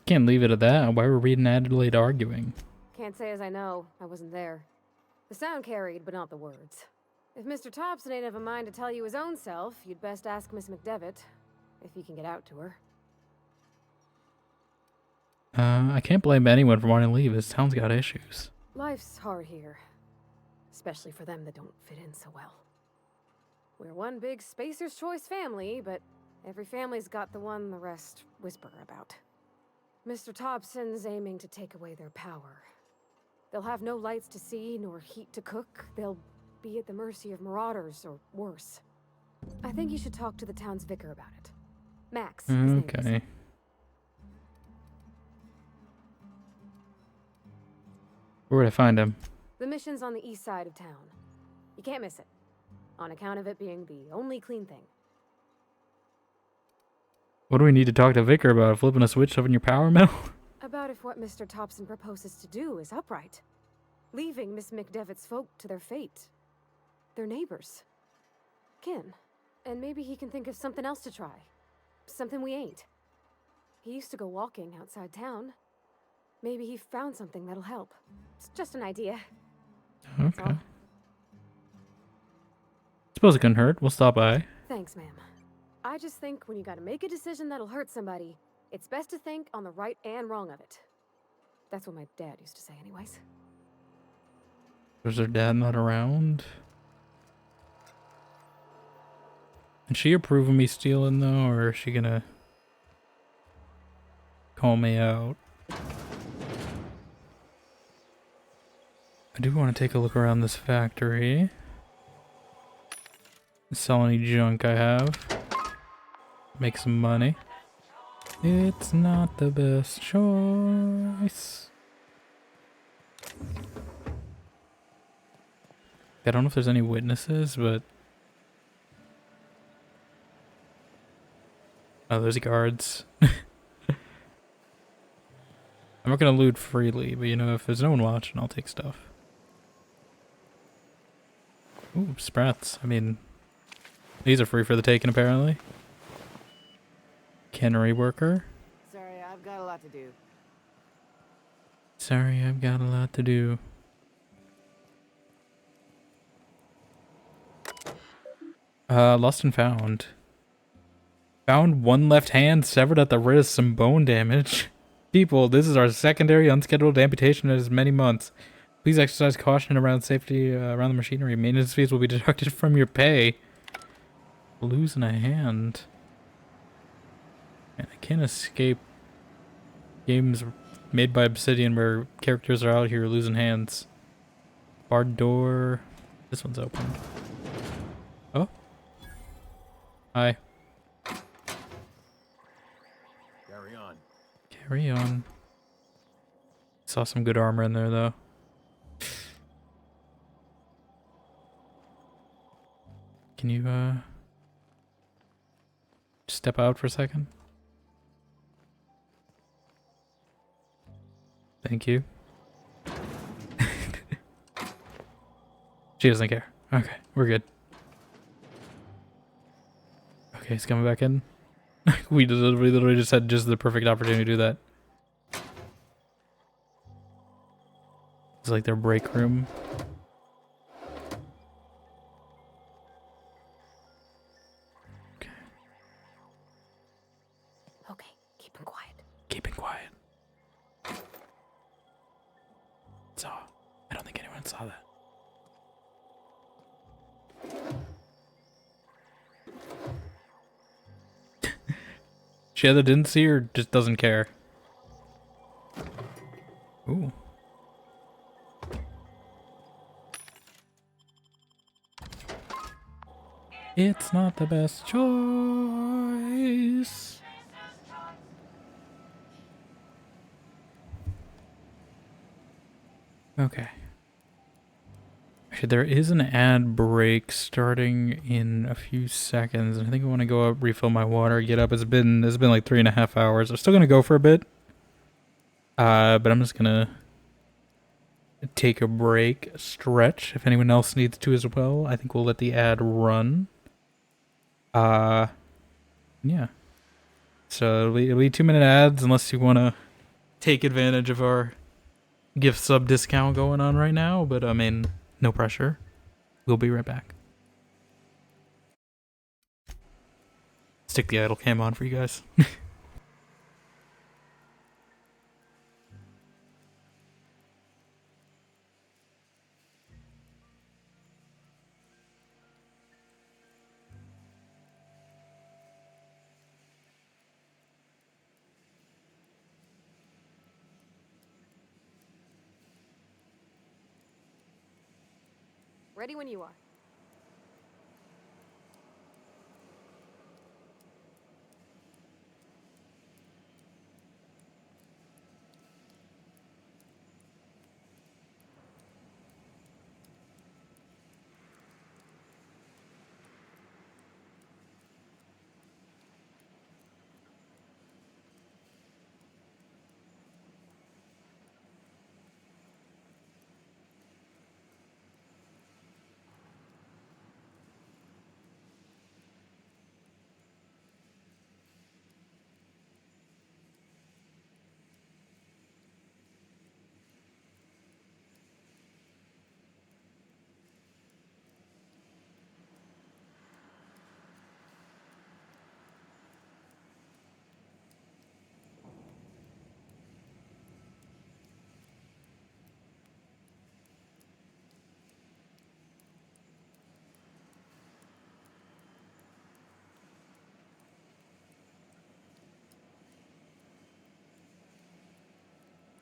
Can't leave it at that. Why were Reed and Adelaide arguing? Can't say as I know. I wasn't there. The sound carried, but not the words. If Mr. Thompson ain't of a mind to tell you his own self, you'd best ask Miss McDevitt, if he can get out to her. I can't blame anyone for wanting to leave. This town's got issues. Life's hard here. Especially for them that don't fit in so well. We're one big Spacer's Choice family, but every family's got the one the rest whisper about. Mr. Thompson's aiming to take away their power. They'll have no lights to see, nor heat to cook. They'll be at the mercy of marauders, or worse. I think you should talk to the town's vicar about it. Max. His name is. Okay. Where would I find him? The mission's on the east side of town. You can't miss it, on account of it being the only clean thing. What do we need to talk to Vicar about? Flipping a switch up in your power mill? About if what Mr. Thompson proposes to do is upright. Leaving Miss McDevitt's folk to their fate. Their neighbors. Kin. And maybe he can think of something else to try. Something we ain't. He used to go walking outside town. Maybe he found something that'll help. It's just an idea. Okay. Suppose it couldn't hurt. We'll stop by. Thanks, ma'am. I just think when you gotta make a decision that'll hurt somebody, it's best to think on the right and wrong of it. That's what my dad used to say anyways. Was her dad not around? Did she approve of me stealing though, or is she gonna call me out? I do want to take a look around this factory. Sell any junk I have. Make some money. It's not the best choice. I don't know if there's any witnesses, but... Oh, there's guards. I'm not gonna loot freely, but you know, if there's no one watching, I'll take stuff. Ooh, sprats. I mean, these are free for the taking, apparently. Cannery worker. Sorry, I've got a lot to do. Sorry, I've got a lot to do. Lost and found. Found one left hand severed at the wrist, some bone damage. People, this is our secondary unscheduled amputation in as many months. Please exercise caution around safety around the machinery. Maintenance fees will be deducted from your pay. Losing a hand. And I can't escape games made by Obsidian where characters are out here losing hands. Barred door. This one's open. Oh. Hi. Carry on. Carry on. Saw some good armor in there though. Can you step out for a second? Thank you. She doesn't care. Okay, we're good. Okay, he's coming back in. We literally just had just the perfect opportunity to do that. It's like their break room. Okay, keep it quiet. Keep it quiet. I don't think anyone saw that. She either didn't see or just doesn't care. Ooh. It's not the best choice. Okay. Actually, there is an ad break starting in a few seconds. I think I want to go up, refill my water, get up. It's been like 3.5 hours. I'm still gonna go for a bit. But I'm just gonna take a break, stretch. If anyone else needs to as well, I think we'll let the ad run. Yeah. So it'll be 2-minute ads unless you want to take advantage of our gift sub discount going on right now, but I mean, no pressure. We'll be right back. Stick the idle cam on for you guys. Ready when you are.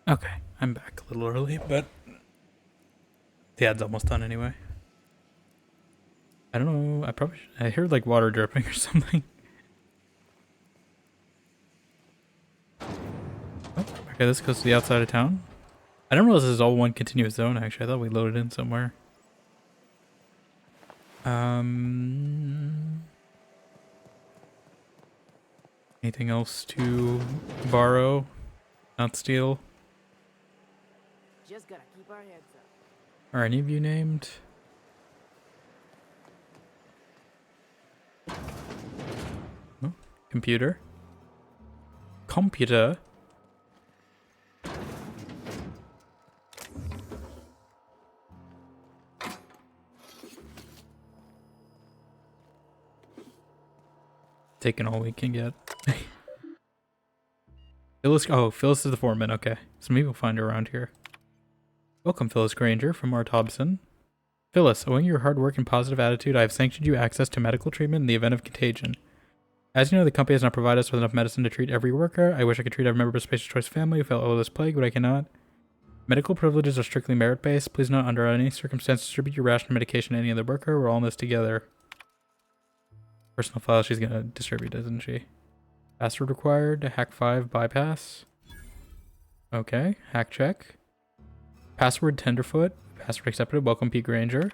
Okay, I'm back a little early, but the ad's almost done anyway. I don't know, I heard like water dripping or something. Oh, okay, this goes to the outside of town. I don't know if this is all one continuous zone, actually. I thought we loaded in somewhere. Anything else to borrow? Not steal? Just gotta keep our heads up. Are any of you named? Oh, computer. Computer. Taking all we can get. Phyllis. Oh, Phyllis is the foreman. Okay, so maybe we'll find her around here. Welcome, Phyllis Granger from Art Hobson. Phyllis, owing your hard work and positive attitude, I have sanctioned you access to medical treatment in the event of contagion. As you know, the company has not provided us with enough medicine to treat every worker. I wish I could treat every member of Spacer's Choice family who fell ill with this plague, but I cannot. Medical privileges are strictly merit-based. Please not under any circumstance distribute your ration of medication to any other worker. We're all in this together. Personal file she's gonna distribute, isn't she? Password required. Hack 5 bypass. Okay. Hack check. Password Tenderfoot. Password accepted. Welcome, P. Granger.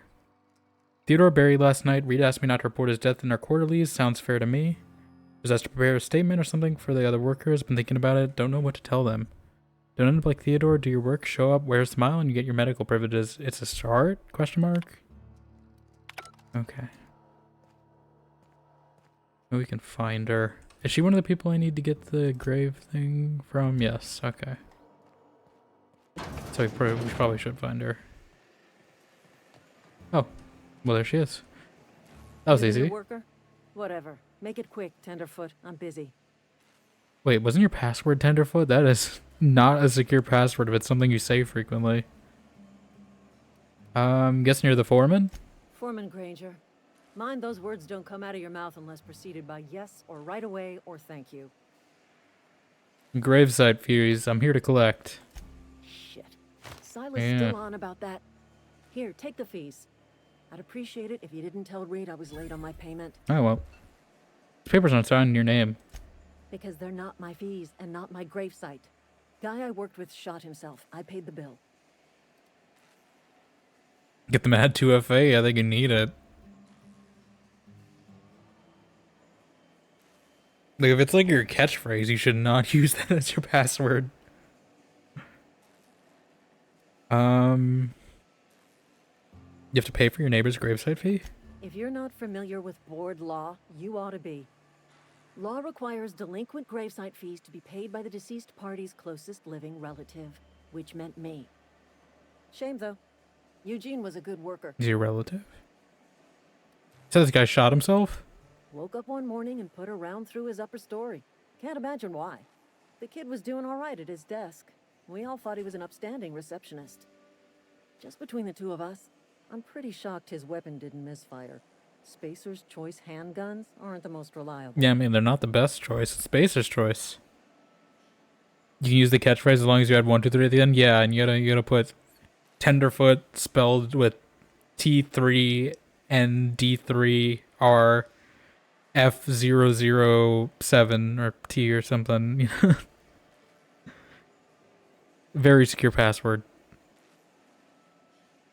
Theodore buried last night. Reed asked me not to report his death in our quarterlies. Sounds fair to me. Was asked to prepare a statement or something for the other workers. Been thinking about it. Don't know what to tell them. Don't end up like Theodore. Do your work. Show up. Wear a smile, and you get your medical privileges. It's a start? Question mark. Okay. Maybe we can find her. Is she one of the people I need to get the grave thing from? Yes. Okay. So we probably should find her. Oh, well there she is. That was easy. Worker? Whatever. Make it quick, Tenderfoot. I'm busy. Wait, wasn't your password Tenderfoot? That is not a secure password if it's something you say frequently. Guessing you're the foreman? Foreman Granger. Mind those words don't come out of your mouth unless preceded by yes or right away or thank you. Gravesite fees. I'm here to collect. Shit. Silas still on about that. Here, take the fees. I'd appreciate it if you didn't tell Reed I was late on my payment. Oh well. The paper's not signed in your name. Because they're not my fees and not my gravesite. Guy I worked with shot himself. I paid the bill. Get them add 2FA. I think you need it. Like, if it's like your catchphrase, you should not use that as your password. You have to pay for your neighbor's gravesite fee? If you're not familiar with board law, you ought to be. Law requires delinquent gravesite fees to be paid by the deceased party's closest living relative, which meant me. Shame, though. Eugene was a good worker. Is he a relative? So this guy shot himself? Woke up one morning and put a round through his upper story. Can't imagine why. The kid was doing all right at his desk. We all thought he was an upstanding receptionist. Just between the two of us, I'm pretty shocked his weapon didn't misfire. Spacer's Choice handguns aren't the most reliable. Yeah, I mean, they're not the best choice. It's Spacer's Choice. You can use the catchphrase as long as you add 1, 2, 3 at the end. Yeah, and you gotta put Tenderfoot spelled with T3 and D3 are F007 or T or something. Very secure password.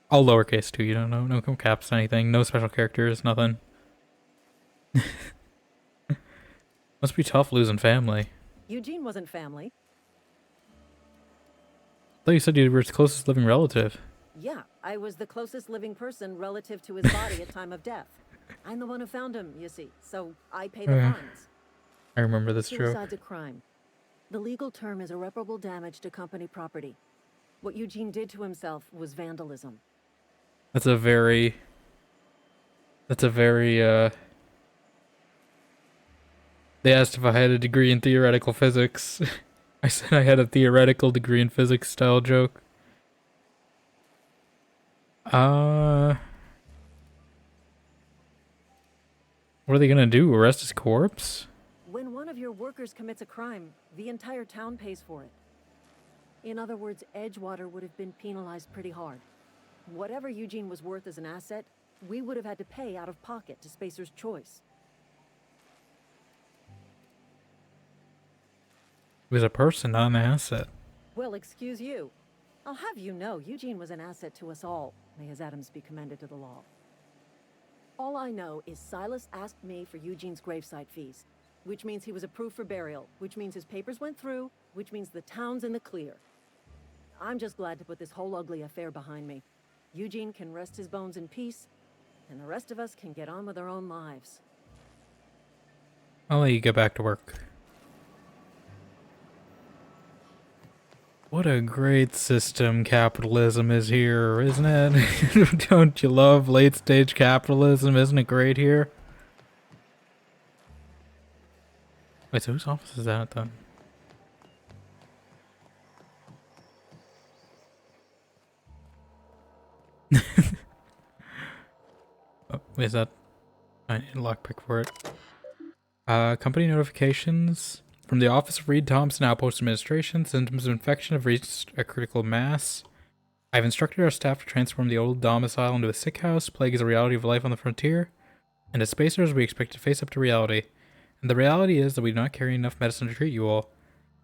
All lowercase too, you don't know. No caps, anything. No special characters, nothing. Must be tough losing family. Eugene wasn't family. I thought you said you were his closest living relative. Yeah, I was the closest living person relative to his body at time of death. I'm the one who found him, you see, so I pay the fines. I remember this joke. Suicide's a crime. The legal term is irreparable damage to company property. What Eugene did to himself was vandalism. That's a very They asked if I had a degree in theoretical physics. I said I had a theoretical degree in physics style joke. What are they gonna do? Arrest his corpse? When one of your workers commits a crime, the entire town pays for it. In other words, Edgewater would have been penalized pretty hard. Whatever Eugene was worth as an asset, we would have had to pay out of pocket to Spacer's Choice. He was a person, not an asset. Well, excuse you. I'll have you know, Eugene was an asset to us all. May his atoms be commended to the law. All I know is Silas asked me for Eugene's gravesite fees, which means he was approved for burial, which means his papers went through, which means the town's in the clear. I'm just glad to put this whole ugly affair behind me. Eugene can rest his bones in peace, and the rest of us can get on with our own lives. I'll let you get back to work. What a great system capitalism is here, isn't it? Don't you love late-stage capitalism? Isn't it great here? Wait, so whose office is that then? Oh, wait, is that? I need a lockpick for it. Company notifications. From the Office of Reed Thompson Outpost Administration, symptoms of infection have reached a critical mass. I've instructed our staff to transform the old domicile into a sick house. Plague is a reality of life on the frontier. And as spacers, we expect to face up to reality. And the reality is that we do not carry enough medicine to treat you all.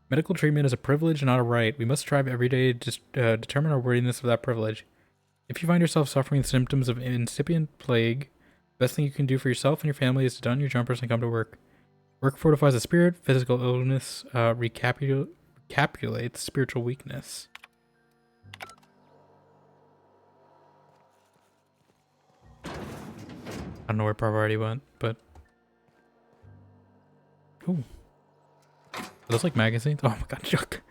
Medical treatment is a privilege, not a right. We must strive every day to determine our worthiness of that privilege. If you find yourself suffering the symptoms of incipient plague, the best thing you can do for yourself and your family is to don your jumpers and come to work. Work fortifies the spirit. Physical illness recapitulates spiritual weakness. I don't know where priority went, but... Ooh. Are those like magazines? Oh my god, Chuck.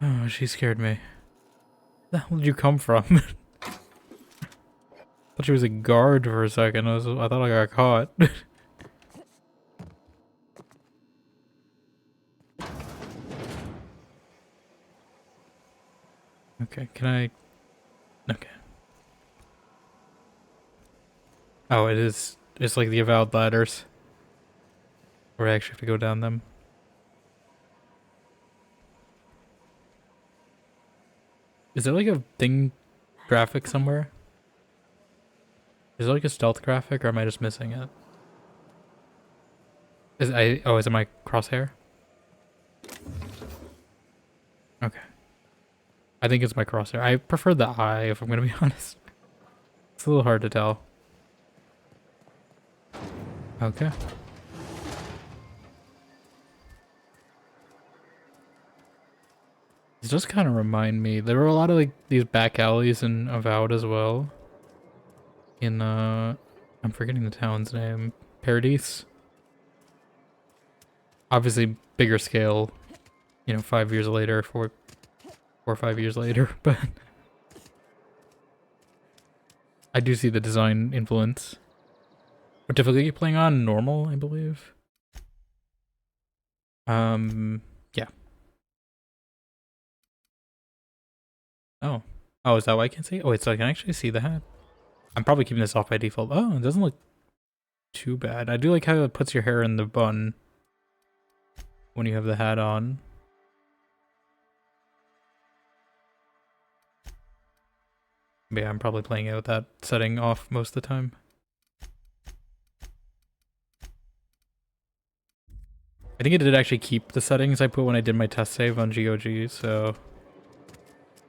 Oh, she scared me. Where the hell did you come from? I thought she was a guard for a second. I thought I got caught. Okay, can I... Okay. Oh, it is... It's like the Avowed ladders. Or I actually have to go down them. Is there like a thing graphic somewhere? Is it like a stealth graphic or am I just missing it? Is it my crosshair? Okay. I think it's my crosshair. I prefer the eye, if I'm gonna be honest. It's a little hard to tell. Okay. It does kind of remind me. There were a lot of like these back alleys in Avowed as well. In I'm forgetting the town's name. Paradise. Obviously bigger scale. You know, 5 years later, 4 or 5 years later, but I do see the design influence. What difficulty are you playing on? Normal, I believe. Yeah. Oh. Oh, is that why I can't see? Oh, wait, so I can actually see the hat. I'm probably keeping this off by default. Oh, it doesn't look too bad. I do like how it puts your hair in the bun when you have the hat on. But yeah, I'm probably playing it with that setting off most of the time. I think it did actually keep the settings I put when I did my test save on GOG, so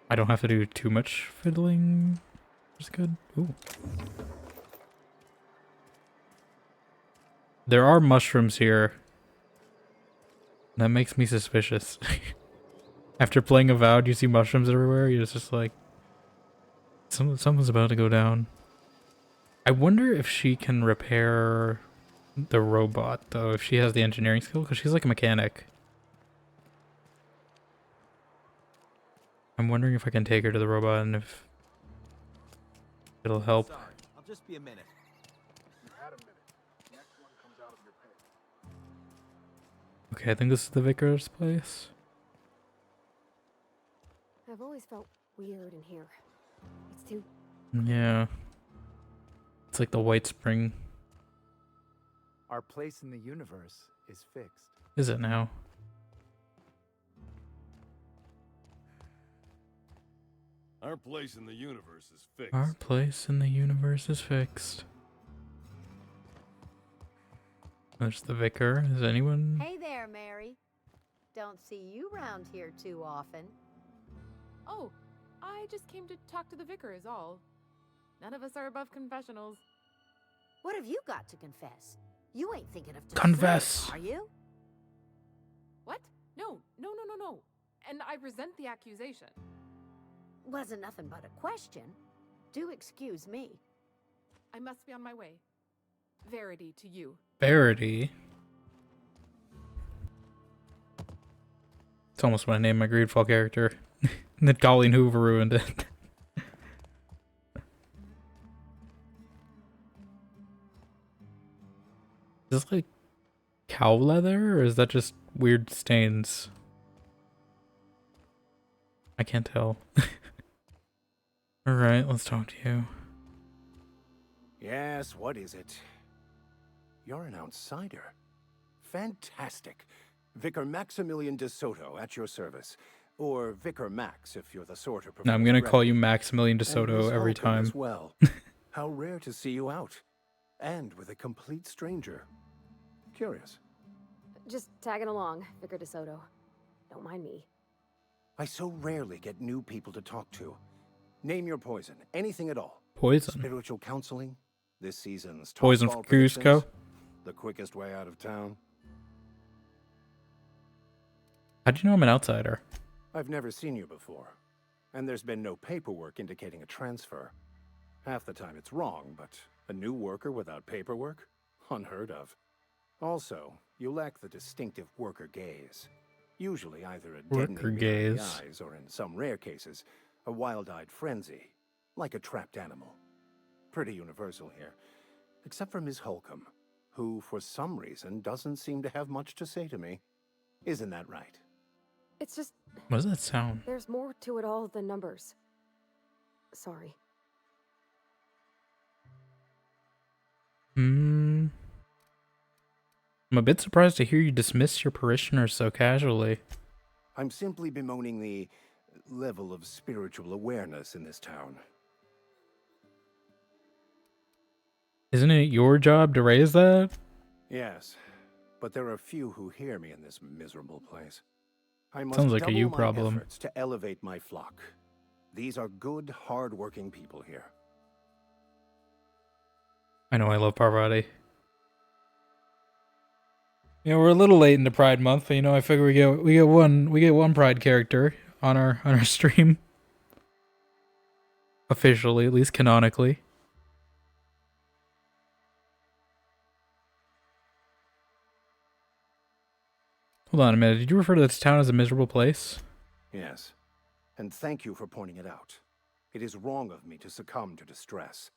I don't have to do too much fiddling. Which is good. Ooh. There are mushrooms here. That makes me suspicious. After playing Avowed, you see mushrooms everywhere. You're just like, something's about to go down. I wonder if she can repair the robot, though, if she has the engineering skill, because she's like a mechanic. I'm wondering if I can take her to the robot and if it'll help. Sorry, I'll just be a minute. Okay, I think this is the vicar's place. I've always felt weird in here. It's too... Yeah. It's like the White Spring. Our place in the universe is fixed. Is it now? Our place in the universe is fixed. Our place in the universe is fixed. There's the vicar. Is anyone? Hey there, Mary. Don't see you round here too often. Oh, I just came to talk to the vicar is all. None of us are above confessionals. What have you got to confess? You ain't thinking of Confess. are you? What? No. And I resent the accusation. Wasn't nothing but a question. Do excuse me. I must be on my way. Verity to you. Verity? It's almost what I named my Greedfall character. And then Colleen Hoover ruined it. Is this like cow leather, or is that just weird stains? I can't tell. Alright, let's talk to you. Yes, what is it? You're an outsider. Fantastic. Vicar Maximilian de Soto at your service. Or Vicar Max if you're the sort of... No, I'm gonna call you Maximilian de Soto every time. As well. How rare to see you out. And with a complete stranger. Curious. Just tagging along, Vicar DeSoto. Don't mind me. I so rarely get new people to talk to. Name your poison. Anything at all. Poison? Spiritual counseling. This season's Poison for Cusco. The quickest way out of town. How'd you know I'm an outsider? I've never seen you before. And there's been no paperwork indicating a transfer. Half the time it's wrong, but a new worker without paperwork? Unheard of. Also, you lack the distinctive worker gaze. Usually either a deadening Worker behind the gaze. eyes, or in some rare cases, a wild-eyed frenzy, like a trapped animal. Pretty universal here, except for Ms. Holcomb, who, for some reason, doesn't seem to have much to say to me. Isn't that right? It's just... What does that sound? There's more to it all than numbers. Sorry. I'm a bit surprised to hear you dismiss your parishioners so casually. I'm simply bemoaning the level of spiritual awareness in this town. Isn't it your job to raise that? Yes, but there are few who hear me in this miserable place. I must Sounds like a double you my problem. efforts to elevate my flock. These are good, hard-working people here. I know I love Parvati. You know, we're a little late into Pride Month, but you know, I figure we get one Pride character on our stream. Officially, at least canonically. Hold on a minute, did you refer to this town as a miserable place? Yes, and thank you for pointing it out. It is wrong of me to succumb to distress.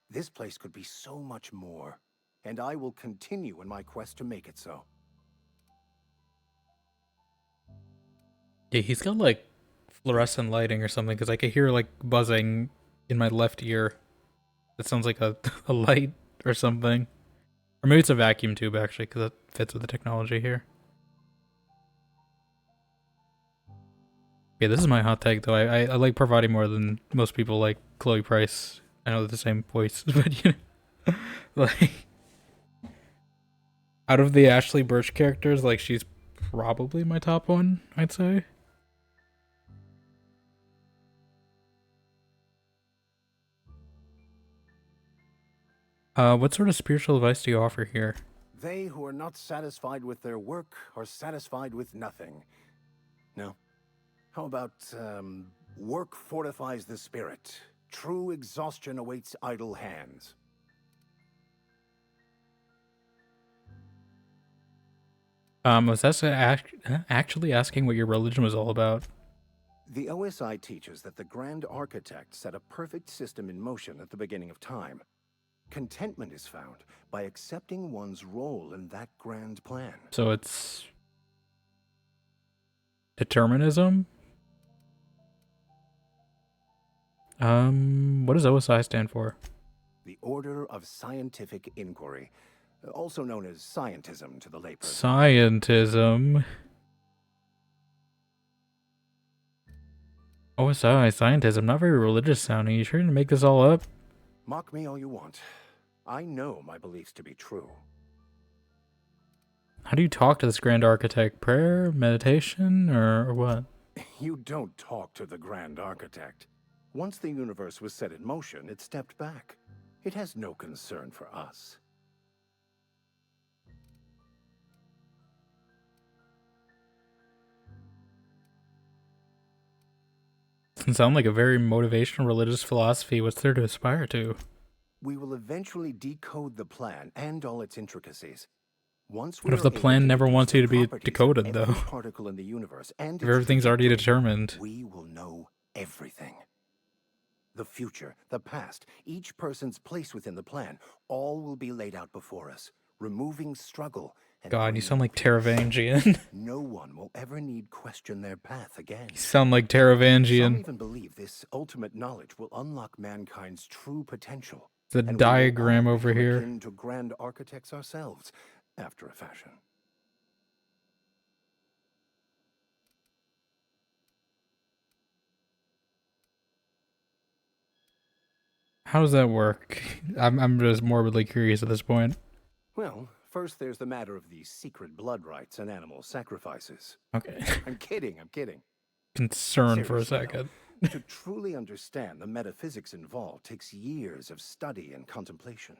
This place could be so much more, and I will continue in my quest to make it so. Yeah, he's got like fluorescent lighting or something, because I could hear like buzzing in my left ear. That sounds like a light or something. Or maybe it's a vacuum tube actually, because that fits with the technology here. Yeah, this is my hot take though. I like Parvati more than most people like Chloe Price. I know they're the same voice, but you know, like out of the Ashley Birch characters, like she's probably my top one, I'd say. What sort of spiritual advice do you offer here? They who are not satisfied with their work are satisfied with nothing. No? How about, work fortifies the spirit. True exhaustion awaits idle hands. Was that actually asking what your religion was all about? The OSI teaches that the Grand Architect set a perfect system in motion at the beginning of time. Contentment is found by accepting one's role in that grand plan. So it's determinism? What does OSI stand for? The Order of Scientific Inquiry, also known as scientism to the layperson. Scientism. OSI, scientism, not very religious sounding. You sure to make this all up? Mock me all you want. I know my beliefs to be true. How do you talk to this Grand Architect? Prayer? Meditation? Or what? You don't talk to the Grand Architect. Once the universe was set in motion, it stepped back. It has no concern for us. Doesn't sound like a very motivational religious philosophy. What's there to aspire to? We will eventually decode the plan and all its intricacies. Once What if the plan never wants you to be decoded, though? Particle in the universe and If everything's already determined. We will know everything. The future, the past, each person's place within the plan, all will be laid out before us, removing struggle. And God, you sound like Taravangian. No one will ever need question their path again. You sound like Taravangian. Some even believe this ultimate knowledge will unlock mankind's true potential. The diagram over here. To grand architects ourselves, after a fashion. How does that work? I'm just morbidly curious at this point. Well, first there's the matter of the secret blood rites and animal sacrifices. Okay. I'm kidding. Concern for a Seriously, second. though, to truly understand the metaphysics involved takes years of study and contemplation.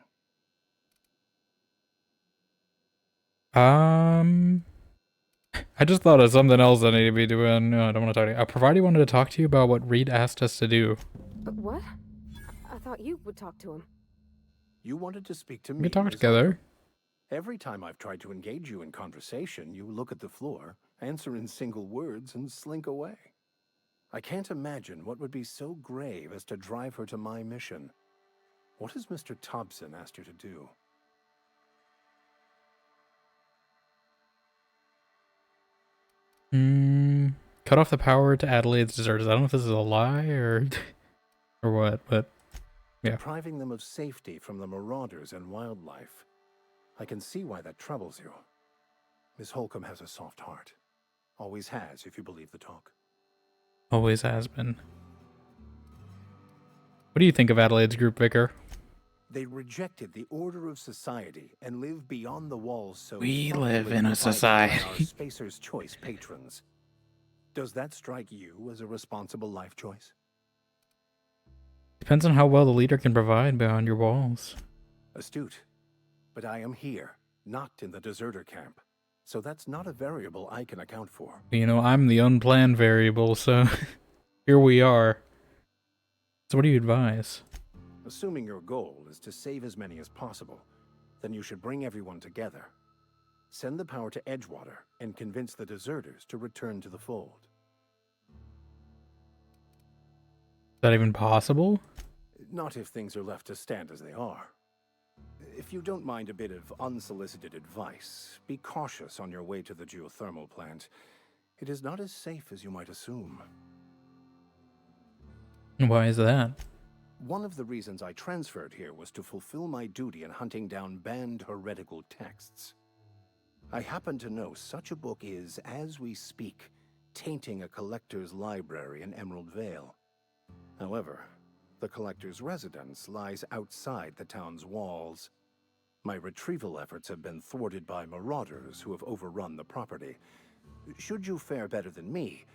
I just thought of something else I need to be doing. No, I don't want to talk to you. Provided wanted to talk to you about what Reed asked us to do. What? I thought you would talk to him. You wanted to speak to me. We can talk together. Every time I've tried to engage you in conversation, you look at the floor, answer in single words, and slink away. I can't imagine what would be so grave as to drive her to my mission. What has Mr. Thompson asked you to do? Cut off the power to Adelaide's deserters. I don't know if this is a lie or what, but yeah. Depriving them of safety from the marauders and wildlife. I can see why that troubles you. Miss Holcomb has a soft heart. Always has, if you believe the talk. Always has been. What do you think of Adelaide's group, Vicar? They rejected the order of society and live beyond the walls so We thoroughly live in a provided by society. our Spacer's Choice patrons. Does that strike you as a responsible life choice? Depends on how well the leader can provide beyond your walls. Astute. But I am here, not in the deserter camp. So that's not a variable I can account for. You know, I'm the unplanned variable, so here we are. So what do you advise? Assuming your goal is to save as many as possible, then you should bring everyone together. Send the power to Edgewater and convince the deserters to return to the fold. Is that even possible? Not if things are left to stand as they are. If you don't mind a bit of unsolicited advice, be cautious on your way to the geothermal plant. It is not as safe as you might assume. Why is that? One of the reasons I transferred here was to fulfill my duty in hunting down banned heretical texts. I happen to know such a book is, as we speak, tainting a collector's library in Emerald Vale. However, the collector's residence lies outside the town's walls. My retrieval efforts have been thwarted by marauders who have overrun the property. Should you fare better than me,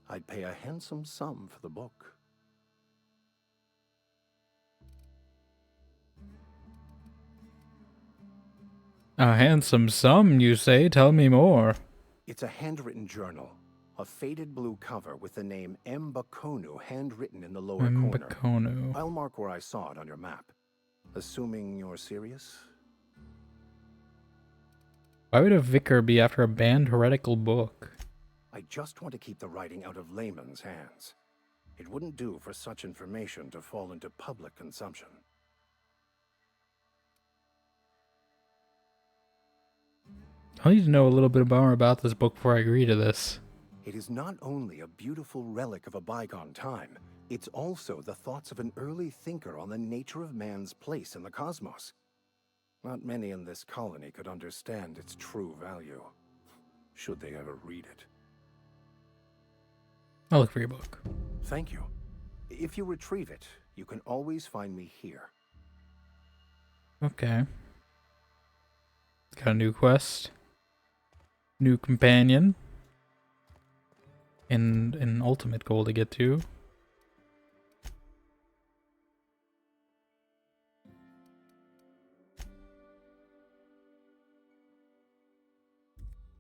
I'd pay a handsome sum for the book. A handsome sum, you say? Tell me more. It's a handwritten journal. A faded blue cover with the name Mbakonu handwritten in the lower corner. Mbakonu. I'll mark where I saw it on your map. Assuming you're serious? Why would a vicar be after a banned heretical book? I just want to keep the writing out of layman's hands. It wouldn't do for such information to fall into public consumption. I need to know a little bit more about this book before I agree to this. It is not only a beautiful relic of a bygone time, it's also the thoughts of an early thinker on the nature of man's place in the cosmos. Not many in this colony could understand its true value, should they ever read it. I'll look for your book. Thank you. If you retrieve it, you can always find me here. Okay. Got a new quest. New companion. And an ultimate goal to get to.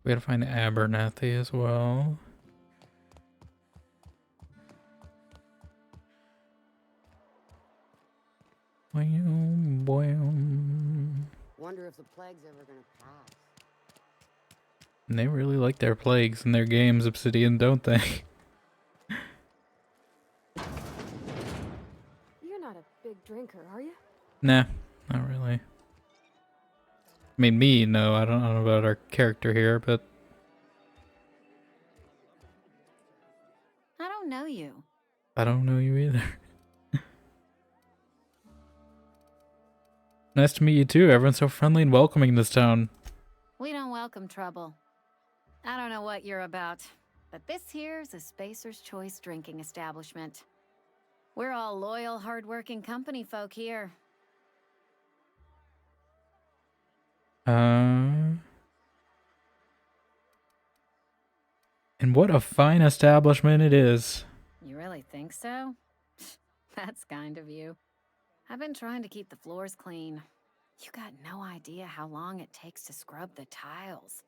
We gotta find Abernathy as well. Wonder if the plague's ever gonna pass. And they really like their plagues in their games, Obsidian, don't they? You're not a big drinker, are you? Nah, not really. I mean, me, no, I don't know about our character here, but... I don't know you. I don't know you either. Nice to meet you too. Everyone's so friendly and welcoming in this town. We don't welcome trouble. I don't know what you're about, but this here's a Spacer's Choice drinking establishment. We're all loyal, hard-working company folk here. And what a fine establishment it is. You really think so? That's kind of you. I've been trying to keep the floors clean. You got no idea how long it takes to scrub the tiles.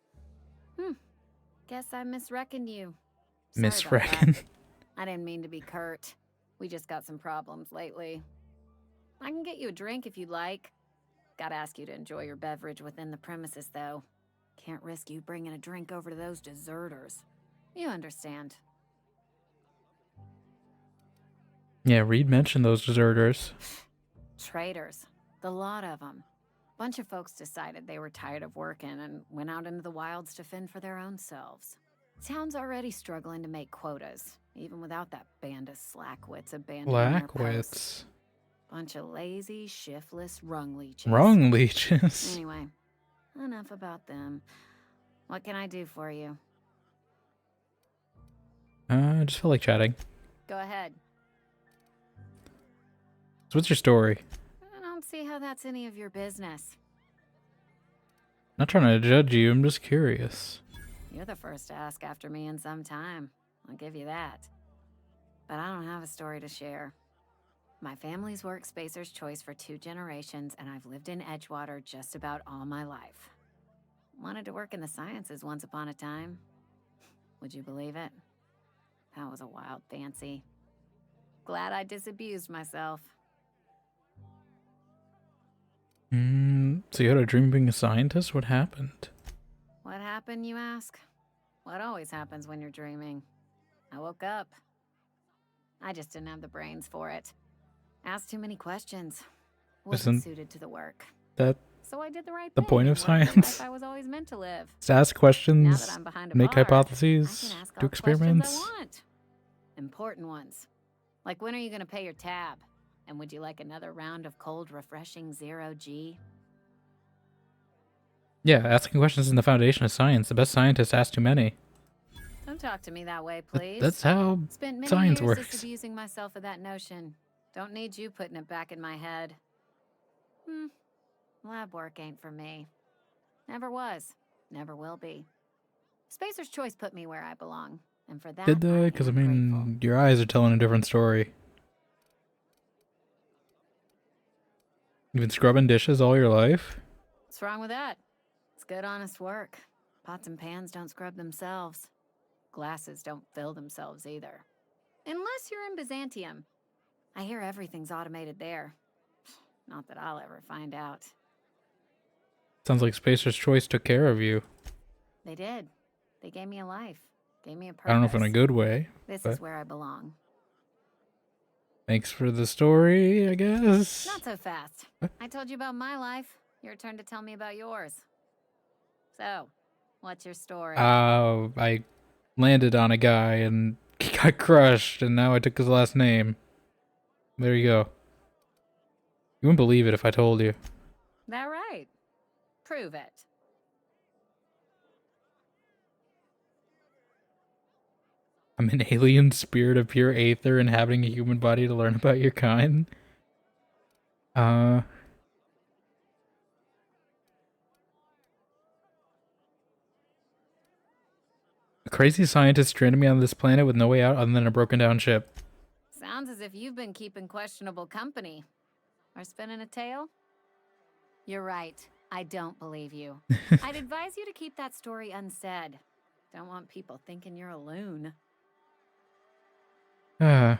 Guess I misreckoned you. Sorry about Misreckon. that. I didn't mean to be curt. We just got some problems lately. I can get you a drink if you'd like. Gotta ask you to enjoy your beverage within the premises, though. Can't risk you bringing a drink over to those deserters. You understand. Yeah, Reed mentioned those deserters. Traitors. The lot of them. Bunch of folks decided they were tired of working and went out into the wilds to fend for their own selves. Town's already struggling to make quotas, even without that band of slackwits abandoning their posts. Blackwits. Bunch of lazy, shiftless rung leeches. Rung leeches. Anyway, enough about them. What can I do for you? I just feel like chatting. Go ahead. So what's your story? I don't see how that's any of your business. Not trying to judge you, I'm just curious. You're the first to ask after me in some time. I'll give you that. But I don't have a story to share. My family's worked Spacer's Choice for 2 generations, and I've lived in Edgewater just about all my life. Wanted to work in the sciences once upon a time. Would you believe it? That was a wild fancy. Glad I disabused myself. So you had a dream of being a scientist? What happened? What happened, you ask? What always happens when you're dreaming? I woke up. I just didn't have the brains for it. Asked too many questions. Wasn't suited to the work. That so I did the right the thing point of and lived the science? life I was always meant to live. Just ask questions, Now that I'm behind a make bar, hypotheses, I can ask do all the questions experiments. I want. Important ones. Like, when are you going to pay your tab? And would you like another round of cold, refreshing 0G? Yeah, asking questions is the foundation of science. The best scientists ask too many. Don't talk to me that way, please. That's how Spent many science years works. disabusing myself of that notion. Don't need you putting it back in my head. Lab work ain't for me. Never was. Never will be. Spacer's Choice put me where I belong, and for that, Did they? Because I mean, your eyes are telling a different story. You've been scrubbing dishes all your life? what's wrong with that? It's good, honest work. Pots and pans don't scrub themselves. Glasses don't fill themselves either. Unless you're in Byzantium. I hear everything's automated there. Not that I'll ever find out. Sounds like Spacer's Choice took care of you. They did. They gave me a life. Gave me a purpose. I don't know if in a good way. This but is where I belong. thanks for the story, I guess. Not so fast. I told you about my life. Your turn to tell me about yours. So, what's your story? I landed on a guy and he got crushed, and now I took his last name. There you go. You wouldn't believe it if I told you. That right? Prove it. I'm an alien spirit of pure aether inhabiting a human body to learn about your kind. A crazy scientist stranded me on this planet with no way out other than a broken down ship. Sounds as if you've been keeping questionable company. Or spinning a tale? You're right. I don't believe you. I'd advise you to keep that story unsaid. Don't want people thinking you're a loon. What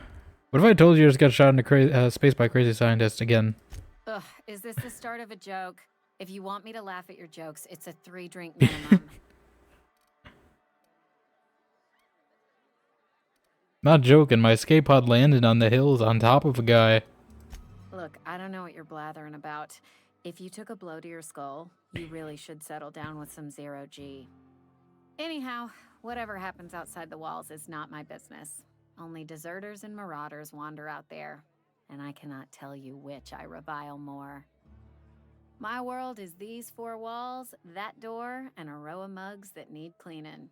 if I told you I just got shot into space by a crazy scientist again? Ugh, is this the start of a joke? If you want me to laugh at your jokes, it's a 3-drink minimum. Not joking, my escape pod landed on the hills on top of a guy. Look, I don't know what you're blathering about. If you took a blow to your skull, you really should settle down with some zero-G. Anyhow, whatever happens outside the walls is not my business. Only deserters and marauders wander out there, and I cannot tell you which I revile more. My world is these 4 walls, that door, and a row of mugs that need cleaning.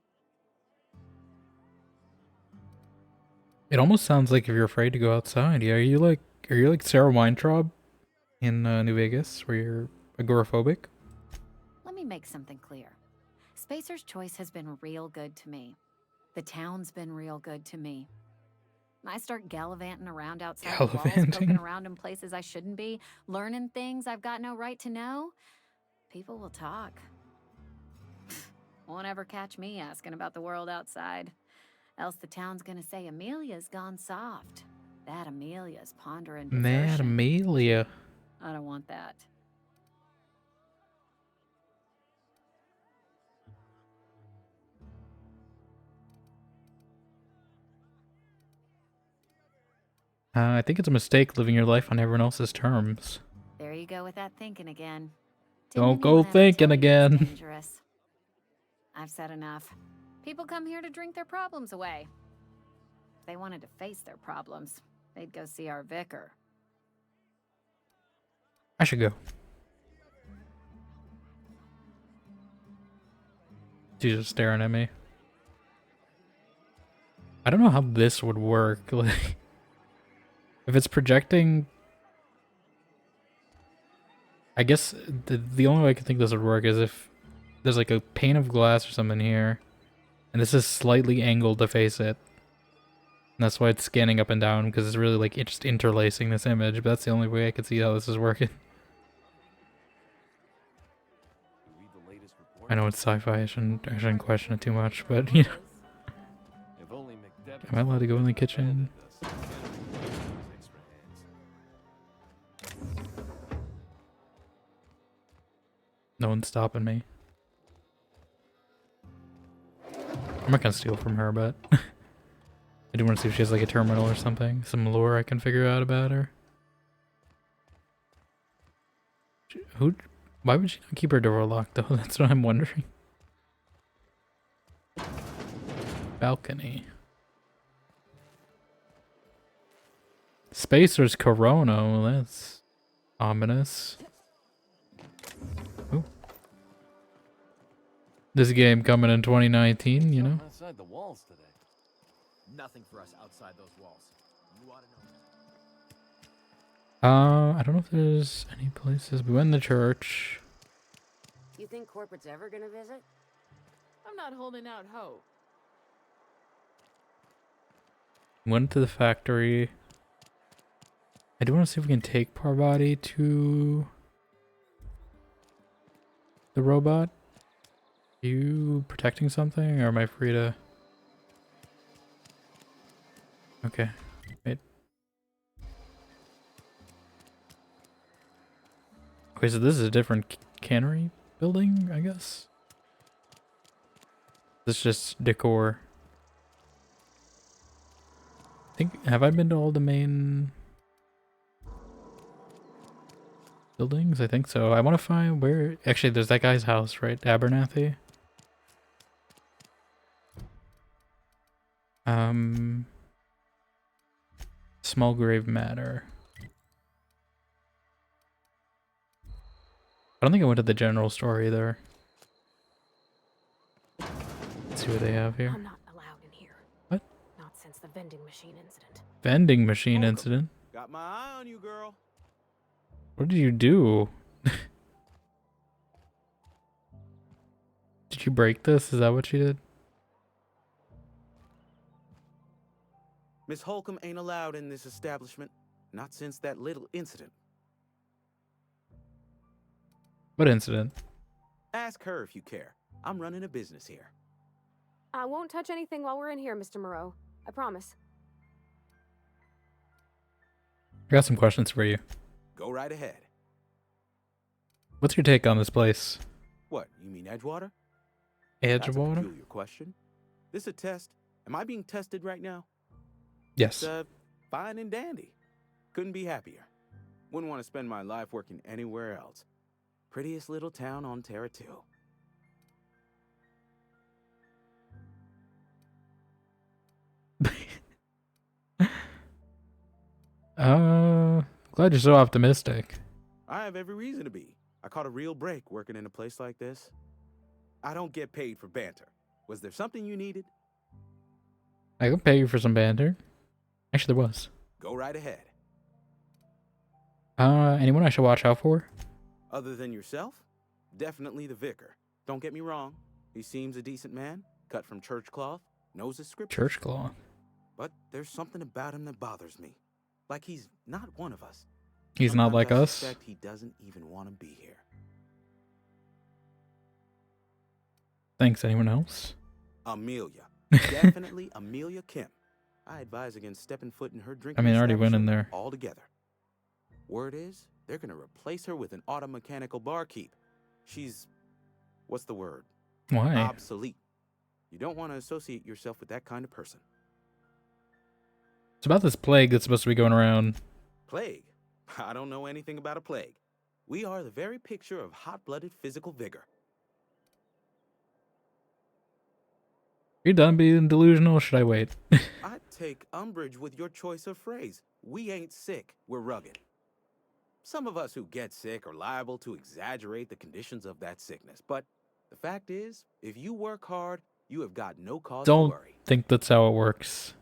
It almost sounds like if you're afraid to go outside. Yeah, are you like Sarah Weintraub in New Vegas, where you're agoraphobic? Let me make something clear. Spacer's Choice has been real good to me. The town's been real good to me. I start gallivanting around outside the walls, poking around in places I shouldn't be, learning things I've got no right to know. People will talk. Won't ever catch me asking about the world outside. Else the town's gonna say Amelia's gone soft. That Amelia's pondering desertion. Mad Amelia. I don't want that. I think it's a mistake living your life on everyone else's terms. There you go with that thinking again. Don't go thinking again. Dangerous. I've said enough. People come here to drink their problems away. If they wanted to face their problems, they'd go see our vicar. I should go. She's just staring at me. I don't know how this would work. Like, if it's projecting, I guess the only way I can think this would work is if there's like a pane of glass or something here, and this is slightly angled to face it. And that's why it's scanning up and down, because it's really like just interlacing this image, but that's the only way I could see how this is working. I know it's sci-fi, I shouldn't question it too much, but you know. Am I allowed to go in the kitchen? No one's stopping me. I'm not gonna steal from her, but I do want to see if she has like a terminal or something. Some lore I can figure out about her. Why would she not keep her door locked though? That's what I'm wondering. Balcony. Spacer's Corona. Well, that's ominous. Ooh. This game coming in 2019, you know? Outside the walls today. Nothing for us outside those walls. You ought to know. I don't know if there's any places. We went in the church. You think corporate's ever gonna visit? I'm not holding out hope. Went to the factory. I do want to see if we can take Parvati to the robot. Are you protecting something, or am I free to? Okay, wait. Okay, so this is a different cannery building, I guess. This is just decor. Have I been to all the main buildings? I think so. I want to find where... Actually, there's that guy's house, right? Abernathy. Small grave matter. I don't think I went to the general store either. Let's see what they have here. I'm not allowed in here. What? Not since the vending machine incident. Vending machine incident? Got my eye on you, girl. What did you do? Did you break this? Is that what you did? Miss Holcomb ain't allowed in this establishment. Not since that little incident. What incident? Ask her if you care. I'm running a business here. I won't touch anything while we're in here, Mr. Moreau. I promise. I got some questions for you. Go right ahead. What's your take on this place? What, you mean Edgewater? That's a Edgewater? peculiar question. This a test? Am I being tested right now? Yes. It's, fine and dandy. Couldn't be happier. Wouldn't want to spend my life working anywhere else. Prettiest little town on Terra 2. Glad you're so optimistic. I have every reason to be. I caught a real break working in a place like this. I don't get paid for banter. Was there something you needed? I can pay you for some banter. Actually, there was. Go right ahead. Anyone I should watch out for? Other than yourself? Definitely the vicar. Don't get me wrong. He seems a decent man, cut from church cloth, knows his scriptures. Church cloth. But there's something about him that bothers me. Like he's not one of us. He's not like I us? suspect he doesn't even want to be here. Thanks. Anyone else? Amelia. Definitely Amelia Kim. I advise against stepping foot in her drinking I already went in establishment there. altogether. Word is, they're gonna replace her with an automechanical barkeep. She's... what's the word? Why? Obsolete. You don't want to associate yourself with that kind of person. It's about this plague that's supposed to be going around. Plague? I don't know anything about a plague. We are the very picture of hot-blooded physical vigor. Are you done being delusional, or should I wait? I take umbrage with your choice of phrase. We ain't sick, we're rugged. Some of us who get sick are liable to exaggerate the conditions of that sickness, but the fact is, if you work hard, you have got no cause to Don't worry. think that's how it works.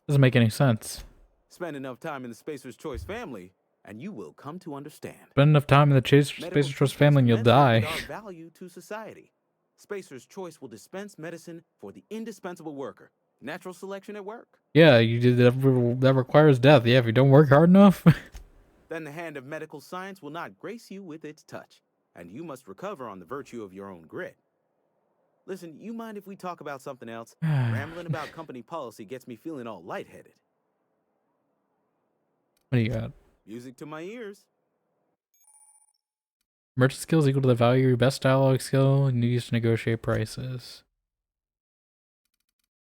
Doesn't make any sense. Spend enough time in the Spacer's Choice family, and you will come to understand. Spend enough time in the Medical Spacer Trust family and you'll commensurate die. with our value to society. Spacer's Choice will dispense medicine for the indispensable worker. Natural selection at work. Yeah, you did that requires death. Yeah, if you don't work hard enough. Then the hand of medical science will not grace you with its touch, and you must recover on the virtue of your own grit. Listen, you mind if we talk about something else? Rambling about company policy gets me feeling all lightheaded. What do you got? Music to my ears. Merchant skills equal to the value of your best dialogue skill and used to negotiate prices.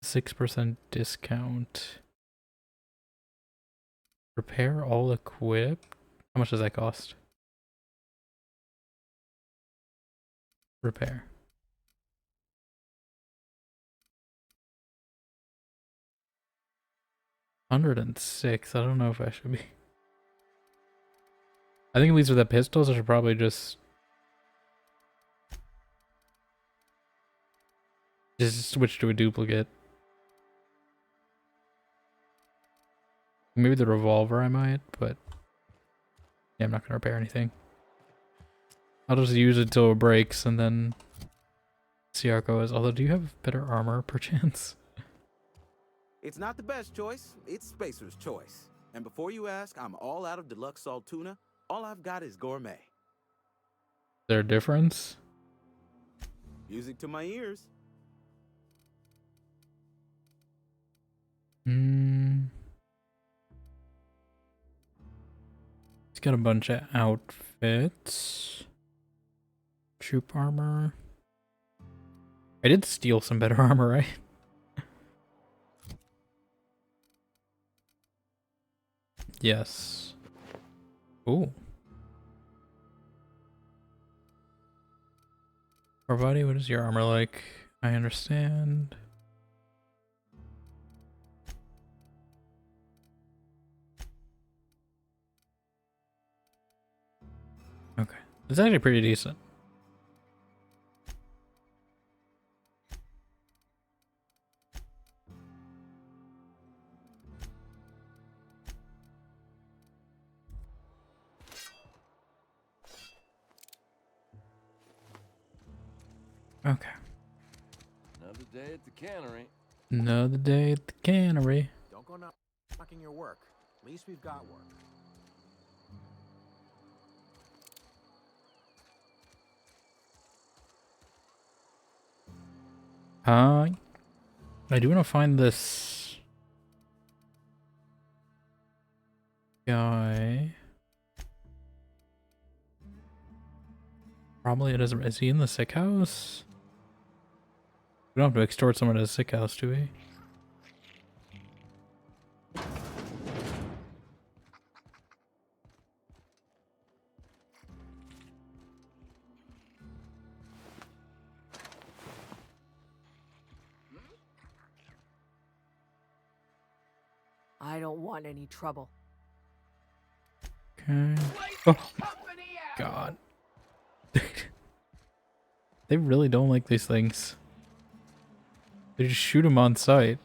6% discount. Repair all equipped. How much does that cost? Repair. $106. I don't know if I should be. I think at least with the pistols, I should probably just switch to a duplicate. Maybe the revolver I might, but yeah, I'm not gonna repair anything. I'll just use it till it breaks and then see how it goes. Although, do you have better armor perchance? It's not the best choice, it's Spacer's choice. And before you ask, I'm all out of deluxe salt tuna. All I've got is gourmet. Is there a difference? Music to my ears. He's got a bunch of outfits. Troop armor. I did steal some better armor, right? Yes. Ooh. Our buddy, what is your armor like? I understand. Okay. It's actually pretty decent. Okay. Another day at the cannery. Another day at the cannery. Don't go knocking your work. At least we've got work. I do want to find this guy. Probably it is. Is he in the sick house? We don't have to extort someone to a sick house, do we? I don't want any trouble. Okay. Oh, God. They really don't like these things. They just shoot them on sight.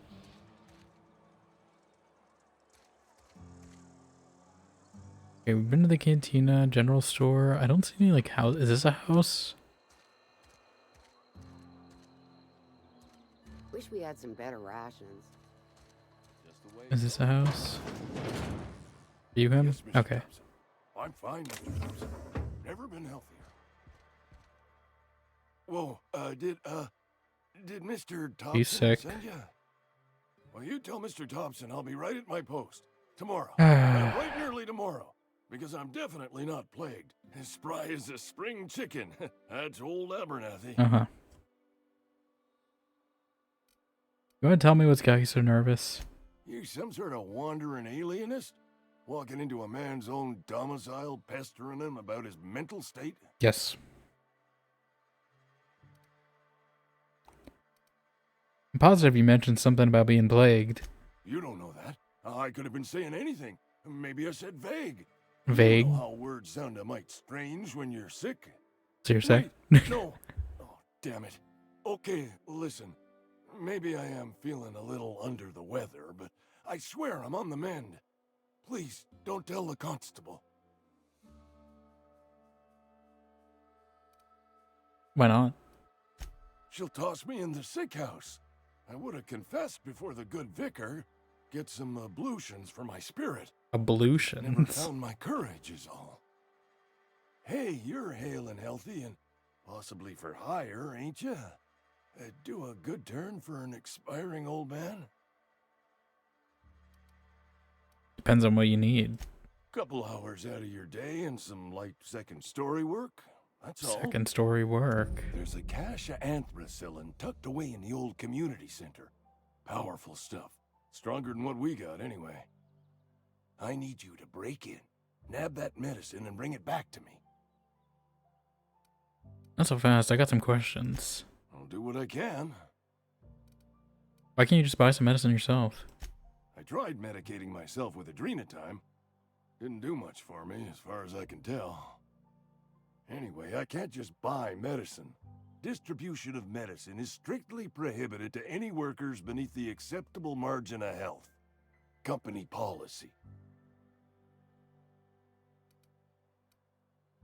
Okay, we've been to the cantina, general store. I don't see any, like, house. Is this a house? Wish we had some better rations. Is this a house? Are you him? Yes, Mr. Okay. Thompson. I'm fine, Mr. Thompson. Never been healthier. Whoa, did Mr. Thompson He's sick. send ya? Well, you tell Mr. Thompson I'll be right at my post. Tomorrow. Bright and early tomorrow. Because I'm definitely not plagued. As spry as a spring chicken. That's old Abernathy. Uh-huh. Go ahead, tell me what's got you so nervous. You some sort of wandering alienist? Walking into a man's own domicile, pestering him about his mental state? Yes. I'm positive you mentioned something about being plagued. You don't know that. I could have been saying anything. Maybe I said vague. Vague? You know how words sound a mite strange when you're sick. So you're sick? No. Oh, damn it. Okay, listen. Maybe I am feeling a little under the weather, but I swear I'm on the mend. Please, don't tell the constable. Why not? She'll toss me in the sick house. I would have confessed before the good vicar. Get some ablutions for my spirit. Never Ablutions? found my courage is all. Hey, you're hale and healthy and possibly for hire, ain't ya? Do a good turn for an expiring old man? Depends on what you need. Couple hours out of your day and some light second story work. That's all. Second story work. There's a cache of anthracillin tucked away in the old community center. Powerful stuff. Stronger than what we got, anyway. I need you to break in, nab that medicine, and bring it back to me. Not so fast. I got some questions. I'll do what I can. Why can't you just buy some medicine yourself? I tried medicating myself with Adrenatime. Didn't do much for me, as far as I can tell. Anyway, I can't just buy medicine. Distribution of medicine is strictly prohibited to any workers beneath the acceptable margin of health. Company policy.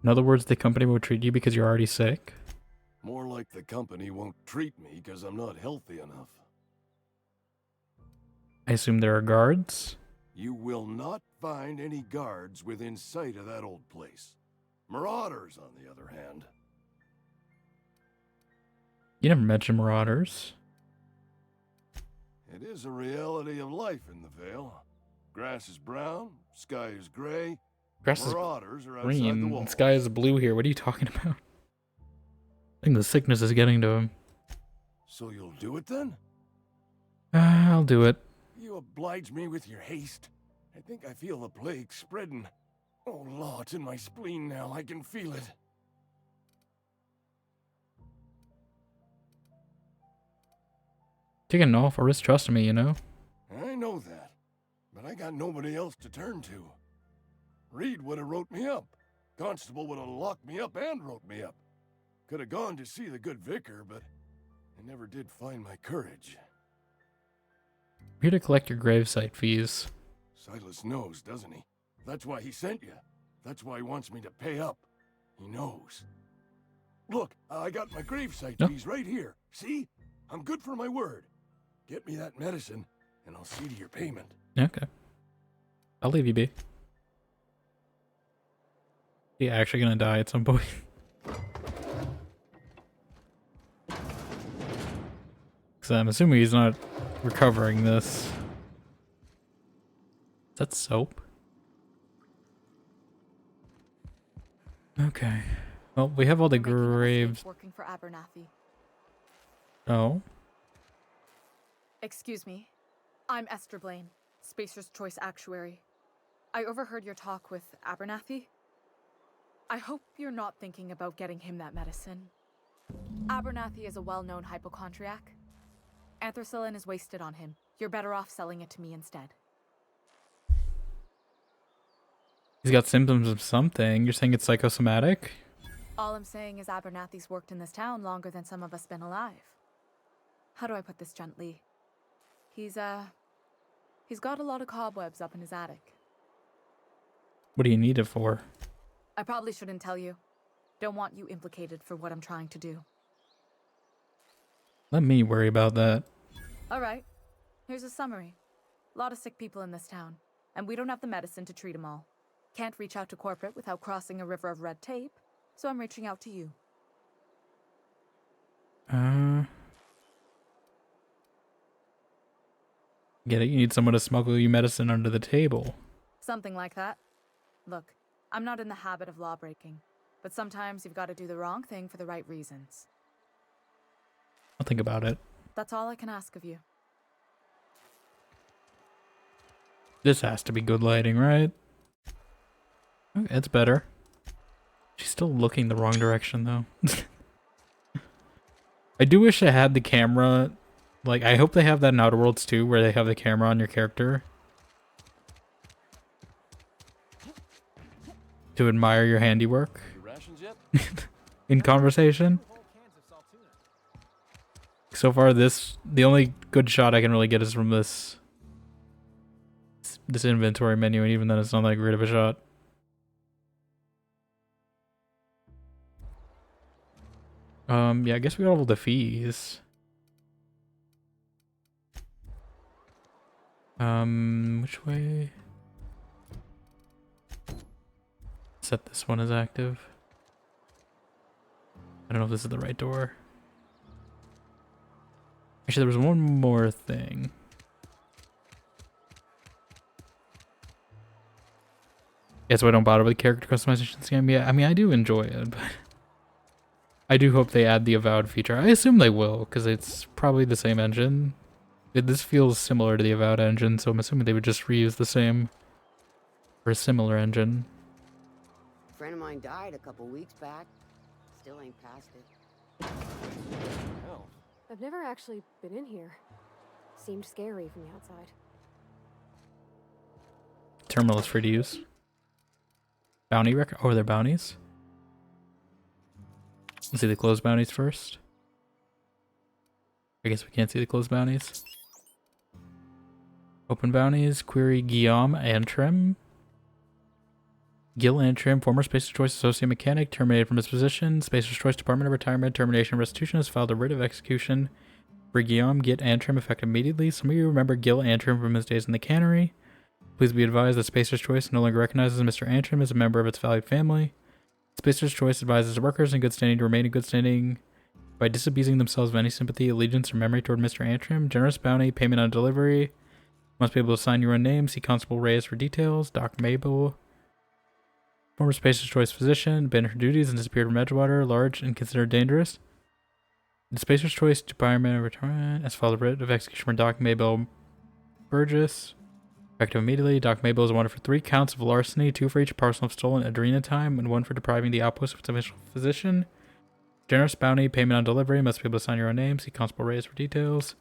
In other words, the company will treat you because you're already sick? More like the company won't treat me because I'm not healthy enough. I assume there are guards? You will not find any guards within sight of that old place. Marauders, on the other hand. You never mentioned marauders. It is a reality of life in the Vale. Grass is brown, sky is gray. Grass Marauders are is outside the green, wall. and sky is blue here. What are you talking about? I think the sickness is getting to him. So you'll do it then? I'll do it. You oblige me with your haste. I think I feel the plague spreading. Oh, Law, it's in my spleen now. I can feel it. Taking an awful risk trusting me, you know? I know that, but I got nobody else to turn to. Reed would have wrote me up. Constable would have locked me up and wrote me up. Could have gone to see the good vicar, but I never did find my courage. I'm here to collect your gravesite fees. Silas knows, doesn't he? That's why he sent you. That's why he wants me to pay up. He knows. Look, I got my gravesite fees right here. See? I'm good for my word. Get me that medicine, and I'll see to your payment. Okay. I'll leave you be. He actually gonna die at some point. Because I'm assuming he's not recovering this. Is that soap? Okay. Well, we have all the graves. Working for Abernathy. Oh. Excuse me. I'm Esther Blaine, Spacer's Choice Actuary. I overheard your talk with Abernathy. I hope you're not thinking about getting him that medicine. Abernathy is a well-known hypochondriac. Anthracillin is wasted on him. You're better off selling it to me instead. He's got symptoms of something. You're saying it's psychosomatic? All I'm saying is Abernathy's worked in this town longer than some of us been alive. How do I put this gently? He's got a lot of cobwebs up in his attic. What do you need it for? I probably shouldn't tell you. Don't want you implicated for what I'm trying to do. Let me worry about that. Alright, here's a summary. A lot of sick people in this town, and we don't have the medicine to treat them all. Can't reach out to corporate without crossing a river of red tape, so I'm reaching out to you. Get it? You need someone to smuggle you medicine under the table. Something like that. Look, I'm not in the habit of law breaking, but sometimes you've got to do the wrong thing for the right reasons. I'll think about it. That's all I can ask of you. This has to be good lighting, right? Okay, it's better. She's still looking the wrong direction, though. I do wish I had the camera. Like, I hope they have that in Outer Worlds too, where they have the camera on your character. To admire your handiwork. In conversation. So far, the only good shot I can really get is from this inventory menu, and even then it's not that great of a shot. Yeah, I guess we got all the fees. Which way? Set this one as active. I don't know if this is the right door. Actually, there was one more thing. Yeah, so I don't bother with character customization scam. Yeah, I mean, I do enjoy it, but I do hope they add the Avowed feature. I assume they will, because it's probably the same engine. This feels similar to the Avowed engine, so I'm assuming they would just reuse the same or a similar engine. A friend of mine died a couple weeks back. Still ain't past it. Hell. I've never actually been in here. Seemed scary from the outside. Terminal is free to use. Bounty record? Oh, they're bounties? Let's see the closed bounties first. I guess we can't see the closed bounties. Open bounties. Query Guillaume Antrim. Gil Antrim, former Spacer's Choice Associate Mechanic, terminated from his position. Spacer's Choice Department of Retirement, Termination, and Restitution has filed a writ of execution for Guillaume Git Antrim effective immediately. Some of you remember Gil Antrim from his days in the cannery. Please be advised that Spacer's Choice no longer recognizes Mr. Antrim as a member of its valued family. Spacer's Choice advises workers in good standing to remain in good standing by disabusing themselves of any sympathy, allegiance, or memory toward Mr. Antrim. Generous bounty, payment on delivery. Must be able to sign your own name. See Constable Reyes for details. Doc Mabel. Former Spacer's Choice physician, abandoned her duties and disappeared from Edgewater, large and considered dangerous. The Spacer's Choice Department of Retirement has filed a writ of execution for Doc Mabel Burgess. Effective immediately. Doc Mabel is wanted for 3 counts of larceny, 2 for each parcel of stolen adrenatime, and 1 for depriving the outpost of its official physician. Generous bounty, payment on delivery, must be able to sign your own name. See Constable Reyes for details.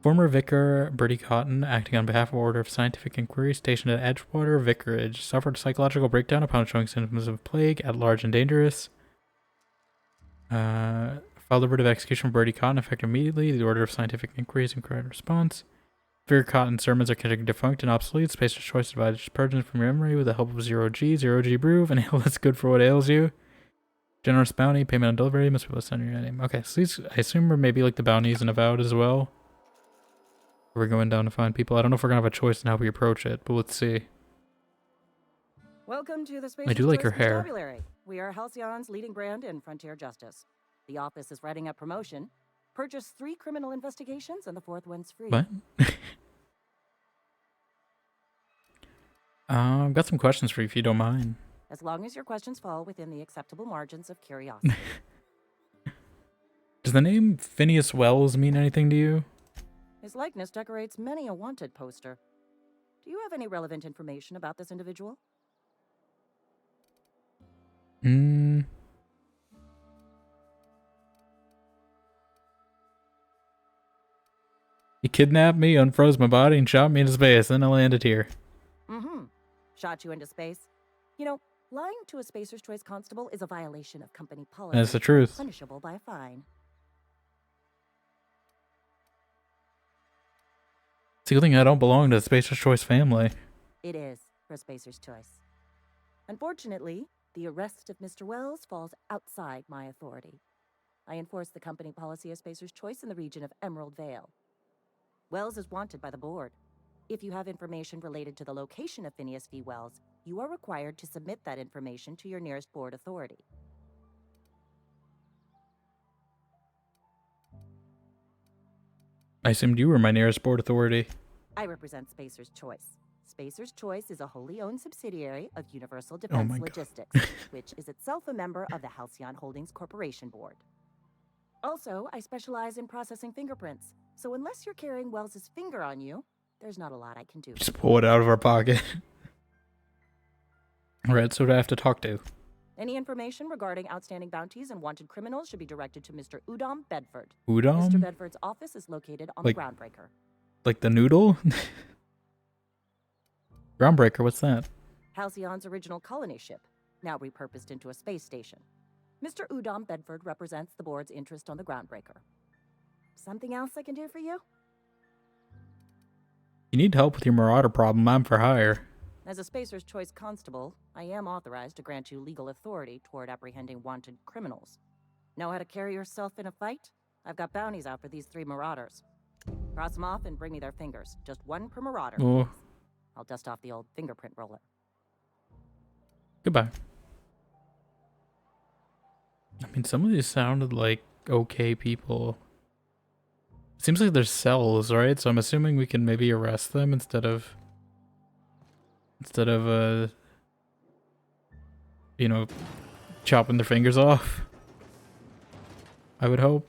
Former Vicar Bertie Cotton, acting on behalf of Order of Scientific Inquiry, stationed at Edgewater Vicarage, suffered psychological breakdown upon showing symptoms of plague, at large and dangerous. Filed a writ of execution for Bertie Cotton, effective immediately. The Order of Scientific Inquiry is in correct response. Vicar Cotton's sermons are considered defunct and obsolete. Spacer's Choice advises purging from your memory with the help of Zero G brew, an ale that's good for what ails you. Generous bounty, payment on delivery, must be able to send your name. Okay, so these, I assume, are maybe like the bounties and Avowed as well. We're going down to find people. I don't know if we're gonna have a choice in how we approach it, but let's see. Welcome to the Space. I do like her hair. Constabulary. We are Halcyon's leading brand in frontier justice. The office is writing up promotion. Purchase 3 criminal investigations and the 4th one's free. What? I've got some questions for you if you don't mind. As long as your questions fall within the acceptable margins of curiosity. Does the name Phineas Wells mean anything to you? His likeness decorates many a wanted poster. Do you have any relevant information about this individual? He kidnapped me, unfroze my body, and shot me into space. Then I landed here. Mm-hmm. Shot you into space. You know, lying to a Spacer's Choice constable is a violation of company policy. That's the truth. Punishable by a fine. It's a good thing I don't belong to the Spacer's Choice family. It is for Spacer's Choice. Unfortunately, the arrest of Mr. Wells falls outside my authority. I enforce the company policy of Spacer's Choice in the region of Emerald Vale. Wells is wanted by the board. If you have information related to the location of Phineas V. Wells, you are required to submit that information to your nearest board authority. I assumed you were my nearest board authority. I represent Spacer's Choice. Spacer's Choice is a wholly owned subsidiary of Universal Defense Logistics, which is itself a member of the Halcyon Holdings Corporation Board. Also, I specialize in processing fingerprints, so unless you're carrying Wells's finger on you, there's not a lot I can do. Just pull it out of our pocket. Alright, so who do I have to talk to? Any information regarding outstanding bounties and wanted criminals should be directed to Mr. Udom Bedford. Udom? Mr. Bedford's office is located on the Groundbreaker. Like the noodle? Groundbreaker, what's that? Halcyon's original colony ship, now repurposed into a space station. Mr. Udom Bedford represents the board's interest on the Groundbreaker. Something else I can do for you? You need help with your marauder problem, I'm for hire. As a Spacer's Choice constable, I am authorized to grant you legal authority toward apprehending wanted criminals. Know how to carry yourself in a fight? I've got bounties out for these 3 marauders. Cross them off and bring me their fingers. Just 1 per marauder. Oh. I'll dust off the old fingerprint roller. Goodbye. I mean, some of these sounded like okay people. It seems like they're cells, right? So I'm assuming we can maybe arrest them instead of you know, chopping their fingers off. I would hope.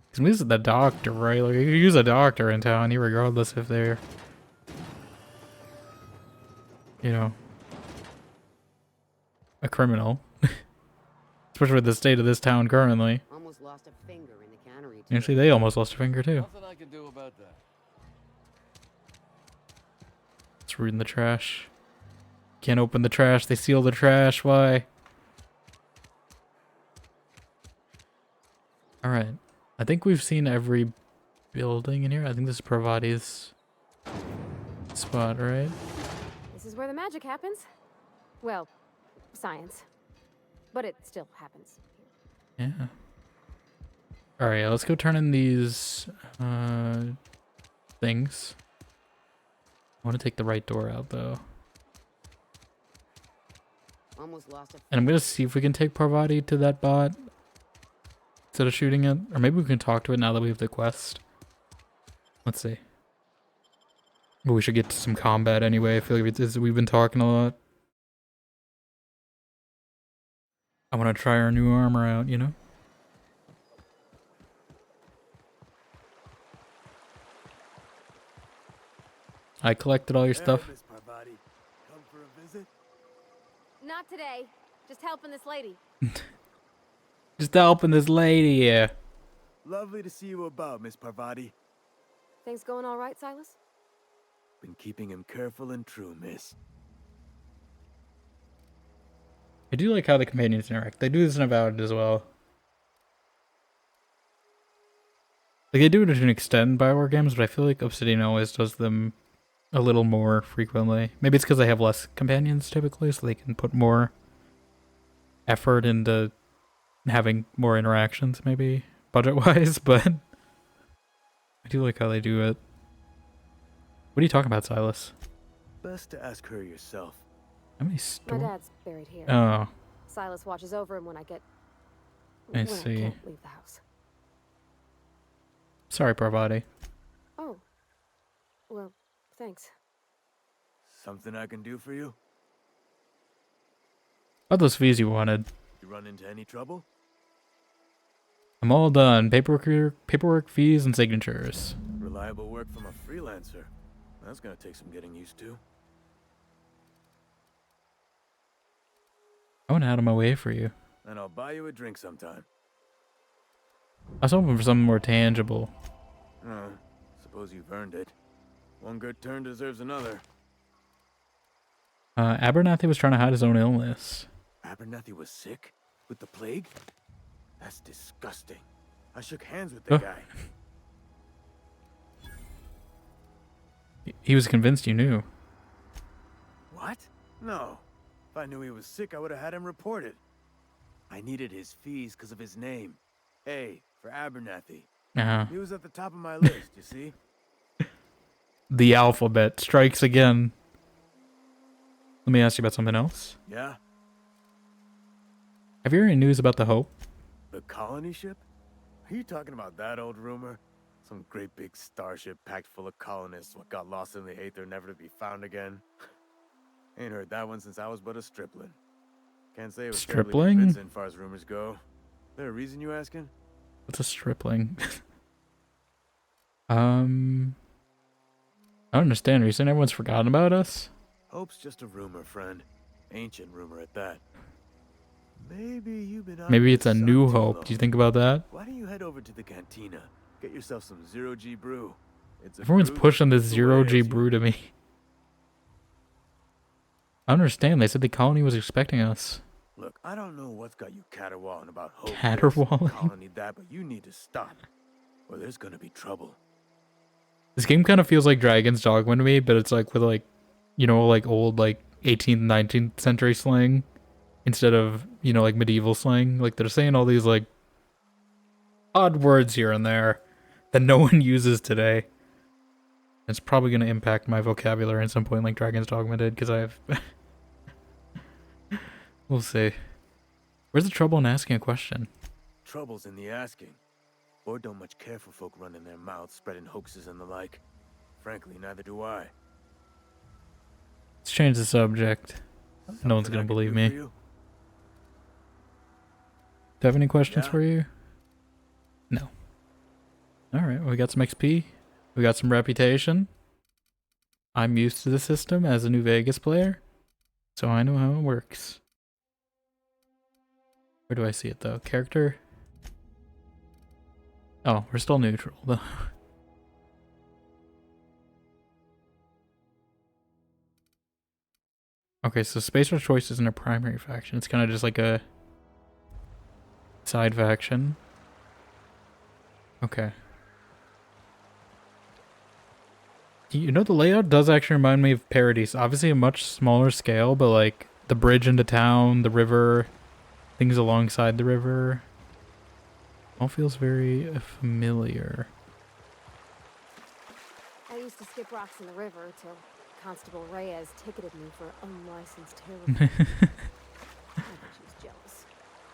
Because we use the doctor, right? Like, you could use a doctor in town, regardless if they're, you know, a criminal. Especially with the state of this town currently. Almost lost a finger in the cannery. Actually, they almost lost a finger too. Nothing I can do about that. Let's read in the trash. Can't open the trash. They seal the trash. Why? Alright. I think we've seen every building in here. I think this is Parvati's spot, right? This is where the magic happens. Well, science. But it still happens. Yeah. Alright, let's go turn in these things. I want to take the right door out though. Almost lost it. And I'm gonna see if we can take Parvati to that bot instead of shooting it. Or maybe we can talk to it now that we have the quest. Let's see. But we should get to some combat anyway. I feel like we've been talking a lot. I want to try our new armor out, you know? I collected all your stuff. Miss Parvati. Come for a visit? Not today. Just helping this lady. Just helping this lady here. Lovely to see you about, Miss Parvati. Things going all right, Silas? Been keeping him careful and true, miss. I do like how the companions interact. They do this in Avowed as well. Like, they do it to an extent in Bioware games, but I feel like Obsidian always does them a little more frequently. Maybe it's because they have less companions typically, so they can put more effort into having more interactions, maybe, budget-wise, but I do like how they do it. What are you talking about, Silas? Best to ask her yourself. How many My dad's buried here. Oh. Silas watches over him when I I when see. I can't leave the house. Sorry, Parvati. Oh. Well, thanks. Something I can do for you? About those fees you wanted. You run into any trouble? I'm all done. Paperwork, fees, and signatures. Reliable work from a freelancer. That's gonna take some getting used to. I went out of my way for you. And I'll buy you a drink sometime. I was hoping for something more tangible. Oh, suppose you've earned it. One good turn deserves another. Abernathy was trying to hide his own illness. Abernathy was sick? With the plague? That's disgusting. I shook hands with the guy. He was convinced you knew. What? No. If I knew he was sick, I would have had him reported. I needed his fees because of his name. A for Abernathy. Uh-huh. He was at the top of my list, you see? The alphabet strikes again. Let me ask you about something else. Yeah? Have you heard any news about the Hope? The colony ship? Are you talking about that old rumor? Some great big starship packed full of colonists what got lost in the Aether never to be found again? Ain't heard that one since I was but a stripling. Can't say it was terribly Stripling? convincing far as rumors go. There a reason you asking? What's a stripling? I don't understand. Are you saying everyone's forgotten about us? Hope's just a rumor, friend. Ancient rumor at that. Maybe you've been out Maybe in it's the a sun new too Hope. long. Do you think about that? Why don't you head over to the cantina? Get yourself some zero-G brew. It's a Everyone's brew that pushing this keeps away zero-G as you- brew to me. I understand. They said the colony was expecting us. Look, I don't know what's got you caterwauling about Hope this, Caterwauling? colony that, but you need to stop, or there's gonna be trouble. This game kind of feels like Dragon's Dogma to me, but it's like with like, you know, like old like 18th, 19th century slang instead of, you know, like medieval slang. Like they're saying all these like odd words here and there that no one uses today. It's probably going to impact my vocabulary at some point like Dragon's Dogma did, because I've... We'll see. Where's the trouble in asking a question? Trouble's in the asking. Or don't much care for folk running their mouths, spreading hoaxes and the like. Frankly, neither do I. Let's change the subject. No one's Something I going to can believe do me. for you? Do I have any questions Yeah. for you? No. Alright, well, we got some XP. We got some reputation. I'm used to the system as a New Vegas player, so I know how it works. Where do I see it though? Character? Oh, we're still neutral though. Okay, so Spacer's Choice isn't a primary faction. It's kind of just like a side faction. Okay. You know, the layout does actually remind me of Paradise. Obviously a much smaller scale, but like the bridge into town, the river, things alongside the river, all feels very familiar. I used to skip rocks in the river till Constable Reyes ticketed me for unlicensed terrorism. I bet she was jealous.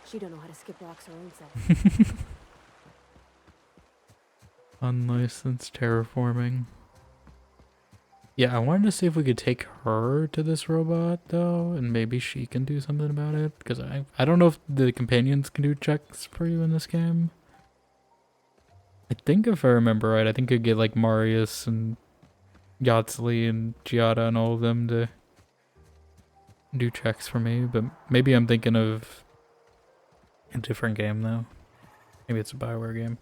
She don't know how to skip rocks her own self. Unlicensed terraforming. Yeah, I wanted to see if we could take her to this robot, though, and maybe she can do something about it, because I don't know if the companions can do checks for you in this game. I think if I remember right, I think you get like Marius and Yatsli and Giada and all of them to do checks for me, but maybe I'm thinking of a different game, though. Maybe it's a BioWare game.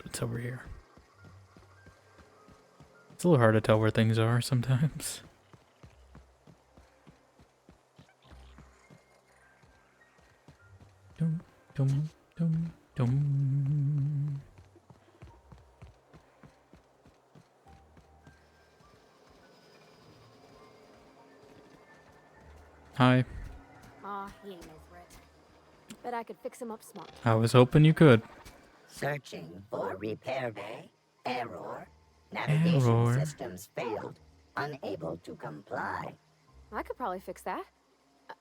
It's over here. It's a little hard to tell where things are sometimes. Dum, dum, dum, dum. Hi. Aw, he ain't no threat. Bet I could fix him up smart. I was hoping you could. Searching for repair bay. Error. Navigation systems failed. Unable to comply. I could probably fix that.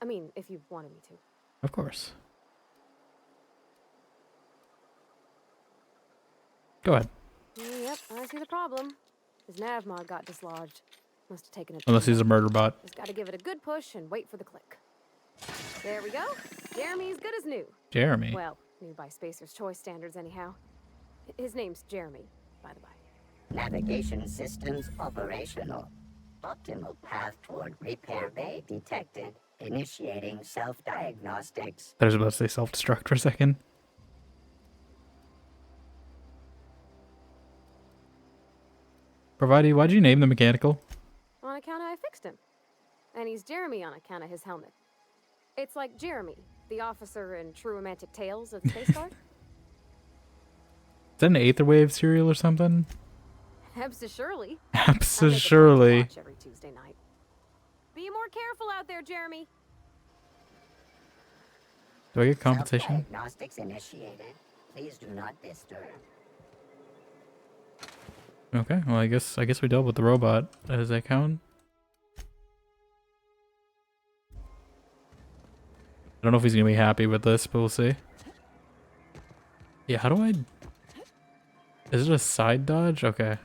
I mean, if you wanted me to. Of course. Go ahead. Yep, I see the problem. His nav mod got dislodged. Must have taken it. Unless he's a murder bot. Just gotta give it a good push and wait for the click. There we go. Jeremy's good as new. Jeremy? Well, new by Spacer's Choice standards anyhow. His name's Jeremy, by the by. Navigation systems operational. Optimal path toward repair bay detected. Initiating self-diagnostics. I was about to say self-destruct for a second. Providi, why'd you name the mechanical? On account of I fixed him. And he's Jeremy on account of his helmet. It's like Jeremy, the officer in True Romantic Tales of the Space Guard. Is that an Aetherwave serial or something? Absolutely. Absolutely. Watch every Tuesday night. Be more careful out there, Jeremy. Do I get compensation? Diagnostics initiated. Please do not disturb. Okay, well I guess we dealt with the robot. Does that count? I don't know if he's gonna be happy with this, but we'll see. Yeah, how do I... Is it a side dodge? Okay.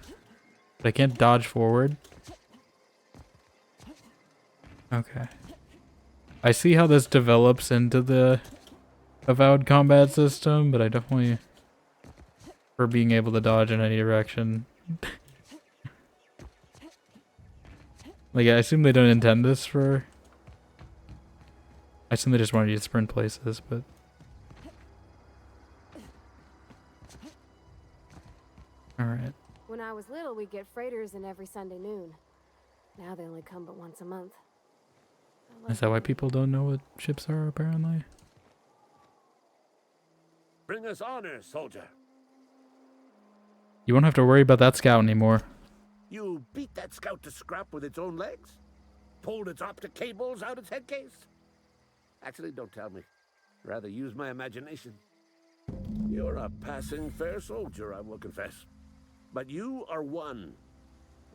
But I can't dodge forward. Okay. I see how this develops into the Avowed combat system, but I definitely... for being able to dodge in any direction. Like, I assume they don't intend this for... I assume they just wanted you to sprint places, but... Alright. When I was little, we'd get freighters in every Sunday noon. Now they only come but once a month. Is that why people don't know what ships are, apparently? Bring us honor, soldier. You won't have to worry about that scout anymore. You beat that scout to scrap with its own legs? Pulled its optic cables out its head case? Actually, don't tell me. Rather use my imagination. You're a passing fair soldier, I will confess. But you are one,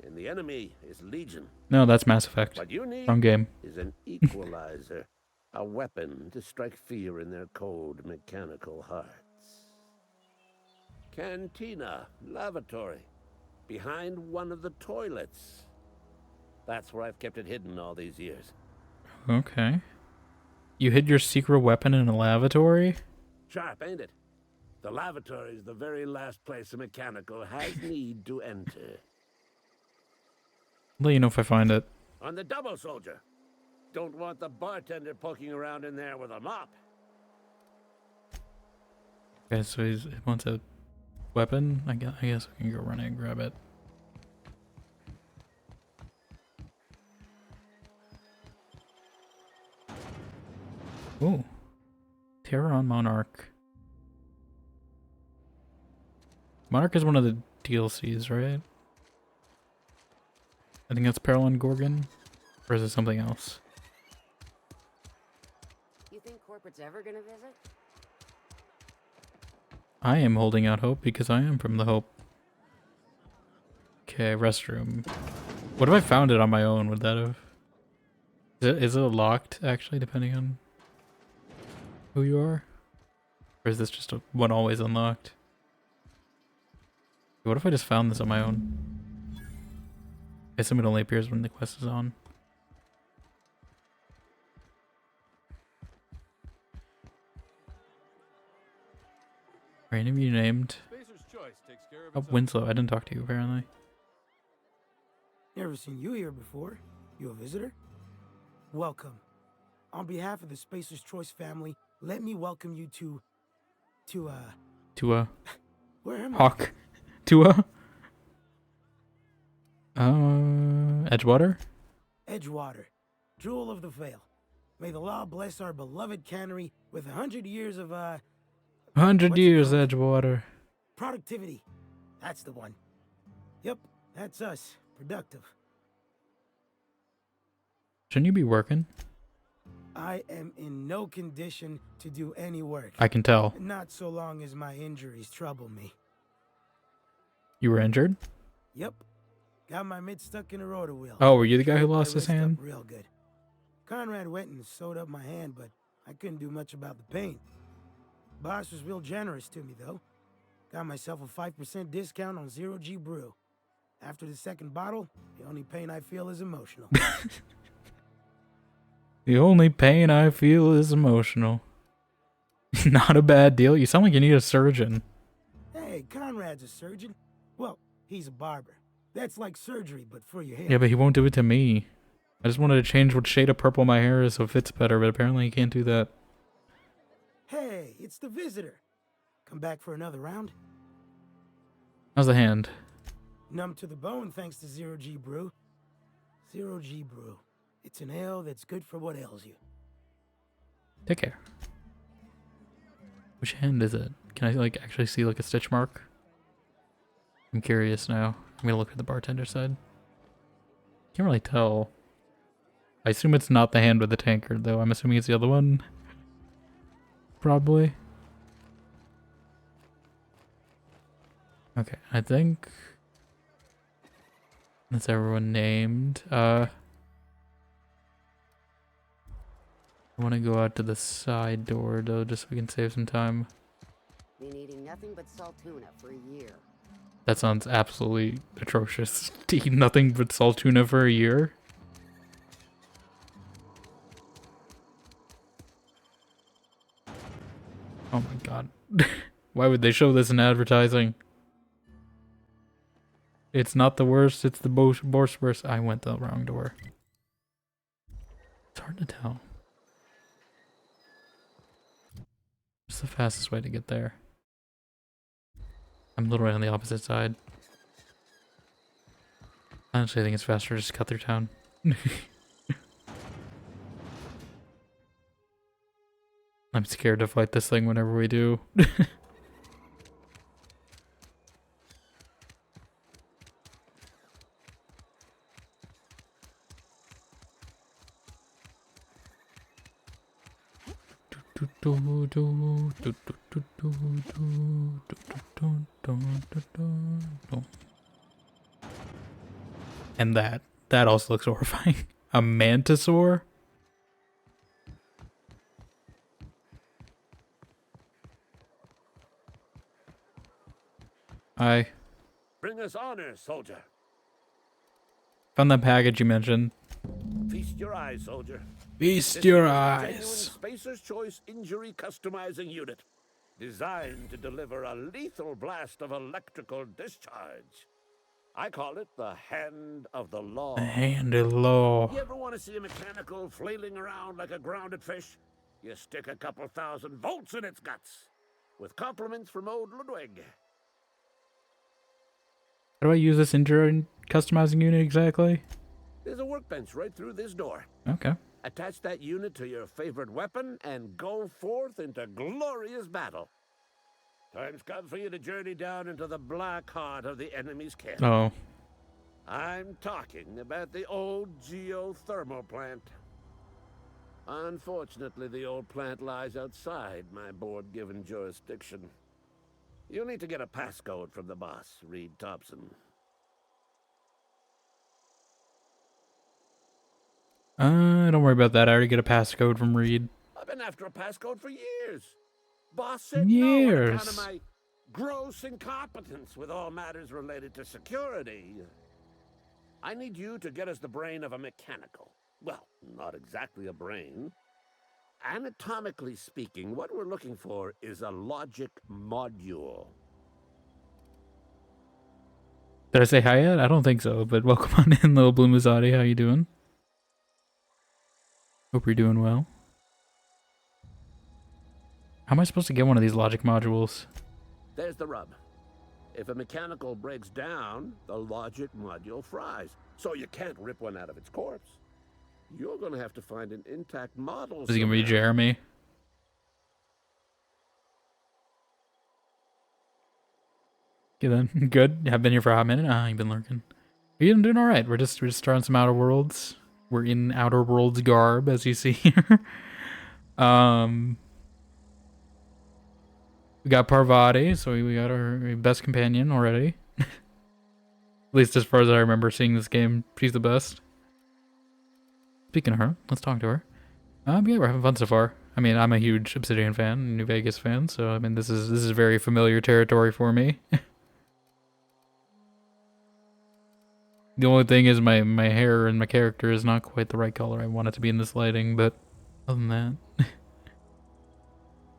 and the enemy is legion. No, that's Mass Effect. What you need Wrong game. is an equalizer, a weapon to strike fear in their cold mechanical hearts. Cantina, lavatory, behind one of the toilets. That's where I've kept it hidden all these years. Okay. You hid your secret weapon in a lavatory? Sharp, ain't it? The lavatory is the very last place a mechanical has need to enter. I'll let you know if I find it. On the double, soldier. Don't want the bartender poking around in there with a mop. Okay, so he wants a weapon. I guess we can go run and grab it. Ooh. Terror on Monarch. Monarch is one of the DLCs, right? I think that's Peril and Gorgon. Or is it something else? You think corporate's ever gonna visit? I am holding out hope because I am from the Hope. Okay, restroom. What if I found it on my own? Would that have... Is it locked, actually, depending on who you are? Or is this just one always unlocked? What if I just found this on my own? I assume it only appears when the quest is on. Are any of you named? Oh, Winslow. I didn't talk to you, apparently. Never seen you here before. You a visitor? Welcome. On behalf of the Spacer's Choice family, let me welcome you to where am I? Hawk. Edgewater? Edgewater, jewel of the Vale. May the law bless our beloved cannery with 100 years of 100 years, Edgewater. productivity. That's the one. Yep, that's us. Productive. Shouldn't you be working? I am in no condition to do any work. I can tell. Not so long as my injuries trouble me. You were injured? Yep. Got my mid stuck in a rotor wheel. Oh, were you the guy who lost his hand? Real good. Conrad went and sewed up my hand, but I couldn't do much about the pain. Boss was real generous to me, though. Got myself a 5% discount on Zero G Brew. After the second bottle, the only pain I feel is emotional. The only pain I feel is emotional. Not a bad deal. You sound like you need a surgeon. Hey, Conrad's a surgeon. Well, he's a barber. That's like surgery, but for your hair. Yeah, but he won't do it to me. I just wanted to change what shade of purple my hair is so it fits better, but apparently he can't do that. Hey, it's the visitor. Come back for another round? How's the hand? Numb to the bone thanks to Zero G Brew. Zero G Brew. It's an ale that's good for what ails you. Take care. Which hand is it? Can I like actually see like a stitch mark? I'm curious now. I'm gonna look at the bartender side. Can't really tell. I assume it's not the hand with the tankard though. I'm assuming it's the other one. Probably. Okay, I think that's everyone named. I want to go out to the side door though, just so we can save some time. Been eating nothing but salt tuna for a year. That sounds absolutely atrocious. To eat nothing but salt tuna for a year? Oh my god. Why would they show this in advertising? It's not the worst, it's the worst. I went the wrong door. It's hard to tell. What's the fastest way to get there? I'm literally on the opposite side. Honestly, I think it's faster to just cut through town. I'm scared to fight this thing whenever we do. And that also looks horrifying. A mantisaur? Hi. Bring us honor, soldier. Found that package you mentioned. Feast your eyes, soldier. Feast This your is a eyes. genuine Spacer's Choice injury customizing unit, designed to deliver a lethal blast of electrical discharge. I call it the Hand of the Law. The Hand of the Law. You ever want to see a mechanical flailing around like a grounded fish? You stick a couple thousand volts in its guts. with compliments from old Ludwig. How do I use this Indra customizing unit exactly? There's a workbench right through this door. Okay. Attach that unit to your favorite weapon and go forth into glorious battle. Time's come for you to journey down into the black heart of the enemy's camp. Oh. I'm talking about the old geothermal plant. Unfortunately, the old plant lies outside my board-given jurisdiction. You'll need to get a passcode from the boss, Reed Thompson. Don't worry about that. I already get a passcode from Reed. I've been after a passcode for years. Boss said no on account of my gross incompetence with all matters related to security. I need you to get us the brain of a mechanical. Well, not exactly a brain. Anatomically speaking, what we're looking for is a logic module. Did I say hi yet? I don't think so, but welcome on in, little Blue Muzati. How you doing? Hope you're doing well. How am I supposed to get one of these logic modules? There's the rub. If a mechanical breaks down, the logic module fries. So you can't rip one out of its corpse. You're gonna have to find an intact model. Is he gonna be Jeremy? Okay then. Good. I've been here for a hot minute. You've been lurking. You're doing alright. We're just starting some Outer Worlds. We're in Outer Worlds garb, as you see here. We got Parvati, so we got our best companion already. At least as far as I remember seeing this game, she's the best. Speaking of her, let's talk to her. Yeah, we're having fun so far. I mean, I'm a huge Obsidian fan, New Vegas fan, so I mean, this is very familiar territory for me. The only thing is my hair and my character is not quite the right color I want it to be in this lighting, but other than that.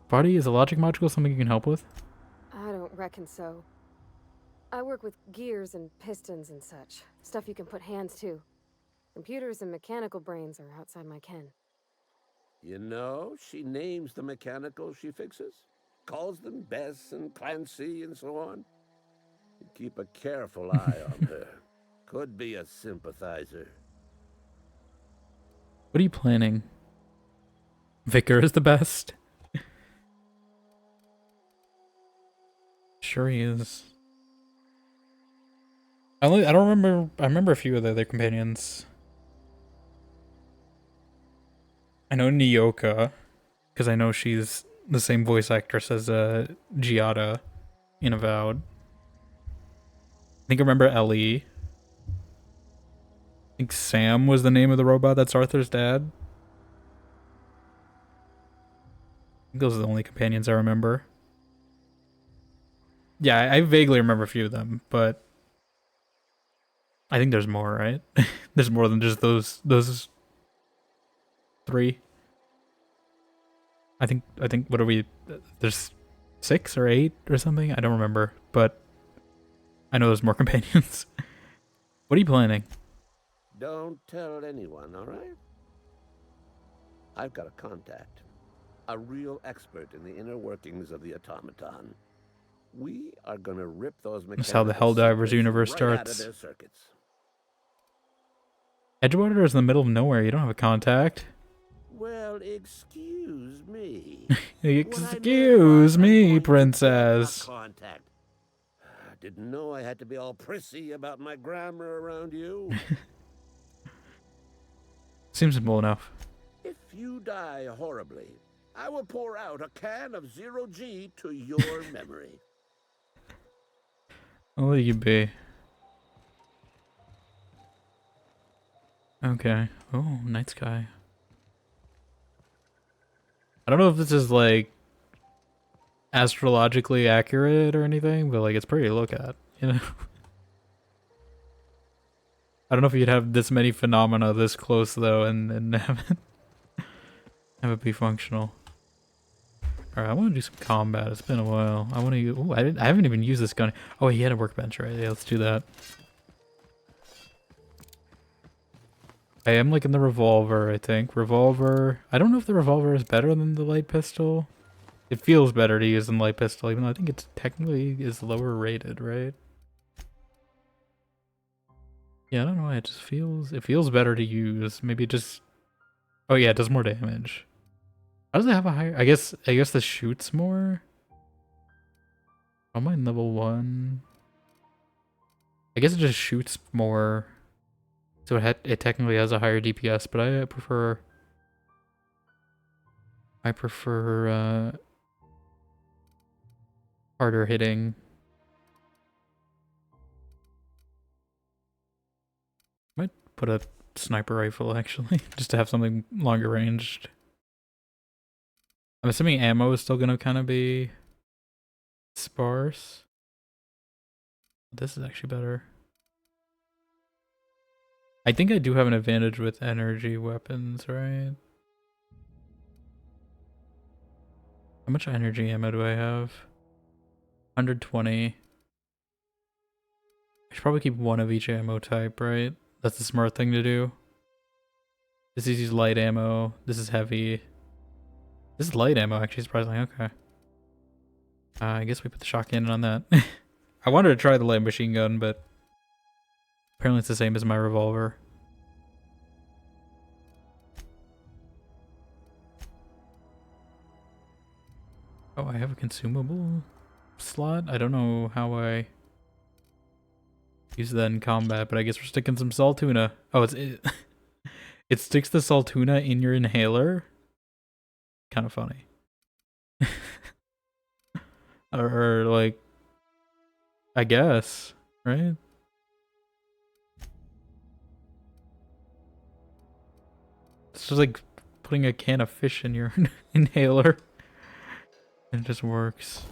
Body, is a logic module something you can help with? I don't reckon so. I work with gears and pistons and such. Stuff you can put hands to. Computers and mechanical brains are outside my ken. You know, she names the mechanicals she fixes. Calls them Bess and Clancy and so on. You keep a careful eye on her. Could be a sympathizer. What are you planning? Vicar is the best. Sure he is. I don't remember. I remember a few of the other companions. I know Nyoka, because I know she's the same voice actress as Giada in Avowed. I think I remember Ellie. I think Sam was the name of the robot that's Arthur's dad. I think those are the only companions I remember. Yeah, I vaguely remember a few of them, but I think there's more, right? There's more than just those three. I think what are we? There's 6 or 8 or something. I don't remember, but I know there's more companions. What are you planning? Don't tell anyone, all right? I've got a contact, a real expert in the inner workings of the automaton. We are gonna rip those mechanics. That's how the Helldivers universe right starts. out of their circuits. Edgewater is in the middle of nowhere. You don't have a contact. Well, excuse me. Excuse me, princess. Contact. Didn't know I had to be all prissy about my grammar around you. Seems simple enough. If you die horribly, I will pour out a can of 0G to your memory. I'll let you be. Okay. Oh, night sky. I don't know if this is like astrologically accurate or anything, but like it's pretty to look at, you know? I don't know if you'd have this many phenomena this close though and have it be functional. Alright, I want to do some combat. It's been a while. I want to use... Oh, I haven't even used this gun. Oh, he had a workbench, right? Yeah, let's do that. I am liking the revolver, I think. Revolver... I don't know if the revolver is better than the light pistol. It feels better to use than light pistol, even though I think it's technically is lower rated, right? Yeah, I don't know why it feels better to use. Maybe it just, oh yeah, it does more damage. How does it have a higher? I guess this shoots more. I'm on level 1. I guess it just shoots more, so it technically has a higher DPS. But I prefer harder hitting. Might put a sniper rifle actually, just to have something longer ranged. I'm assuming ammo is still gonna kind of be sparse. This is actually better. I think I do have an advantage with energy weapons, right? How much energy ammo do I have? 120. I should probably keep one of each ammo type, right? That's the smart thing to do. This is light ammo. This is heavy. This is light ammo, actually, surprisingly. Okay. I guess we put the shotgun on that. I wanted to try the light machine gun, but apparently it's the same as my revolver. Oh, I have a consumable slot? I don't know how I use that in combat, but I guess we're sticking some Saltuna. Oh, it sticks the Saltuna in your inhaler? Kind of funny. or like, I guess, right? It's just like putting a can of fish in your inhaler. It just works.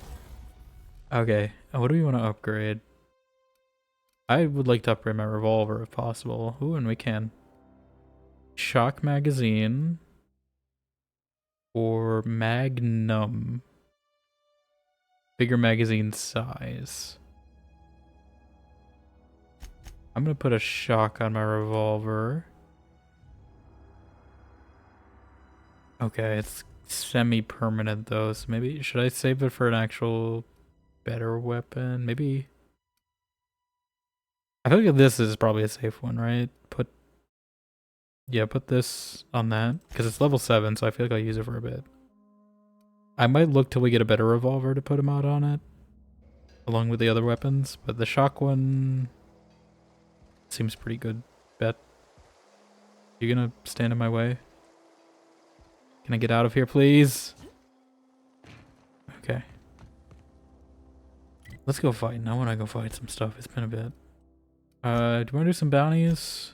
Okay, what do we want to upgrade? I would like to upgrade my revolver if possible. Ooh, and we can. Shock magazine. Or Magnum. Bigger magazine size. I'm gonna put a shock on my revolver. Okay, it's semi-permanent though, so maybe should I save it for an actual better weapon? Maybe. I feel like this is probably a safe one, right? Put this on that because it's level 7, so I feel like I'll use it for a bit. I might look till we get a better revolver to put a mod on it, along with the other weapons. But the shock one seems pretty good. Bet. You gonna stand in my way? Can I get out of here, please? Okay. Let's go fight. I want to go fight some stuff. It's been a bit. Do you want to do some bounties?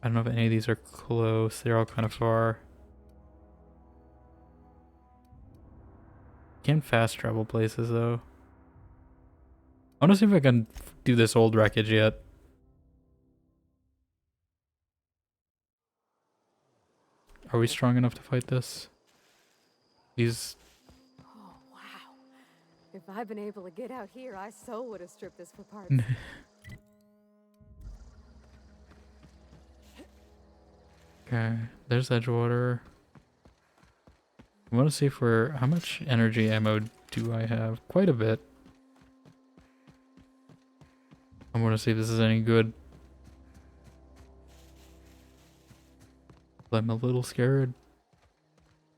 I don't know if any of these are close. They're all kind of far. Can't fast travel places though. I want to see if I can do this old wreckage yet. Are we strong enough to fight this? These. Oh, wow. If I'd been able to get out here, I so would have stripped this for parts. Okay, there's Edgewater. I want to see if how much energy ammo do I have? Quite a bit. I want to see if this is any good. I'm a little scared.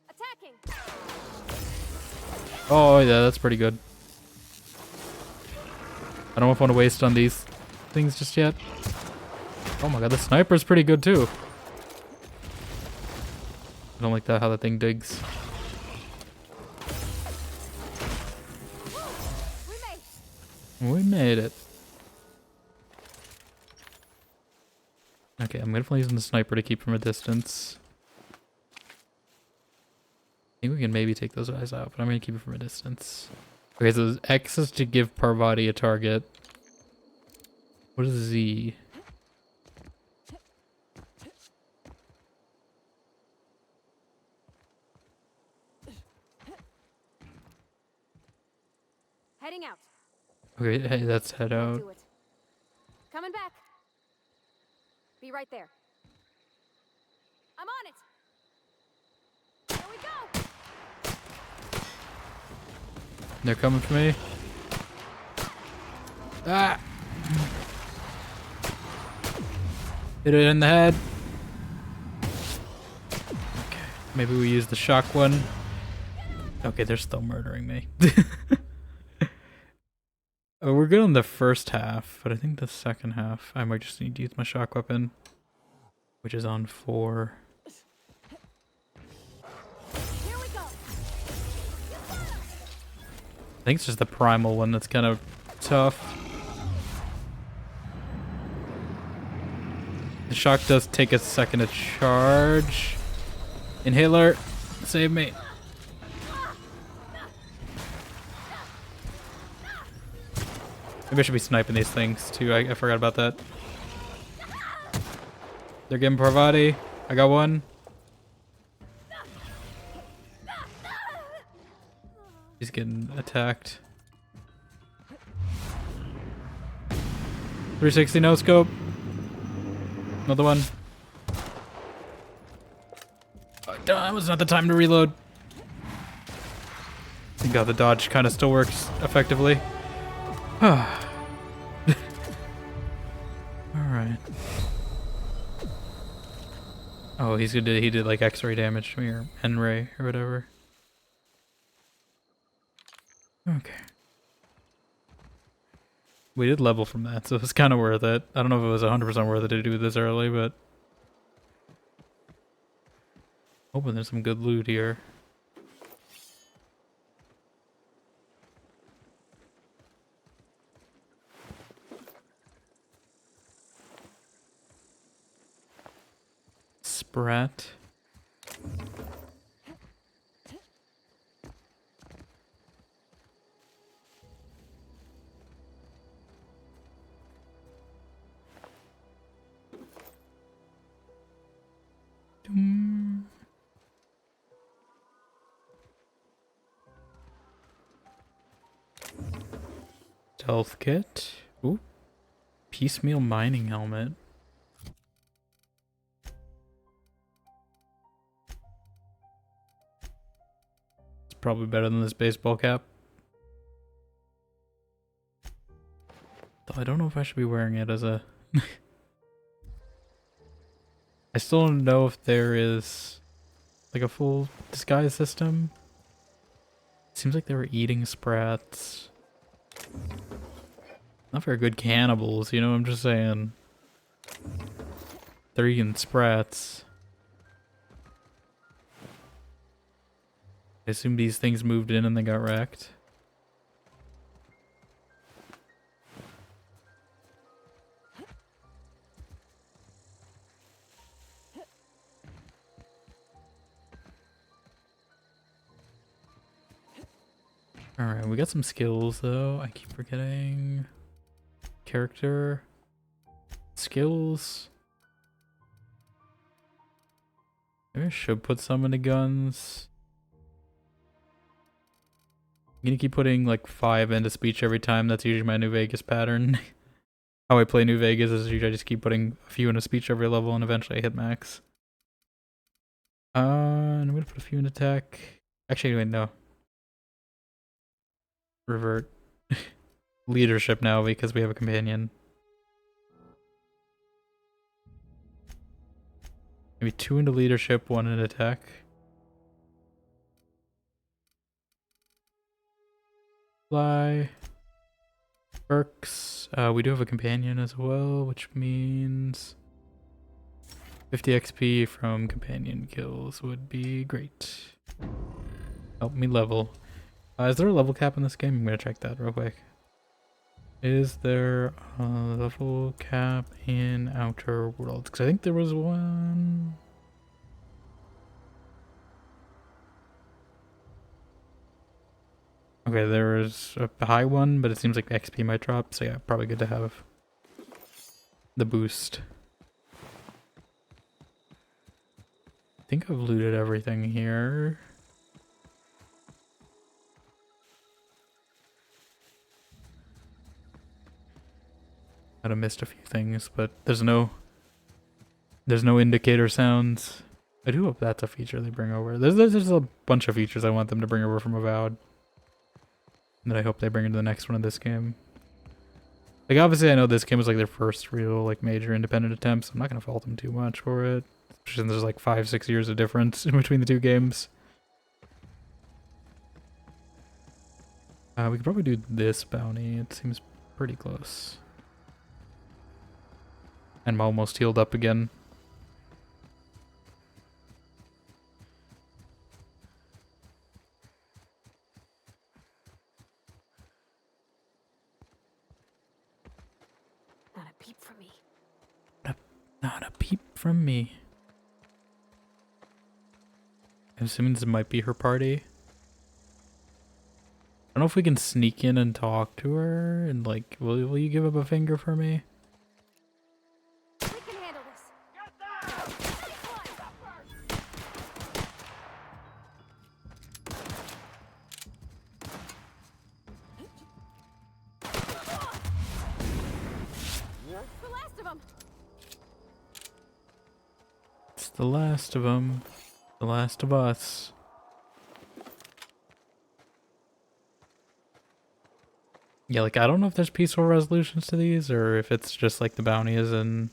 Attacking. Oh yeah, that's pretty good. I don't want to waste on these things just yet. Oh my god, the sniper's pretty good too. I don't like that how that thing digs. We made it. Okay, I'm definitely using the sniper to keep from a distance. I think we can maybe take those guys out, but I'm gonna keep it from a distance. Okay, so X is to give Parvati a target. What is Z? Heading out. Okay, hey, that's head out. Do it. Coming back. Be right there. I'm on it. Here we go. They're coming for me. Ah! Hit it in the head. Okay, maybe we use the shock one. Okay, they're still murdering me. Oh, we're good on the first half, but I think the second half, I might just need to use my shock weapon, which is on 4. Here we go. I think it's just the primal one that's kind of tough. The shock does take a second to charge. Inhaler, save me. Maybe I should be sniping these things too. I forgot about that. They're getting Parvati. I got one. He's getting attacked. 360 no scope. Another one. Oh, that was not the time to reload. Thank God the dodge kind of still works effectively. Alright. Oh, he did like X-ray damage to me, or N-ray or whatever. Okay. We did level from that, so it's kind of worth it. I don't know if it was 100% worth it to do this early, but hoping there's some good loot here. Sprat. Stealth kit. Ooh. Piecemeal mining helmet. It's probably better than this baseball cap. Though I don't know if I should be wearing it as a... I still don't know if there is like a full disguise system. Seems like they were eating sprats. Not very good cannibals, you know what I'm just saying. They're eating sprats. I assume these things moved in and they got wrecked. Alright, we got some skills though. I keep forgetting. Character. Skills. Maybe I should put some into guns. I'm gonna keep putting like 5 into speech every time. That's usually my New Vegas pattern. How I play New Vegas is usually I just keep putting a few into speech every level and eventually I hit max. And I'm gonna put a few in attack. Actually, wait, no. Revert. Leadership now because we have a companion. Maybe 2 into leadership, 1 in attack. Fly. Perks. We do have a companion as well, which means 50 XP from companion kills would be great. Help me level. Is there a level cap in this game? I'm gonna check that real quick. Is there a level cap in Outer Worlds? Because I think there was one. Okay, there is a high one, but it seems like XP might drop, so yeah, probably good to have the boost. I think I've looted everything here. I'd have missed a few things, but there's no indicator sounds. I do hope that's a feature they bring over. There's a bunch of features I want them to bring over from Avowed that I hope they bring into the next one of this game. Like, obviously I know this game was like their first real like major independent attempt, so I'm not gonna fault them too much for it. Especially since there's like 5-6 years of difference in between the two games. We could probably do this bounty. It seems pretty close. I'm almost healed up again. Not a peep from me. Not a peep from me. I'm assuming this might be her party. I don't know if we can sneak in and talk to her and like, will you give up a finger for me? We can handle this. The last of them. It's the last of them. The last of us. Yeah, like, I don't know if there's peaceful resolutions to these, or if it's just like the bounty is in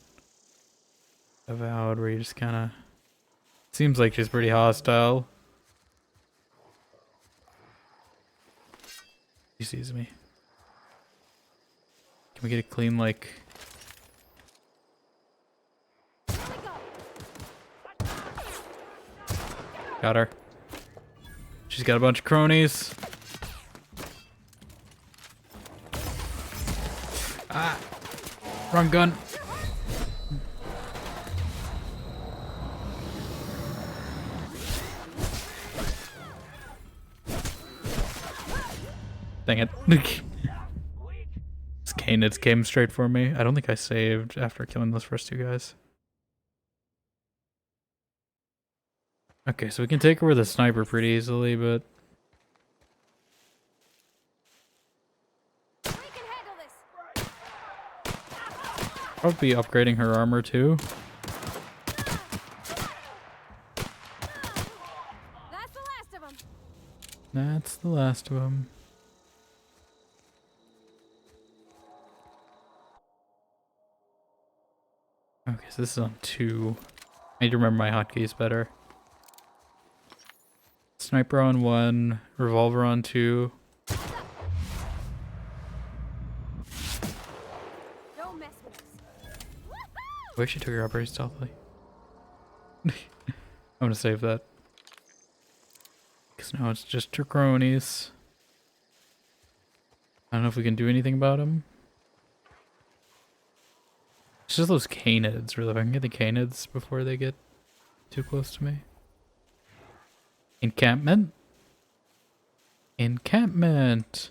Avowed, where you just kind of... Seems like she's pretty hostile. She sees me. Can we get a clean, like... Got her. She's got a bunch of cronies. Ah! Wrong gun. Dang it. Canids came straight for me. I don't think I saved after killing those first two guys. Okay, so we can take her with a sniper pretty easily, but... Probably be upgrading her armor too. That's the last of them. That's the last of them. Okay, so this is on 2. I need to remember my hotkeys better. Sniper on 1, revolver on 2. Don't mess with us. I wish she took her out very stealthily. I'm gonna save that. Because now it's just her cronies. I don't know if we can do anything about them. It's just those canids, really. If I can get the canids before they get too close to me. Encampment? Encampment!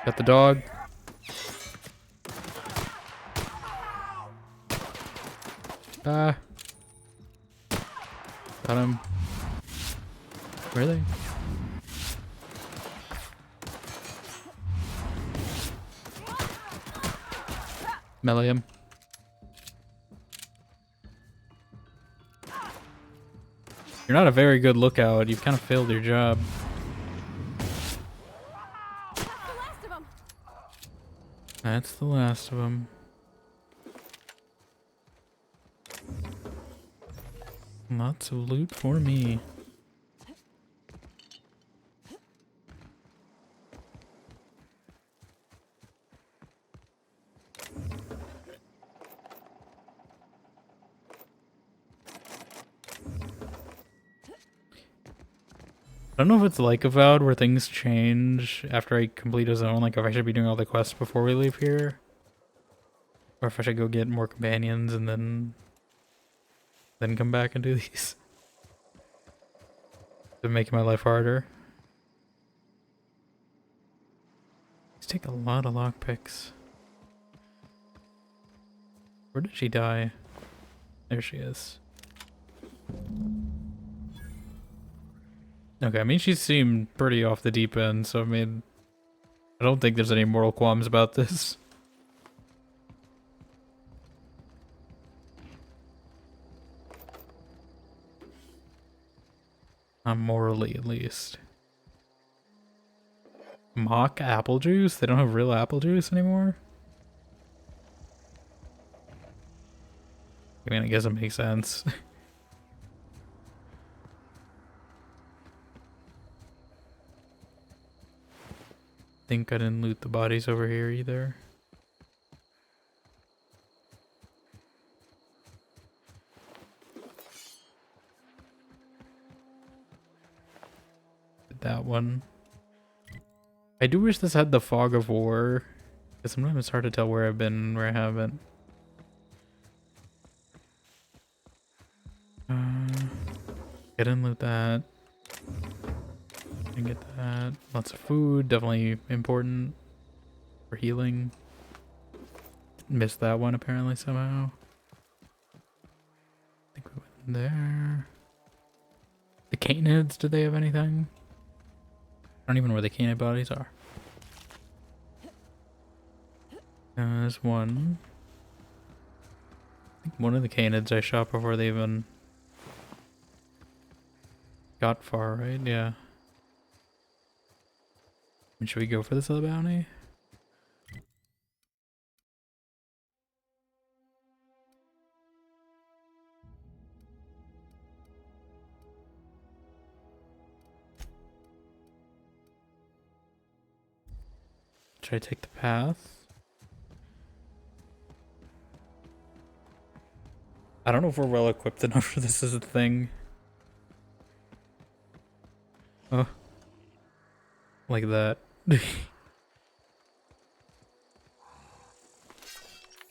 Got the dog. Ah. Got him. Where are they? Melee him. You're not a very good lookout. You've kind of failed your job. That's the last of them. Lots of loot for me. I don't know if it's like Avowed where things change after I complete a zone, like if I should be doing all the quests before we leave here. Or if I should go get more companions and then come back and do these. To make my life harder. These take a lot of lockpicks. Where did she die? There she is. Okay, I mean, she seemed pretty off the deep end, so I mean, I don't think there's any moral qualms about this. Not morally, at least. Mock apple juice? They don't have real apple juice anymore? I mean, I guess it makes sense. Think I didn't loot the bodies over here either. That one. I do wish this had the fog of war, because sometimes it's hard to tell where I've been and where I haven't. I didn't loot that. Didn't get that. Lots of food, definitely important for healing. Missed that one apparently somehow. I think we went there. The Canids, do they have anything? I don't even know where the Canid bodies are. There's one. I think one of the Canids I shot before they even got far, right? Yeah. And should we go for this other bounty? Should I take the path? I don't know if we're well equipped enough for this as a thing. Oh. Like that. You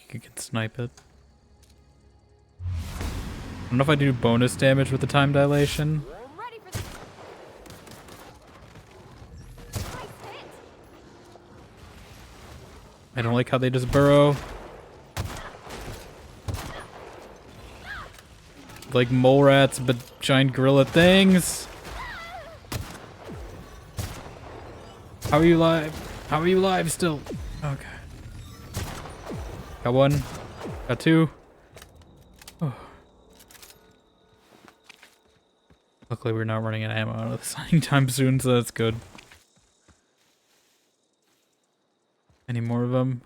can snipe it. I don't know if I do bonus damage with the time dilation. I don't like how they just burrow. Like mole rats, but giant gorilla things. How are you alive? How are you alive still? Okay. Got one. Got two. Oh. Luckily we're not running out of ammo out of this anytime soon, so that's good. Any more of them?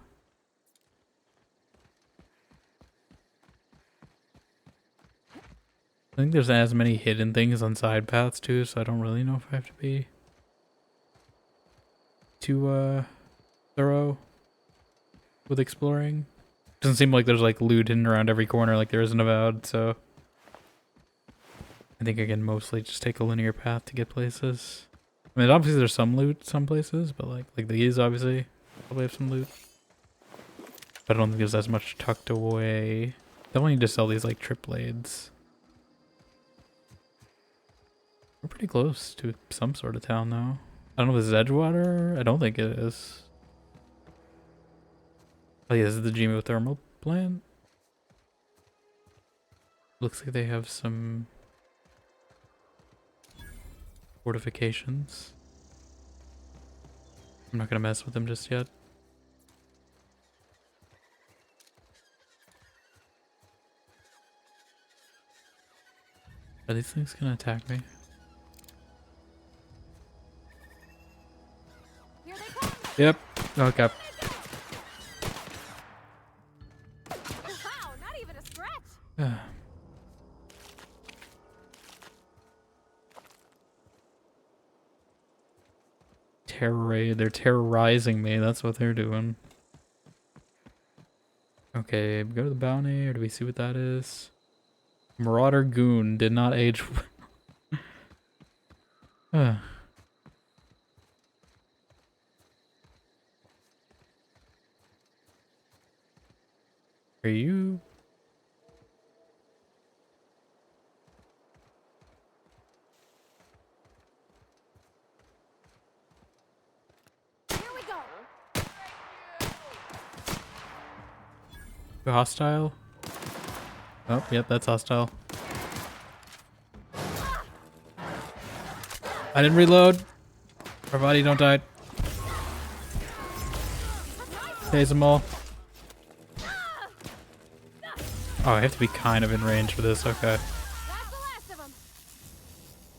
I think there's as many hidden things on side paths too, so I don't really know if I have to be too thorough with exploring. Doesn't seem like there's like loot hidden around every corner like there is in Avowed, so I think I can mostly just take a linear path to get places. I mean, obviously there's some loot some places, but like these obviously probably have some loot. But I don't think there's as much tucked away. Definitely need to sell these like trip blades. We're pretty close to some sort of town though. I don't know if this is Edgewater. I don't think it is. Oh yeah, this is the geothermal plant. Looks like they have some fortifications. I'm not gonna mess with them just yet. Are these things gonna attack me? Yep. Okay. Wow, not even a scratch. They're terrorizing me. That's what they're doing. Okay, go to the bounty, or do we see what that is? Marauder Goon did not age. Are you? Here we go. You hostile? Oh, yep, that's hostile. I didn't reload. Our body don't die. Tase them all. Oh, I have to be kind of in range for this. Okay.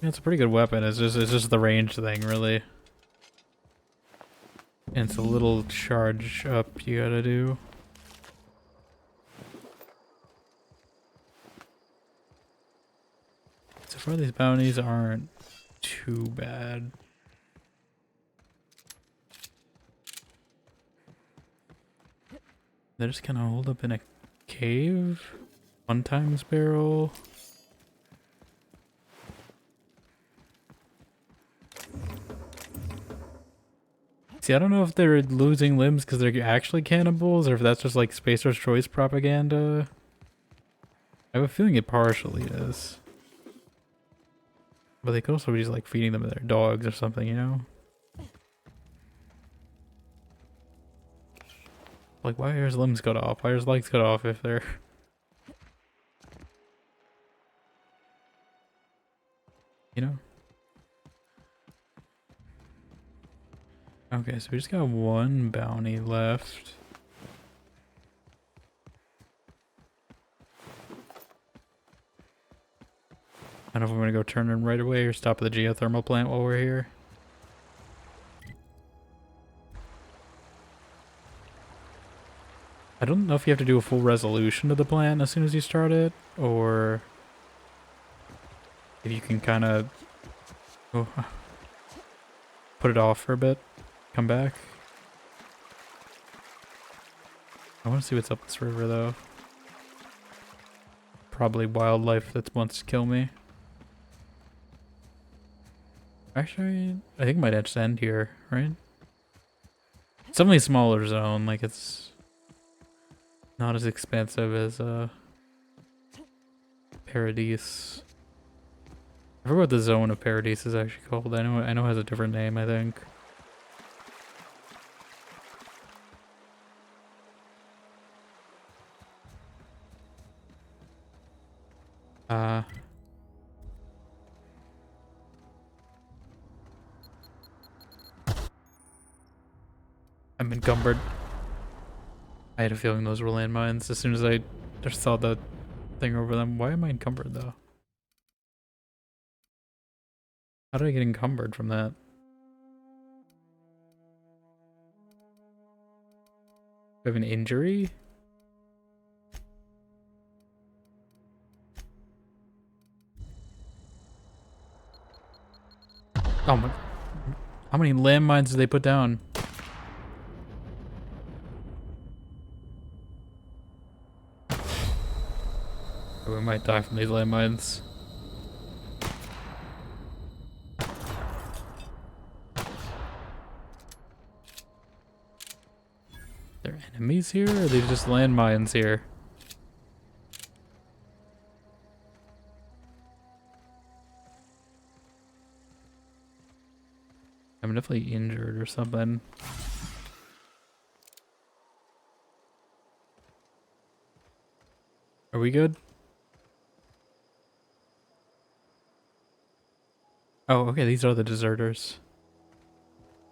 Yeah, it's a pretty good weapon. It's just the range thing, really. And it's a little charge up you gotta do. So far, these bounties aren't too bad. They're just kind of holed up in a cave. 1x barrel. See, I don't know if they're losing limbs because they're actually cannibals or if that's just like Spacer's Choice propaganda. I have a feeling it partially is. But they could also be just like feeding them to their dogs or something, you know? Like, why are his limbs cut off? Why are his legs cut off if they're... You know? Okay, so we just got one bounty left. I don't know if I'm gonna go turn in right away or stop at the geothermal plant while we're here. I don't know if you have to do a full resolution to the plant as soon as you start it, or if you can kind of put it off for a bit, come back. I want to see what's up this river though. Probably wildlife that wants to kill me. Actually, I think it might just end here, right? It's definitely a smaller zone, like it's not as expansive as Paradise. I forgot what the zone of Paradise is actually called. I know it has a different name, I think. I'm encumbered. I had a feeling those were landmines as soon as I just saw the thing over them. Why am I encumbered though? How did I get encumbered from that? Do I have an injury? Oh my... How many landmines did they put down? We might die from these landmines. There enemies here, or are they just landmines here? I'm definitely injured or something. Are we good? Oh, okay, these are the deserters.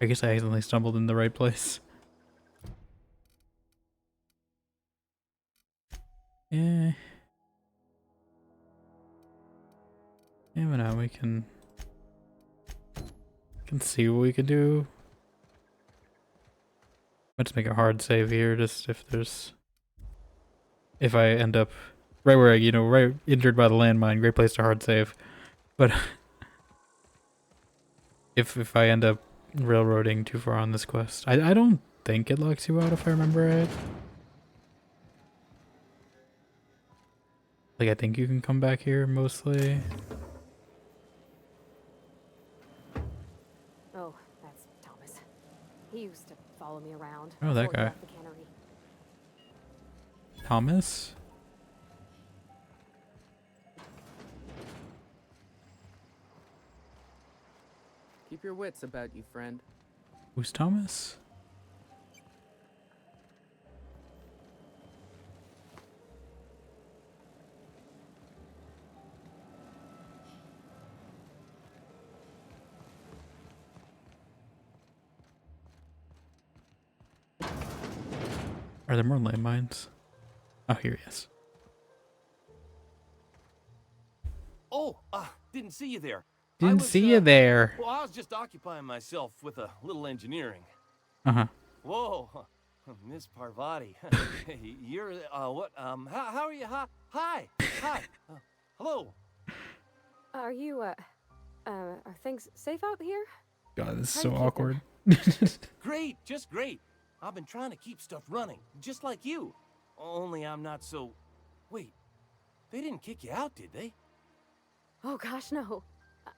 I guess I accidentally stumbled in the right place. Yeah. Yeah, but now we can see what we can do. Let's make a hard save here, just if I end up right where I, right injured by the landmine, great place to hard save. But if I end up railroading too far on this quest, I don't think it locks you out if I remember right. Like, I think you can come back here mostly. Oh, that's Thomas. He used to follow me around. Oh, that before he guy. left the cannery. Thomas? Keep your wits about you, friend. Who's Thomas? Are there more landmines? Oh, here he is. Oh, didn't see you there. Didn't see you there. Well, I was just occupying myself with a little engineering. Uh-huh. Whoa, Miss Parvati. You're, what, how are you? Hi. Hello. Are you, are things safe out here? God, this is How so you keeping? awkward. Great, just great. I've been trying to keep stuff running, just like you. Only I'm not so... Wait, they didn't kick you out, did they? Oh gosh, no.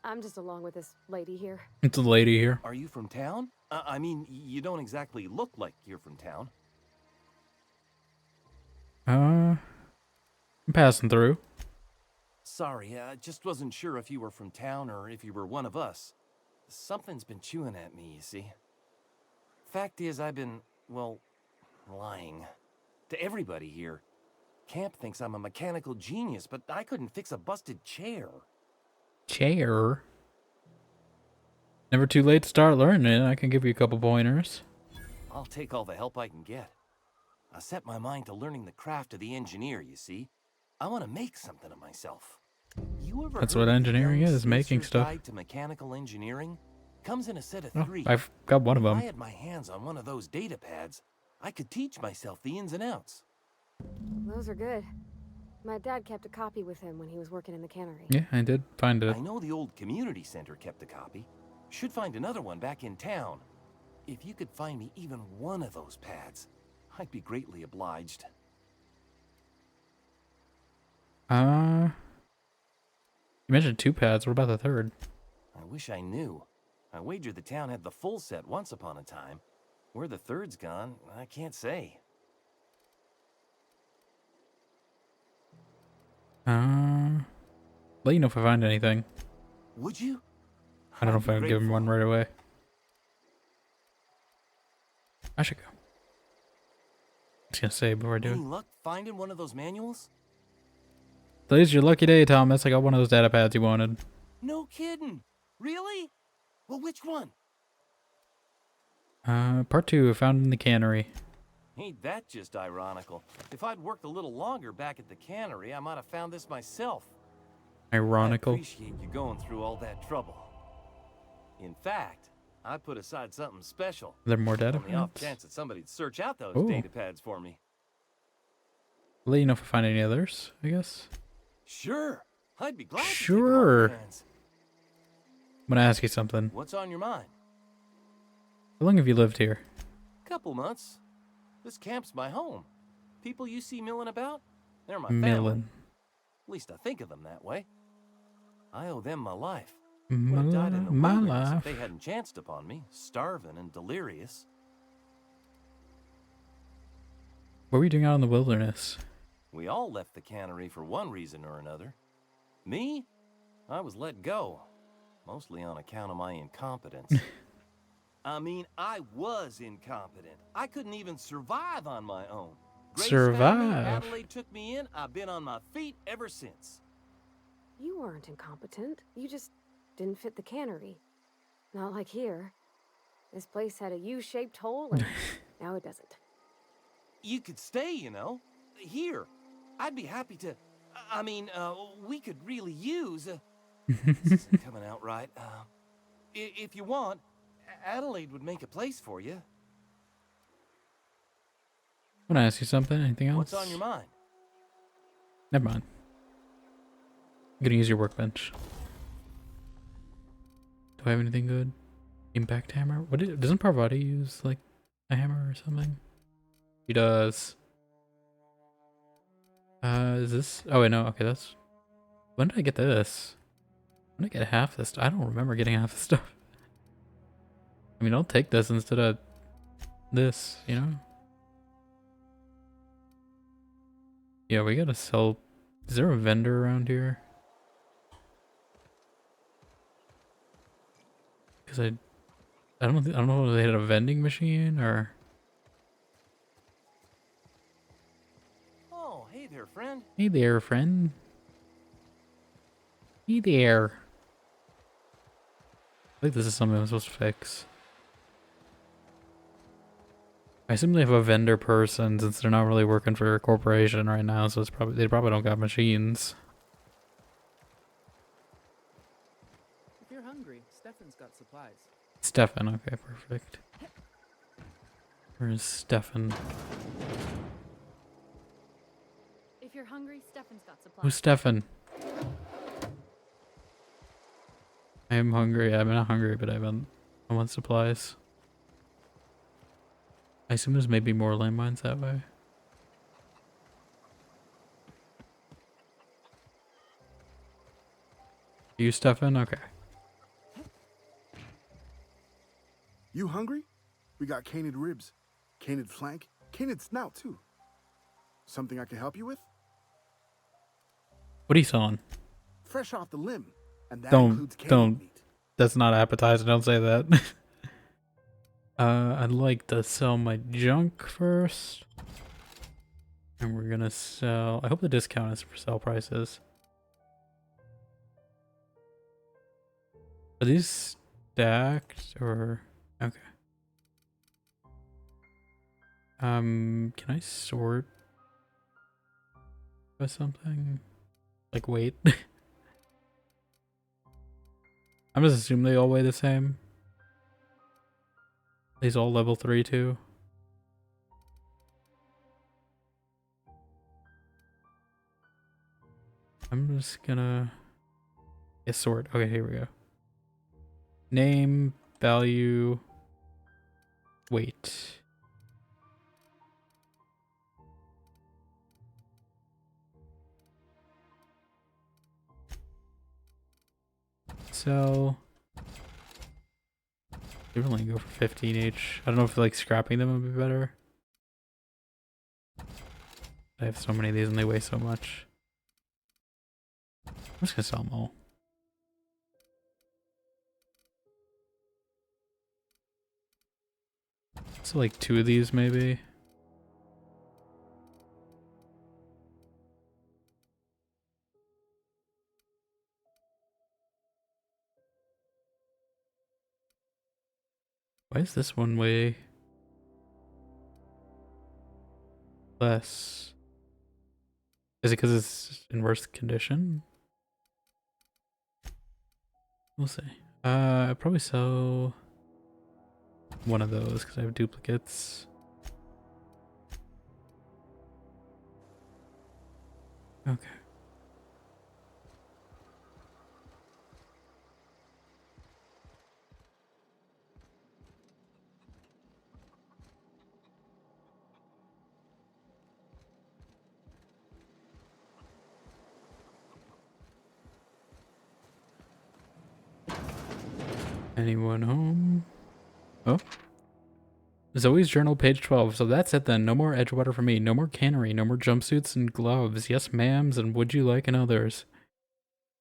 I'm just along with this lady here. It's a lady here. Are you from town? I mean, you don't exactly look like you're from town. I'm passing through. Sorry, I just wasn't sure if you were from town or if you were one of us. Something's been chewing at me, you see. Fact is, I've been, well, lying. To everybody here. Camp thinks I'm a mechanical genius, but I couldn't fix a busted chair. Chair? Never too late to start learning. I can give you a couple pointers. I'll take all the help I can get. I set my mind to learning the craft of the engineer, you see. I want to make something of myself. You ever That's heard what of the engineering Young is, making Spacer's stuff. Guide to Mechanical Engineering? Comes in a set of Oh, 3. I've got one of If them. I had my hands on one of those data pads, I could teach myself the ins and outs. Those are good. My dad kept a copy with him when he was working in the cannery. Yeah, I did find it. I know the old community center kept a copy. Should find another one back in town. If you could find me even one of those pads, I'd be greatly obliged. You mentioned 2 pads. What about the 3rd? I wish I knew. I wager the town had the full set once upon a time. Where the 3rd's gone, I can't say. Let you know if I find anything. Would you? I don't know if I would give him one right away. I should go. I was gonna say before I do Any it. luck finding one of those manuals? Today's your lucky day, Thomas. I got one of those data pads you wanted. No kidding. Really? Well, which one? Part 2, found in the cannery. Ain't that just ironical? If I'd worked a little longer back at the cannery, I might have found this myself. Ironical. I appreciate you going through all that trouble. In fact, I put aside something special. Are there more data On the off pads? chance that somebody'd search out those Ooh. data pads for me. I'll let you know if I find any others, I guess. Sure. I'd be glad to take 'em off Sure. your hands. I'm gonna ask you something. What's on your mind? How long have you lived here? Couple months. This camp's my home. People you see milling about, they're my family. Millen. At least I think of them that way. I owe them my life. My Would have died in the my wilderness life. if they hadn't chanced upon me, starving and delirious. What were you doing out in the wilderness? We all left the cannery for one reason or another. Me? I was let go. Mostly on account of my incompetence. I mean, I was incompetent. I couldn't even survive on my own. Grace found me, Survive? Adelaide took me in. I've been on my feet ever since. You weren't incompetent. You just didn't fit the cannery. Not like here. This place had a U-shaped hole, and now it doesn't. You could stay, you know. Here. I'd be happy to... I mean, we could really use... this isn't coming out right. If you want, Adelaide would make a place for you. I want to ask you something. Anything else? What's on your mind? Never mind. I'm gonna use your workbench. Do I have anything good? Impact hammer? Doesn't Parvati use like a hammer or something? He does. Is this? Oh wait, no. Okay, that's. When did I get this? When did I get half this? I don't remember getting half the stuff. I mean, I'll take this instead of this. You know. Yeah, we gotta sell. Is there a vendor around here? Because I don't know if they had a vending machine or. Oh, hey there, friend. Hey there, friend. Hey there. I think this is something I'm supposed to fix. I assume they have a vendor person since they're not really working for a corporation right now, so it's probably they probably don't got machines. If you're hungry, Stefan's got supplies. Stefan, okay, perfect. Where's Stefan? If you're hungry, Stefan's got supplies. Who's Stefan? I am hungry. I'm not hungry, but I want supplies. I assume there's maybe more landmines that way. You, Stefan? Okay. You hungry? We got canid ribs, canid flank, canid snout too. Something I can help you with? What are you selling? Fresh off the limb, and that includes canid Don't. meat. That's not appetizer. Don't say that. I'd like to sell my junk first. And we're gonna sell... I hope the discount is for sale prices. Are these stacked or... Okay. Can I sort by something? Like weight? I'm just assuming they all weigh the same. These all level 3 too. I'm just gonna sort. Okay, here we go. Name, value, weight. So they really go for 15 each. I don't know if like scrapping them would be better. I have so many of these and they weigh so much. I'm just gonna sell them all. So like 2 of these maybe. Why is this one weigh less? Is it because it's in worse condition? We'll see. I'd probably sell one of those because I have duplicates. Okay. Anyone home? Oh. Zoe's journal, page 12. So that's it then. No more Edgewater for me. No more cannery. No more jumpsuits and gloves. Yes, ma'ams, and would you like and others.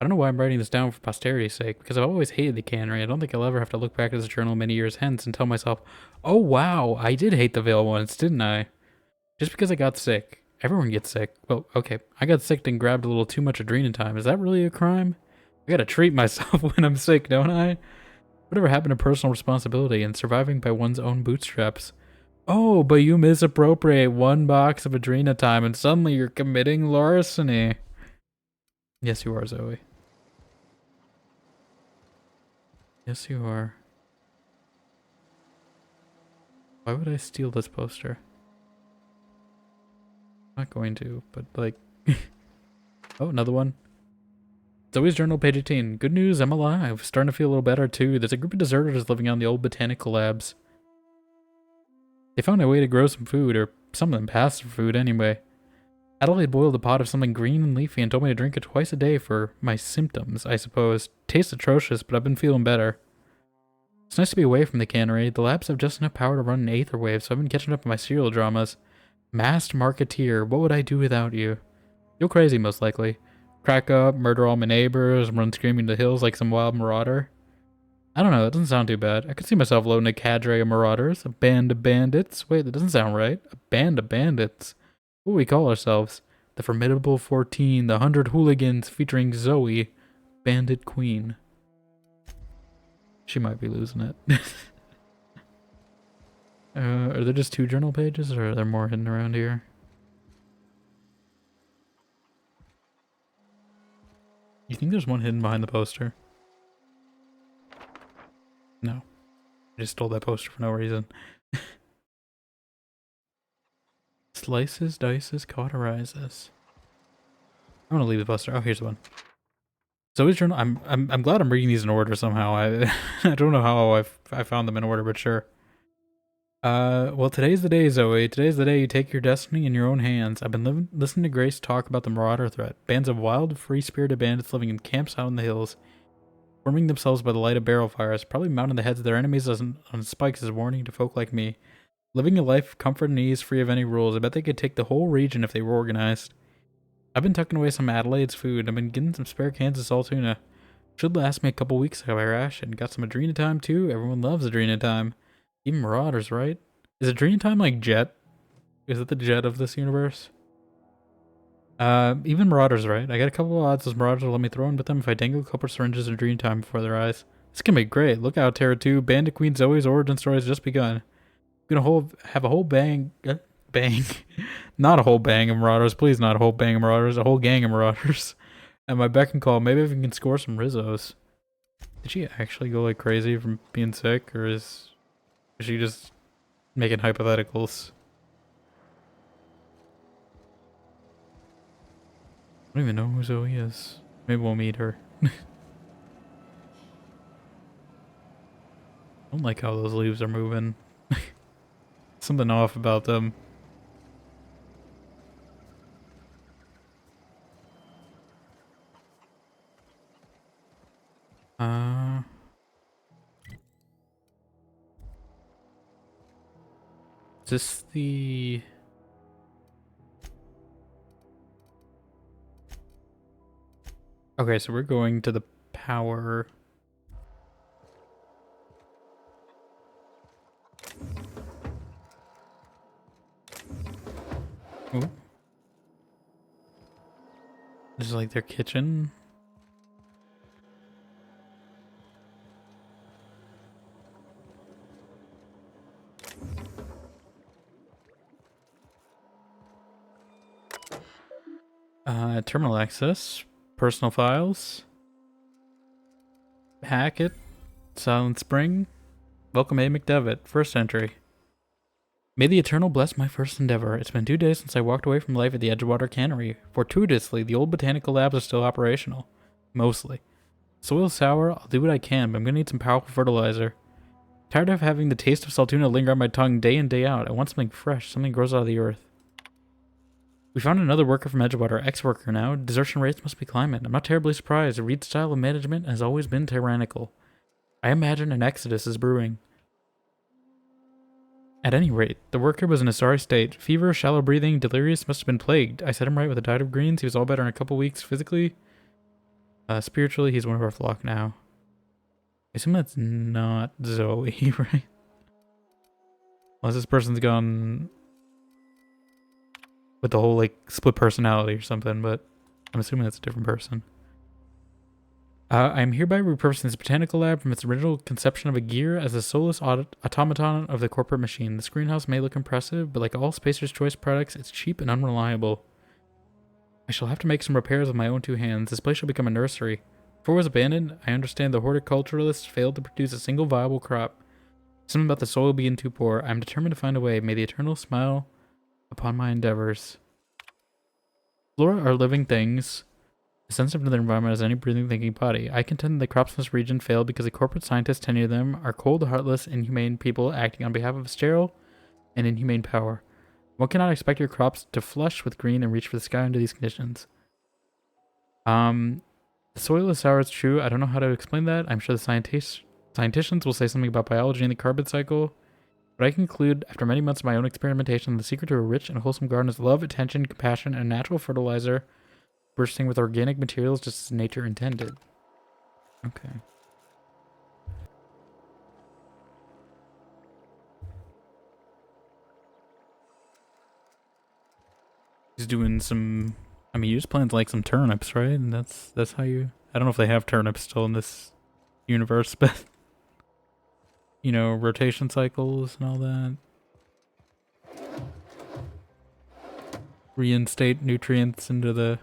I don't know why I'm writing this down for posterity's sake, because I've always hated the cannery. I don't think I'll ever have to look back at this journal many years hence and tell myself, oh wow, I did hate the Vale once, didn't I? Just because I got sick. Everyone gets sick. Well, okay. I got sick and grabbed a little too much adrenal time. Is that really a crime? I gotta treat myself when I'm sick, don't I? Whatever happened to personal responsibility and surviving by one's own bootstraps? Oh, but you misappropriate 1 box of Adrena time and suddenly you're committing larceny. Yes, you are, Zoe. Yes, you are. Why would I steal this poster? I'm not going to, but like... Oh, another one. Zoe's journal, page 18. Good news, I'm alive. Starting to feel a little better too. There's a group of deserters living on the old botanical labs. They found a way to grow some food, or some of them passed for food anyway. Adelaide boiled a pot of something green and leafy and told me to drink it twice a day for my symptoms, I suppose. Tastes atrocious, but I've been feeling better. It's nice to be away from the cannery. The labs have just enough power to run an aether wave, so I've been catching up on my serial dramas. Masked Marketeer, what would I do without you? You're crazy, most likely. Crack up, murder all my neighbors, run screaming to the hills like some wild marauder. I don't know, that doesn't sound too bad. I could see myself loading a cadre of marauders, a band of bandits. Wait, that doesn't sound right. A band of bandits. What do we call ourselves? The Formidable 14, the 100 Hooligans featuring Zoe, Bandit Queen. She might be losing it. Are there just 2 journal pages, or are there more hidden around here? You think there's one hidden behind the poster? No. I just stole that poster for no reason. Slices, dices, cauterizes. I'm gonna leave the poster. Oh, here's one. Zoe's journal. I'm glad I'm reading these in order somehow. I don't know how I found them in order, but sure. Well, today's the day, Zoe. Today's the day you take your destiny in your own hands. I've been listening to Grace talk about the Marauder threat. Bands of wild, free-spirited bandits living in camps out in the hills, warming themselves by the light of barrel fires, probably mounting the heads of their enemies on spikes as a warning to folk like me. Living a life of comfort and ease, free of any rules. I bet they could take the whole region if they were organized. I've been tucking away some Adelaide's food. I've been getting some spare cans of salt tuna. Should last me a couple weeks if I ration. Got some Adrena time too. Everyone loves Adrena time. Even Marauders, right? Is Adrena time like Jet? Is it the Jet of this universe? Even Marauders, right? I got a couple of odds those Marauders will let me throw in with them if I dangle a couple syringes of Adrena time before their eyes. This can be great. Look out, Terra 2. Bandit Queen Zoe's origin story has just begun. I'm gonna have a whole bang. Not a whole bang of Marauders. Please, not a whole bang of Marauders. A whole gang of Marauders. At my beck and call. Maybe if we can score some Rizzos. Did she actually go like crazy from being sick? Or is she just making hypotheticals? I don't even know who Zoe is. Maybe we'll meet her. I don't like how those leaves are moving. Something off about them. Is this the... Okay, so we're going to the power... Ooh. This is like their kitchen. Terminal access, personal files, Hackett, Silent Spring, welcome A. McDevitt, first entry. May the Eternal bless my first endeavor. It's been 2 days since I walked away from life at the Edgewater Cannery. Fortuitously, the old botanical labs are still operational. Mostly. Soil's sour, I'll do what I can, but I'm gonna need some powerful fertilizer. Tired of having the taste of Saltuna linger on my tongue day in, day out. I want something fresh, something grows out of the earth. We found another worker from Edgewater, ex-worker now. Desertion rates must be climbing. I'm not terribly surprised. Reed's style of management has always been tyrannical. I imagine an exodus is brewing. At any rate, the worker was in a sorry state. Fever, shallow breathing, delirious, must have been plagued. I set him right with a diet of greens. He was all better in a couple weeks physically. Spiritually, he's one of our flock now. I assume that's not Zoe, right? Unless this person's gone with the whole, like, split personality or something, but I'm assuming that's a different person. I am hereby repurposing this botanical lab from its original conception of a gear as a soulless automaton of the corporate machine. This greenhouse may look impressive, but like all Spacer's Choice products, it's cheap and unreliable. I shall have to make some repairs with my own 2 hands. This place shall become a nursery. Before it was abandoned, I understand the horticulturalists failed to produce a single viable crop. Something about the soil being too poor. I am determined to find a way. May the Eternal smile upon my endeavors. Flora are living things, as sensitive to their environment as any breathing, thinking body. I contend the crops in this region failed because the corporate scientists tenure them are cold, heartless, inhumane people acting on behalf of sterile and inhumane power. One cannot expect your crops to flush with green and reach for the sky under these conditions. The soil is sour, it's true. I don't know how to explain that. I'm sure the scienticians will say something about biology and the carbon cycle. But I conclude, after many months of my own experimentation, the secret to a rich and wholesome garden is love, attention, compassion, and natural fertilizer, bursting with organic materials just as nature intended. Okay. He's doing some... I mean, you just plant like some turnips, right? And that's how you... I don't know if they have turnips still in this universe, but... You know, rotation cycles and all that. reinstate nutrients into the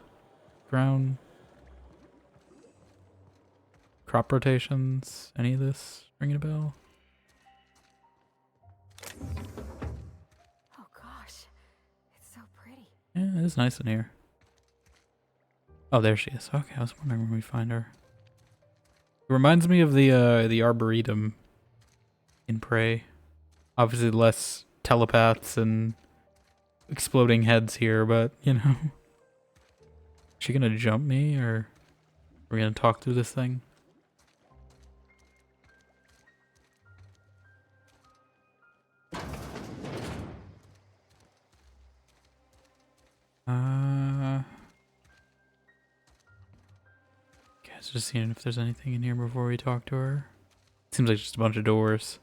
ground. Crop rotations. Any of this ringing a bell? Oh gosh, it's so pretty. Yeah, it is nice in here. Oh, there she is. Okay, I was wondering when we find her. It reminds me of the Arboretum in Prey. Obviously less telepaths and exploding heads here, but, you know. Is she gonna jump me, or are we gonna talk through this thing? Guys, just seeing if there's anything in here before we talk to her. Seems like just a bunch of doors.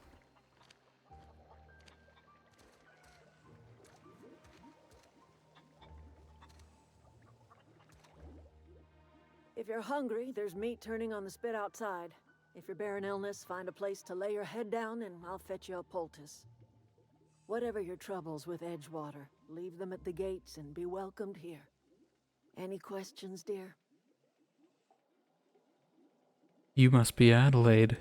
If you're hungry, there's meat turning on the spit outside. If you're bearing illness, find a place to lay your head down and I'll fetch you a poultice. Whatever your troubles with Edgewater, leave them at the gates and be welcomed here. Any questions, dear? You must be Adelaide.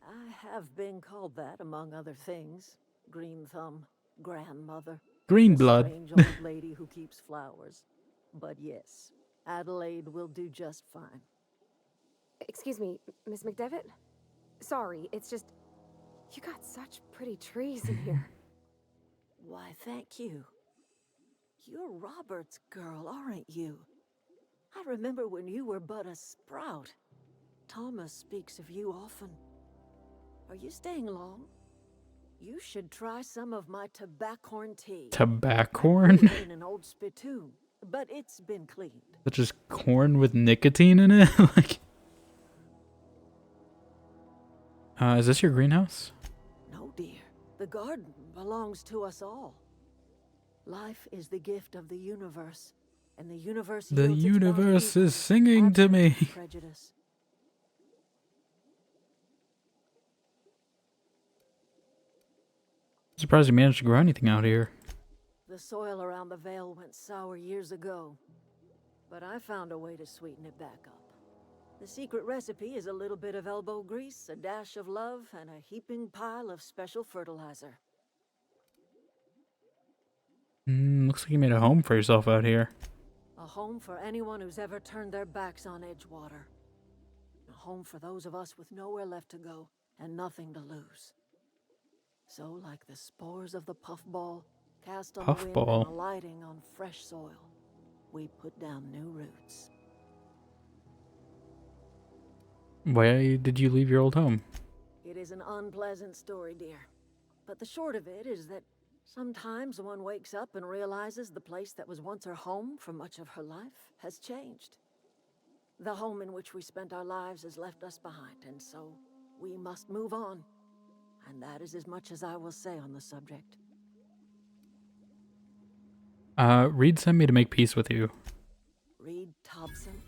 I have been called that, among other things. Green Thumb, grandmother. Green a blood. Strange old lady who keeps flowers. But yes, Adelaide will do just fine. Excuse me, Miss McDevitt? Sorry, it's just... You got such pretty trees in here. Why, thank you. You're Robert's girl, aren't you? I remember when you were but a sprout. Thomas speaks of you often. Are you staying long? You should try some of my tobaccorn tea. Tobaccorn? In an old spittoon, but it's been cleaned. That's just corn with nicotine in it? Like, is this your greenhouse? No, dear. The garden belongs to us all. Life is the gift of the universe, and the universe The yields its universe bounty is singing to me. absent prejudice. Surprised you managed to grow anything out here. The soil around the Vale went sour years ago, but I found a way to sweeten it back up. The secret recipe is a little bit of elbow grease, a dash of love, and a heaping pile of special fertilizer. Looks like you made a home for yourself out here. A home for anyone who's ever turned their backs on Edgewater. A home for those of us with nowhere left to go and nothing to lose. So, like the spores of the puffball, cast on the wind Puffball? and alighting on fresh soil, we put down new roots. Why did you leave your old home? It is an unpleasant story, dear. But the short of it is that sometimes one wakes up and realizes the place that was once her home for much of her life has changed. The home in which we spent our lives has left us behind, and so we must move on. And that is as much as I will say on the subject. Reed sent me to make peace with you. Reed Thompson?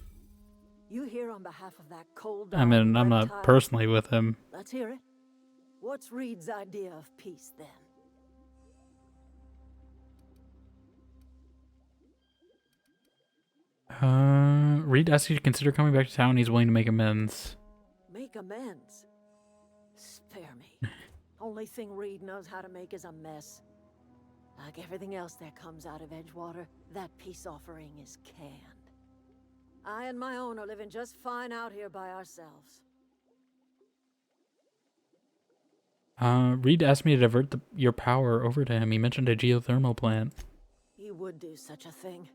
You here on behalf of that cold... I mean, I'm not reptile? personally with him. Let's hear it. What's Reed's idea of peace, then? Reed asked you to consider coming back to town. He's willing to make amends. Make amends? Spare me. Only thing Reed knows how to make is a mess. Like everything else that comes out of Edgewater, that peace offering is canned. I and my own are living just fine out here by ourselves. Reed asked me to divert your power over to him. He mentioned a geothermal plant. He would do such a thing.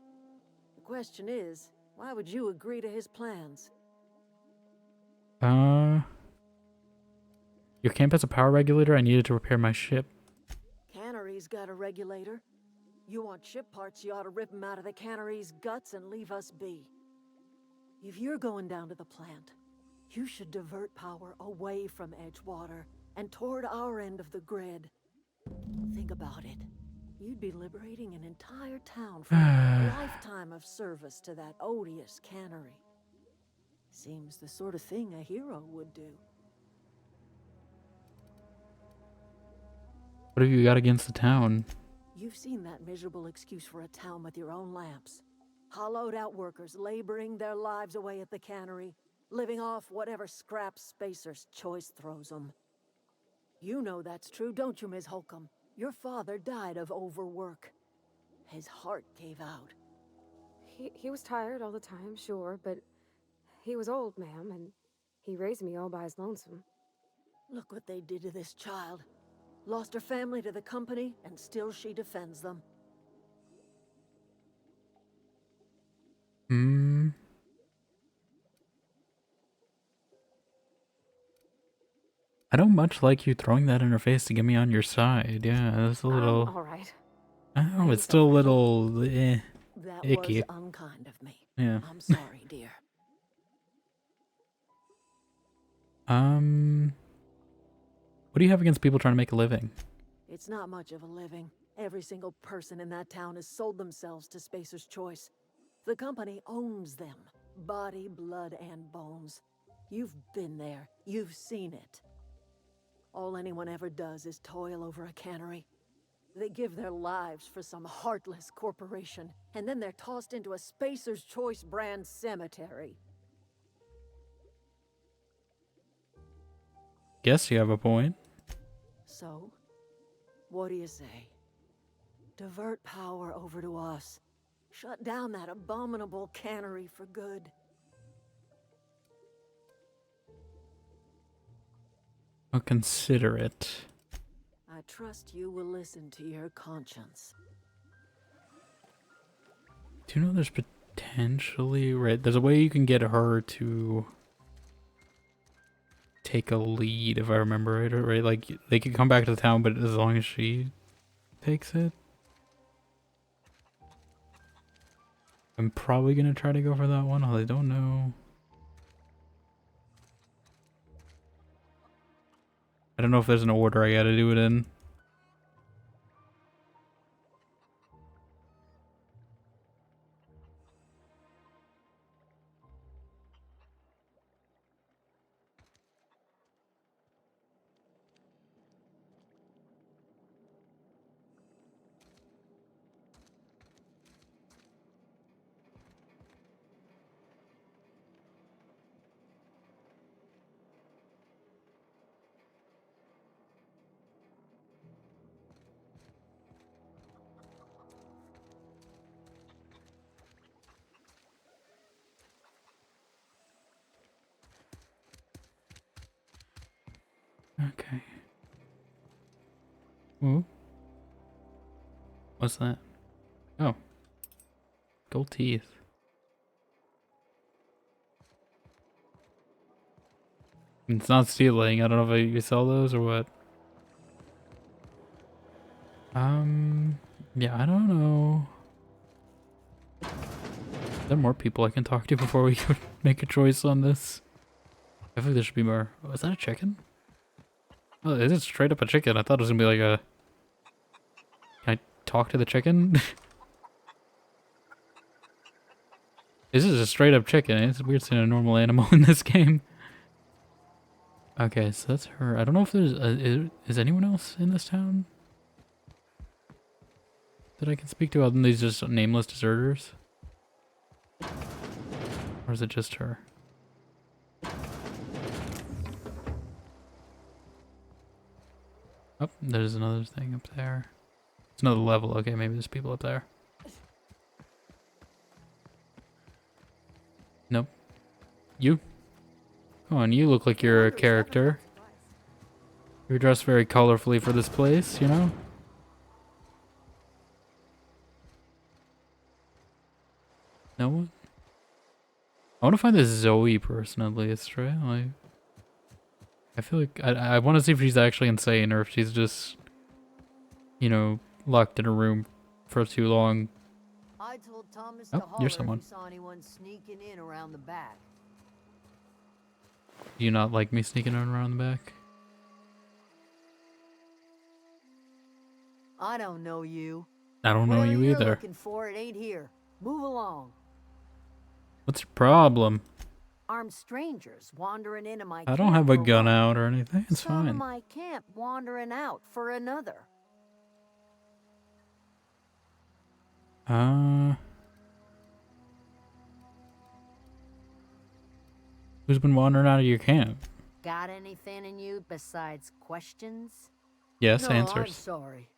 The question is, why would you agree to his plans? Your camp has a power regulator. I needed to repair my ship. Cannery's got a regulator. You want ship parts, you ought to rip them out of the cannery's guts and leave us be. If you're going down to the plant, you should divert power away from Edgewater and toward our end of the grid. Think about it. You'd be liberating an entire town from a lifetime of service to that odious cannery. Seems the sort of thing a hero would do. What have you got against the town? You've seen that miserable excuse for a town with your own lamps. Hollowed out workers laboring their lives away at the cannery, living off whatever scraps Spacer's Choice throws them. You know that's true, don't you, Ms. Holcomb? Your father died of overwork. His heart gave out. He was tired all the time, sure, but he was old, ma'am, and he raised me all by his lonesome. Look what they did to this child. Lost her family to the company, and still she defends them. I don't much like you throwing that in her face to get me on your side. Yeah, that's a little... all right. I don't know, it's still a little... That icky. was unkind of me. Yeah. I'm sorry, dear. What do you have against people trying to make a living? It's not much of a living. Every single person in that town has sold themselves to Spacer's Choice. The company owns them. Body, blood, and bones. You've been there. You've seen it. All anyone ever does is toil over a cannery. They give their lives for some heartless corporation, and then they're tossed into a Spacer's Choice brand cemetery. Guess you have a point. So, what do you say? Divert power over to us. Shut down that abominable cannery for good. I'll consider it. I trust you will listen to your conscience. Do you know there's potentially... Right, there's a way you can get her to take a lead, if I remember right? Like, they could come back to the town, but as long as she takes it. I'm probably gonna try to go for that one, although I don't know. I don't know if there's an order I gotta do it in. Okay. Ooh. What's that? Oh. Gold teeth. It's not stealing. I don't know if you sell those or what. Yeah, I don't know. Are there more people I can talk to before we could make a choice on this? I feel like there should be more. Oh, is that a chicken? Oh, it is straight up a chicken. I thought it was gonna be like a... Can I talk to the chicken? This is a straight up chicken. It's weird seeing a normal animal in this game. Okay, so that's her. I don't know if there's... is anyone else in this town that I can speak to other than these just nameless deserters? Or is it just her? Oh, there's another thing up there. It's another level. Okay, maybe there's people up there. Nope. You? Come on, you look like you're a character. You're dressed very colorfully for this place, you know? No one? I want to find this Zoe person at least, right? Like, I feel like I want to see if she's actually insane or if she's just, you know, locked in a room for too long. I told Thomas Oh, to holler you're someone. if he saw anyone sneaking in around the back. Do you not like me sneaking around the back? I don't know you. I don't know Whatever you you're either. looking for, it ain't here. Move along. What's your problem? Armed strangers wandering into my I don't camp have a for gun one. out or anything. It's Some fine. my camp wandering out for another. Who's been wandering out of your camp? Got anything in you besides questions? Yes, No, I'm answers. sorry.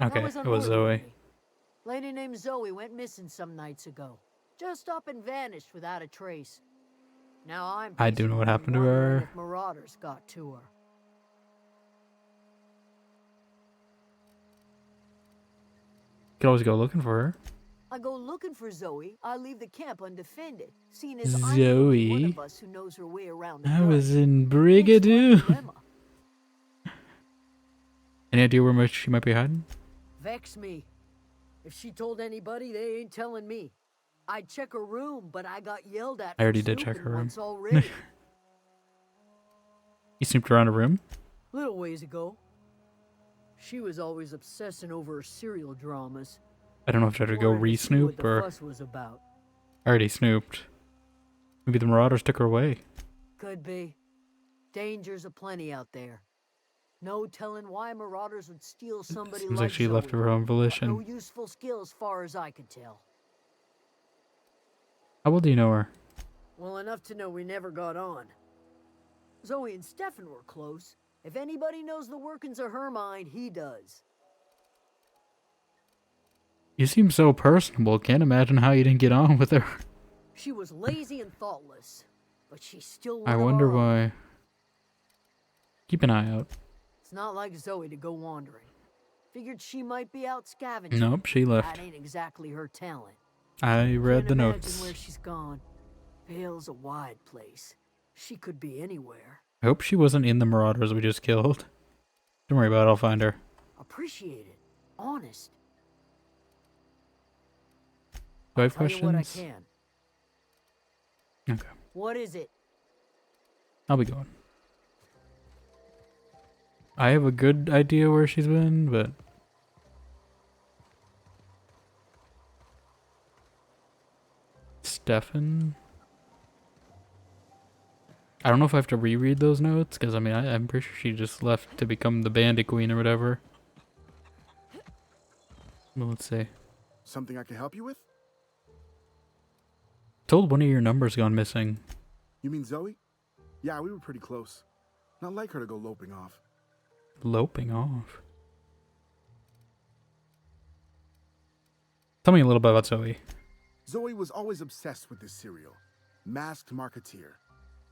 Okay, That was it was unworthy of Zoe. me. Lady named Zoe went missing some nights ago. Just up and vanished without a trace. Now I'm I do know what happened to wondering her. if marauders got to her. Could always go looking for her. I go looking for Zoe, I leave the camp undefended, seeing as I'm the only one Zoe. of us who knows her way around the I gut. was in Brigadoon. Any idea where much she might be hiding? Vex me. If she told anybody, they ain't telling me. I'd check her room, but I got yelled at. I already for did check snooping her room. once already. You snooped around a room? Little ways ago. She was always obsessing over her serial dramas. I don't know if I should go Wanted to see re-snoop what the or fuss was about. I already snooped. Maybe the marauders took her away. Could be. Dangers aplenty out there. No telling why marauders would steal somebody Seems like like she left Zoe. of her own No volition. useful skill as far as I can tell. How well do you know her? Well enough to know we never got on. Zoe and Stefan were close. If anybody knows the workings of her mind, he does. You seem so personable. Can't imagine how you didn't get on with her. She was lazy and thoughtless, but she's still one I of wonder our own. why. Keep an eye out. It's not like Zoe to go wandering. Figured she might be out scavenging. Nope, she left. That ain't exactly her talent. I read Can't the imagine notes. where she's gone. Vale's a wide place. She could be anywhere. I hope she wasn't in the marauders we just killed. Don't worry about it, I'll find her. Appreciate it. Honest. Do I have Tell you what I questions? can. Okay, What is it? I'll be going. I have a good idea where she's been, but... Stefan? I don't know if I have to reread those notes, because I mean, I'm pretty sure she just left to become the bandit queen or whatever. Well, let's see. Something I can help you with? Told one of your numbers gone missing. You mean Zoe? Yeah, we were pretty close. Not like her to go loping off. Loping off. Tell me a little bit about Zoe. Zoe was always obsessed with this serial. Masked Marketeer.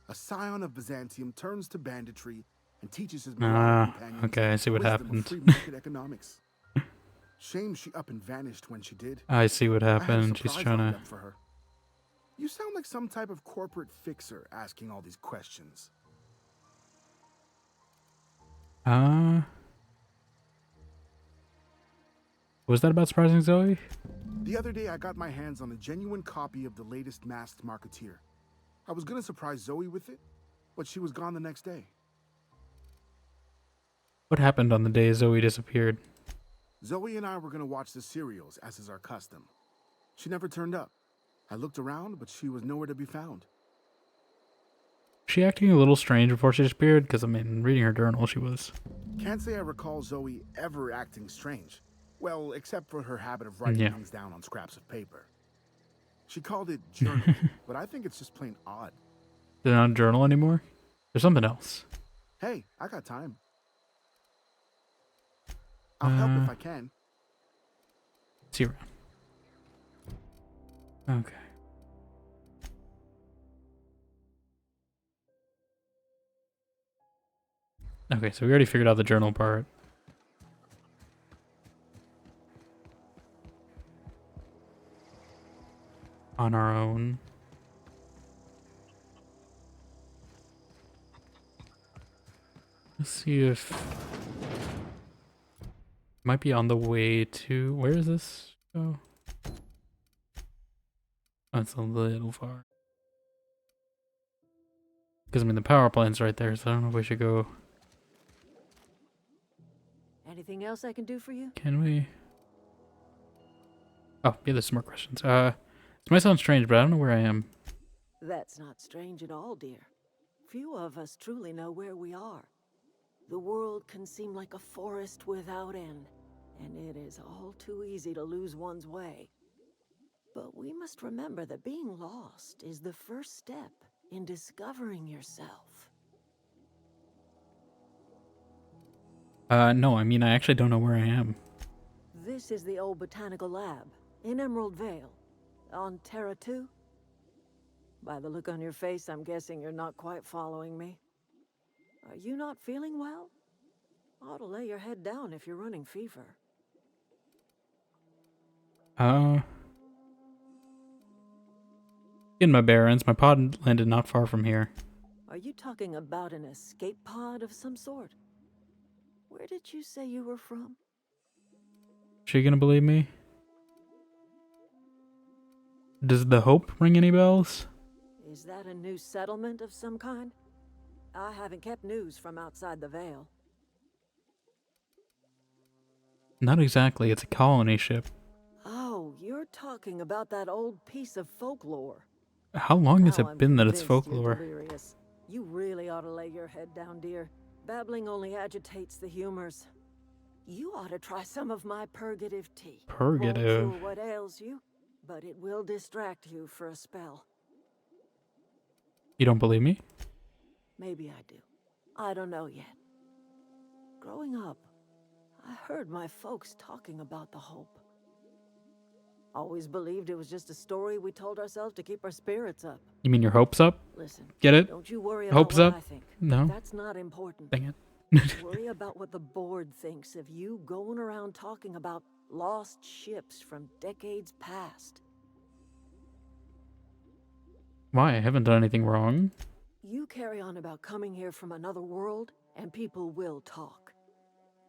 A scion of Byzantium turns to banditry and teaches his marauder companions okay, I see what wisdom of happened. free market economics. Shame she up and vanished when she did. I see what I had a happened. She's surprise trying lined to... up for her. You sound like some type of corporate fixer asking all these questions. Was that about surprising Zoe? The other day, I got my hands on a genuine copy of the latest Masked Marketeer. I was gonna surprise Zoe with it, but she was gone the next day. What happened on the day Zoe disappeared? Zoe and I were gonna watch the serials, as is our custom. She never turned up. I looked around, but she was nowhere to be found. Was she acting a little strange before she disappeared? Because, I mean, reading her journal, she was. Can't say I recall Zoe ever acting strange. Well, except for her habit of writing Yeah. things down on scraps of paper. She called it journal, but I think it's just plain odd. They're not a journal anymore? There's something else. Hey, I got time. I'll help if I can. See you around. Okay. Okay, so we already figured out the journal part. On our own. Let's see if... Might be on the way to... Where is this? Oh. That's a little far. Because, I mean, the power plant's right there, so I don't know if we should go... Anything else I can do for you? Can we? Oh, yeah, there's some more questions. This might sound strange, but I don't know where I am. That's not strange at all, dear. Few of us truly know where we are. The world can seem like a forest without end, and it is all too easy to lose one's way. We must remember that being lost is the first step in discovering yourself. No, I mean, I actually don't know where I am. This is the old botanical lab in Emerald Vale, on Terra 2. By the look on your face, I'm guessing you're not quite following me. Are you not feeling well? Ought to lay your head down if you're running fever. In my bearings, my pod landed not far from here. Are you talking about an escape pod of some sort? Where did you say you were from? She gonna believe me? Does the Hope ring any bells? Is that a new settlement of some kind? I haven't kept news from outside the Vale. Not exactly, it's a colony ship. Oh, you're talking about that old piece of folklore. How long has Now it I'm been that it's convinced you're folklore? delirious. You really ought to lay your head down, dear. Babbling only agitates the humors. You ought to try some of my purgative tea. Purgative? Won't cure what ails you, but it will distract you for a spell. You don't believe me? Maybe I do. I don't know yet. Growing up, I heard my folks talking about the Hope. Always believed it was just a story we told ourselves to keep our spirits up. You mean your hopes up? Listen, Get it? don't you worry about Hopes what up? I think. No. That's not important. Dang it. Worry about what the board thinks of you going around talking about lost ships from decades past. Why? I haven't done anything wrong. You carry on about coming here from another world, and people will talk.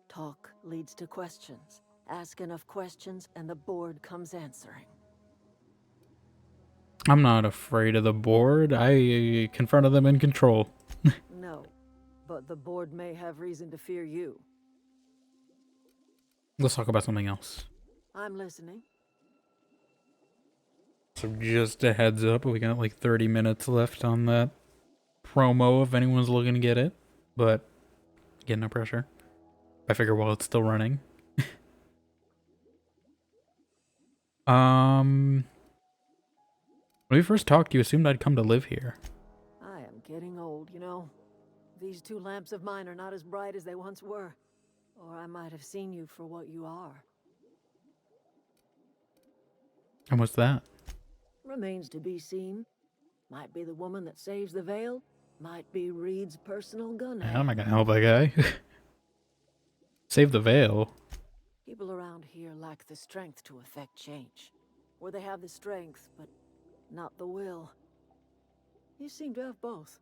Talk leads to questions. Ask enough questions, and the board comes answering. I'm not afraid of the board. I confronted them in control. No, but the board may have reason to fear you. Let's talk about something else. I'm listening. So just a heads up, we got like 30 minutes left on that promo if anyone's looking to get it. But, again, no pressure. I figure while it's still running. When we first talked, you assumed I'd come to live here. I am getting old, you know. These two lamps of mine are not as bright as they once were. Or I might have seen you for what you are. And what's that? Remains to be seen. Might be the woman that saves the Vale. Might be Reed's personal gun. I'm not gonna help that guy. Save the Vale. People around here lack the strength to effect change. Or they have the strength, but not the will. You seem to have both.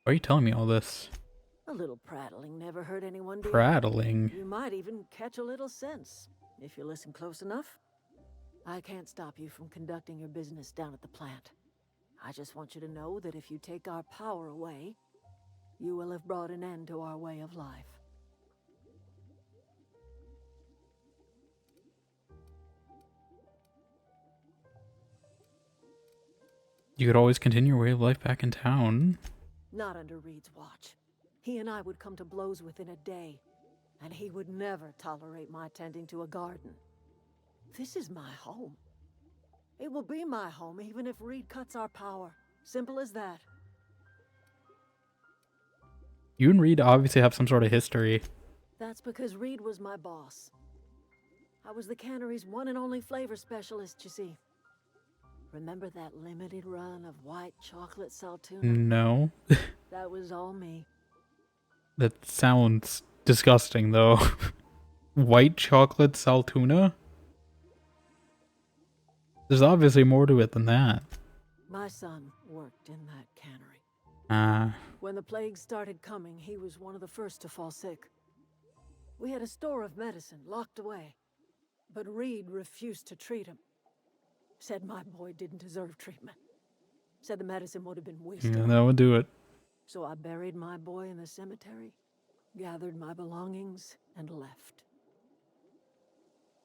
Why are you telling me all this? A little prattling never hurt anyone, dear. Prattling? You might even catch a little sense, if you listen close enough. I can't stop you from conducting your business down at the plant. I just want you to know that if you take our power away, you will have brought an end to our way of life. You could always continue your way of life back in town. Not under Reed's watch. He and I would come to blows within a day, and he would never tolerate my tending to a garden. This is my home. It will be my home even if Reed cuts our power. Simple as that. You and Reed obviously have some sort of history. That's because Reed was my boss. I was the cannery's one and only flavor specialist, you see. Remember that limited run of white chocolate saltuna? No. That was all me. That sounds disgusting, though. White chocolate saltuna? There's obviously more to it than that. My son worked in that cannery. Ah. When the plague started coming, he was one of the first to fall sick. We had a store of medicine locked away, but Reed refused to treat him. Said my boy didn't deserve treatment. Said the medicine would have been wasted. Yeah, that would do it. So I buried my boy in the cemetery, gathered my belongings, and left.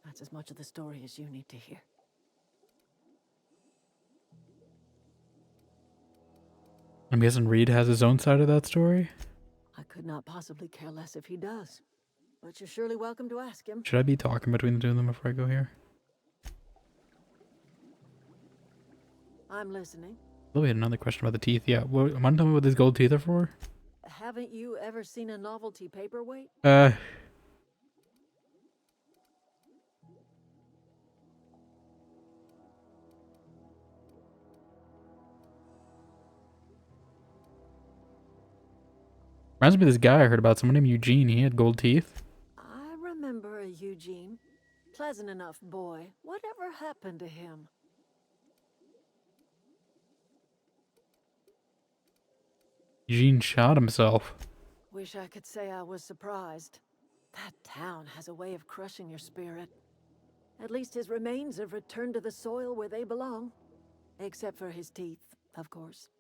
That's as much of the story as you need to hear. I'm guessing Reed has his own side of that story? I could not possibly care less if he does. But you're surely welcome to ask him. Should I be talking between the two of them before I go here? I'm listening. Oh, we had another question about the teeth. Yeah, what, am I telling me what these gold teeth are for? Haven't you ever seen a novelty paperweight? Reminds me of this guy I heard about, someone named Eugene. He had gold teeth. I remember a Eugene. Pleasant enough boy. Whatever happened to him? Eugene shot himself. Wish I could say I was surprised. That town has a way of crushing your spirit. At least his remains have returned to the soil where they belong. Except for his teeth, of course.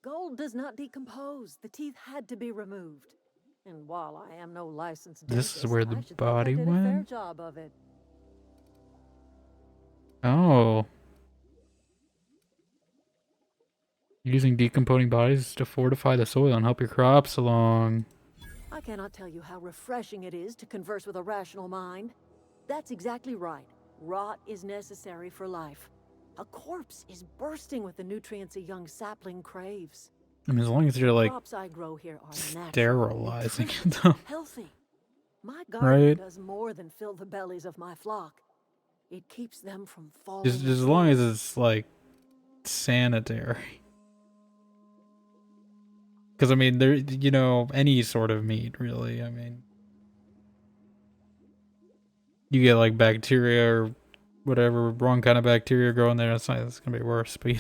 Gold does not decompose. The teeth had to be removed. And while I am no licensed This is dentist, where I the should think body I did a fair went? job of it. Oh. Using decomposing bodies to fortify the soil and help your crops along. I cannot tell you how refreshing it is to converse with a rational mind. That's exactly right. Rot is necessary for life. A corpse is bursting with the nutrients a young sapling craves. I mean, as long as you're like Crops I grow here are natural, sterilizing nutritious, them. healthy. My garden Right. does more than fill the bellies of my flock. It keeps them from falling. Just as long as it's like sanitary. Because I mean, there, you know, any sort of meat, really. I mean, you get like bacteria or whatever wrong kind of bacteria growing there. It's gonna be worse. But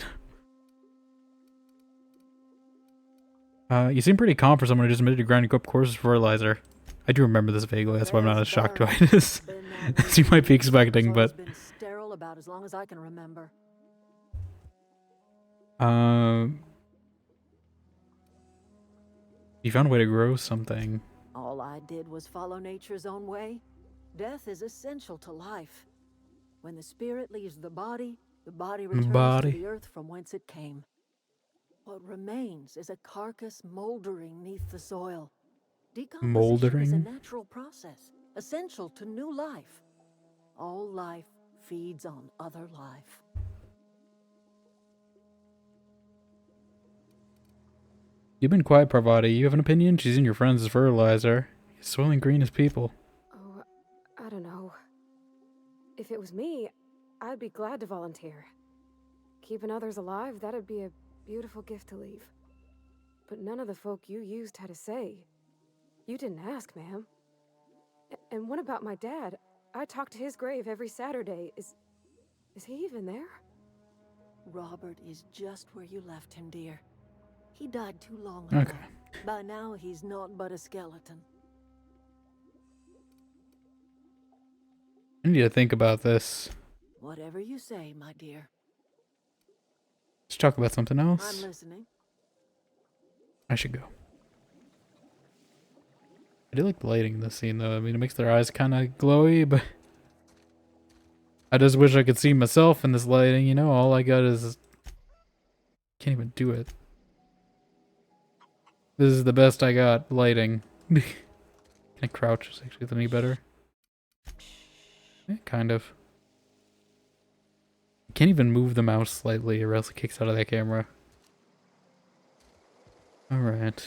you seem pretty calm for someone who just admitted to grinding up courses for fertilizer. I do remember this vaguely. That's why I'm not as shocked by it as you might be expecting. But Been sterile about as long as I can remember. you found a way to grow something. All I did was follow nature's own way. Death is essential to life. When the spirit leaves the body returns to the earth from whence it came. What remains is a carcass moldering neath the soil. Decomposition is a natural process, essential to new life. All life feeds on other life. You've been quiet, Parvati. You have an opinion? She's in your friends as fertilizer. Soiling green as people. Oh, I don't know. If it was me, I'd be glad to volunteer. Keeping others alive, that'd be a beautiful gift to leave. But none of the folk you used had a say. You didn't ask, ma'am. And what about my dad? I talk to his grave every Saturday. Is he even there? Robert is just where you left him, dear. He died too long ago. Okay. By now, he's not but a skeleton. I need to think about this. Whatever you say, my dear. Let's talk about something else. I'm listening. I should go. I do like the lighting in this scene, though. I mean, it makes their eyes kind of glowy, but I just wish I could see myself in this lighting. You know, all I got is can't even do it. This is the best I got lighting. Can I crouch? Is actually any better? Yeah, kind of. I can't even move the mouse slightly, or else it kicks out of that camera. Alright.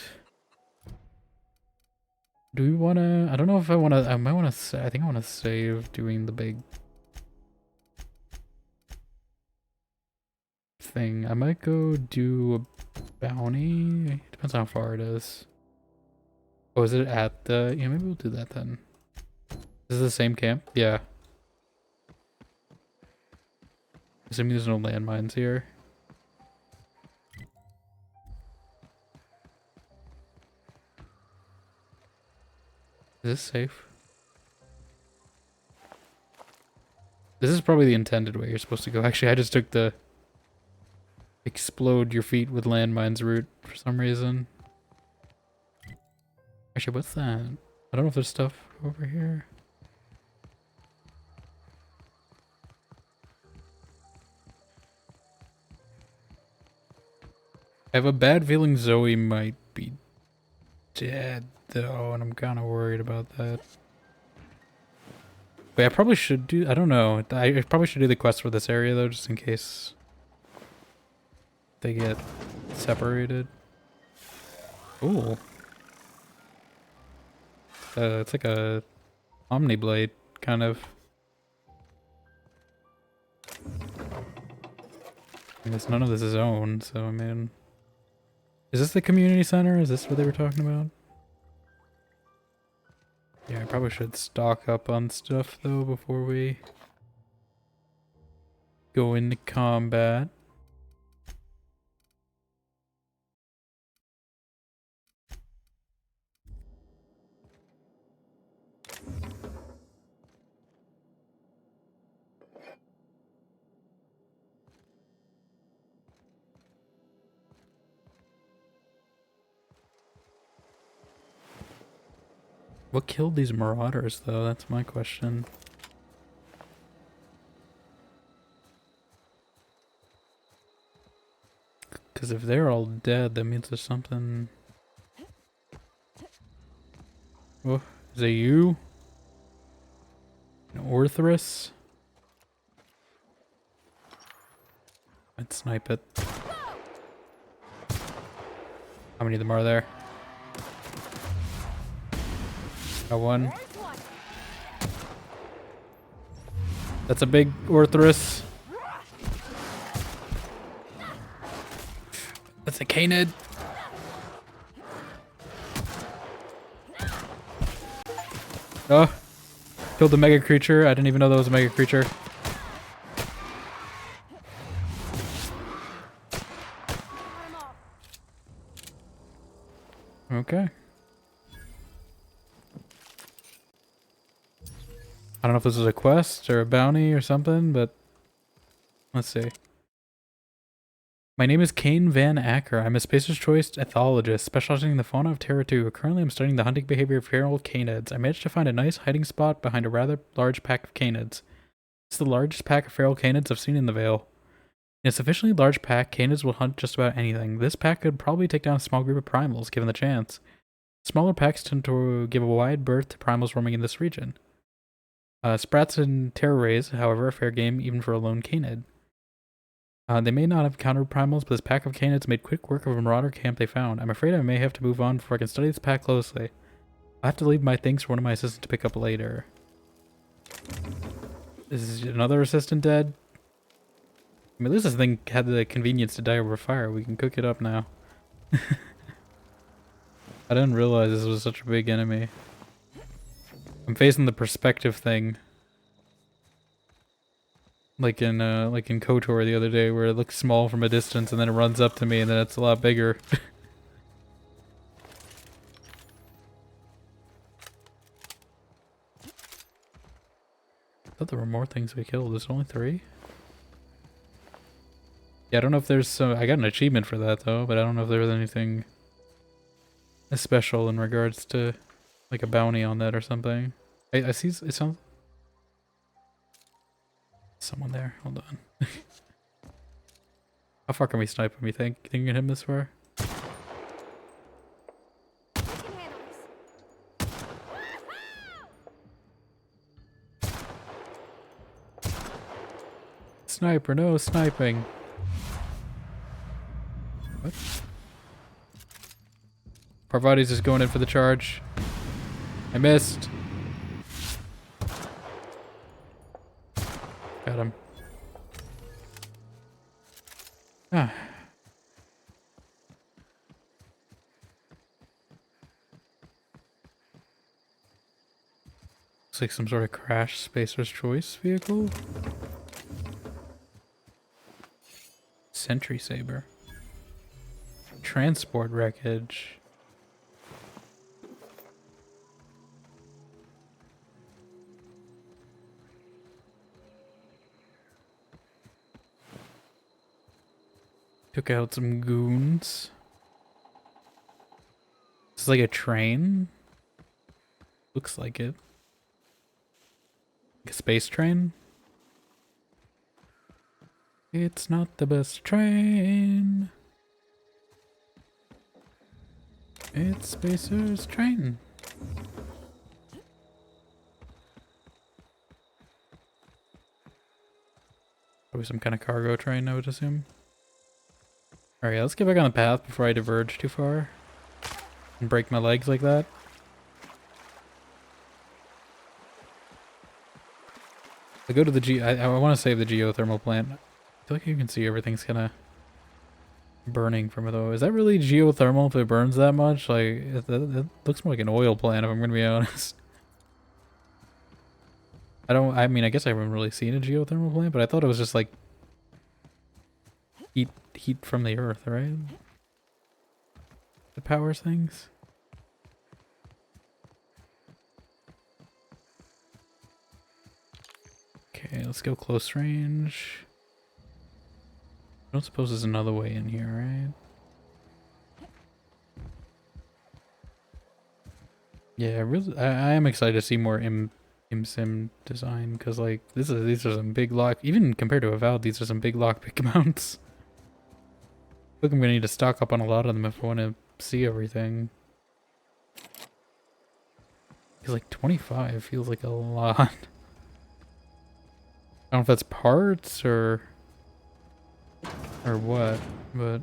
Do we wanna... I don't know if I wanna... I might wanna... I think I wanna save doing the big... thing. I might go do a bounty. Depends how far it is. Oh, is it at the... Yeah, maybe we'll do that then. Is this the same camp? Yeah. Assuming there's no landmines here. Is this safe? This is probably the intended way you're supposed to go. Actually, I just took the explode your feet with landmines route for some reason. Actually, what's that? I don't know if there's stuff over here. I have a bad feeling Zoe might be dead, though, and I'm kind of worried about that. Wait, I probably should do... I don't know. I probably should do the quest for this area, though, just in case. they get separated. Ooh. It's like a Omniblade, kind of. I guess none of this is owned, so I mean... Is this the community center? Is this what they were talking about? Yeah, I probably should stock up on stuff, though, before we go into combat. What killed these marauders, though? That's my question. Because if they're all dead, that means there's something... Oh, is it you? An Orthrus? I'd snipe it. How many of them are there? Got one. That's a big Orthrus. That's a Canid. Oh. Killed the mega creature. I didn't even know that was a mega creature. Okay. I don't know if this is a quest or a bounty or something, but let's see. My name is Kane Van Acker. I'm a Spacer's Choice ethologist specializing in the fauna of Terra 2. Currently, I'm studying the hunting behavior of feral canids. I managed to find a nice hiding spot behind a rather large pack of canids. It's the largest pack of feral canids I've seen in the Vale. In a sufficiently large pack, canids will hunt just about anything. This pack could probably take down a small group of primals, given the chance. Smaller packs tend to give a wide berth to primals roaming in this region. Sprats and terror rays, however, are fair game even for a lone canid. They may not have encountered primals, but this pack of canids made quick work of a marauder camp they found. I'm afraid I may have to move on before I can study this pack closely. I'll have to leave my things for one of my assistants to pick up later. Is another assistant dead? I mean, at least this thing had the convenience to die over fire. We can cook it up now. I didn't realize this was such a big enemy. I'm facing the perspective thing. Like in KOTOR the other day, where it looks small from a distance and then it runs up to me and then it's a lot bigger. I thought there were more things we killed. There's only 3? Yeah, I don't know if there's some... I got an achievement for that though, but I don't know if there was anything special in regards to like a bounty on that or something. I see it sounds... Someone there. Hold on. How far can we snipe him, you think? You think you can hit him this far? Sniper, no sniping. What? Parvati's is going in for the charge. I missed. Got him. Ah. Looks like some sort of crash Spacer's Choice vehicle. Sentry Saber. Transport wreckage. Took out some goons. This is like a train. Looks like it. Like a space train. It's not the best train. It's Spacer's train. Probably some kind of cargo train, I would assume. Alright, let's get back on the path before I diverge too far. And break my legs like that. I go to the I want to save the geothermal plant. I feel like you can see everything's kind of burning from it though. Is that really geothermal if it burns that much? Like, it looks more like an oil plant if I'm gonna be honest. I mean, I guess I haven't really seen a geothermal plant, but I thought it was just like heat from the earth, right? That powers things. Okay, let's go close range. I don't suppose there's another way in here, right? Yeah, I am excited to see more ImSim design, because like these are some big lock, even compared to Avowed, these are some big lockpick amounts. I think I'm gonna need to stock up on a lot of them if I want to see everything. Because like 25 feels like a lot. I don't know if that's parts or what, but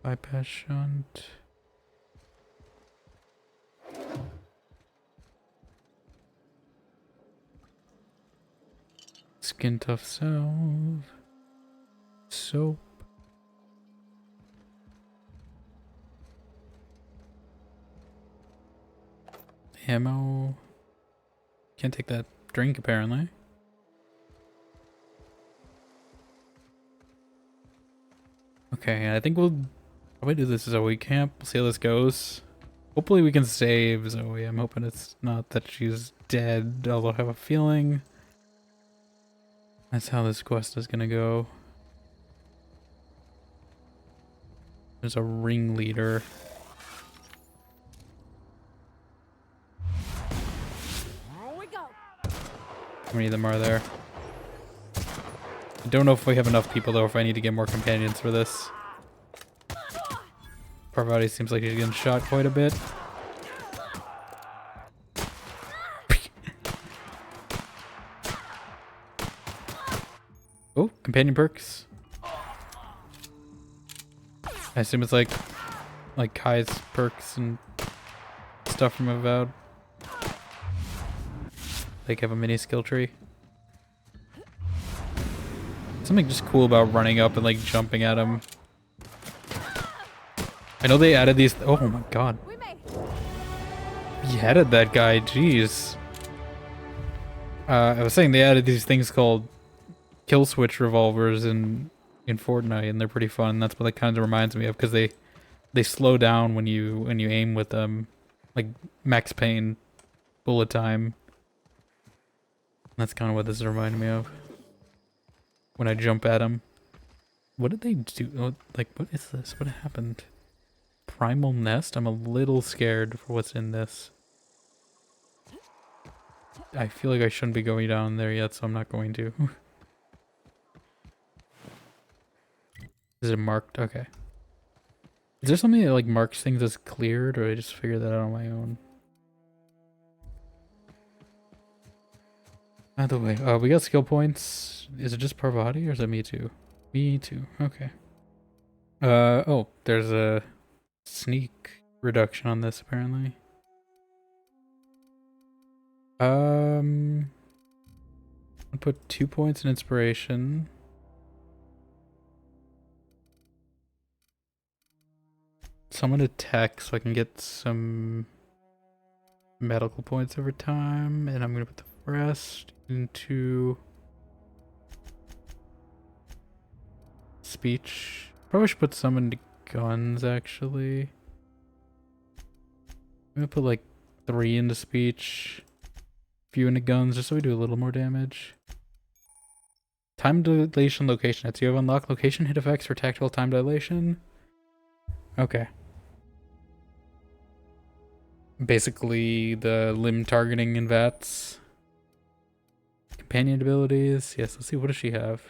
bypass shunt. Skin tough salve. Soap. Ammo. Can't take that drink apparently. Okay, I think we'll probably do this as a week camp. We'll see how this goes. Hopefully we can save Zoe. I'm hoping it's not that she's dead, although I have a feeling that's how this quest is gonna go. There's a ringleader. How many of them are there? I don't know if we have enough people though, if I need to get more companions for this. Parvati seems like he's getting shot quite a bit. Oh, companion perks. I assume it's like Kai's perks and stuff from Avowed. Like have a mini skill tree. Something just cool about running up and like jumping at him. I know they added these. Oh my god. Beheaded that guy. Jeez. I was saying they added these things called kill switch revolvers in Fortnite, and they're pretty fun. That's what that kind of reminds me of, because they slow down when you aim with them, like Max Payne bullet time. That's kind of what this is reminding me of. When I jump at him. What did they do? Oh, like, what is this? What happened? Primal Nest? I'm a little scared for what's in this. I feel like I shouldn't be going down there yet, so I'm not going to. Is it marked? Okay. Is there something that like marks things as cleared, or I just figured that out on my own? By the way, we got skill points. Is it just Parvati or is it me too? Me too. Okay. Oh, there's a sneak reduction on this apparently. I'll put 2 points in inspiration. Someone to tech so I can get some medical points over time, and I'm gonna put the rest into speech. Probably should put some into guns actually. I'm gonna put like 3 into speech, a few into guns, just so we do a little more damage. Time dilation location hits. You have unlocked location hit effects for tactical time dilation. Okay. Basically the limb targeting in VATS. Companion abilities. Yes, let's see, what does she have?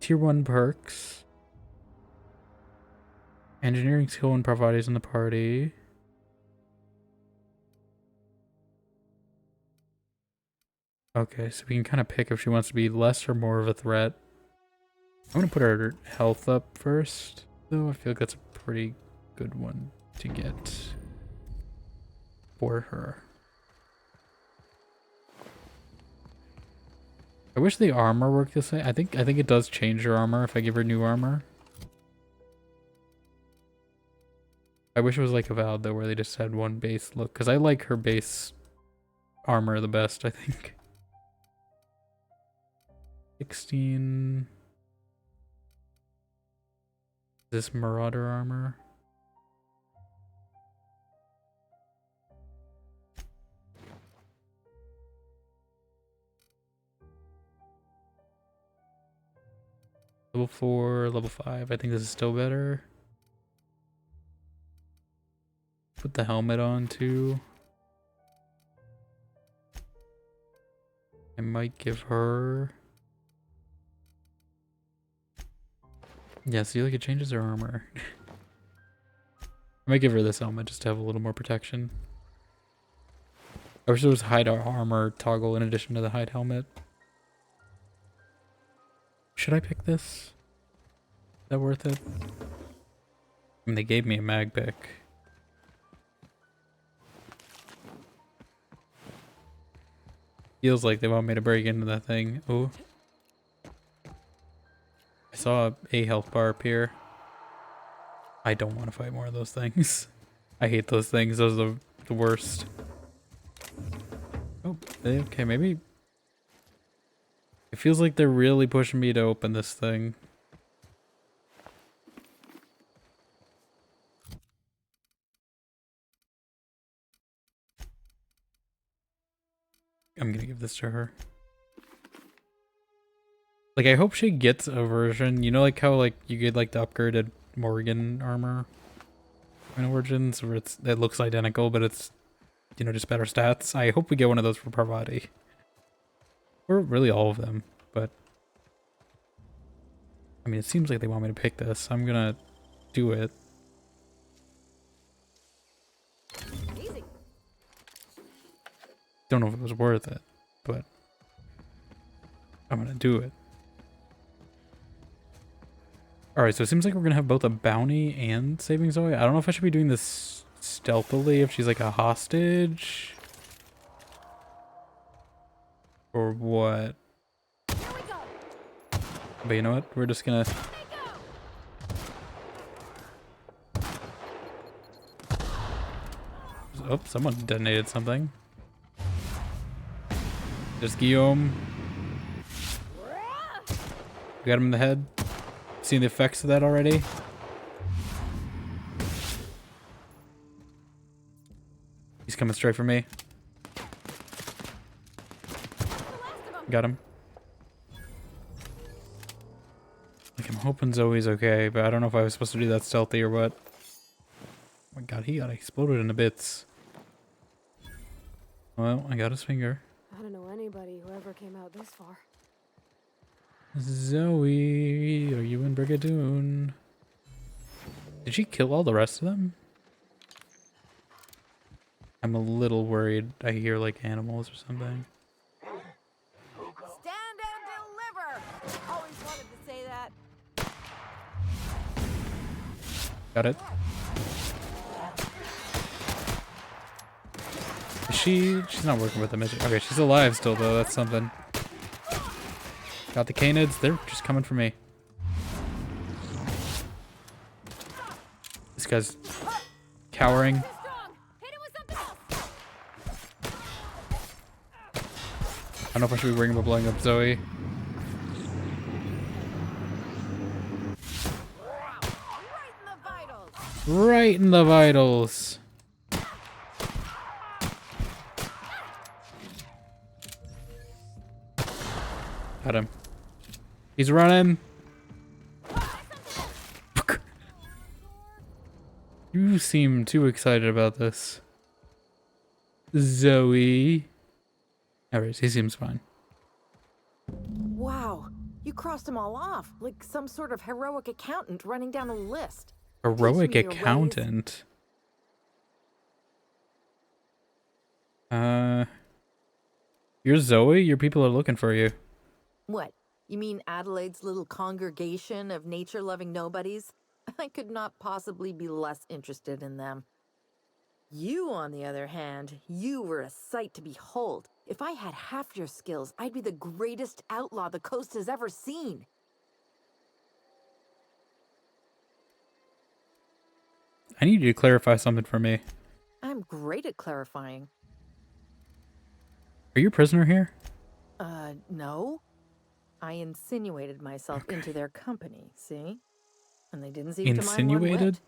Tier 1 perks. Engineering skill and Parvati's in the party. Okay, so we can kind of pick if she wants to be less or more of a threat. I'm gonna put her health up first, though. I feel like that's a pretty good one to get for her. I wish the armor worked this way. I think it does change her armor if I give her new armor. I wish it was like Avowed though, where they just had one base look, because I like her base armor the best, I think. 16. This Marauder armor. Level 4, level 5. I think this is still better. Put the helmet on too. I might give her... Yeah, see, like it changes her armor. I might give her this helmet just to have a little more protection. I wish there was hide armor toggle in addition to the hide helmet. Should I pick this? Is that worth it? I mean, they gave me a mag pick. Feels like they want me to break into that thing. Oh. I saw a health bar appear. I don't want to fight more of those things. I hate those things. Those are the worst. Oh, okay, maybe. It feels like they're really pushing me to open this thing. I'm gonna give this to her. Like, I hope she gets a version, you know, like how like you get like the upgraded Morgan armor in Origins, where it looks identical, but it's, you know, just better stats. I hope we get one of those for Parvati. Or really all of them, but I mean, it seems like they want me to pick this. I'm gonna do it. Easy. Don't know if it was worth it, but I'm gonna do it. Alright, so it seems like we're gonna have both a bounty and saving Zoe. I don't know if I should be doing this stealthily, if she's like a hostage. Or what? But you know what? We're just gonna... Oh, someone detonated something. There's Guillaume. We got him in the head. Seen the effects of that already? He's coming straight for me. Got him. Like, I'm hoping Zoe's okay, but I don't know if I was supposed to do that stealthy or what. Oh my god, he got exploded into bits. Well, I got his finger. I don't know anybody who ever came out this far. Zoe, are you in Brigadoon? Did she kill all the rest of them? I'm a little worried. I hear like animals or something. Stand and deliver! Always wanted to say that. Got it. Is she's not working with them, is she? Okay, she's alive still though, that's something. Got the canids, they're just coming for me. This guy's cowering. I don't know if I should be worrying about blowing up Zoe. Right in the vitals. Got him. He's running. You seem too excited about this. Zoe. Alright, he seems fine. Wow, you crossed them all off, like some sort of heroic accountant running down a list. Heroic Teach me your ways. accountant. You're Zoe? Your people are looking for you. What? You mean Adelaide's little congregation of nature-loving nobodies? I could not possibly be less interested in them. You, on the other hand, you were a sight to behold. If I had half your skills, I'd be the greatest outlaw the coast has ever seen. I need you to clarify something for me. I'm great at clarifying. Are you a prisoner here? No. I insinuated myself into their company, see? And they didn't seem to mind one Insinuated? whit.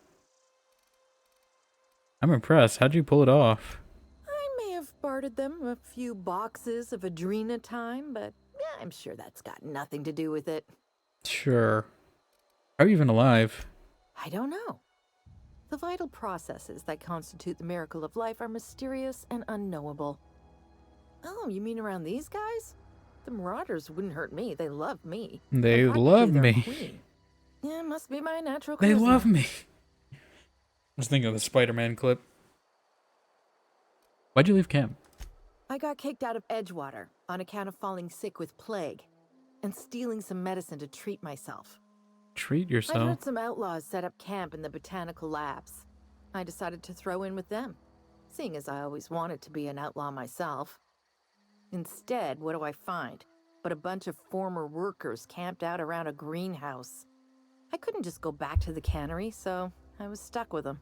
I'm impressed. How'd you pull it off? I may have bartered them a few boxes of Adrena time, but yeah, I'm sure that's got nothing to do with it. Sure. How are you even alive? I don't know. The vital processes that constitute the miracle of life are mysterious and unknowable. Oh, you mean around these guys? The Marauders wouldn't hurt me. They love me. They I'm love practically their me. queen. Yeah, it must be my natural They charisma. love me. I was thinking of the Spider-Man clip. Why'd you leave camp? I got kicked out of Edgewater on account of falling sick with plague and stealing some medicine to treat myself. Treat I yourself. heard some outlaws set up camp in the botanical labs. I decided to throw in with them, seeing as I always wanted to be an outlaw myself. Instead, what do I find? But a bunch of former workers camped out around a greenhouse. I couldn't just go back to the cannery, so I was stuck with them.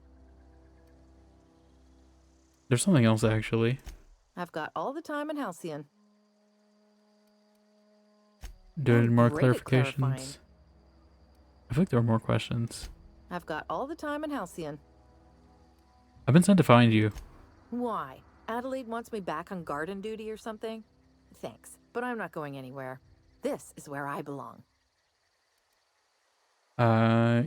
There's something else, actually. I've got all the time in Halcyon. Do I need more great at clarifying. clarifications? I feel like there are more questions. I've got all the time in Halcyon. I've been sent to find you. Why? Adelaide wants me back on garden duty or something? Thanks, but I'm not going anywhere. This is where I belong.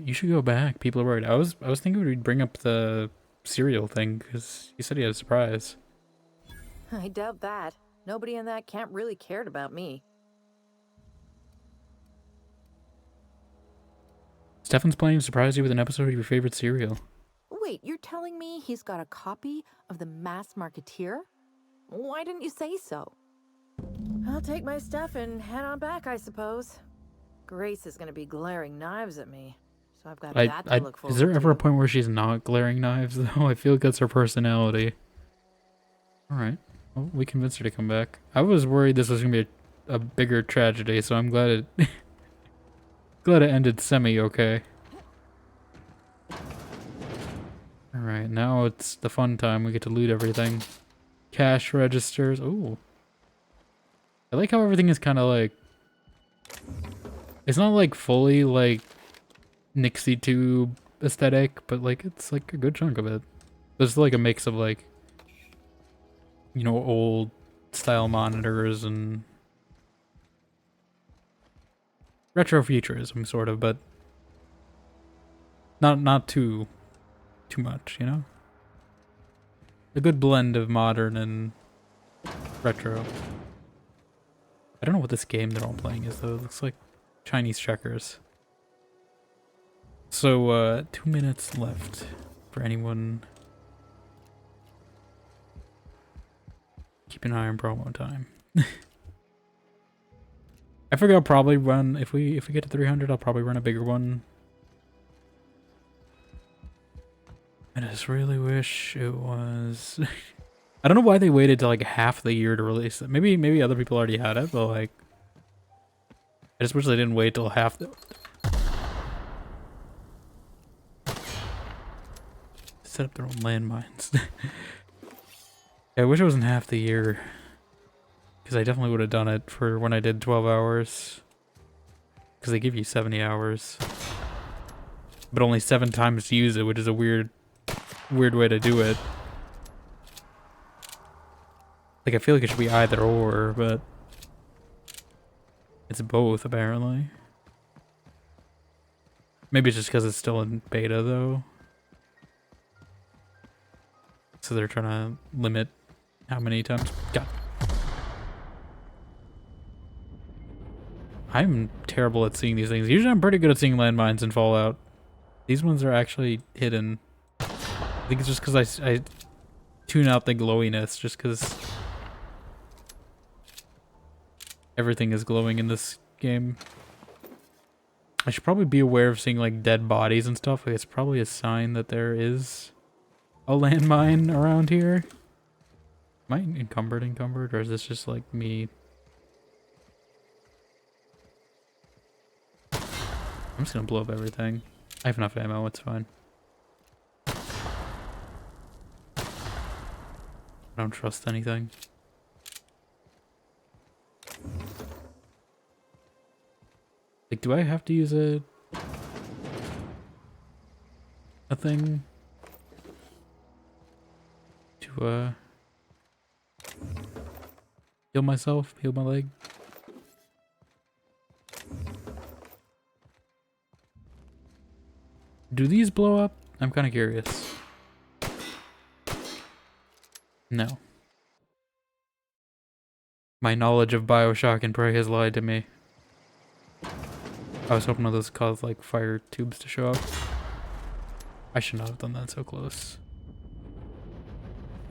You should go back. People are worried. I was thinking we'd bring up the cereal thing, because you said he had a surprise. I doubt that. Nobody in that camp really cared about me. Stefan's planning to surprise you with an episode of your favorite cereal. Wait, you're telling me he's got a copy of The Masked Marketeer? Why didn't you say so? I'll take my stuff and head on back, I suppose. Grace is going to be glaring knives at me, so I've got that to look forward is there to. ever a point where she's not glaring knives, though? I feel like that's her personality. Alright. Well, we convinced her to come back. I was worried this was going to be a bigger tragedy, so I'm glad it... glad it ended semi-okay. Alright, now it's the fun time. We get to loot everything. Cash registers. Ooh. I like how everything is kind of like... It's not like fully like Nixie Tube aesthetic, but like it's like a good chunk of it. There's like a mix of like, you know, old style monitors and retro futurism sort of, but not too much, you know? A good blend of modern and retro. I don't know what this game they're all playing is though. It looks like Chinese checkers. So, 2 minutes left for anyone. Keep an eye on promo time. I figure I'll probably run, if we get to 300, I'll probably run a bigger one. I just really wish it was... I don't know why they waited till like half the year to release it. Maybe other people already had it, but like... I just wish they didn't wait till half the... Set up their own landmines. Yeah, I wish it wasn't half the year. Because I definitely would have done it for when I did 12 hours. Because they give you 70 hours. But only 7 times to use it, which is a weird way to do it. Like, I feel like it should be either or, but... It's both, apparently. Maybe it's just because it's still in beta, though. So they're trying to limit how many times... God. I'm terrible at seeing these things. Usually I'm pretty good at seeing landmines in Fallout. These ones are actually hidden. I think it's just because I tune out the glowiness, just because... Everything is glowing in this game. I should probably be aware of seeing like dead bodies and stuff. Like, it's probably a sign that there is a landmine around here. Am I encumbered, or is this just like me? I'm just gonna blow up everything. I have enough ammo, it's fine. I don't trust anything. Like, do I have to use a thing to heal myself, heal my leg? Do these blow up? I'm kind of curious. No. My knowledge of Bioshock and Prey has lied to me. I was hoping those caused like fire tubes to show up. I should not have done that so close.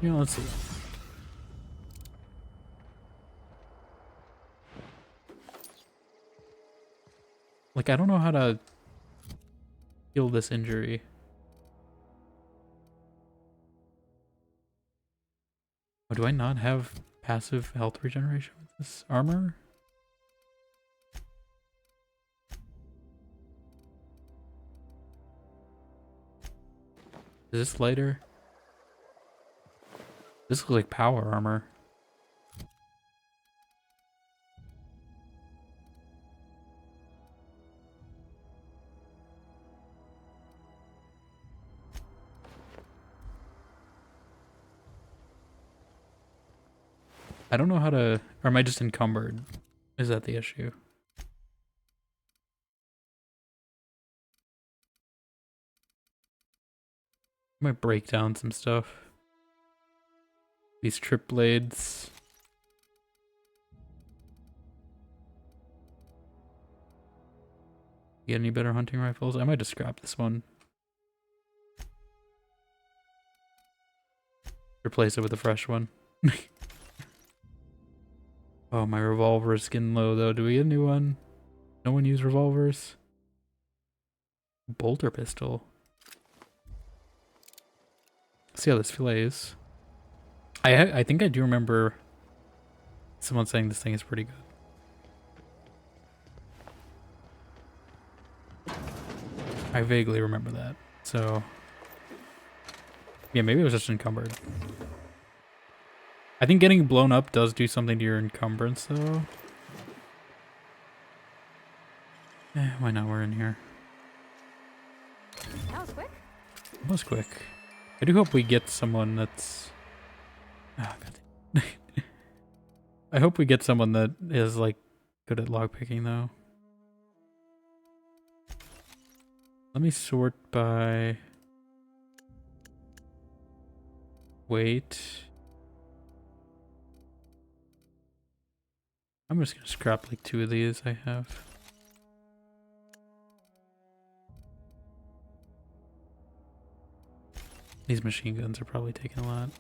You know, let's see. Like, I don't know how to heal this injury. Oh, do I not have passive health regeneration with this armor? Is this lighter? This looks like power armor. I don't know how to... Or am I just encumbered? Is that the issue? I might break down some stuff. These trip blades. Get any better hunting rifles? I might just scrap this one. Replace it with a fresh one. Oh, my revolver is getting low though. Do we get a new one? No one use revolvers? Bolter pistol. See how this flays. I think I do remember someone saying this thing is pretty good. I vaguely remember that. So yeah, maybe it was just encumbered. I think getting blown up does do something to your encumbrance though. Why not? We're in here. That was quick. That was quick. I do hope we get someone that's... Oh, God. I hope we get someone that is, like, good at lockpicking, though. Let me sort by... Weight. I'm just gonna scrap, like, 2 of these I have. These machine guns are probably taking a lot.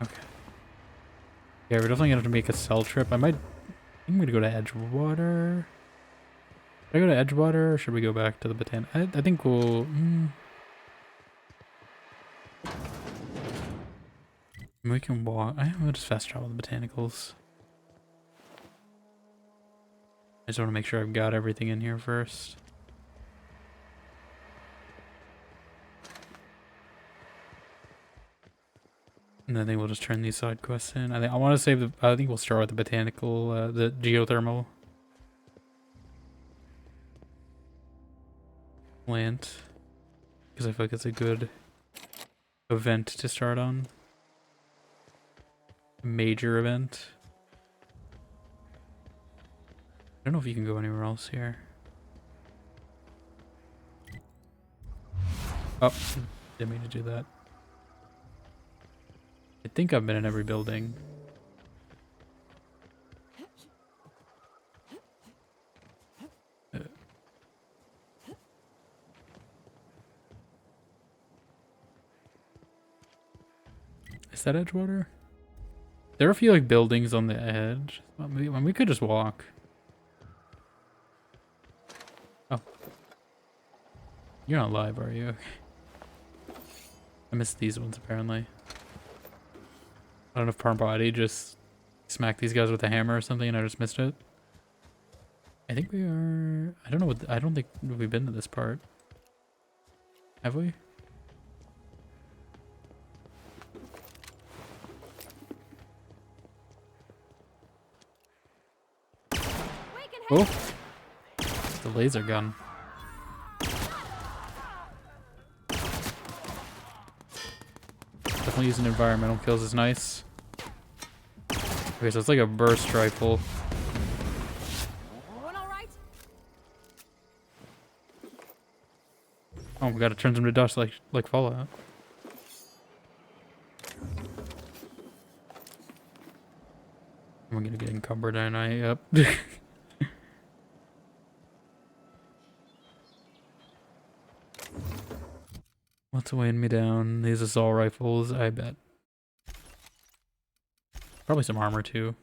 Okay. Yeah, we're definitely gonna have to make a cell trip. I'm gonna go to Edgewater. Should I go to Edgewater or should we go back to the Botan? I think we'll... We can walk. We'll just fast travel the botanicals. I just want to make sure I've got everything in here first. And I think we'll just turn these side quests in. I want to save the... I think we'll start with the botanical, the geothermal plant. Because I feel like it's a good event to start on. A major event. I don't know if you can go anywhere else here. Oh, didn't mean to do that. I think I've been in every building. Is that Edgewater? There are a few like buildings on the edge. Well, we could just walk. Oh. You're not live, are you? I missed these ones apparently. I don't know if Parmbody just smacked these guys with a hammer or something and I just missed it. I think we are... I don't know what... I don't think we've been to this part. Have we? Oh! The laser gun. Definitely using environmental kills is nice. Okay, so it's like a burst rifle. Oh my god, it turns them to dust like Fallout. I'm gonna get encumbered, aren't I? Yep. What's weighing me down? These assault rifles, I bet. Probably some armor too.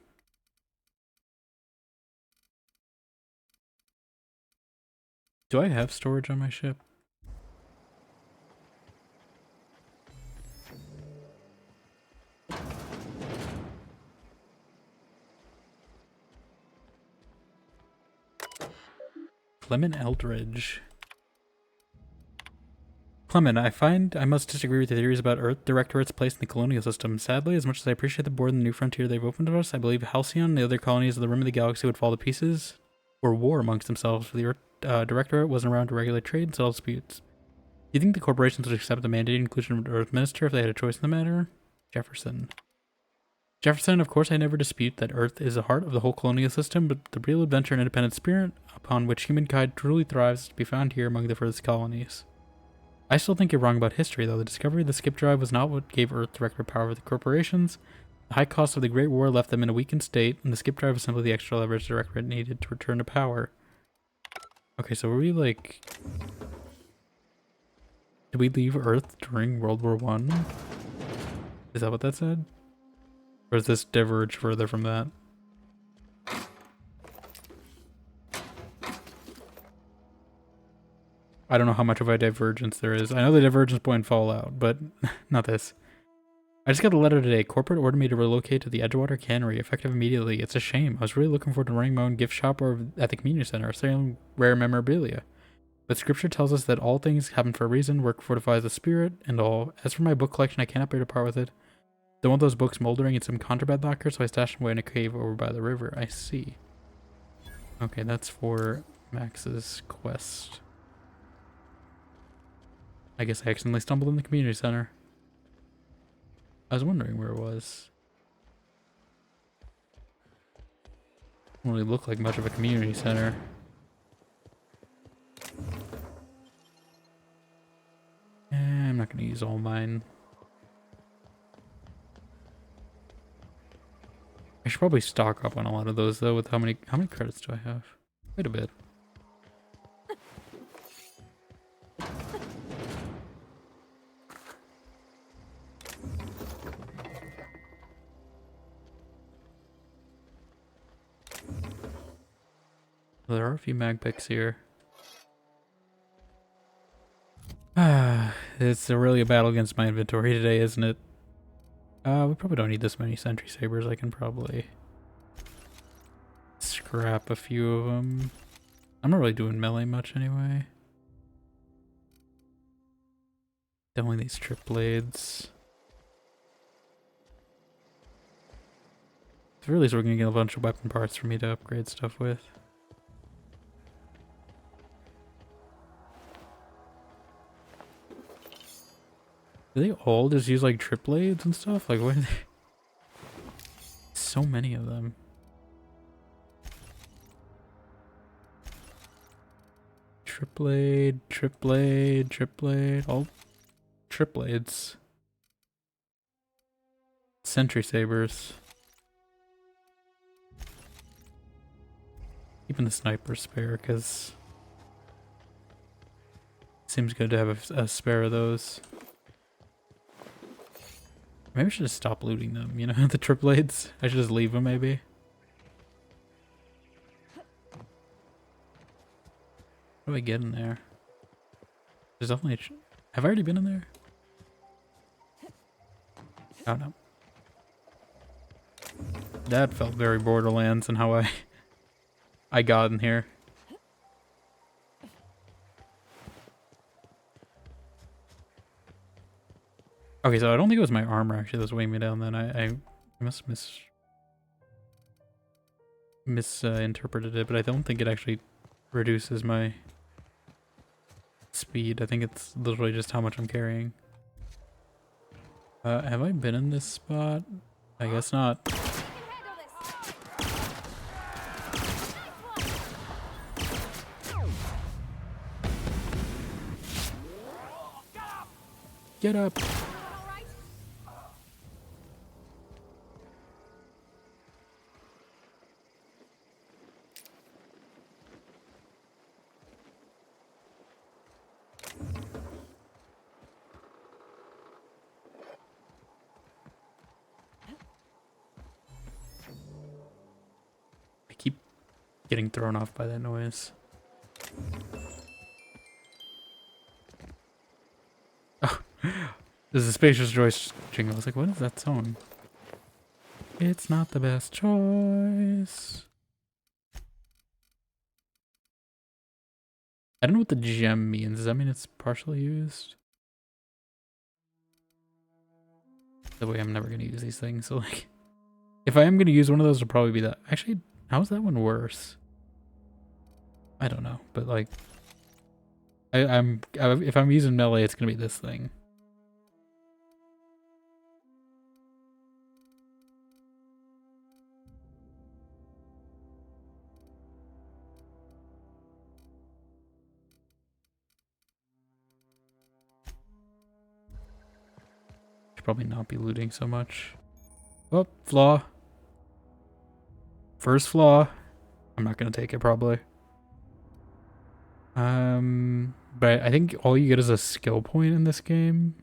Do I have storage on my ship? Clement Eldridge. Clement, I must disagree with your theories about Earth Directorate's place in the colonial system. Sadly, as much as I appreciate the board and the new frontier they've opened to us, I believe Halcyon and the other colonies of the rim of the galaxy would fall to pieces or war amongst themselves if the Earth Directorate wasn't around to regulate trade and settle disputes. Do you think the corporations would accept the mandated inclusion of an Earth Minister if they had a choice in the matter? Jefferson. Jefferson, of course I never dispute that Earth is the heart of the whole colonial system, but the real adventure and independent spirit upon which humankind truly thrives is to be found here among the furthest colonies. I still think you're wrong about history, though. The discovery of the skip drive was not what gave Earth Director power over the corporations. The high cost of the Great War left them in a weakened state, and the skip drive was simply the extra leverage the Directorate needed to return to power. Okay, so were we like... Did we leave Earth during World War I? Is that what that said? Or does this diverge further from that? I don't know how much of a divergence there is. I know the divergence point Fallout, but not this. I just got a letter today. Corporate ordered me to relocate to the Edgewater Cannery, effective immediately. It's a shame. I was really looking forward to running my own gift shop or at the community center, selling rare memorabilia. But scripture tells us that all things happen for a reason, work fortifies the spirit, and all. As for my book collection, I cannot bear to part with it. Don't want those books moldering in some contraband locker, so I stashed them away in a cave over by the river. I see. Okay, that's for Max's quest. I guess I accidentally stumbled in the community center. I was wondering where it was. Doesn't really look like much of a community center. I'm not going to use all mine. I should probably stock up on a lot of those though. With how many credits do I have? Quite a bit. There are a few mag picks here. It's really a battle against my inventory today, isn't it? We probably don't need this many Sentry Sabers. I can probably scrap a few of them. I'm not really doing melee much anyway. Definitely these trip blades. At the very least, we're gonna get a bunch of weapon parts for me to upgrade stuff with. Do they all just use like trip blades and stuff? Like what are they? So many of them. Trip blade, trip blade, trip blade, all trip blades. Sentry sabers. Keeping the sniper spare because it seems good to have a spare of those. Maybe I should just stop looting them, you know, the triplets. I should just leave them, maybe. How do I get in there? There's definitely have I already been in there? Oh no. That felt very Borderlands and how I got in here. Okay, so I don't think it was my armor actually that was weighing me down then. I must misinterpreted it, but I don't think it actually reduces my speed. I think it's literally just how much I'm carrying. Have I been in this spot? I guess not. Get up! I keep getting thrown off by that noise. Oh, there's a Spacer's Choice jingle. I was like, what is that song? It's not the best choice. I don't know what the gem means. Does that mean it's partially used? The way I'm never going to use these things. So like, if I am going to use one of those, it'll probably be that. Actually, how's that one worse? I don't know, but like, if I'm using melee, it's going to be this thing. Should probably not be looting so much. Oh, flaw. First flaw. I'm not gonna take it probably. But I think all you get is a skill point in this game.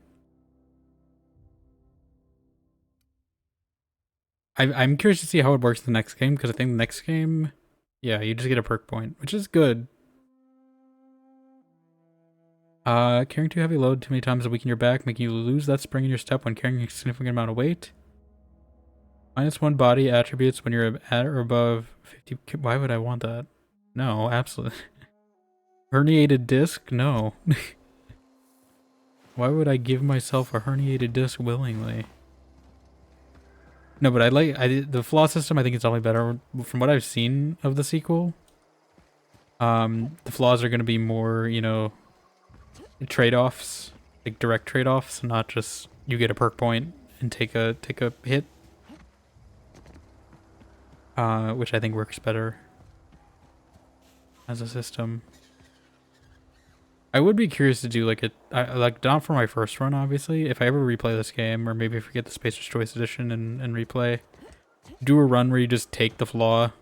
I'm curious to see how it works in the next game, because I think the next game, yeah, you just get a perk point, which is good. Carrying too heavy load too many times will weaken your back, making you lose that spring in your step when carrying a significant amount of weight. -1 body attributes when you're at or above 50. Why would I want that? No, absolutely. Herniated disc? No. Why would I give myself a herniated disc willingly? No, but the flaw system. I think it's only better from what I've seen of the sequel. The flaws are going to be more, you know, trade-offs, like direct trade-offs, not just you get a perk point and take a hit, which I think works better as a system. I would be curious to do like like not for my first run, obviously. If I ever replay this game, or maybe if we get the Spacer's Choice edition and replay, do a run where you just take the flaw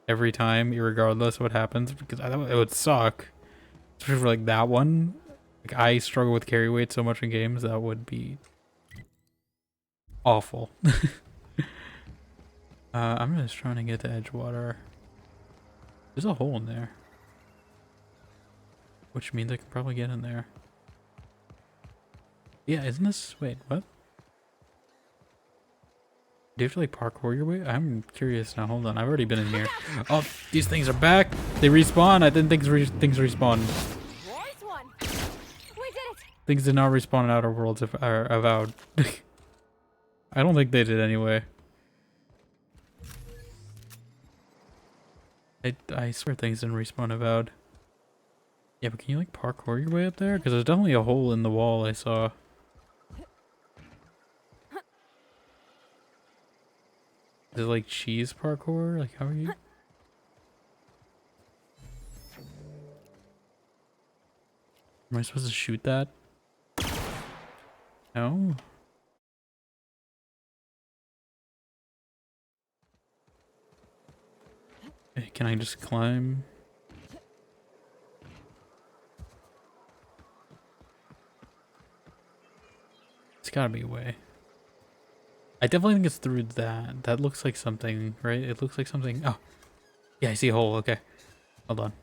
every time, irregardless of what happens, because I thought it would suck, especially for like that one. Like, I struggle with carry weight so much in games, that would be awful. I'm just trying to get to Edgewater. There's a hole in there, which means I can probably get in there. Yeah, isn't this... Wait, what? Do you have to like parkour your way? I'm curious now. Hold on, I've already been in here. Oh, these things are back! They respawn! I didn't think things respawn. Things did not respawn in Outer Worlds, if are avowed. I don't think they did anyway. I swear things didn't respawn avowed. Yeah, but can you like parkour your way up there? Because there's definitely a hole in the wall I saw. Is it like cheese parkour? Like, how are you? Am I supposed to shoot that? No? Hey, can I just climb? It's gotta be a way. I definitely think it's through that. That looks like something, right? It looks like something. Oh, yeah, I see a hole. Okay, hold on,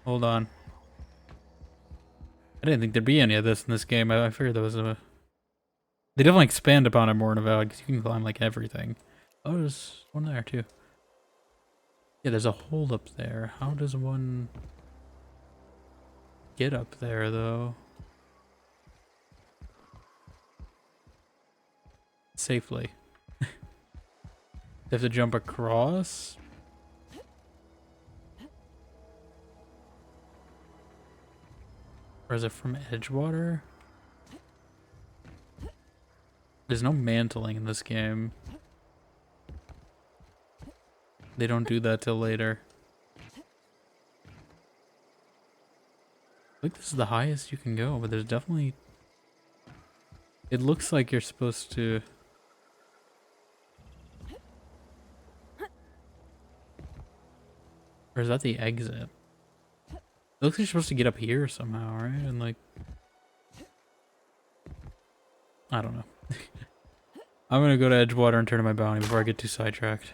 hold on. I didn't think there'd be any of this in this game. I figured there was a. They definitely expand upon it more in Avowed because you can climb like everything. Oh, there's one there too. Yeah, there's a hole up there. How does one get up there though? Safely. They have to jump across? Or is it from Edgewater? There's no mantling in this game. They don't do that till later. I think this is the highest you can go, but there's definitely... It looks like you're supposed to... Or is that the exit? It looks like you're supposed to get up here somehow, right? And like... I don't know. I'm gonna go to Edgewater and turn in my bounty before I get too sidetracked.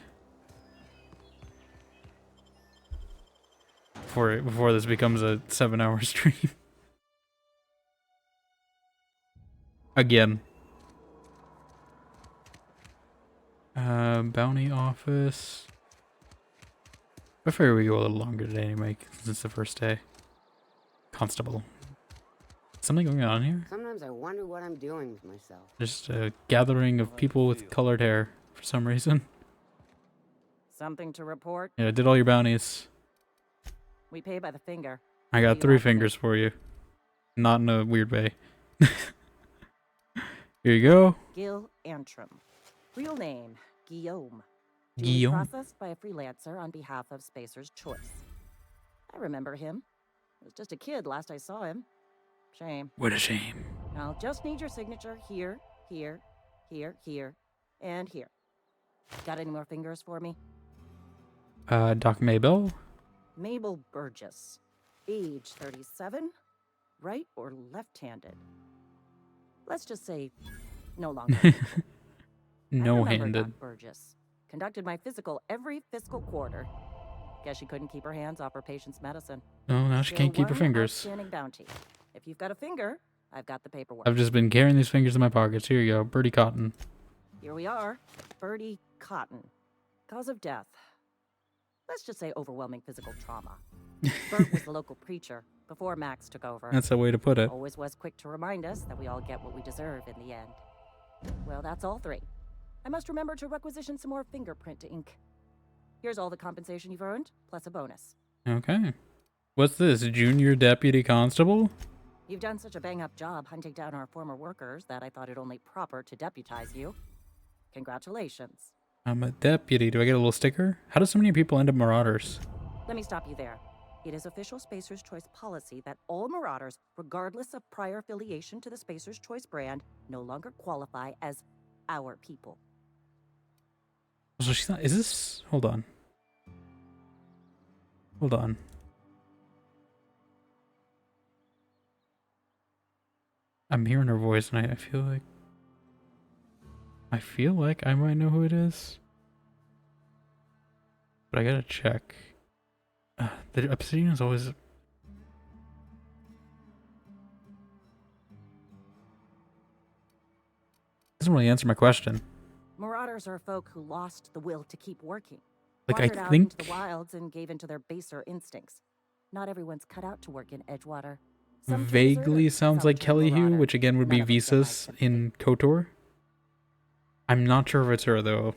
Before this becomes a 7-hour stream. Again. Bounty office. I figure we go a little longer today anyway, since it's the first day. Constable. Something going on here? Sometimes I wonder what I'm doing with myself. Just a gathering of people with colored hair for some reason. Something to report? Yeah, I did all your bounties. We pay by the finger. I got 3 fingers for you. Not in a weird way. Here you go. Gil Antrim. Real name, Guillaume. Guillaume. Processed by a freelancer on behalf of Spacer's Choice. I remember him. I was just a kid last I saw him. Shame. What a shame. I'll just need your signature here, here, here, here, and here. Got any more fingers for me? Doc Maybell? Mabel Burgess. Age 37. Right or left-handed? Let's just say no longer. No-handed. Doc Burgess. Conducted my physical every fiscal quarter. Guess she couldn't keep her hands off her patient's medicine. Oh, now she can't keep her fingers. Outstanding bounty. If you've got a finger, I've got the paperwork. I've just been carrying these fingers in my pockets. Here you go. Birdie Cotton. Here we are. Birdie Cotton. Cause of death. Let's just say overwhelming physical trauma. Bert was the local preacher before Max took over. That's a way to put it. Always was quick to remind us that we all get what we deserve in the end. Well, that's all 3. I must remember to requisition some more fingerprint ink. Here's all the compensation you've earned, plus a bonus. Okay. What's this? Junior Deputy Constable? You've done such a bang-up job hunting down our former workers that I thought it only proper to deputize you. Congratulations. I'm a deputy. Do I get a little sticker? How do so many people end up Marauders? Let me stop you there. It is official Spacer's Choice policy that all Marauders, regardless of prior affiliation to the Spacer's Choice brand, no longer qualify as our people. So she's not... Is this... Hold on. Hold on. I'm hearing her voice and I feel like... I feel like I might know who it is. But I gotta check. The Obsidian is always... Doesn't really answer my question. Marauders are folk who lost the will to keep working. Like, Wandered I out think... into the wilds and gave into their baser instincts. Not everyone's cut out to work in Edgewater. Some Vaguely sounds like Kelly Hugh, which again would be Visas in KOTOR. I'm not sure if it's her though.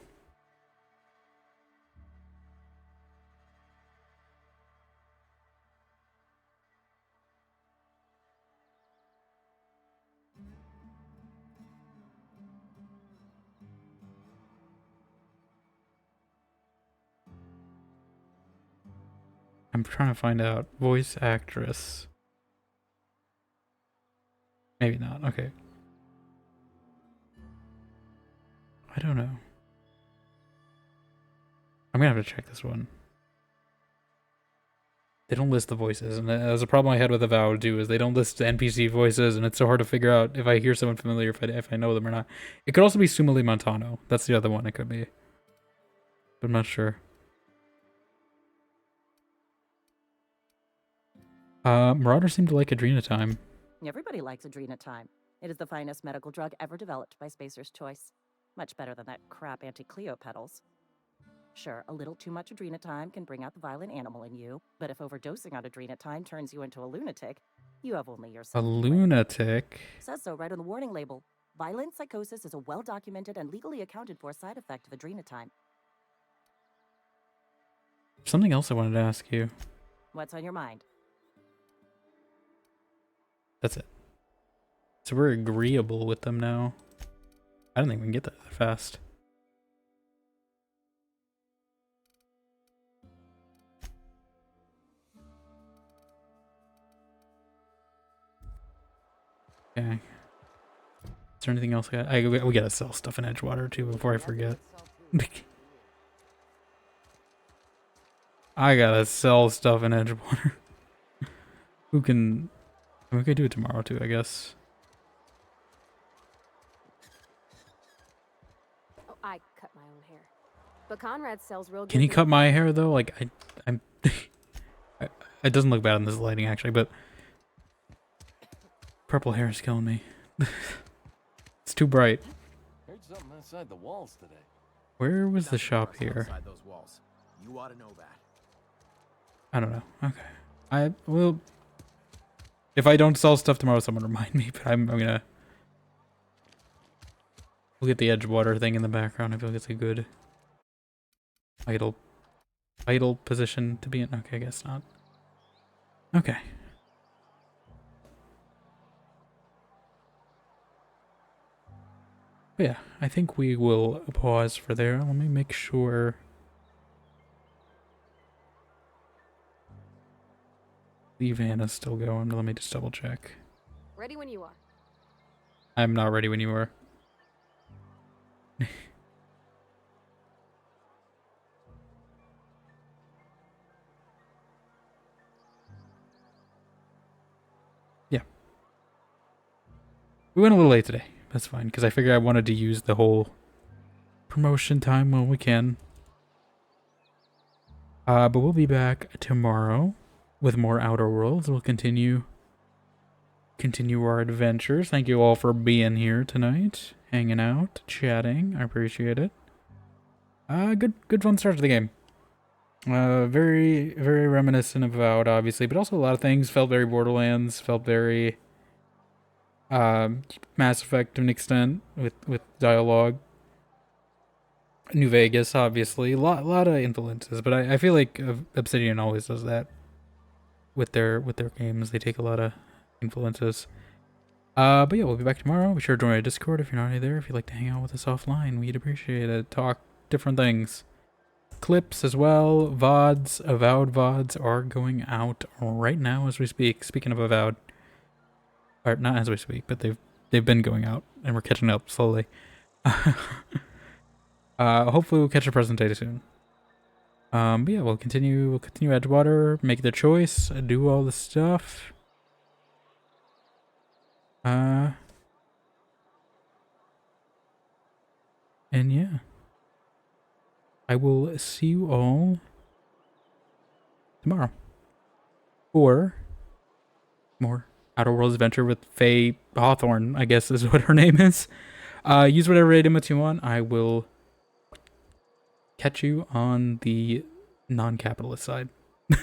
I'm trying to find out. Voice actress. Maybe not. Okay. I don't know. I'm gonna have to check this one. they don't list the voices, and that's a problem I had with Avowed too. Is they don't list the NPC voices, and it's so hard to figure out if I hear someone familiar, if I know them or not. It could also be Sumali Montano. That's the other one. It could be, but I'm not sure. Marauder seemed to like Adrenatime. Everybody likes Adrenatime. It is the finest medical drug ever developed by Spacer's Choice. Much better than that crap Anti-Cleo pedals. Sure, a little too much Adrenatime can bring out the violent animal in you, but if overdosing on Adrenatime turns you into a lunatic, you have only yourself. A lunatic? Says so right on the warning label. Violent psychosis is a well-documented and legally accounted for side effect of Adrenatime. Something else I wanted to ask you. What's on your mind? That's it. So we're agreeable with them now. I don't think we can get that fast. Okay. Is there anything else? We gotta sell stuff in Edgewater too before I forget. I gotta sell stuff in Edgewater. Who can? We could do it tomorrow too, I guess. Oh, I cut my own hair. But Conrad sells real good. Can he cut my hair though? Like I'm. It doesn't look bad in this lighting actually, but purple hair is killing me. It's too bright. Heard something outside the walls today. Where was the shop here? Outside those walls. You ought to know that. I don't know. Okay. I will. If I don't sell stuff tomorrow, someone remind me. But I'm gonna. We'll get the Edgewater thing in the background. I feel like it's a good idle position to be in. Okay, I guess not. Okay. But yeah, I think we will pause for there. Let me make sure. The van is still going. Let me just double check. Ready when you are. I'm not ready when you are. Yeah. We went a little late today. That's fine, because I figured I wanted to use the whole promotion time while we can. But we'll be back tomorrow with more Outer Worlds. We'll continue our adventures. Thank you all for being here tonight, hanging out, chatting. I appreciate it. Good fun start to the game. Very reminiscent of Avowed, obviously, but also a lot of things felt very Borderlands, felt very Mass Effect to an extent with dialogue. New Vegas, obviously, a lot of influences, but I feel like Obsidian always does that with their games. They take a lot of influences. But yeah, we'll be back tomorrow. Be sure to join our Discord if you're not already there. If you'd like to hang out with us offline, we'd appreciate it. Talk different things. Clips as well. VODs, Avowed VODs are going out right now as we speak. Speaking of Avowed, or not as we speak, but they've been going out and we're catching up slowly. Hopefully we'll catch a present day soon. But yeah, we'll continue Edgewater, make the choice, do all the stuff. And yeah. I will see you all tomorrow. Or more Outer Worlds adventure with Faye Hawthorne, I guess is what her name is. Use whatever item you want. I will catch you on the non-capitalist side.